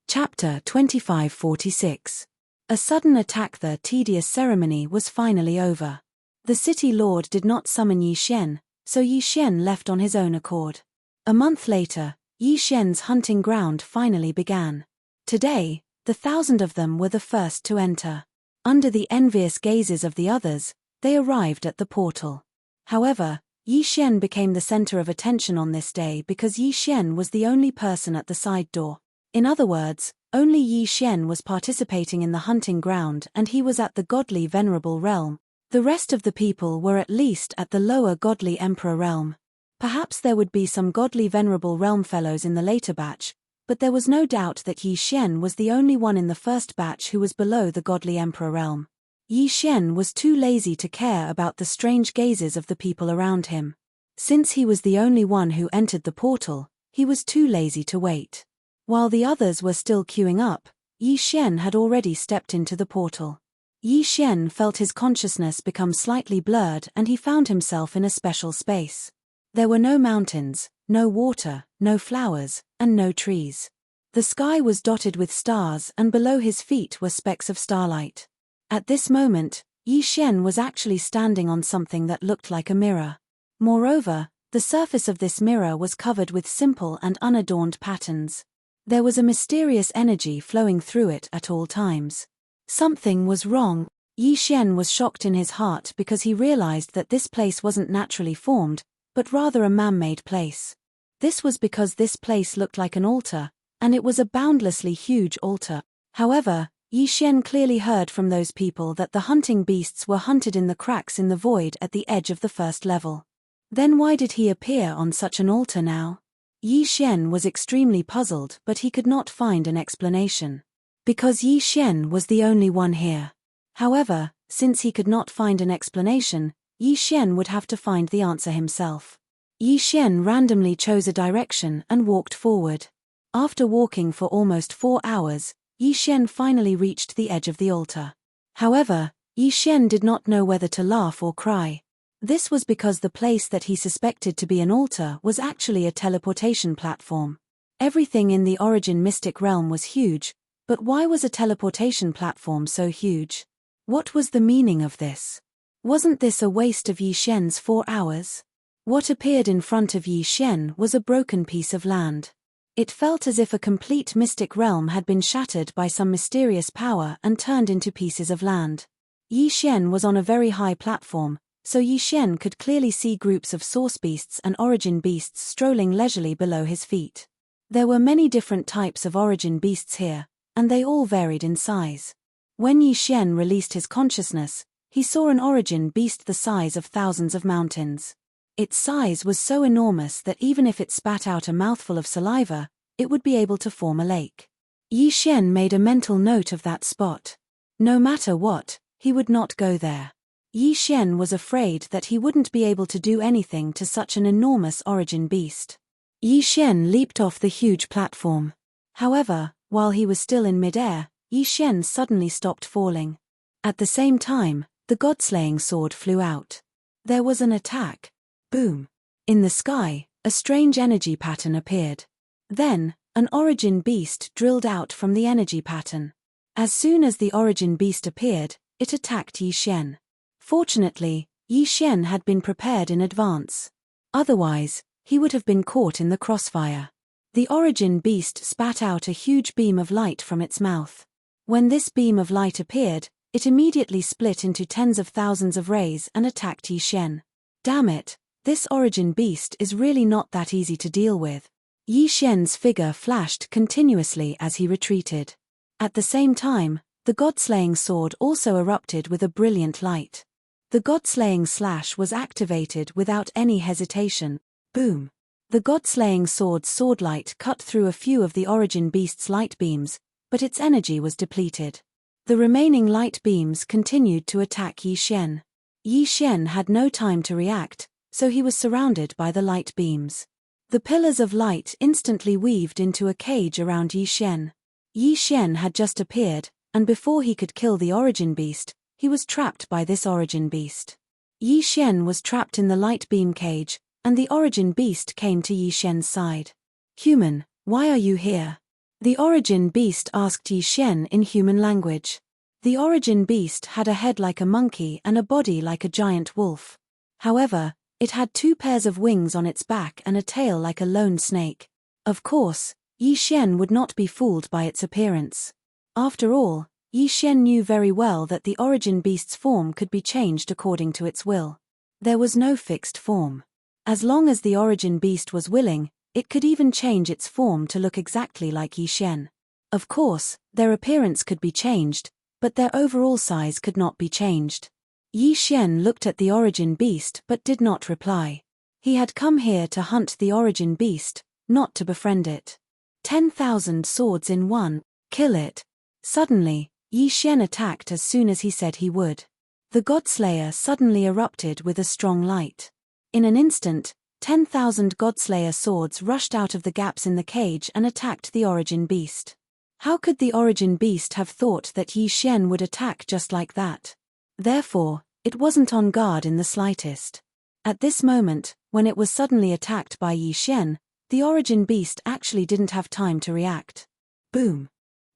Chapter 2546. A sudden attack. The tedious ceremony was finally over. The city lord did not summon Yi Xian, so Yi Xian left on his own accord. A month later, Yi Xian's hunting ground finally began. Today, the 1,000 of them were the first to enter. Under the envious gazes of the others, they arrived at the portal. However, Yi Xian became the center of attention on this day because Yi Xian was the only person at the side door. In other words, only Yi Xian was participating in the hunting ground and he was at the godly venerable realm. The rest of the people were at least at the lower godly emperor realm. Perhaps there would be some godly venerable realm fellows in the later batch, but there was no doubt that Yi Xian was the only one in the first batch who was below the godly emperor realm. Yi Xian was too lazy to care about the strange gazes of the people around him. Since he was the only one who entered the portal, he was too lazy to wait. While the others were still queuing up, Yi Xian had already stepped into the portal. Yi Xian felt his consciousness become slightly blurred and he found himself in a special space. There were no mountains, no water, no flowers, and no trees. The sky was dotted with stars and below his feet were specks of starlight. At this moment, Yi Xian was actually standing on something that looked like a mirror. Moreover, the surface of this mirror was covered with simple and unadorned patterns. There was a mysterious energy flowing through it at all times. Something was wrong. Yi Xian was shocked in his heart because he realized that this place wasn't naturally formed, but rather a man-made place. This was because this place looked like an altar, and it was a boundlessly huge altar. However, Yi Xian clearly heard from those people that the hunting beasts were hunted in the cracks in the void at the edge of the first level. Then why did he appear on such an altar now? Yi Xian was extremely puzzled, but he could not find an explanation. Because Yi Xian was the only one here. However, since he could not find an explanation, Yi Xian would have to find the answer himself. Yi Xian randomly chose a direction and walked forward. After walking for almost 4 hours, Yi Xian finally reached the edge of the altar. However, Yi Xian did not know whether to laugh or cry. This was because the place that he suspected to be an altar was actually a teleportation platform. Everything in the Origin Mystic realm was huge, but why was a teleportation platform so huge? What was the meaning of this? Wasn't this a waste of Yi Xian's 4 hours? What appeared in front of Yi Xian was a broken piece of land. It felt as if a complete mystic realm had been shattered by some mysterious power and turned into pieces of land. Yi Xian was on a very high platform, so Yi Xian could clearly see groups of source beasts and origin beasts strolling leisurely below his feet. There were many different types of origin beasts here, and they all varied in size. When Yi Xian released his consciousness, he saw an origin beast the size of thousands of mountains. Its size was so enormous that even if it spat out a mouthful of saliva, it would be able to form a lake. Yi Xian made a mental note of that spot. No matter what, he would not go there. Yi Xian was afraid that he wouldn't be able to do anything to such an enormous origin beast. Yi Xian leaped off the huge platform. However, while he was still in midair, Yi Xian suddenly stopped falling. At the same time, the god-slaying sword flew out. There was an attack. Boom. In the sky, a strange energy pattern appeared. Then, an origin beast drilled out from the energy pattern. As soon as the origin beast appeared, it attacked Yi Xian. Fortunately, Yi Xian had been prepared in advance. Otherwise, he would have been caught in the crossfire. The origin beast spat out a huge beam of light from its mouth. When this beam of light appeared, it immediately split into tens of thousands of rays and attacked Yi Xian. Damn it, this origin beast is really not that easy to deal with. Yi Xian's figure flashed continuously as he retreated. At the same time, the god-slaying sword also erupted with a brilliant light. The god-slaying slash was activated without any hesitation. Boom. The god-slaying sword's swordlight cut through a few of the origin beast's light beams, but its energy was depleted. The remaining light beams continued to attack Yi Xian. Yi Xian had no time to react, so he was surrounded by the light beams. The pillars of light instantly weaved into a cage around Yi Xian. Yi Xian had just appeared, and before he could kill the origin beast, he was trapped by this origin beast. Yi Xian was trapped in the light beam cage, and the origin beast came to Yi Xian's side. "Human, why are you here?" The origin beast asked Yi Xian in human language. The origin beast had a head like a monkey and a body like a giant wolf. However, it had 2 pairs of wings on its back and a tail like a lone snake. Of course, Yi Xian would not be fooled by its appearance. After all, Yi Xian knew very well that the origin beast's form could be changed according to its will. There was no fixed form. As long as the origin beast was willing, it could even change its form to look exactly like Yi Xian. Of course, their appearance could be changed, but their overall size could not be changed. Yi Xian looked at the origin beast but did not reply. He had come here to hunt the origin beast, not to befriend it. 10,000 swords in one, kill it. Suddenly, Yi Xian attacked as soon as he said he would. The Godslayer suddenly erupted with a strong light. In an instant, 10,000 Godslayer swords rushed out of the gaps in the cage and attacked the origin beast. How could the origin beast have thought that Yi Xian would attack just like that? Therefore, it wasn't on guard in the slightest. At this moment, when it was suddenly attacked by Yi Xian, the origin beast actually didn't have time to react. Boom!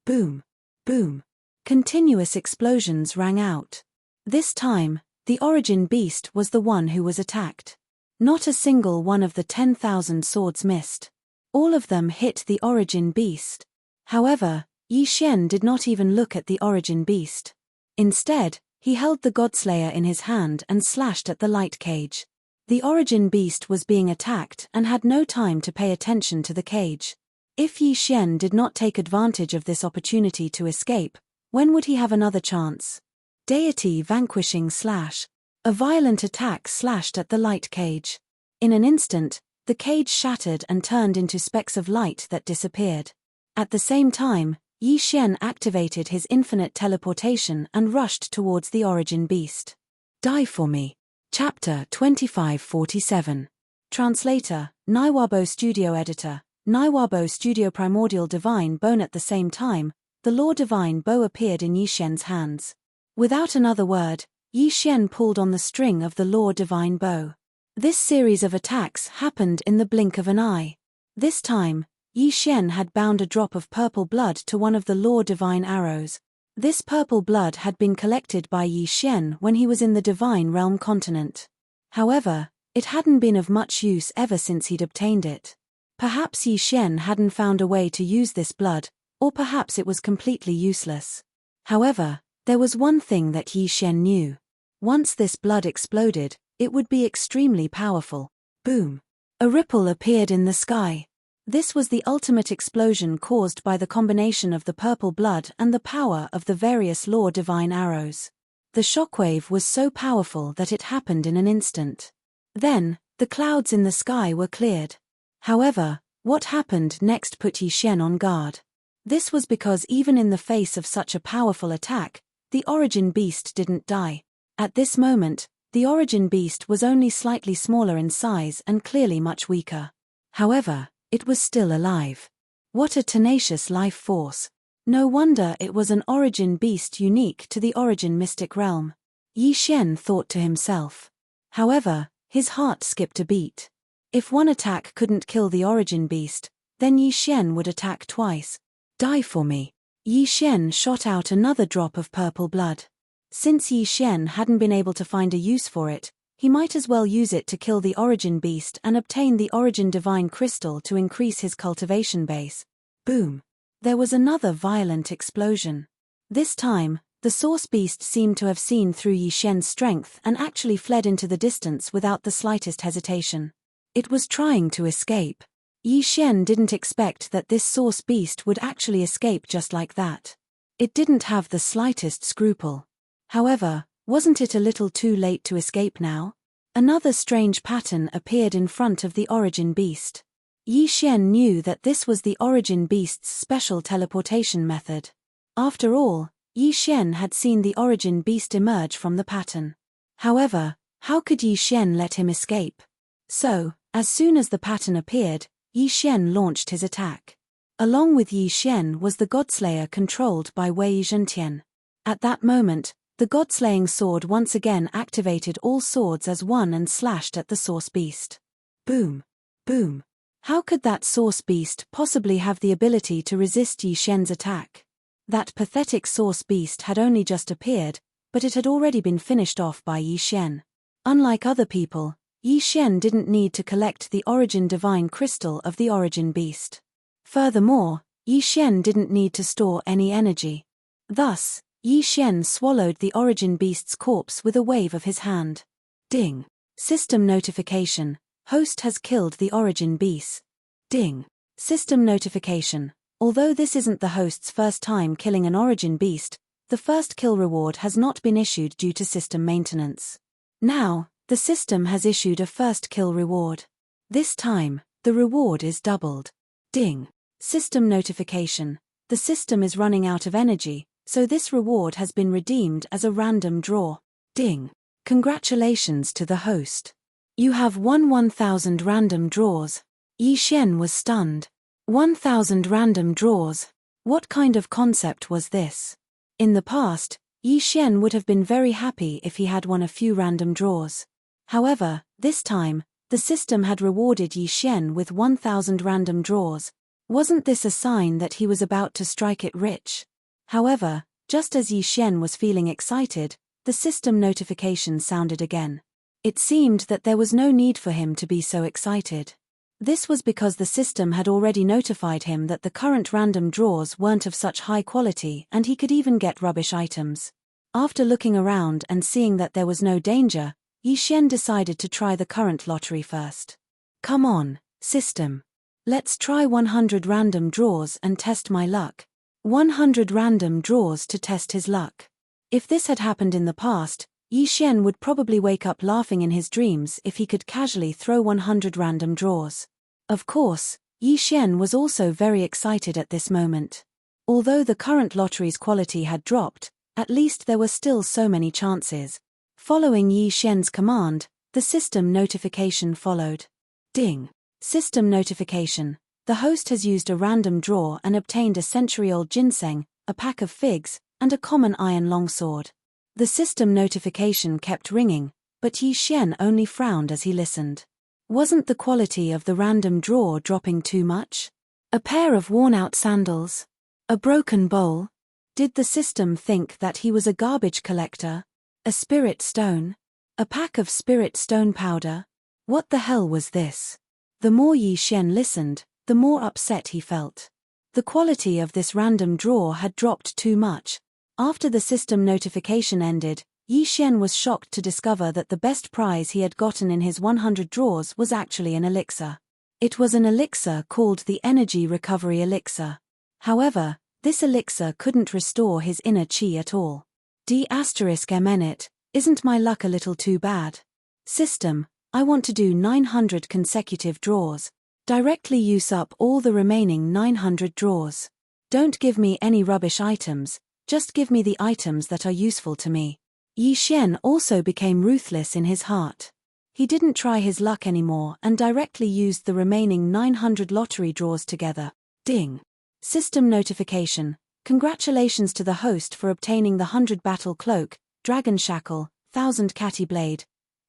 Boom! Boom! Continuous explosions rang out. This time, the origin beast was the one who was attacked. Not a single one of the 10,000 swords missed. All of them hit the origin beast. However, Yi Xian did not even look at the origin beast. Instead, he held the Godslayer in his hand and slashed at the light cage. The origin beast was being attacked and had no time to pay attention to the cage. If Yi Xian did not take advantage of this opportunity to escape, when would he have another chance? Deity vanquishing slash. A violent attack slashed at the light cage. In an instant, the cage shattered and turned into specks of light that disappeared. At the same time, Yi Xian activated his infinite teleportation and rushed towards the origin beast. Die for me. Chapter 2547. Translator, Naiwabo Studio Editor, Naiwabo Studio Primordial Divine Bone. At the same time, the Law Divine Bow appeared in Yi Xian's hands. Without another word, Yi Xian pulled on the string of the Law Divine Bow. This series of attacks happened in the blink of an eye. This time, Yi Xian had bound a drop of purple blood to one of the Law Divine arrows. This purple blood had been collected by Yi Xian when he was in the Divine Realm continent. However, it hadn't been of much use ever since he'd obtained it. Perhaps Yi Xian hadn't found a way to use this blood, or perhaps it was completely useless. However, there was one thing that Yi Xian knew. Once this blood exploded, it would be extremely powerful. Boom! A ripple appeared in the sky. This was the ultimate explosion caused by the combination of the purple blood and the power of the various Law Divine arrows. The shockwave was so powerful that it happened in an instant. Then, the clouds in the sky were cleared. However, what happened next put Yi Xian on guard. This was because even in the face of such a powerful attack, the origin beast didn't die. At this moment, the origin beast was only slightly smaller in size and clearly much weaker. However, it was still alive. What a tenacious life force. No wonder it was an origin beast unique to the origin mystic realm. Yi Xian thought to himself. However, his heart skipped a beat. If one attack couldn't kill the origin beast, then Yi Xian would attack twice. Die for me. Yi Xian shot out another drop of purple blood. Since Yi Xian hadn't been able to find a use for it, he might as well use it to kill the origin beast and obtain the origin divine crystal to increase his cultivation base. Boom! There was another violent explosion. This time, the source beast seemed to have seen through Yi Xian's strength and actually fled into the distance without the slightest hesitation. It was trying to escape. Yi Xian didn't expect that this source beast would actually escape just like that. It didn't have the slightest scruple. However, wasn't it a little too late to escape now? Another strange pattern appeared in front of the origin beast. Yi Xian knew that this was the origin beast's special teleportation method. After all, Yi Xian had seen the origin beast emerge from the pattern. However, how could Yi Xian let him escape? So, as soon as the pattern appeared, Yi Xian launched his attack. Along with Yi Xian was the Godslayer controlled by Wei Zhentian. At that moment, the God-slaying sword once again activated all swords as one and slashed at the source beast. Boom! Boom! How could that source beast possibly have the ability to resist Yi Xian's attack? That pathetic source beast had only just appeared, but it had already been finished off by Yi Xian. Unlike other people, Yi Xian didn't need to collect the origin divine crystal of the origin beast. Furthermore, Yi Xian didn't need to store any energy. Thus, Yi Xian swallowed the origin beast's corpse with a wave of his hand. Ding. System notification. Host has killed the origin beast. Ding. System notification. Although this isn't the host's first time killing an origin beast, the first kill reward has not been issued due to system maintenance. Now, the system has issued a first kill reward. This time, the reward is doubled. Ding. System notification. The system is running out of energy, so this reward has been redeemed as a random draw. Ding. Congratulations to the host. You have won 1000 random draws. Yi Xian was stunned. 1000 random draws. What kind of concept was this? In the past, Yi Xian would have been very happy if he had won a few random draws. However, this time, the system had rewarded Yi Xian with 1000 random draws. Wasn't this a sign that he was about to strike it rich? However, just as Yi Xian was feeling excited, the system notification sounded again. It seemed that there was no need for him to be so excited. This was because the system had already notified him that the current random draws weren't of such high quality and he could even get rubbish items. After looking around and seeing that there was no danger, Yi Xian decided to try the current lottery first. Come on, system. Let's try 100 random draws and test my luck. 100 random draws to test his luck. If this had happened in the past, Yi Xian would probably wake up laughing in his dreams if he could casually throw 100 random draws. Of course, Yi Xian was also very excited at this moment. Although the current lottery's quality had dropped, at least there were still so many chances. Following Yi Xian's command, the system notification followed. Ding. System notification. The host has used a random draw and obtained a century-old ginseng, a pack of figs, and a common iron longsword. The system notification kept ringing, but Yi Xian only frowned as he listened. Wasn't the quality of the random draw dropping too much? A pair of worn-out sandals? A broken bowl? Did the system think that he was a garbage collector? A spirit stone? A pack of spirit stone powder? What the hell was this? The more Yi Xian listened, the more upset he felt. The quality of this random draw had dropped too much. After the system notification ended, Yi Xian was shocked to discover that the best prize he had gotten in his 100 draws was actually an elixir. It was an elixir called the Energy Recovery Elixir. However, this elixir couldn't restore his inner qi at all. D***MNit, isn't my luck a little too bad? System, I want to do 900 consecutive draws. Directly use up all the remaining 900 draws. Don't give me any rubbish items, just give me the items that are useful to me. Yi Xian also became ruthless in his heart. He didn't try his luck anymore and directly used the remaining 900 lottery draws together. Ding. System notification. Congratulations to the host for obtaining the 100 battle cloak, dragon shackle, 1000 catty blade.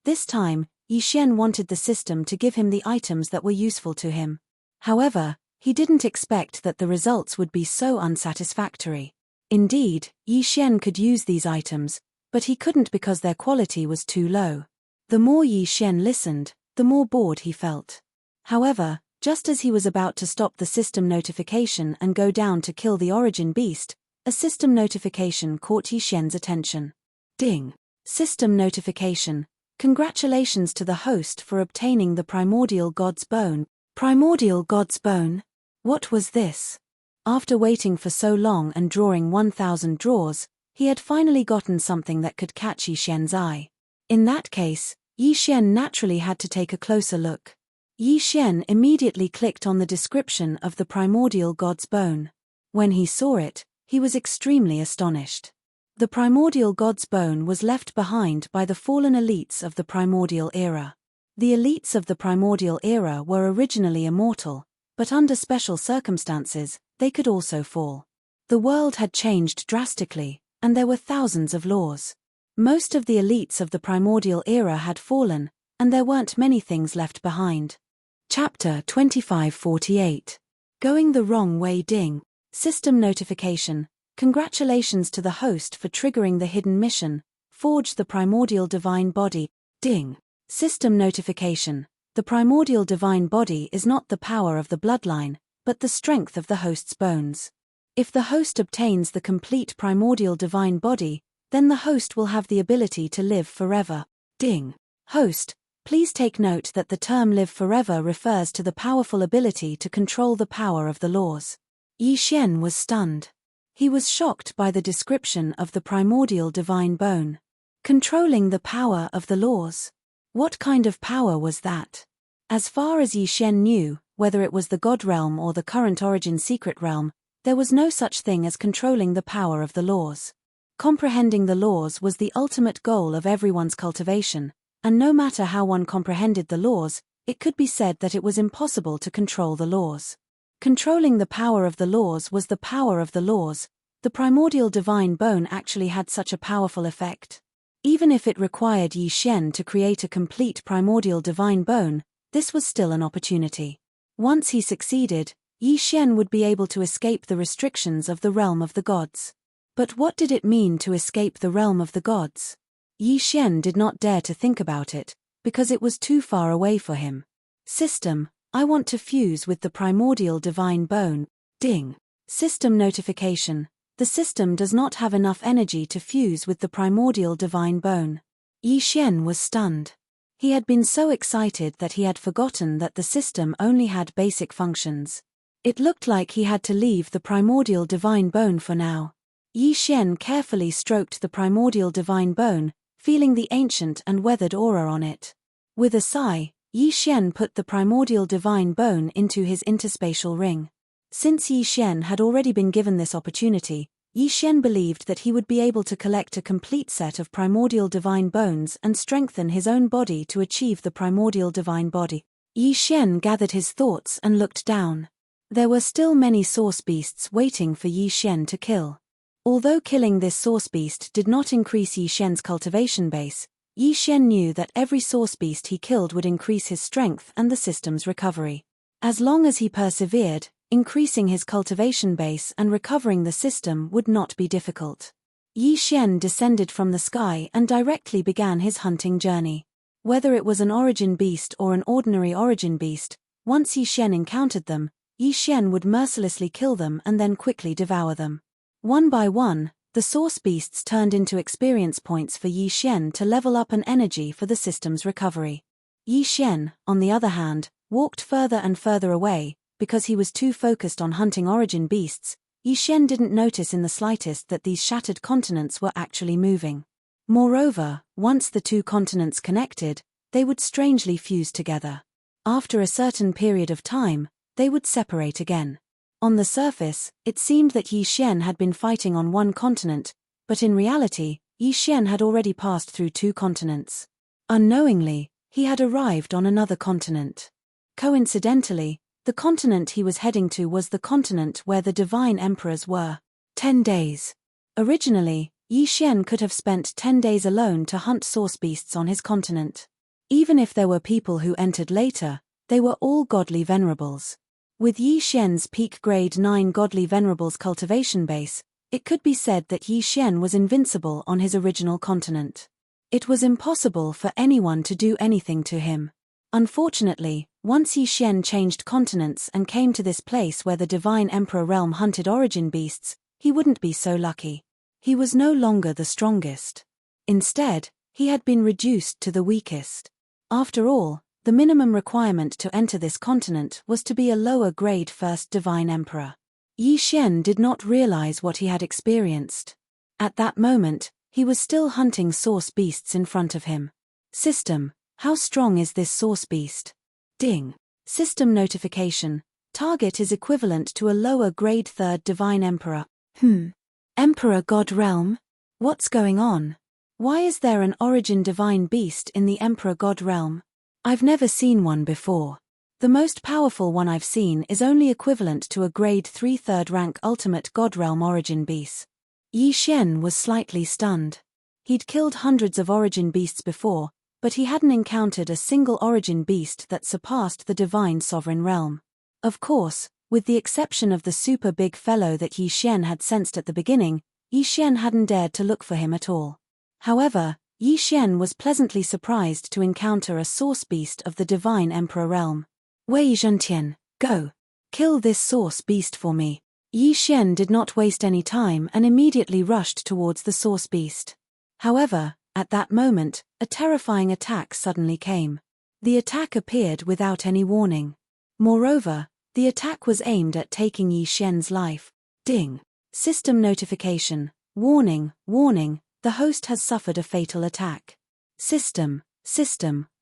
This time, Yi Xian wanted the system to give him the items that were useful to him. However, he didn't expect that the results would be so unsatisfactory. Indeed, Yi Xian could use these items, but he couldn't because their quality was too low. The more Yi Xian listened, the more bored he felt. However, just as he was about to stop the system notification and go down to kill the origin beast, a system notification caught Yi Xian's attention. Ding. System notification. Congratulations to the host for obtaining the Primordial God's Bone. Primordial God's Bone? What was this? After waiting for so long and drawing 1000 draws, he had finally gotten something that could catch Yi Xian's eye. In that case, Yi Xian naturally had to take a closer look. Yi Xian immediately clicked on the description of the Primordial God's Bone. When he saw it, he was extremely astonished. The Primordial God's Bone was left behind by the fallen elites of the Primordial Era. The elites of the Primordial Era were originally immortal, but under special circumstances, they could also fall. The world had changed drastically, and there were thousands of laws. Most of the elites of the Primordial Era had fallen, and there weren't many things left behind. Chapter 2548. Going the Wrong Way. Ding. System notification. Congratulations to the host for triggering the hidden mission, Forge the Primordial Divine Body. Ding. System notification. The primordial divine body is not the power of the bloodline, but the strength of the host's bones. If the host obtains the complete primordial divine body, then the host will have the ability to live forever. Ding. Host, please take note that the term live forever refers to the powerful ability to control the power of the laws. Yi Xian was stunned. He was shocked by the description of the primordial divine bone. Controlling the power of the laws. What kind of power was that? As far as Yi Xian knew, whether it was the God realm or the current origin secret realm, there was no such thing as controlling the power of the laws. Comprehending the laws was the ultimate goal of everyone's cultivation, and no matter how one comprehended the laws, it could be said that it was impossible to control the laws. Controlling the power of the laws was the power of the laws. The primordial divine bone actually had such a powerful effect. Even if it required Yi Xian to create a complete primordial divine bone, this was still an opportunity. Once he succeeded, Yi Xian would be able to escape the restrictions of the realm of the gods. But what did it mean to escape the realm of the gods? Yi Xian did not dare to think about it, because it was too far away for him. System, I want to fuse with the primordial divine bone. Ding. System notification. The system does not have enough energy to fuse with the primordial divine bone. Yi Xian was stunned. He had been so excited that he had forgotten that the system only had basic functions. It looked like he had to leave the primordial divine bone for now. Yi Xian carefully stroked the primordial divine bone, feeling the ancient and weathered aura on it. With a sigh, Yi Xian put the primordial divine bone into his interspatial ring. Since Yi Xian had already been given this opportunity, Yi Xian believed that he would be able to collect a complete set of primordial divine bones and strengthen his own body to achieve the primordial divine body. Yi Xian gathered his thoughts and looked down. There were still many source beasts waiting for Yi Xian to kill. Although killing this source beast did not increase Yi Xian's cultivation base, Yi Xian knew that every source beast he killed would increase his strength and the system's recovery. As long as he persevered, increasing his cultivation base and recovering the system would not be difficult. Yi Xian descended from the sky and directly began his hunting journey. Whether it was an origin beast or an ordinary origin beast, once Yi Xian encountered them, Yi Xian would mercilessly kill them and then quickly devour them. One by one, the source beasts turned into experience points for Yi Xian to level up an energy for the system's recovery. Yi Xian, on the other hand, walked further and further away. Because he was too focused on hunting origin beasts, Yi Xian didn't notice in the slightest that these shattered continents were actually moving. Moreover, once the two continents connected, they would strangely fuse together. After a certain period of time, they would separate again. On the surface, it seemed that Yi Xian had been fighting on one continent, but in reality, Yi Xian had already passed through two continents. Unknowingly, he had arrived on another continent. Coincidentally, the continent he was heading to was the continent where the divine emperors were. 10 days. Originally, Yi Xian could have spent 10 days alone to hunt source beasts on his continent. Even if there were people who entered later, they were all godly venerables. With Yi Xian's peak grade 9 godly venerables cultivation base, it could be said that Yi Xian was invincible on his original continent. It was impossible for anyone to do anything to him. Unfortunately, once Yi Xian changed continents and came to this place where the Divine Emperor realm hunted origin beasts, he wouldn't be so lucky. He was no longer the strongest. Instead, he had been reduced to the weakest. After all, the minimum requirement to enter this continent was to be a lower-grade first Divine Emperor. Yi Xian did not realize what he had experienced. At that moment, he was still hunting source beasts in front of him. System, how strong is this source beast? Ding. System notification. Target is equivalent to a lower-grade third Divine Emperor. Emperor God Realm? What's going on? Why is there an origin divine beast in the Emperor God Realm? I've never seen one before. The most powerful one I've seen is only equivalent to a grade 3 third rank ultimate God Realm origin beast. Yi Xian was slightly stunned. He'd killed hundreds of origin beasts before, but he hadn't encountered a single origin beast that surpassed the divine sovereign realm. Of course, with the exception of the super big fellow that Yi Xian had sensed at the beginning, Yi Xian hadn't dared to look for him at all. However, Yi Xian was pleasantly surprised to encounter a source beast of the divine emperor realm. Wei Zhentian, go. Kill this source beast for me. Yi Xian did not waste any time and immediately rushed towards the source beast. However, at that moment, a terrifying attack suddenly came. The attack appeared without any warning. Moreover, the attack was aimed at taking Yi Xian's life. Ding. System notification. Warning, warning, the host has suffered a fatal attack. System,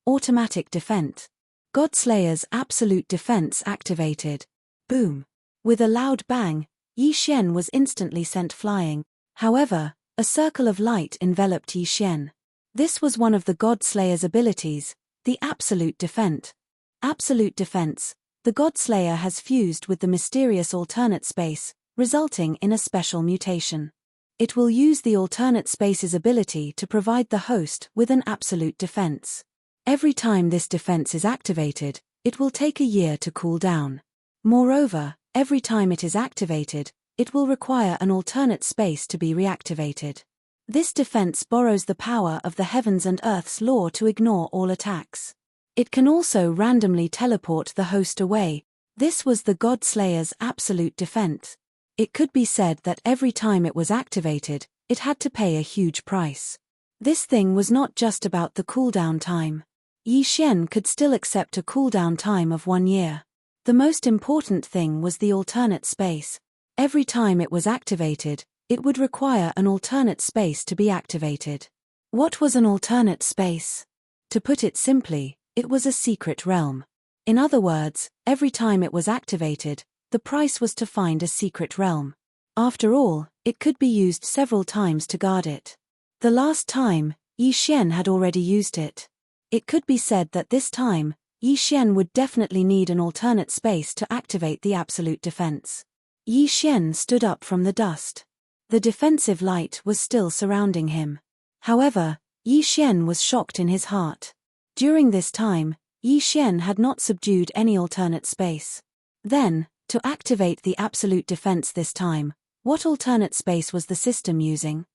automatic defense. Godslayer's absolute defense activated. Boom. With a loud bang, Yi Xian was instantly sent flying. However, a circle of light enveloped Yi Xian. This was one of the Godslayer's abilities, the absolute defense. Absolute defense. The Godslayer has fused with the mysterious alternate space, resulting in a special mutation. It will use the alternate space's ability to provide the host with an absolute defense. Every time this defense is activated, it will take a year to cool down. Moreover, every time it is activated, it will require an alternate space to be reactivated. This defense borrows the power of the heavens and earth's law to ignore all attacks. It can also randomly teleport the host away. This was the Godslayer's absolute defense. It could be said that every time it was activated, it had to pay a huge price. This thing was not just about the cooldown time. Yi Xian could still accept a cooldown time of 1 year. The most important thing was the alternate space. Every time it was activated, it would require an alternate space to be activated. What was an alternate space? To put it simply, it was a secret realm. In other words, every time it was activated, the price was to find a secret realm. After all, it could be used several times to guard it. The last time, Yi Xian had already used it. It could be said that this time, Yi Xian would definitely need an alternate space to activate the absolute defense. Yi Xian stood up from the dust. The defensive light was still surrounding him. However, Yi Xian was shocked in his heart. During this time, Yi Xian had not subdued any alternate space. Then, to activate the absolute defense this time, what alternate space was the system using?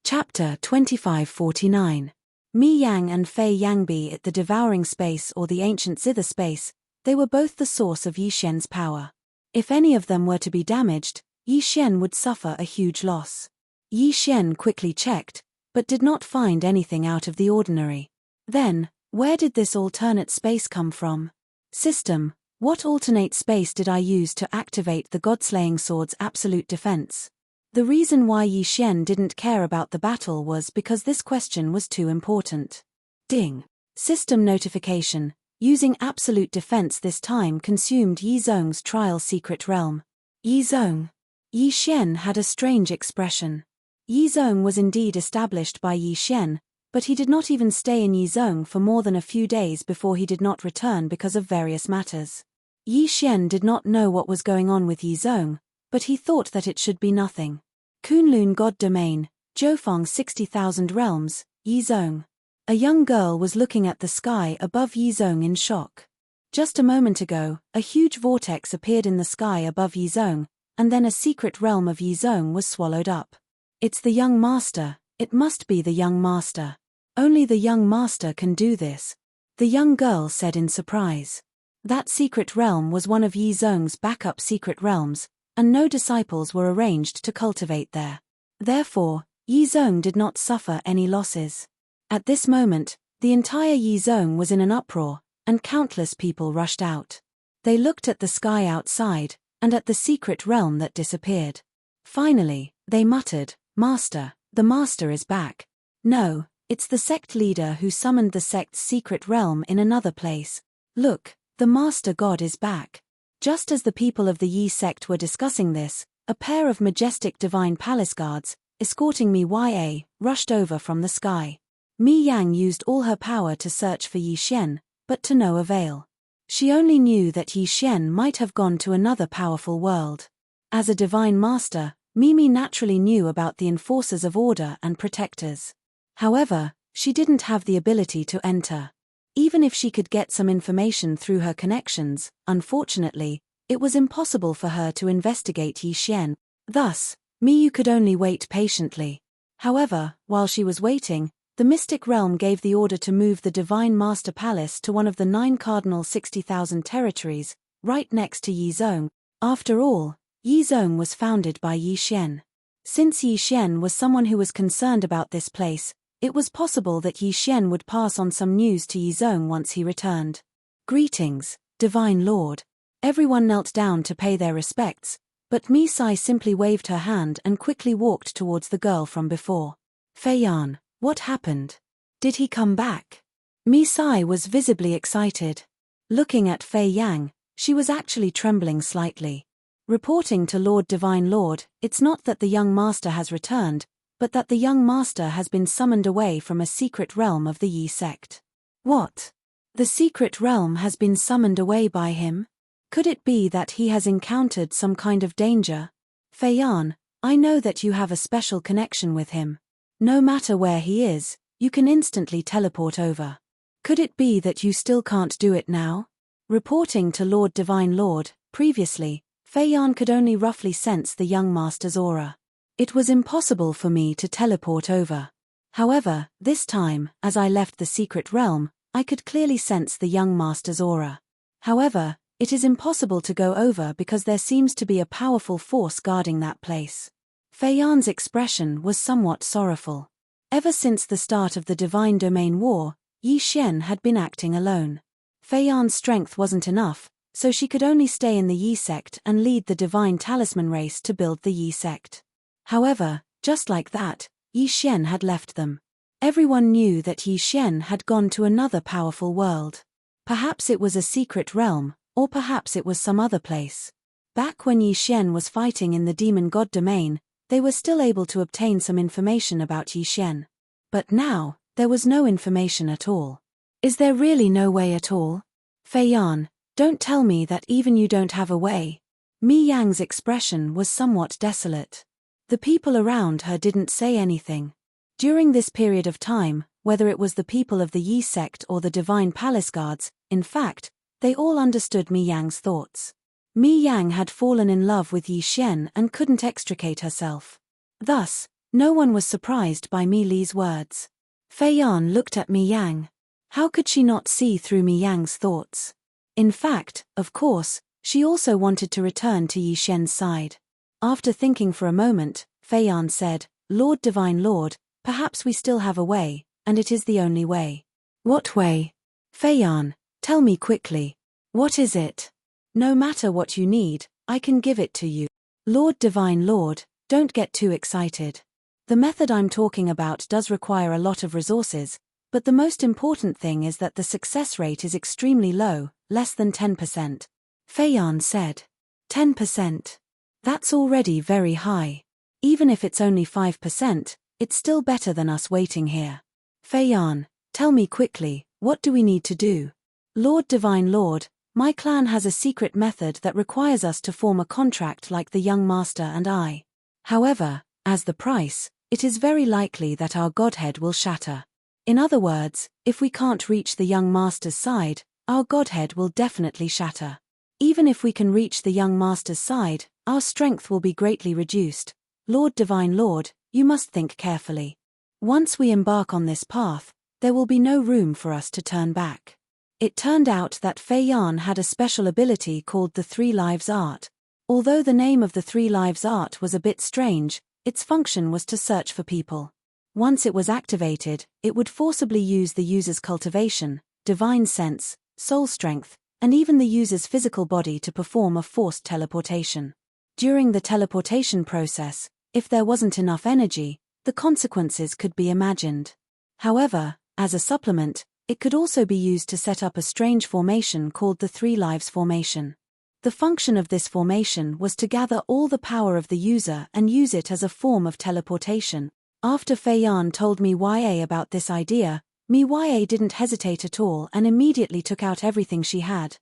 Chapter 2549. Mi Yang and Fei Yangbi at the devouring space or the ancient zither space, they were both the source of Yi Xian's power. If any of them were to be damaged, Yi Xian would suffer a huge loss. Yi Xian quickly checked, but did not find anything out of the ordinary. Then, where did this alternate space come from? System, what alternate space did I use to activate the Godslaying Sword's absolute defense? The reason why Yi Xian didn't care about the battle was because this question was too important. Ding. System notification. Using absolute defense this time consumed Yi Zhong's trial secret realm. Yi Zhong. Yi Xian had a strange expression. Yi Zhong was indeed established by Yi Xian, but he did not even stay in Yi Zhong for more than a few days before he did not return because of various matters. Yi Xian did not know what was going on with Yi Zhong, but he thought that it should be nothing. Kunlun God Domain, Zhoufeng 60,000 Realms, Yi Zhong. A young girl was looking at the sky above Yi Zhong in shock. Just a moment ago, a huge vortex appeared in the sky above Yi Zhong, and then a secret realm of Yi Zhong was swallowed up. It's the young master, it must be the young master. Only the young master can do this, the young girl said in surprise. That secret realm was one of Yi Zhong's backup secret realms, and no disciples were arranged to cultivate there. Therefore, Yi Zhong did not suffer any losses. At this moment, the entire Yi Zhong was in an uproar, and countless people rushed out. They looked at the sky outside, and at the secret realm that disappeared. Finally, they muttered, "Master, the master is back." No, it's the sect leader who summoned the sect's secret realm in another place. Look, the master god is back. Just as the people of the Yi sect were discussing this, a pair of majestic divine palace guards, escorting Mi Ya, rushed over from the sky. Mi Yang used all her power to search for Yi Xian, but to no avail. She only knew that Yi Xian might have gone to another powerful world. As a divine master, Mimi naturally knew about the enforcers of order and protectors. However, she didn't have the ability to enter. Even if she could get some information through her connections, unfortunately, it was impossible for her to investigate Yi Xian. Thus, Miyu could only wait patiently. However, while she was waiting, The mystic realm gave the order to move the Divine Master Palace to one of the 9 cardinal 60,000 territories, right next to Yizhong. After all, Yizhong was founded by Yi Xian. Since Yi Xian was someone who was concerned about this place, it was possible that Yi Xian would pass on some news to Yizhong once he returned. Greetings, Divine Lord. Everyone knelt down to pay their respects, but Mi Sai simply waved her hand and quickly walked towards the girl from before. Fei Yan, what happened? Did he come back? Mi Sai was visibly excited. Looking at Fei Yang, she was actually trembling slightly. Reporting to Lord Divine Lord, it's not that the young master has returned, but that the young master has been summoned away from a secret realm of the Yi sect. What? The secret realm has been summoned away by him? Could it be that he has encountered some kind of danger? Fei Yan, I know that you have a special connection with him. No matter where he is, you can instantly teleport over. Could it be that you still can't do it now? Reporting to Lord Divine Lord, previously, Fei Yan could only roughly sense the young master's aura. It was impossible for me to teleport over. However, this time, as I left the secret realm, I could clearly sense the young master's aura. However, it is impossible to go over because there seems to be a powerful force guarding that place. Fei Yan's expression was somewhat sorrowful. Ever since the start of the Divine Domain War, Yi Xian had been acting alone. Fei Yan's strength wasn't enough, so she could only stay in the Yi sect and lead the Divine Talisman race to build the Yi sect. However, just like that, Yi Xian had left them. Everyone knew that Yi Xian had gone to another powerful world. Perhaps it was a secret realm, or perhaps it was some other place. Back when Yi Xian was fighting in the Demon God domain, they were still able to obtain some information about Yi Xian. But now, there was no information at all. Is there really no way at all? Fei Yan, don't tell me that even you don't have a way. Mi Yang's expression was somewhat desolate. The people around her didn't say anything. During this period of time, whether it was the people of the Yi sect or the Divine Palace Guards, in fact, they all understood Mi Yang's thoughts. Mi Yang had fallen in love with Yi Xian and couldn't extricate herself. Thus, no one was surprised by Mi Li's words. Fei Yan looked at Mi Yang. How could she not see through Mi Yang's thoughts? In fact, of course, she also wanted to return to Yi Xian's side. After thinking for a moment, Fei Yan said, Lord Divine Lord, perhaps we still have a way, and it is the only way. What way? Fei Yan, tell me quickly. What is it? No matter what you need, I can give it to you. Lord Divine Lord, don't get too excited. The method I'm talking about does require a lot of resources, but the most important thing is that the success rate is extremely low, less than 10%. Fei Yan said. 10%? That's already very high. Even if it's only 5%, it's still better than us waiting here. Fei Yan, tell me quickly, what do we need to do? Lord Divine Lord, my clan has a secret method that requires us to form a contract like the young master and I. However, as the price, it is very likely that our godhead will shatter. In other words, if we can't reach the young master's side, our godhead will definitely shatter. Even if we can reach the young master's side, our strength will be greatly reduced. Lord Divine Lord, you must think carefully. Once we embark on this path, there will be no room for us to turn back. It turned out that Fei Yan had a special ability called the Three Lives Art. Although the name of the Three Lives Art was a bit strange, its function was to search for people. Once it was activated, it would forcibly use the user's cultivation, divine sense, soul strength, and even the user's physical body to perform a forced teleportation. During the teleportation process, if there wasn't enough energy, the consequences could be imagined. However, as a supplement, it could also be used to set up a strange formation called the Three Lives Formation. The function of this formation was to gather all the power of the user and use it as a form of teleportation. After Fei Yan told Mi Ya about this idea, Mi Ya didn't hesitate at all and immediately took out everything she had.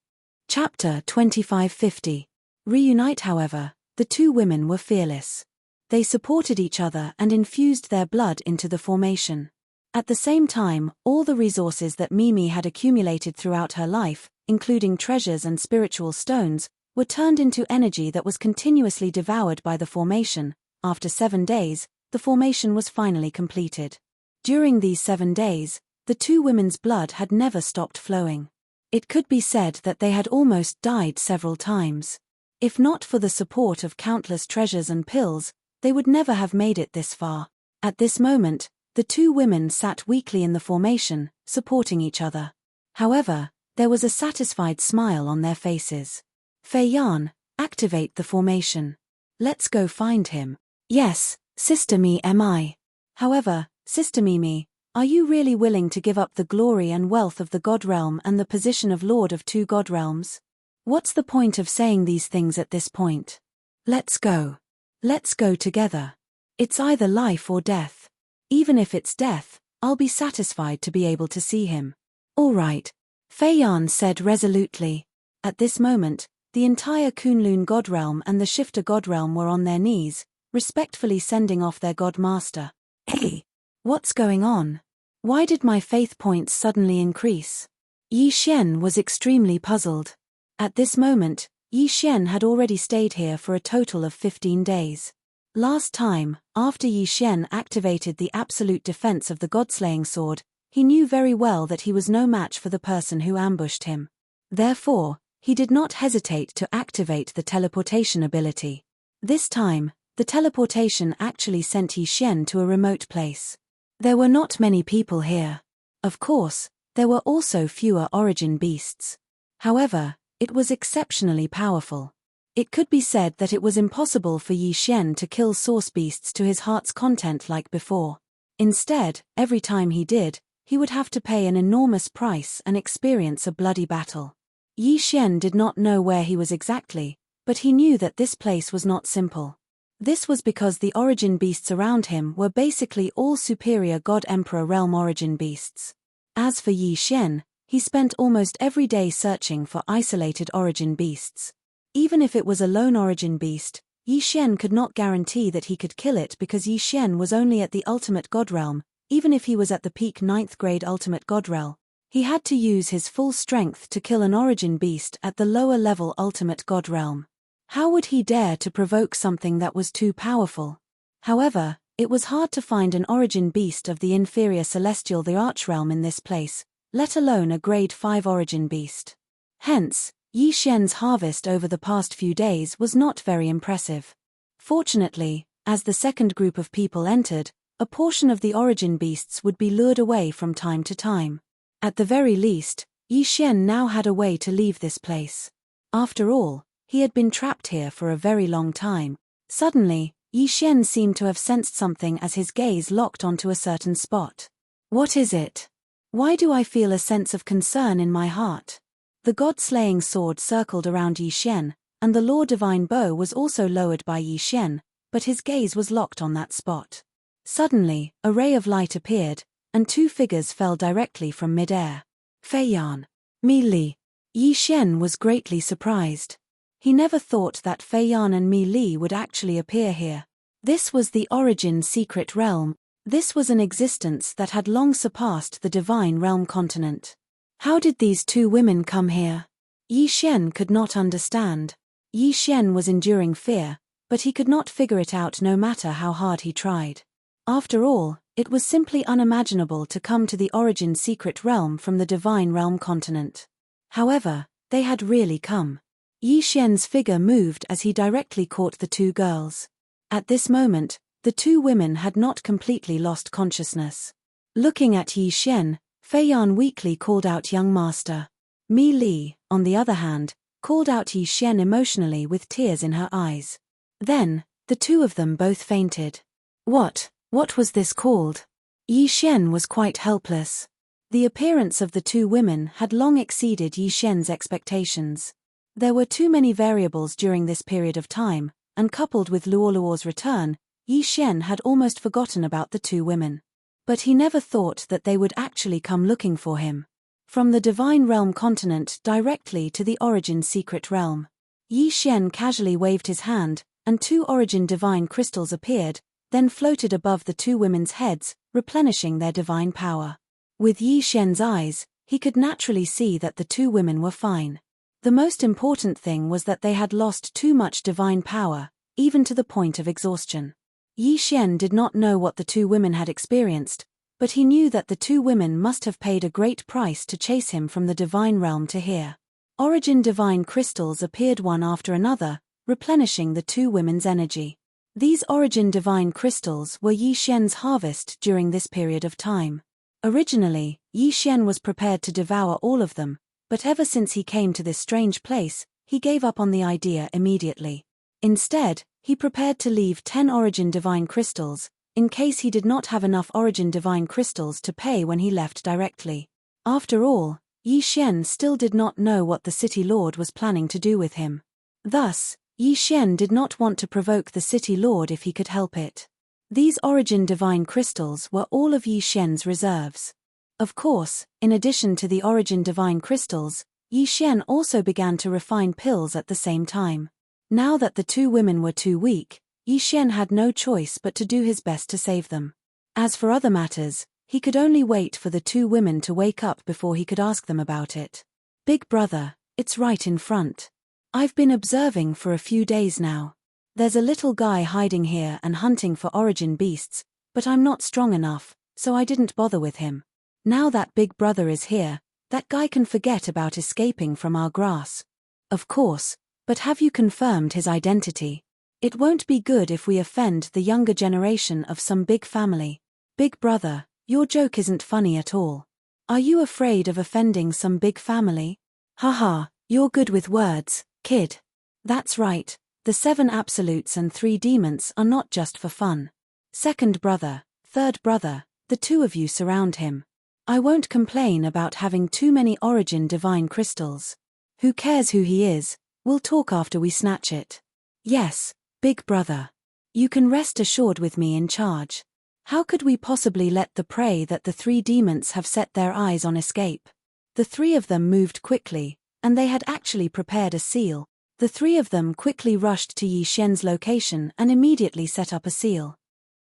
Chapter 2550. Reunite. However, the two women were fearless. They supported each other and infused their blood into the formation. At the same time, all the resources that Mimi had accumulated throughout her life, including treasures and spiritual stones, were turned into energy that was continuously devoured by the formation. After 7 days, the formation was finally completed. During these 7 days, the two women's blood had never stopped flowing. It could be said that they had almost died several times. If not for the support of countless treasures and pills, they would never have made it this far. At this moment, the two women sat weakly in the formation, supporting each other. However, there was a satisfied smile on their faces. Fei Yan, activate the formation. Let's go find him. Yes, Sister Me am I. However, Sister Mimi, are you really willing to give up the glory and wealth of the God Realm and the position of Lord of 2 God Realms? What's the point of saying these things at this point? Let's go. Let's go together. It's either life or death. Even if it's death, I'll be satisfied to be able to see him. All right, Fei Yan said resolutely. At this moment, the entire Kunlun God Realm and the Shifter God Realm were on their knees, respectfully sending off their God Master. Hey! What's going on? Why did my faith points suddenly increase? Yi Xian was extremely puzzled. At this moment, Yi Xian had already stayed here for a total of 15 days. Last time, after Yi Xian activated the absolute defense of the God-slaying sword, he knew very well that he was no match for the person who ambushed him. Therefore, he did not hesitate to activate the teleportation ability. This time, the teleportation actually sent Yi Xian to a remote place. There were not many people here. Of course, there were also fewer origin beasts. However, it was exceptionally powerful. It could be said that it was impossible for Yi Xian to kill source beasts to his heart's content like before. Instead, every time he did, he would have to pay an enormous price and experience a bloody battle. Yi Xian did not know where he was exactly, but he knew that this place was not simple. This was because the origin beasts around him were basically all superior God Emperor realm origin beasts. As for Yi Xian, he spent almost every day searching for isolated origin beasts. Even if it was a lone origin beast, Yi Xian could not guarantee that he could kill it because Yi Xian was only at the ultimate God realm. Even if he was at the peak 9th grade ultimate God realm, he had to use his full strength to kill an origin beast at the lower level ultimate God realm. How would he dare to provoke something that was too powerful? However, it was hard to find an origin beast of the inferior celestial the Archrealm in this place, let alone a grade 5 origin beast. Hence, Yi Xian's harvest over the past few days was not very impressive. Fortunately, as the second group of people entered, a portion of the origin beasts would be lured away from time to time. At the very least, Yi Xian now had a way to leave this place. After all, he had been trapped here for a very long time. Suddenly, Yi Xian seemed to have sensed something as his gaze locked onto a certain spot. What is it? Why do I feel a sense of concern in my heart? The God-slaying sword circled around Yi Xian, and the Law Divine Bow was also lowered by Yi Xian, but his gaze was locked on that spot. Suddenly, a ray of light appeared, and 2 figures fell directly from mid-air. Fei Yan, Mi Li. Yi Xian was greatly surprised. He never thought that Fei Yan and Mi Li would actually appear here. This was the origin secret realm. This was an existence that had long surpassed the divine realm continent. How did these 2 women come here? Yi Xian could not understand. Yi Xian was enduring fear, but he could not figure it out no matter how hard he tried. After all, it was simply unimaginable to come to the origin secret realm from the divine realm continent. However, they had really come. Yi Xian's figure moved as he directly caught the 2 girls. At this moment, the 2 women had not completely lost consciousness. Looking at Yi Xian, Fei Yan weakly called out young master. Mi Li, on the other hand, called out Yi Xian emotionally with tears in her eyes. Then, the 2 of them both fainted. What was this called? Yi Xian was quite helpless. The appearance of the 2 women had long exceeded Yi Xian's expectations. There were too many variables during this period of time, and coupled with Luo's return, Yi Xian had almost forgotten about the 2 women. But he never thought that they would actually come looking for him. From the Divine Realm continent directly to the Origin Secret Realm. Yi Xian casually waved his hand, and 2 Origin Divine crystals appeared, then floated above the 2 women's heads, replenishing their divine power. With Yi Xian's eyes, he could naturally see that the 2 women were fine. The most important thing was that they had lost too much divine power, even to the point of exhaustion. Yi Xian did not know what the 2 women had experienced, But he knew that the two women must have paid a great price to chase him from the divine realm to here. Origin divine crystals appeared one after another, replenishing the two women's energy. These origin divine crystals were Yi Xian's harvest during this period of time. Originally, Yi Xian was prepared to devour all of them, but ever since he came to this strange place, he gave up on the idea immediately. Instead, he prepared to leave 10 origin divine crystals, in case he did not have enough origin divine crystals to pay when he left directly. After all, Yi Xian still did not know what the city lord was planning to do with him. Thus, Yi Xian did not want to provoke the city lord if he could help it. These origin divine crystals were all of Yi Xian's reserves. Of course, in addition to the origin divine crystals, Yi Xian also began to refine pills at the same time. Now that the two women were too weak, Yi Xian had no choice but to do his best to save them. As for other matters, he could only wait for the two women to wake up before he could ask them about it. Big brother, it's right in front. I've been observing for a few days now. There's a little guy hiding here and hunting for origin beasts, but I'm not strong enough, so I didn't bother with him. Now that big brother is here, that guy can forget about escaping from our grasp. Of course, but have you confirmed his identity? It won't be good if we offend the younger generation of some big family. Big brother, your joke isn't funny at all. Are you afraid of offending some big family? Haha, you're good with words, kid. That's right, the 7 absolutes and 3 demons are not just for fun. Second brother, third brother, the two of you surround him. I won't complain about having too many origin divine crystals. Who cares who he is, we'll talk after we snatch it. Yes, big brother. You can rest assured with me in charge. How could we possibly let the prey that the 3 demons have set their eyes on escape? The 3 of them moved quickly, and they had actually prepared a seal. The 3 of them quickly rushed to Yi Xian's location and immediately set up a seal.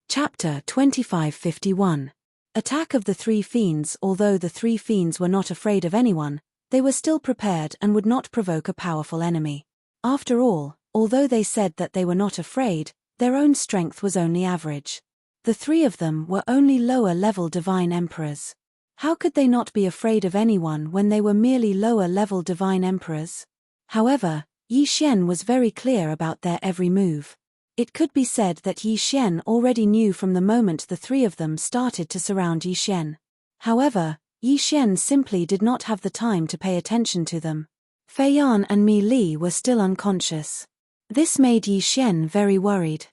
Chapter 2551. Attack of the 3 fiends. Although the 3 fiends were not afraid of anyone, they were still prepared and would not provoke a powerful enemy. After all, although they said that they were not afraid, their own strength was only average. The 3 of them were only lower-level divine emperors. How could they not be afraid of anyone when they were merely lower-level divine emperors? However, Yi Xian was very clear about their every move. It could be said that Yi Xian already knew from the moment the 3 of them started to surround Yi Xian. However, Yi Xian simply did not have the time to pay attention to them. Fei Yan and Mi Li were still unconscious. This made Yi Xian very worried.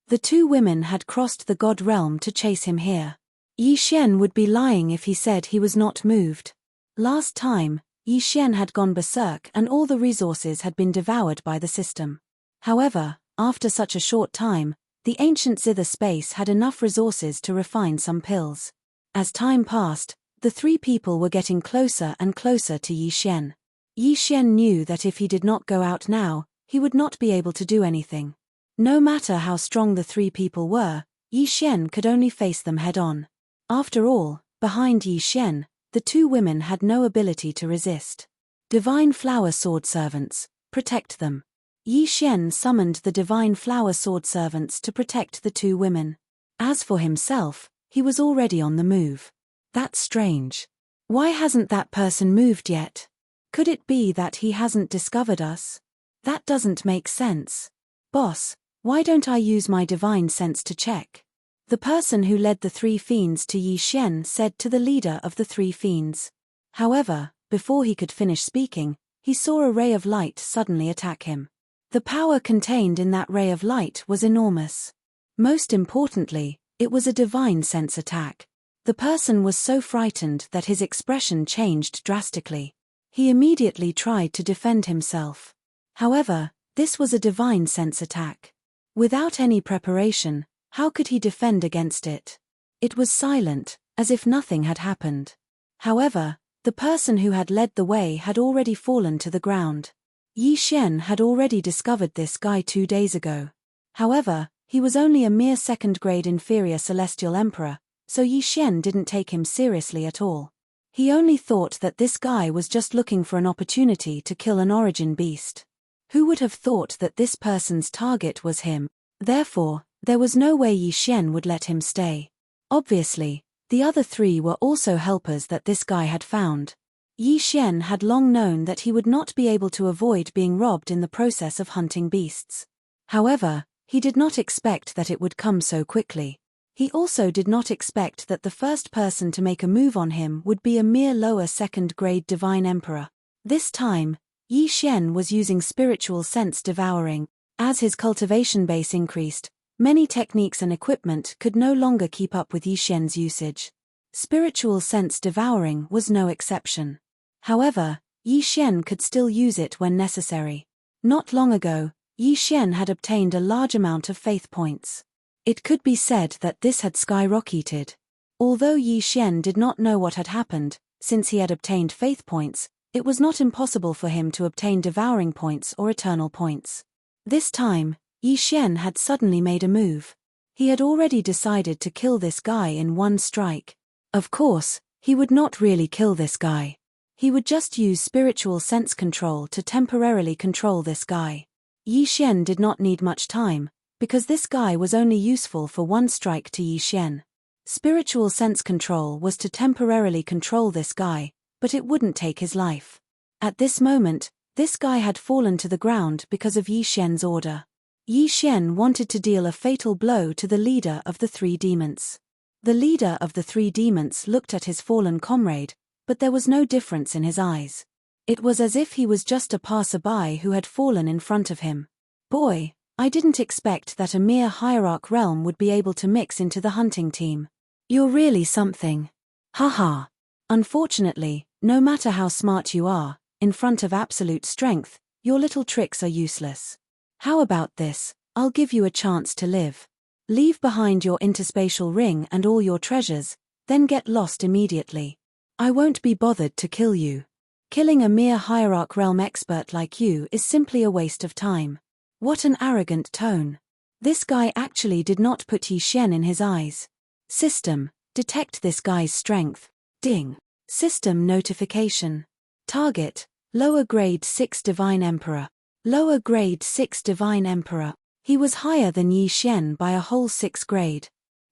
The 2 women had crossed the god realm to chase him here. Yi Xian would be lying if he said he was not moved. Last time, Yi Xian had gone berserk and all the resources had been devoured by the system. However, after such a short time, the ancient zither space had enough resources to refine some pills. As time passed, the 3 people were getting closer and closer to Yi Xian. Yi Xian knew that if he did not go out now, he would not be able to do anything. No matter how strong the 3 people were, Yi Xian could only face them head-on. After all, behind Yi Xian, the 2 women had no ability to resist. Divine Flower Sword Servants, protect them. Yi Xian summoned the Divine Flower Sword Servants to protect the 2 women. As for himself, he was already on the move. That's strange. Why hasn't that person moved yet? Could it be that he hasn't discovered us? That doesn't make sense. Boss, why don't I use my divine sense to check? The person who led the 3 fiends to Yi Xian said to the leader of the 3 fiends. However, before he could finish speaking, he saw a ray of light suddenly attack him. The power contained in that ray of light was enormous. Most importantly, it was a divine sense attack. The person was so frightened that his expression changed drastically. He immediately tried to defend himself. However, this was a divine sense attack. Without any preparation, how could he defend against it? It was silent, as if nothing had happened. However, the person who had led the way had already fallen to the ground. Yi Xian had already discovered this guy 2 days ago. However, he was only a mere second-grade inferior celestial emperor, so Yi Xian didn't take him seriously at all. He only thought that this guy was just looking for an opportunity to kill an origin beast. Who would have thought that this person's target was him? Therefore, there was no way Yi Xian would let him stay. Obviously, The other three were also helpers that this guy had found. Yi Xian had long known that he would not be able to avoid being robbed in the process of hunting beasts. However, he did not expect that it would come so quickly. He also did not expect that the first person to make a move on him would be a mere lower second-grade divine emperor. This time, Yi Xian was using spiritual sense devouring. As his cultivation base increased, many techniques and equipment could no longer keep up with Yi Xian's usage. Spiritual sense devouring was no exception. However, Yi Xian could still use it when necessary. Not long ago, Yi Xian had obtained a large amount of faith points. It could be said that this had skyrocketed. Although Yi Xian did not know what had happened, since he had obtained faith points, it was not impossible for him to obtain devouring points or eternal points. This time, Yi Xian had suddenly made a move. He had already decided to kill this guy in one strike. Of course, he would not really kill this guy. He would just use spiritual sense control to temporarily control this guy. Yi Xian did not need much time, because this guy was only useful for one strike to Yi Xian. Spiritual sense control was to temporarily control this guy, but it wouldn't take his life. At this moment, this guy had fallen to the ground because of Yi Xian's order. Yi Xian wanted to deal a fatal blow to the leader of the three demons. The leader of the three demons looked at his fallen comrade, but there was no difference in his eyes. It was as if he was just a passerby who had fallen in front of him. Boy, I didn't expect that a mere hierarch realm would be able to mix into the hunting team. You're really something. Haha. Unfortunately, no matter how smart you are, in front of absolute strength, your little tricks are useless. How about this? I'll give you a chance to live. Leave behind your interspatial ring and all your treasures, then get lost immediately. I won't be bothered to kill you. Killing a mere hierarch realm expert like you is simply a waste of time. What an arrogant tone. This guy actually did not put Yi Xian in his eyes. System, detect this guy's strength. Ding. System notification. Target, lower grade 6 Divine Emperor. Lower grade 6 Divine Emperor. He was higher than Yi Xian by a whole 6 grade.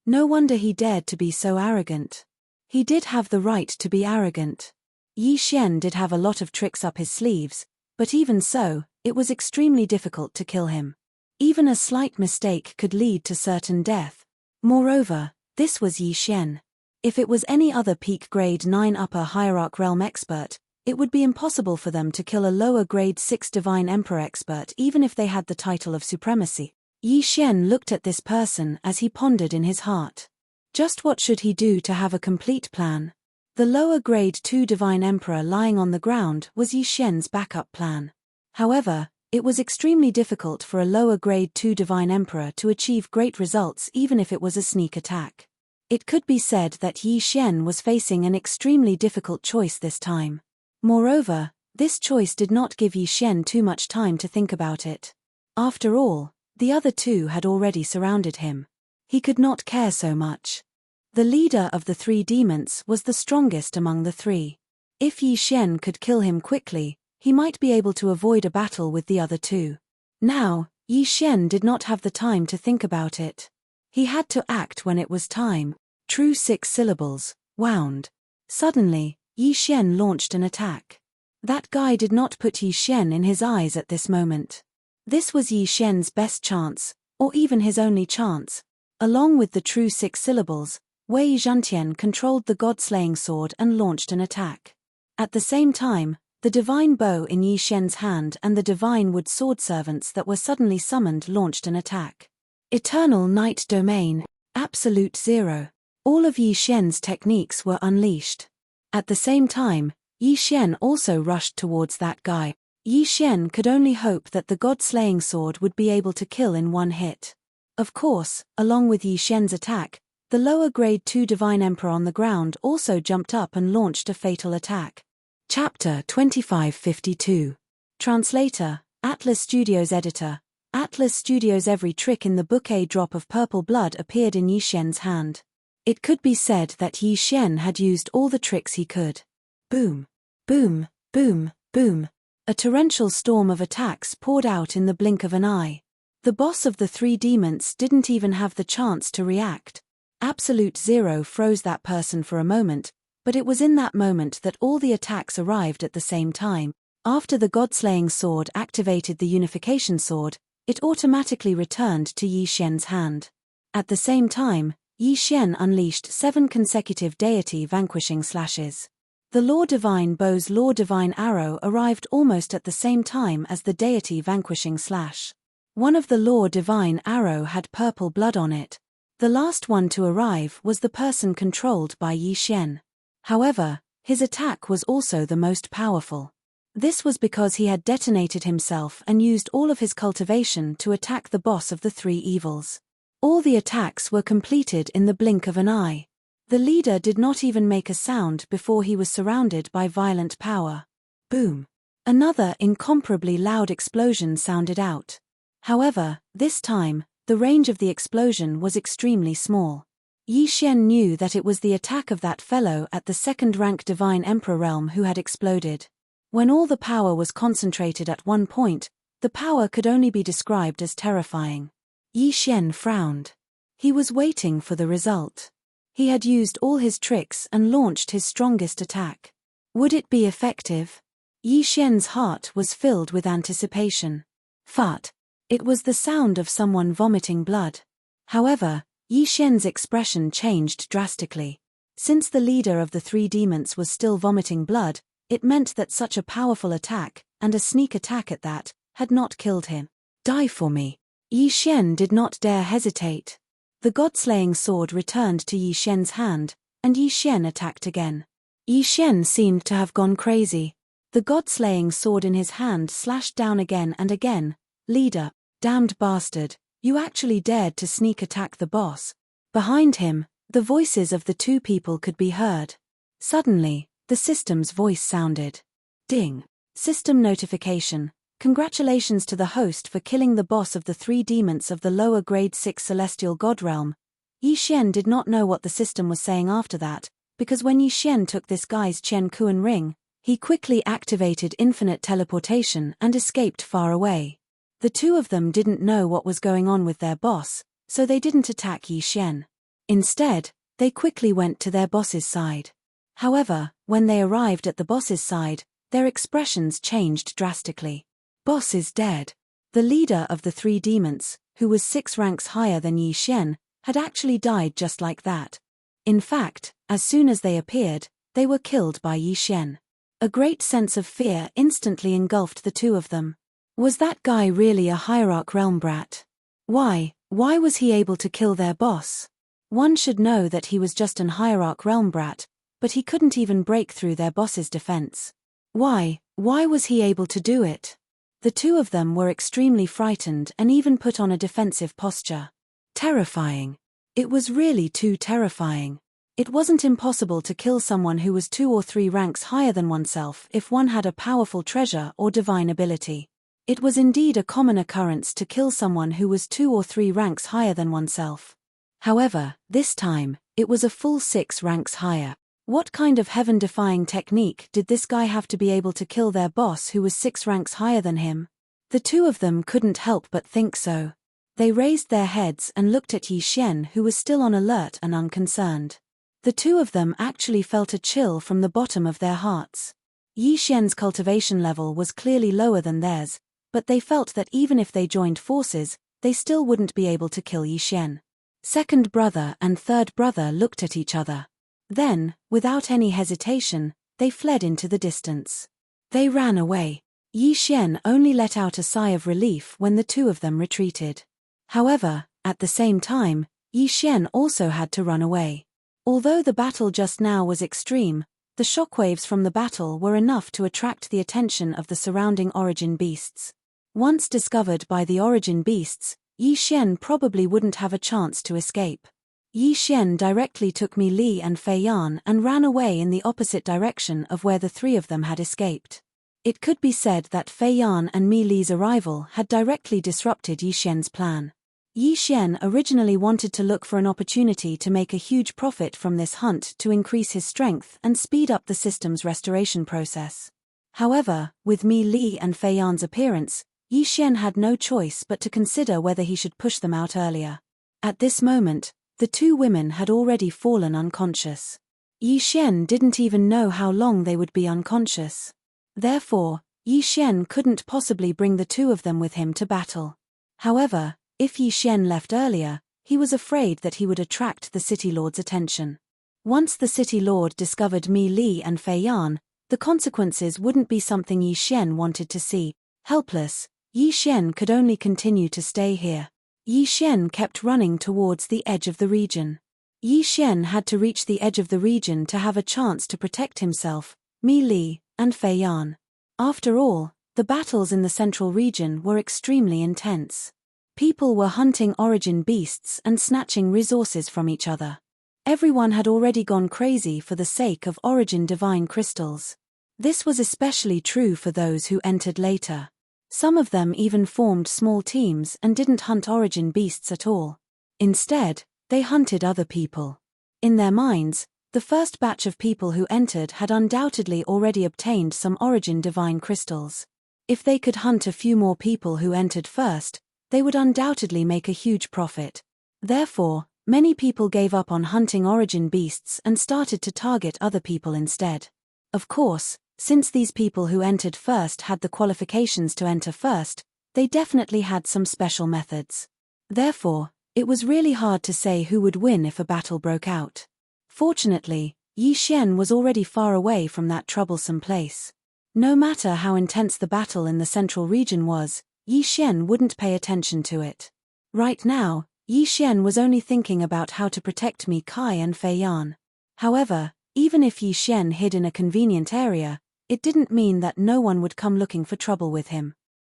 No wonder he dared to be so arrogant. He did have the right to be arrogant. Yi Xian did have a lot of tricks up his sleeves, but even so, it was extremely difficult to kill him. Even a slight mistake could lead to certain death. Moreover, this was Yi Xian. If it was any other peak grade 9 upper hierarch realm expert, it would be impossible for them to kill a lower grade 6 divine emperor expert even if they had the title of supremacy. Yi Xian looked at this person as he pondered in his heart. Just what should he do to have a complete plan? The lower grade 2 divine emperor lying on the ground was Yi Xian's backup plan. However, it was extremely difficult for a lower grade 2 divine emperor to achieve great results even if it was a sneak attack. It could be said that Yi Xian was facing an extremely difficult choice this time. Moreover, this choice did not give Yi Xian too much time to think about it. After all, the other two had already surrounded him. He could not care so much. The leader of the three demons was the strongest among the three. If Yi Xian could kill him quickly, he might be able to avoid a battle with the other two. Now, Yi Xian did not have the time to think about it. He had to act when it was time. True 6 syllables, wound. Suddenly, Yi Xian launched an attack. That guy did not put Yi Xian in his eyes at this moment. This was Yi Xian's best chance, or even his only chance. Along with the true 6 syllables, Wei Zhantian controlled the god-slaying sword and launched an attack. At the same time, the divine bow in Yi Xian's hand and the divine wood sword servants that were suddenly summoned launched an attack. Eternal Night Domain, Absolute Zero. All of Yi Xian's techniques were unleashed. At the same time, Yi Xian also rushed towards that guy. Yi Xian could only hope that the god-slaying sword would be able to kill in one hit. Of course, along with Yi Xian's attack, the lower grade 2 divine emperor on the ground also jumped up and launched a fatal attack. Chapter 2552. Translator, Atlas Studios Editor. Atlas Studios. Every trick in the book. A drop of purple blood appeared in Yi Xian's hand. It could be said that Yi Xian had used all the tricks he could. Boom. Boom, boom, boom. A torrential storm of attacks poured out in the blink of an eye. The boss of the three demons didn't even have the chance to react. Absolute zero froze that person for a moment, but it was in that moment that all the attacks arrived at the same time. After the God-slaying sword activated the unification sword, it automatically returned to Yi Xian's hand. At the same time, Yi Xian unleashed 7 consecutive deity-vanquishing slashes. The Law Divine Bow's Law Divine Arrow arrived almost at the same time as the deity-vanquishing slash. One of the Law Divine Arrow had purple blood on it. The last one to arrive was the person controlled by Yi Xian. However, his attack was also the most powerful. This was because he had detonated himself and used all of his cultivation to attack the boss of the 3 evils. All the attacks were completed in the blink of an eye. The leader did not even make a sound before he was surrounded by violent power. Boom! Another incomparably loud explosion sounded out. However, this time, the range of the explosion was extremely small. Yi Xian knew that it was the attack of that fellow at the 2nd rank Divine Emperor realm who had exploded. When all the power was concentrated at one point, the power could only be described as terrifying. Yi Xian frowned. He was waiting for the result. He had used all his tricks and launched his strongest attack. Would it be effective? Yi Xian's heart was filled with anticipation. Fart. It was the sound of someone vomiting blood. However, Yi Xian's expression changed drastically. Since the leader of the 3 demons was still vomiting blood, it meant that such a powerful attack, and a sneak attack at that, had not killed him. Die for me. Yi Xian did not dare hesitate. The God-slaying sword returned to Yi Xian's hand, and Yi Xian attacked again. Yi Xian seemed to have gone crazy. The God-slaying sword in his hand slashed down again and again. Leader, damned bastard, you actually dared to sneak attack the boss. Behind him, the voices of the 2 people could be heard. Suddenly, the system's voice sounded. Ding! System notification. Congratulations to the host for killing the boss of the 3 demons of the lower grade 6 celestial god realm. Yi Xian did not know what the system was saying after that, because when Yi Xian took this guy's Qian Kuan ring, he quickly activated infinite teleportation and escaped far away. The 2 of them didn't know what was going on with their boss, so they didn't attack Yi Xian. Instead, they quickly went to their boss's side. However, when they arrived at the boss's side, their expressions changed drastically. Boss is dead. The leader of the 3 demons, who was 6 ranks higher than Yi Xian, had actually died just like that. In fact, as soon as they appeared, they were killed by Yi Xian. A great sense of fear instantly engulfed the 2 of them. Was that guy really a Hierarch realm brat? Why was he able to kill their boss? One should know that he was just an Hierarch realm brat, but he couldn't even break through their boss's defense. Why was he able to do it? The 2 of them were extremely frightened and even put on a defensive posture. Terrifying. It was really too terrifying. It wasn't impossible to kill someone who was 2 or 3 ranks higher than oneself if one had a powerful treasure or divine ability. It was indeed a common occurrence to kill someone who was 2 or 3 ranks higher than oneself. However, this time, it was a full 6 ranks higher. What kind of heaven-defying technique did this guy have to be able to kill their boss who was 6 ranks higher than him? The 2 of them couldn't help but think so. They raised their heads and looked at Yi Xian, who was still on alert and unconcerned. The 2 of them actually felt a chill from the bottom of their hearts. Yi Xian's cultivation level was clearly lower than theirs, but they felt that even if they joined forces, they still wouldn't be able to kill Yi Xian. 2nd brother and 3rd brother looked at each other. Then, without any hesitation, they fled into the distance. They ran away. Yi Xian only let out a sigh of relief when the 2 of them retreated. However, at the same time, Yi Xian also had to run away. Although the battle just now was extreme, the shockwaves from the battle were enough to attract the attention of the surrounding origin beasts. Once discovered by the origin beasts, Yi Xian probably wouldn't have a chance to escape. Yi Xian directly took Mi Li and Fei Yan and ran away in the opposite direction of where the 3 of them had escaped. It could be said that Fei Yan and Mi Li's arrival had directly disrupted Yi Xian's plan. Yi Xian originally wanted to look for an opportunity to make a huge profit from this hunt to increase his strength and speed up the system's restoration process. However, with Mi Li and Fei Yan's appearance, Yi Xian had no choice but to consider whether he should push them out earlier. At this moment, The two women had already fallen unconscious. Yi Xian didn't even know how long they would be unconscious. Therefore, Yi Xian couldn't possibly bring the two of them with him to battle. However, if Yi Xian left earlier, he was afraid that he would attract the city lord's attention. Once the city lord discovered Mi Li and Fei Yan, the consequences wouldn't be something Yi Xian wanted to see. Helpless, Yi Xian could only continue to stay here. Yi Xian kept running towards the edge of the region. Yi Xian had to reach the edge of the region to have a chance to protect himself, Mi Li, and Fei Yan. After all, the battles in the central region were extremely intense. People were hunting origin beasts and snatching resources from each other. Everyone had already gone crazy for the sake of origin divine crystals. This was especially true for those who entered later. Some of them even formed small teams and didn't hunt origin beasts at all. Instead, they hunted other people. In their minds, the first batch of people who entered had undoubtedly already obtained some origin divine crystals. If they could hunt a few more people who entered first, they would undoubtedly make a huge profit. Therefore, many people gave up on hunting origin beasts and started to target other people instead. Of course, since these people who entered first had the qualifications to enter first, they definitely had some special methods. Therefore, it was really hard to say who would win if a battle broke out. Fortunately, Yi Xian was already far away from that troublesome place. No matter how intense the battle in the central region was, Yi Xian wouldn't pay attention to it. Right now, Yi Xian was only thinking about how to protect Mi Kai and Fei Yan. However, even if Yi Xian hid in a convenient area, it didn't mean that no one would come looking for trouble with him.